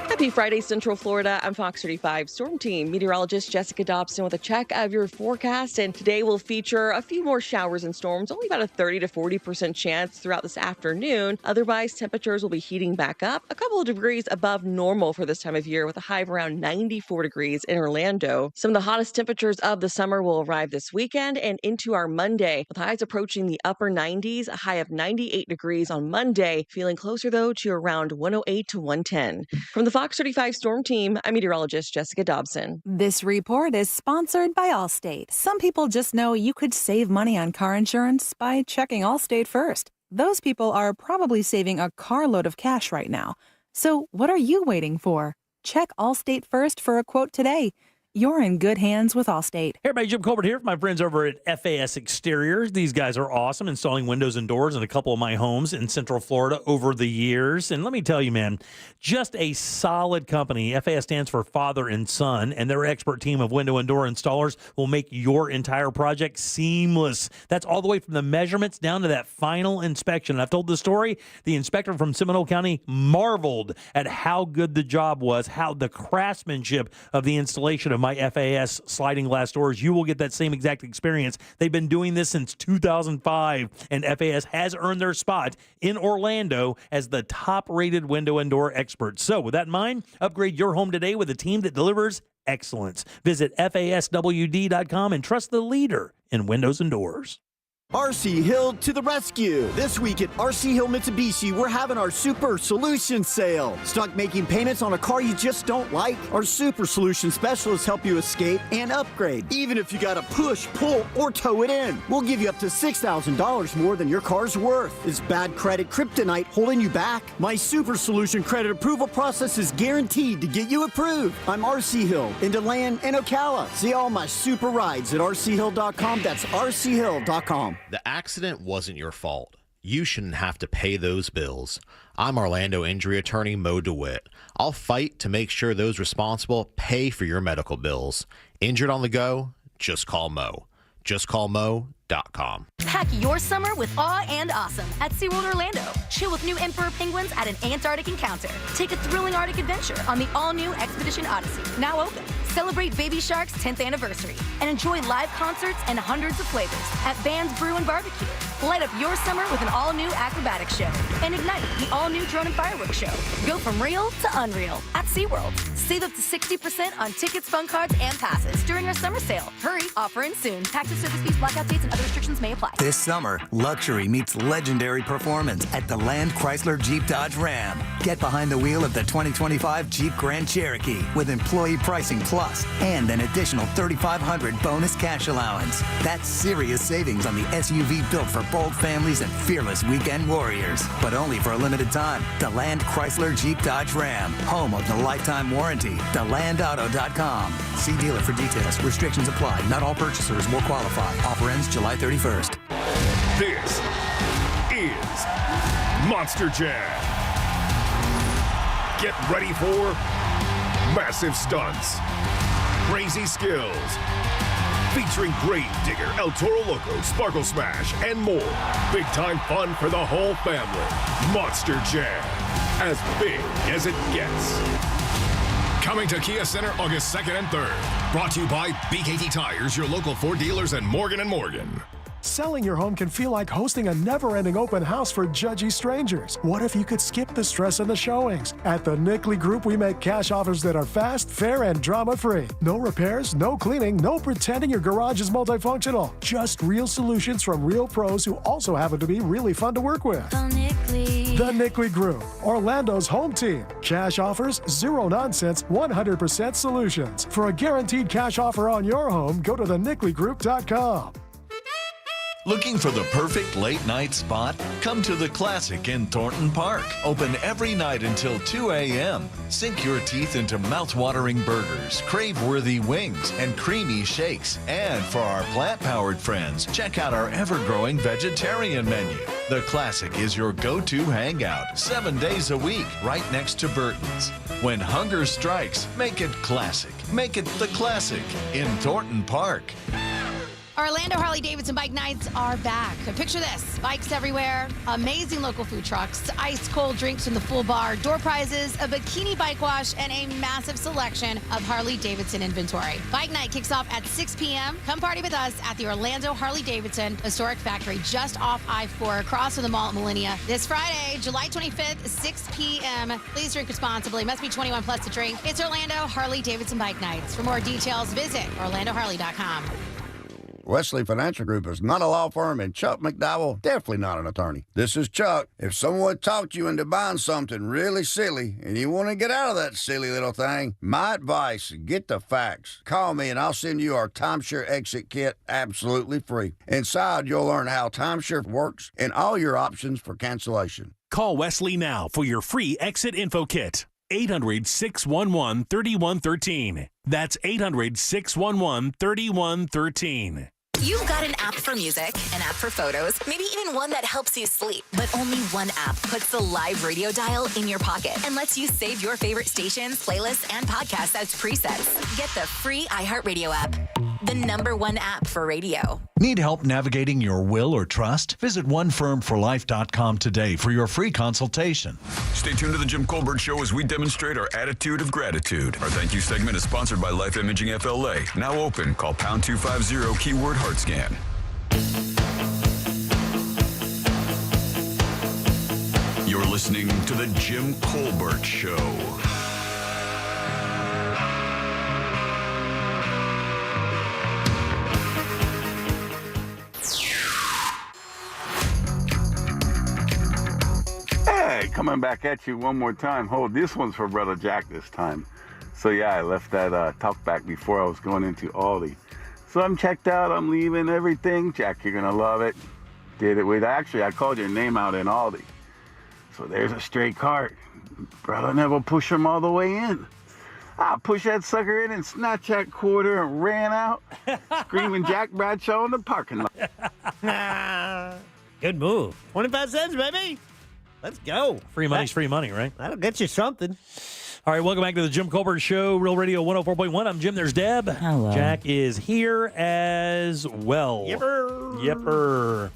Happy Friday, Central Florida. I'm Fox 35 Storm Team meteorologist Jessica Dobson with a check of your forecast. And today will feature a few more showers and storms, only about a 30 to 40% chance throughout this afternoon. Otherwise, temperatures will be heating back up a couple of degrees above normal for this time of year with a high of around 94 degrees in Orlando. Some of the hottest temperatures of the summer will arrive this weekend and into our Monday, with highs approaching the upper 90s, a high of 98 degrees on Monday, feeling closer though to around 108 to 110. From the Fox 35 Storm Team, I'm meteorologist Jessica Dobson. This report is sponsored by Allstate. Some people just know you could save money on car insurance by checking Allstate first. Those people are probably saving a carload of cash right now. So what are you waiting for? Check Allstate first for a quote today. You're in good hands with Allstate. Hey everybody, Jim Colbert here with my friends over at FAS Exteriors. These guys are awesome, installing windows and doors in a couple of my homes in Central Florida over the years. And let me tell you, man, just a solid company. FAS stands for Father and Son, and their expert team of window and door installers will make your entire project seamless. That's all the way from the measurements down to that final inspection. And I've told the story. The inspector from Seminole County marveled at how good the job was, how the craftsmanship of the installation of my FAS sliding glass doors. You will get that same exact experience. They've been doing this since 2005, and FAS has earned their spot in Orlando as the top-rated window and door expert. So with that in mind, upgrade your home today with a team that delivers excellence. Visit FASWD.com and trust the leader in windows and doors. RC Hill to the rescue. This week at RC Hill Mitsubishi, we're having our Super Solution Sale. Stuck making payments on a car you just don't like? Our Super Solution specialists help you escape and upgrade, even if you got to push, pull, or tow it in. We'll give you up to $6,000 more than your car's worth. Is bad credit kryptonite holding you back? My Super Solution credit approval process is guaranteed to get you approved. I'm RC Hill in DeLand and Ocala. See all my super rides at rchill.com. That's rchill.com. The accident wasn't your fault. You shouldn't have to pay those bills. I'm Orlando injury attorney Mo DeWitt. I'll fight to make sure those responsible pay for your medical bills. Injured on the go? Just call Mo. JustCallMo.com. Pack your summer with awe and awesome at SeaWorld Orlando. Chill with new emperor penguins at an Antarctic encounter. Take a thrilling Arctic adventure on the all-new Expedition Odyssey, now open. Celebrate Baby Shark's 10th anniversary and enjoy live concerts and hundreds of flavors at Band's Brew and Barbecue. Light up your summer with an all-new acrobatics show and ignite the all-new drone and fireworks show. Go from real to unreal at SeaWorld. Save up to 60% on tickets, fun cards, and passes during our summer sale. Hurry, offer ends soon. Taxes, service fees, blackout dates, and other restrictions may apply. This summer, luxury meets legendary performance at the Land Chrysler Jeep Dodge Ram. Get behind the wheel of the 2025 Jeep Grand Cherokee with employee pricing plus and an additional $3,500 bonus cash allowance. That's serious savings on the SUV built for bold families and fearless weekend warriors. But only for a limited time. DeLand Chrysler Jeep Dodge Ram. Home of the lifetime warranty. DeLandAuto.com. See dealer for details. Restrictions apply. Not all purchasers will qualify. Offer ends July 31st. This is Monster Jam. Get ready for massive stunts, crazy skills, featuring Grave Digger, El Toro Loco, Sparkle Smash, and more. Big time fun for the whole family. Monster Jam, as big as it gets. Coming to Kia Center August 2nd and 3rd. Brought to you by BKT Tires, your local Ford dealers, and Morgan & Morgan. Selling your home can feel like hosting a never-ending open house for judgy strangers. What if you could skip the stress and the showings? At the Nickley Group, we make cash offers that are fast, fair, and drama-free. No repairs, no cleaning, no pretending your garage is multifunctional. Just real solutions from real pros who also happen to be really fun to work with. The Nickley Group, Orlando's home team. Cash offers, zero nonsense, 100% solutions. For a guaranteed cash offer on your home, go to thenickley.com. Looking for the perfect late night spot? Come to the Classic in Thornton Park. Open every night until 2 a.m. Sink your teeth into mouth-watering burgers, crave-worthy wings, and creamy shakes. And for our plant-powered friends, check out our ever-growing vegetarian menu. The Classic is your go-to hangout 7 days a week, right next to Burton's. When hunger strikes, make it classic. Make it the Classic in Thornton Park. Orlando Harley-Davidson Bike Nights are back. Picture this, bikes everywhere, amazing local food trucks, ice-cold drinks from the full bar, door prizes, a bikini bike wash, and a massive selection of Harley-Davidson inventory. Bike Night kicks off at 6 p.m. Come party with us at the Orlando Harley-Davidson Historic Factory just off I-4 across from the mall at Millennia. This Friday, July 25th, 6 p.m. Please drink responsibly. Must be 21 plus to drink. It's Orlando Harley-Davidson Bike Nights. For more details, visit orlandoharley.com. Wesley Financial Group is not a law firm, and Chuck McDowell, definitely not an attorney. This is Chuck. If someone talked you into buying something really silly and you want to get out of that silly little thing, my advice, get the facts. Call me and I'll send you our timeshare exit kit absolutely free. Inside, you'll learn how timeshare works and all your options for cancellation. Call Wesley now for your free exit info kit. 800-611-3113. That's 800-611-3113. You've got an app for music, an app for photos, maybe even one that helps you sleep. But only one app puts the live radio dial in your pocket and lets you save your favorite stations, playlists, and podcasts as presets. Get the free iHeartRadio app, the #1 app for radio. Need help navigating your will or trust? Visit onefirmforlife.com today for your free consultation. Stay tuned to the Jim Colbert Show as we demonstrate our attitude of gratitude. Our thank you segment is sponsored by Life Imaging FLA. Now open. Call pound 250 keyword heart scan. You're listening to the Jim Colbert Show. Hey, coming back at you one more time. Hold, this one's for Brother Jack this time. So yeah, I left that talk back before I was going into Aldi. So I'm checked out, I'm leaving everything. Jack, you're gonna love it. Did it with, actually, I called your name out in Aldi. So there's a stray cart. Brother never pushed him all the way in. I pushed that sucker in and snatched that quarter and ran out, screaming Jack Bradshaw in the parking lot. Good move. 25 cents, baby. Let's go. Free money's free money, right? That'll get you something. All right, welcome back to the Jim Colbert Show, Real Radio 104.1. I'm Jim. There's Deb. Hello. Jack is here as well. Yipper.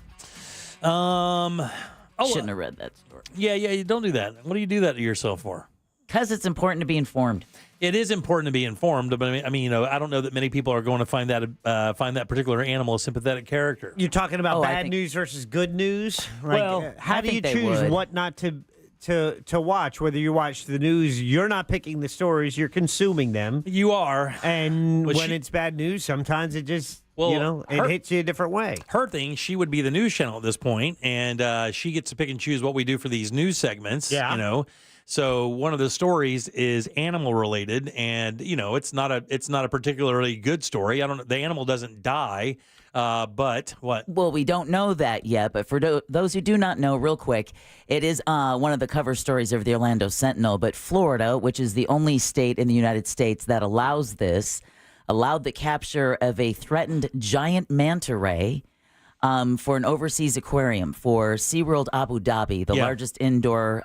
Shouldn't have read that story. Yeah, don't do that. What do you do that to yourself for? Because it's important to be informed. It is important to be informed, but I mean, I don't know that many people are going to find that particular animal a sympathetic character. You're talking about bad news versus good news? Like, Well, how do you choose what not to watch? Whether you watch the news, you're not picking the stories, you're consuming them. You are. And But when it's bad news, sometimes it just, it her- hits you a different way. Her thing, she would be the news channel at this point, and she gets to pick and choose what we do for these news segments. Yeah. So one of the stories is animal related, and it's not a particularly good story. The animal doesn't die, but what? Well, we don't know that yet, but for those who do not know, real quick, it is one of the cover stories of the Orlando Sentinel. But Florida, which is the only state in the United States that allows this, allowed the capture of a threatened giant manta ray for an overseas aquarium for SeaWorld Abu Dhabi, the largest indoor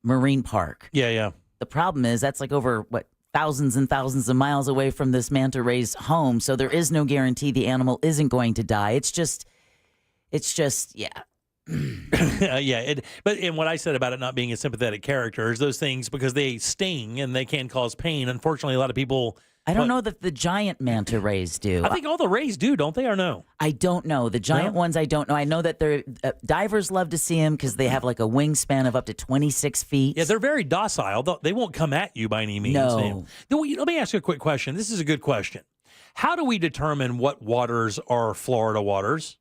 marine park. Yeah. The problem is that's like over, thousands and thousands of miles away from this manta ray's home, so there is no guarantee the animal isn't going to die. It's just, yeah. But what I said about it not being a sympathetic character is those things, because they sting and they can cause pain. Unfortunately, a lot of people... I don't know that the giant manta rays do. I think all the rays do, don't they, or no? I don't know. The giant ones, I don't know. I know that they're divers love to see them because they have like a wingspan of up to 26 feet. Yeah, they're very docile. They won't come at you by any means. No. Let me ask you a quick question. This is a good question. How do we determine what waters are Florida waters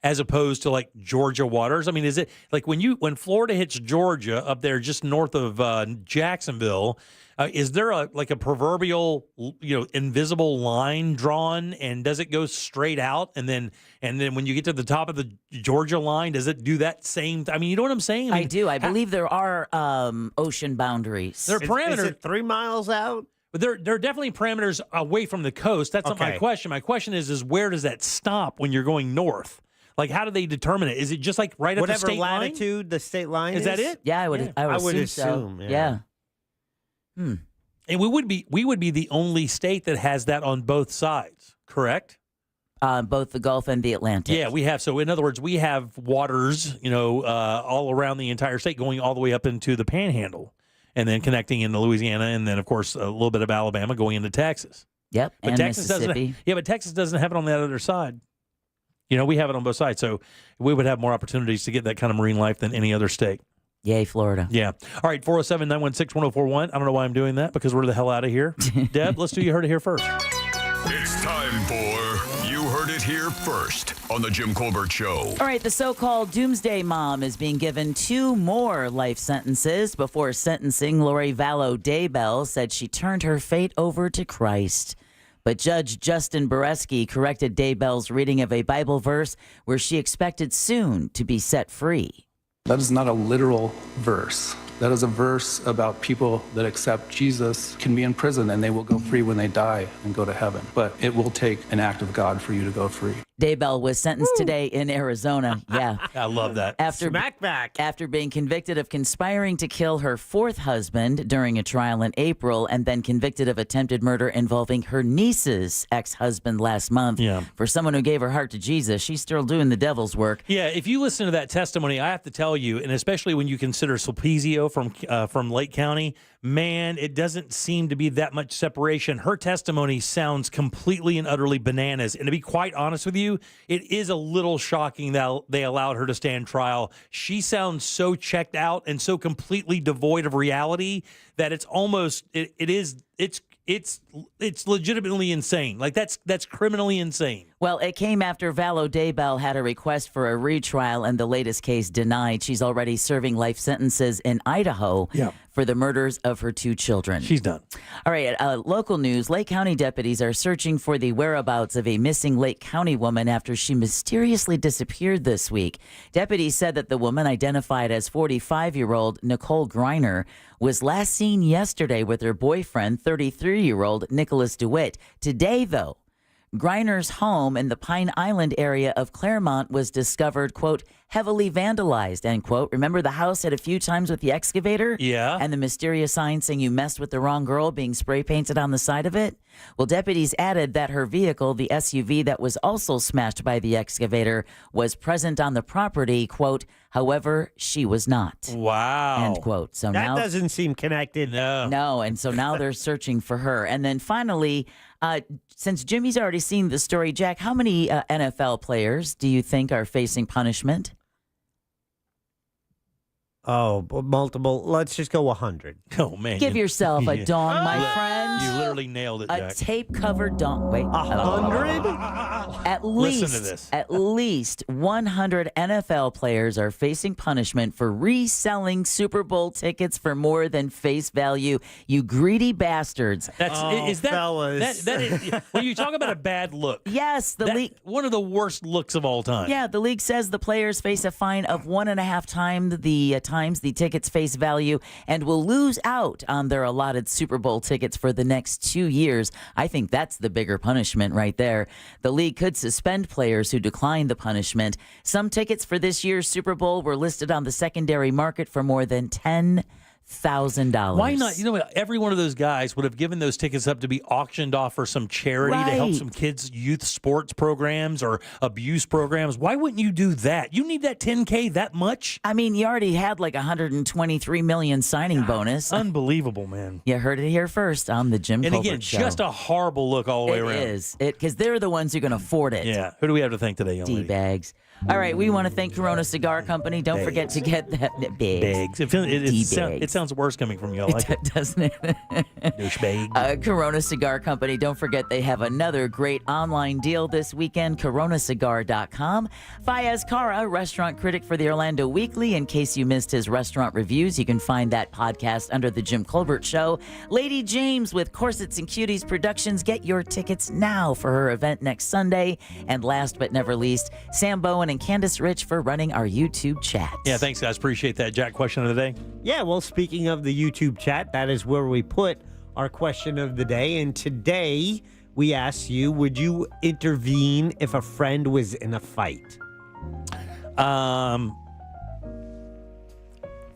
as opposed to like Georgia waters? I mean, is it like when Florida hits Georgia up there just north of Jacksonville, is there a proverbial, invisible line drawn, and does it go straight out? And then when you get to the top of the Georgia line, does it do that same? I mean, you know what I'm saying? I do. I believe there are ocean boundaries. There are parameters. Is it 3 miles out? But there are definitely parameters away from the coast. That's not my question. My question is where does that stop when you're going north? Like, how do they determine it? Is it just like right at the state line? Whatever latitude the state line is? Is that it? Yeah, I would assume so. Yeah. And we would be the only state that has that on both sides, correct? Both the Gulf and the Atlantic. Yeah, we have. So in other words, we have waters, all around the entire state, going all the way up into the Panhandle, and then connecting into Louisiana, and then of course a little bit of Alabama going into Texas. Yep, but and Texas Mississippi. but Texas doesn't have it on that other side. We have it on both sides, so we would have more opportunities to get that kind of marine life than any other state. Yay, Florida. Yeah. All right, 407-916-1041. I don't know why I'm doing that, because we're the hell out of here. Deb, let's do You Heard It Here first. It's time for You Heard It Here First on The Jim Colbert Show. All right, the so-called Doomsday Mom is being given 2 more life sentences. Before sentencing, Lori Vallow Daybell said she turned her fate over to Christ. But Judge Justin Boreski corrected Daybell's reading of a Bible verse where she expected soon to be set free. That is not a literal verse. That is a verse about people that accept Jesus can be in prison and they will go free when they die and go to heaven. But it will take an act of God for you to go free. Daybell was sentenced today in Arizona. Yeah. I love that. Smack back. After being convicted of conspiring to kill her 4th husband during a trial in April, and then convicted of attempted murder involving her niece's ex-husband last month. Yeah. For someone who gave her heart to Jesus, she's still doing the devil's work. Yeah, if you listen to that testimony, I have to tell you, and especially when you consider Sulpizio from Lake County, man, it doesn't seem to be that much separation. Her testimony sounds completely and utterly bananas. And to be quite honest with you, it is a little shocking that they allowed her to stand trial. She sounds so checked out and so completely devoid of reality that it's almost it's legitimately insane. Like that's criminally insane. Well, it came after Vallow Daybell had a request for a retrial and the latest case denied. She's already serving life sentences in Idaho for the murders of her 2 children. She's done. All right, local news. Lake County deputies are searching for the whereabouts of a missing Lake County woman after she mysteriously disappeared this week. Deputies said that the woman, identified as 45-year-old Nicole Greiner, was last seen yesterday with her boyfriend, 33-year-old Nicholas DeWitt. Today, though, Greiner's home in the Pine Island area of Claremont was discovered, quote, heavily vandalized, end quote. Remember the house hit a few times with the excavator? Yeah. And the mysterious sign saying you messed with the wrong girl being spray painted on the side of it? Well, deputies added that her vehicle, the SUV that was also smashed by the excavator, was present on the property, quote, however, she was not. Wow. End quote. So that now doesn't seem connected. No, and so now they're searching for her. And then finally, since Jimmy's already seen the story, Jack, how many NFL players do you think are facing punishment? multiple. Let's just go 100. Oh, man. Give yourself a dong, my friend. You literally nailed it, A Jack. tape-covered dong. Wait. 100? At least, Listen to this. At least 100 NFL players are facing punishment for reselling Super Bowl tickets for more than face value. You greedy bastards. Is that, fellas. that is, when you talk about a bad look, Yes, the league. one of the worst looks of all time. Yeah, the league says the players face a fine of 1.5 times the ticket's face value and will lose out on their allotted Super Bowl tickets for the next 2 years. I think that's the bigger punishment right there. The league could suspend players who decline the punishment. Some tickets for this year's Super Bowl were listed on the secondary market for more than $10,000. Why not? You know what? Every one of those guys would have given those tickets up to be auctioned off for some charity to help Right. some kids' youth sports programs or abuse programs. Why wouldn't you do that? You need that $10K that much? I mean, you already had like $123 million signing bonus. Unbelievable, man. You heard it here first on the Jim And Colbert again, Show. just a horrible look all the way It around. is. Because they're the ones who can afford it. Yeah. Who do we have to thank today, young lady? D-bags. All right, we want to thank Corona Cigar Company. Don't forget to get that bags. Bags. It sounds worse coming from you. I like it. Doesn't it? Douchebag. Corona Cigar Company. Don't forget they have another great online deal this weekend. CoronaCigar.com. Fayez Cara, restaurant critic for the Orlando Weekly. In case you missed his restaurant reviews, you can find that podcast under the Jim Colbert Show. Lady James with Corsets and Cuties Productions. Get your tickets now for her event next Sunday. And last but never least, Sam Bowen and Candace Rich for running our YouTube chat. Yeah, thanks, guys. Appreciate that. Jack, question of the day? Yeah, well, speaking of the YouTube chat, that is where we put our question of the day. And today we asked you, would you intervene if a friend was in a fight?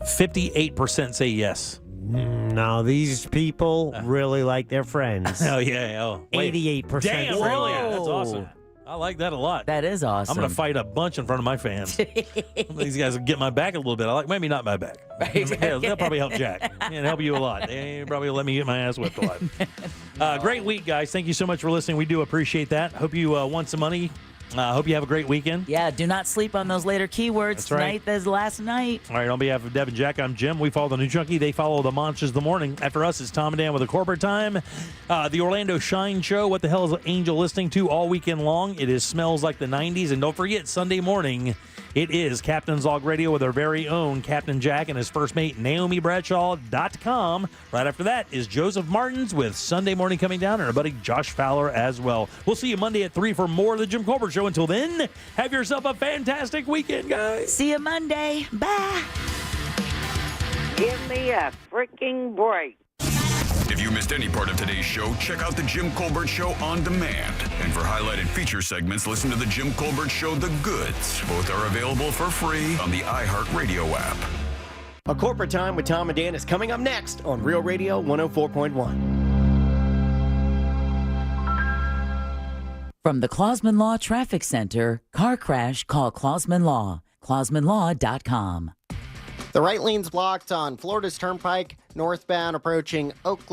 58% say yes. No, these people really like their friends. Oh, yeah. Oh, wait. 88% Damn, say really? yes. That's awesome. I like that a lot. That is awesome. I'm going to fight a bunch in front of my fans. These guys will get my back a little bit. I like maybe not my back. They'll probably help Jack and help you a lot. They probably let me get my ass whipped a lot. Great week, guys. Thank you so much for listening. We do appreciate that. Hope you won some money. Hope you have a great weekend. Yeah, do not sleep on those later keywords. That's right. Tonight is last night. All right, on behalf of Deb and Jack, I'm Jim. We follow the New Junkie. They follow the Monsters of the Morning. After us is Tom and Dan with a corporate time. The Orlando Shine Show. What the hell is Angel listening to all weekend long? It is Smells Like the 90s. And don't forget, Sunday morning, it is Captain's Log Radio with our very own Captain Jack and his first mate, NaomiBradshaw.com. Right after that is Joseph Martins with Sunday Morning coming down and our buddy Josh Fowler as well. We'll see you Monday at 3 for more of the Jim Colbert Show. Until then, have yourself a fantastic weekend, guys. See you Monday. Bye. Give me a freaking break. If you missed any part of today's show, check out the Jim Colbert Show on demand. And for highlighted feature segments, listen to the Jim Colbert Show The Goods. Both are available for free on the iHeartRadio app. A Corporate Time with Tom and Dan is coming up next on Real Radio 104.1. From the Clausman Law Traffic Center, car crash, call Clausman Law. ClausmanLaw.com. The right lane's blocked on Florida's Turnpike, northbound approaching Oakland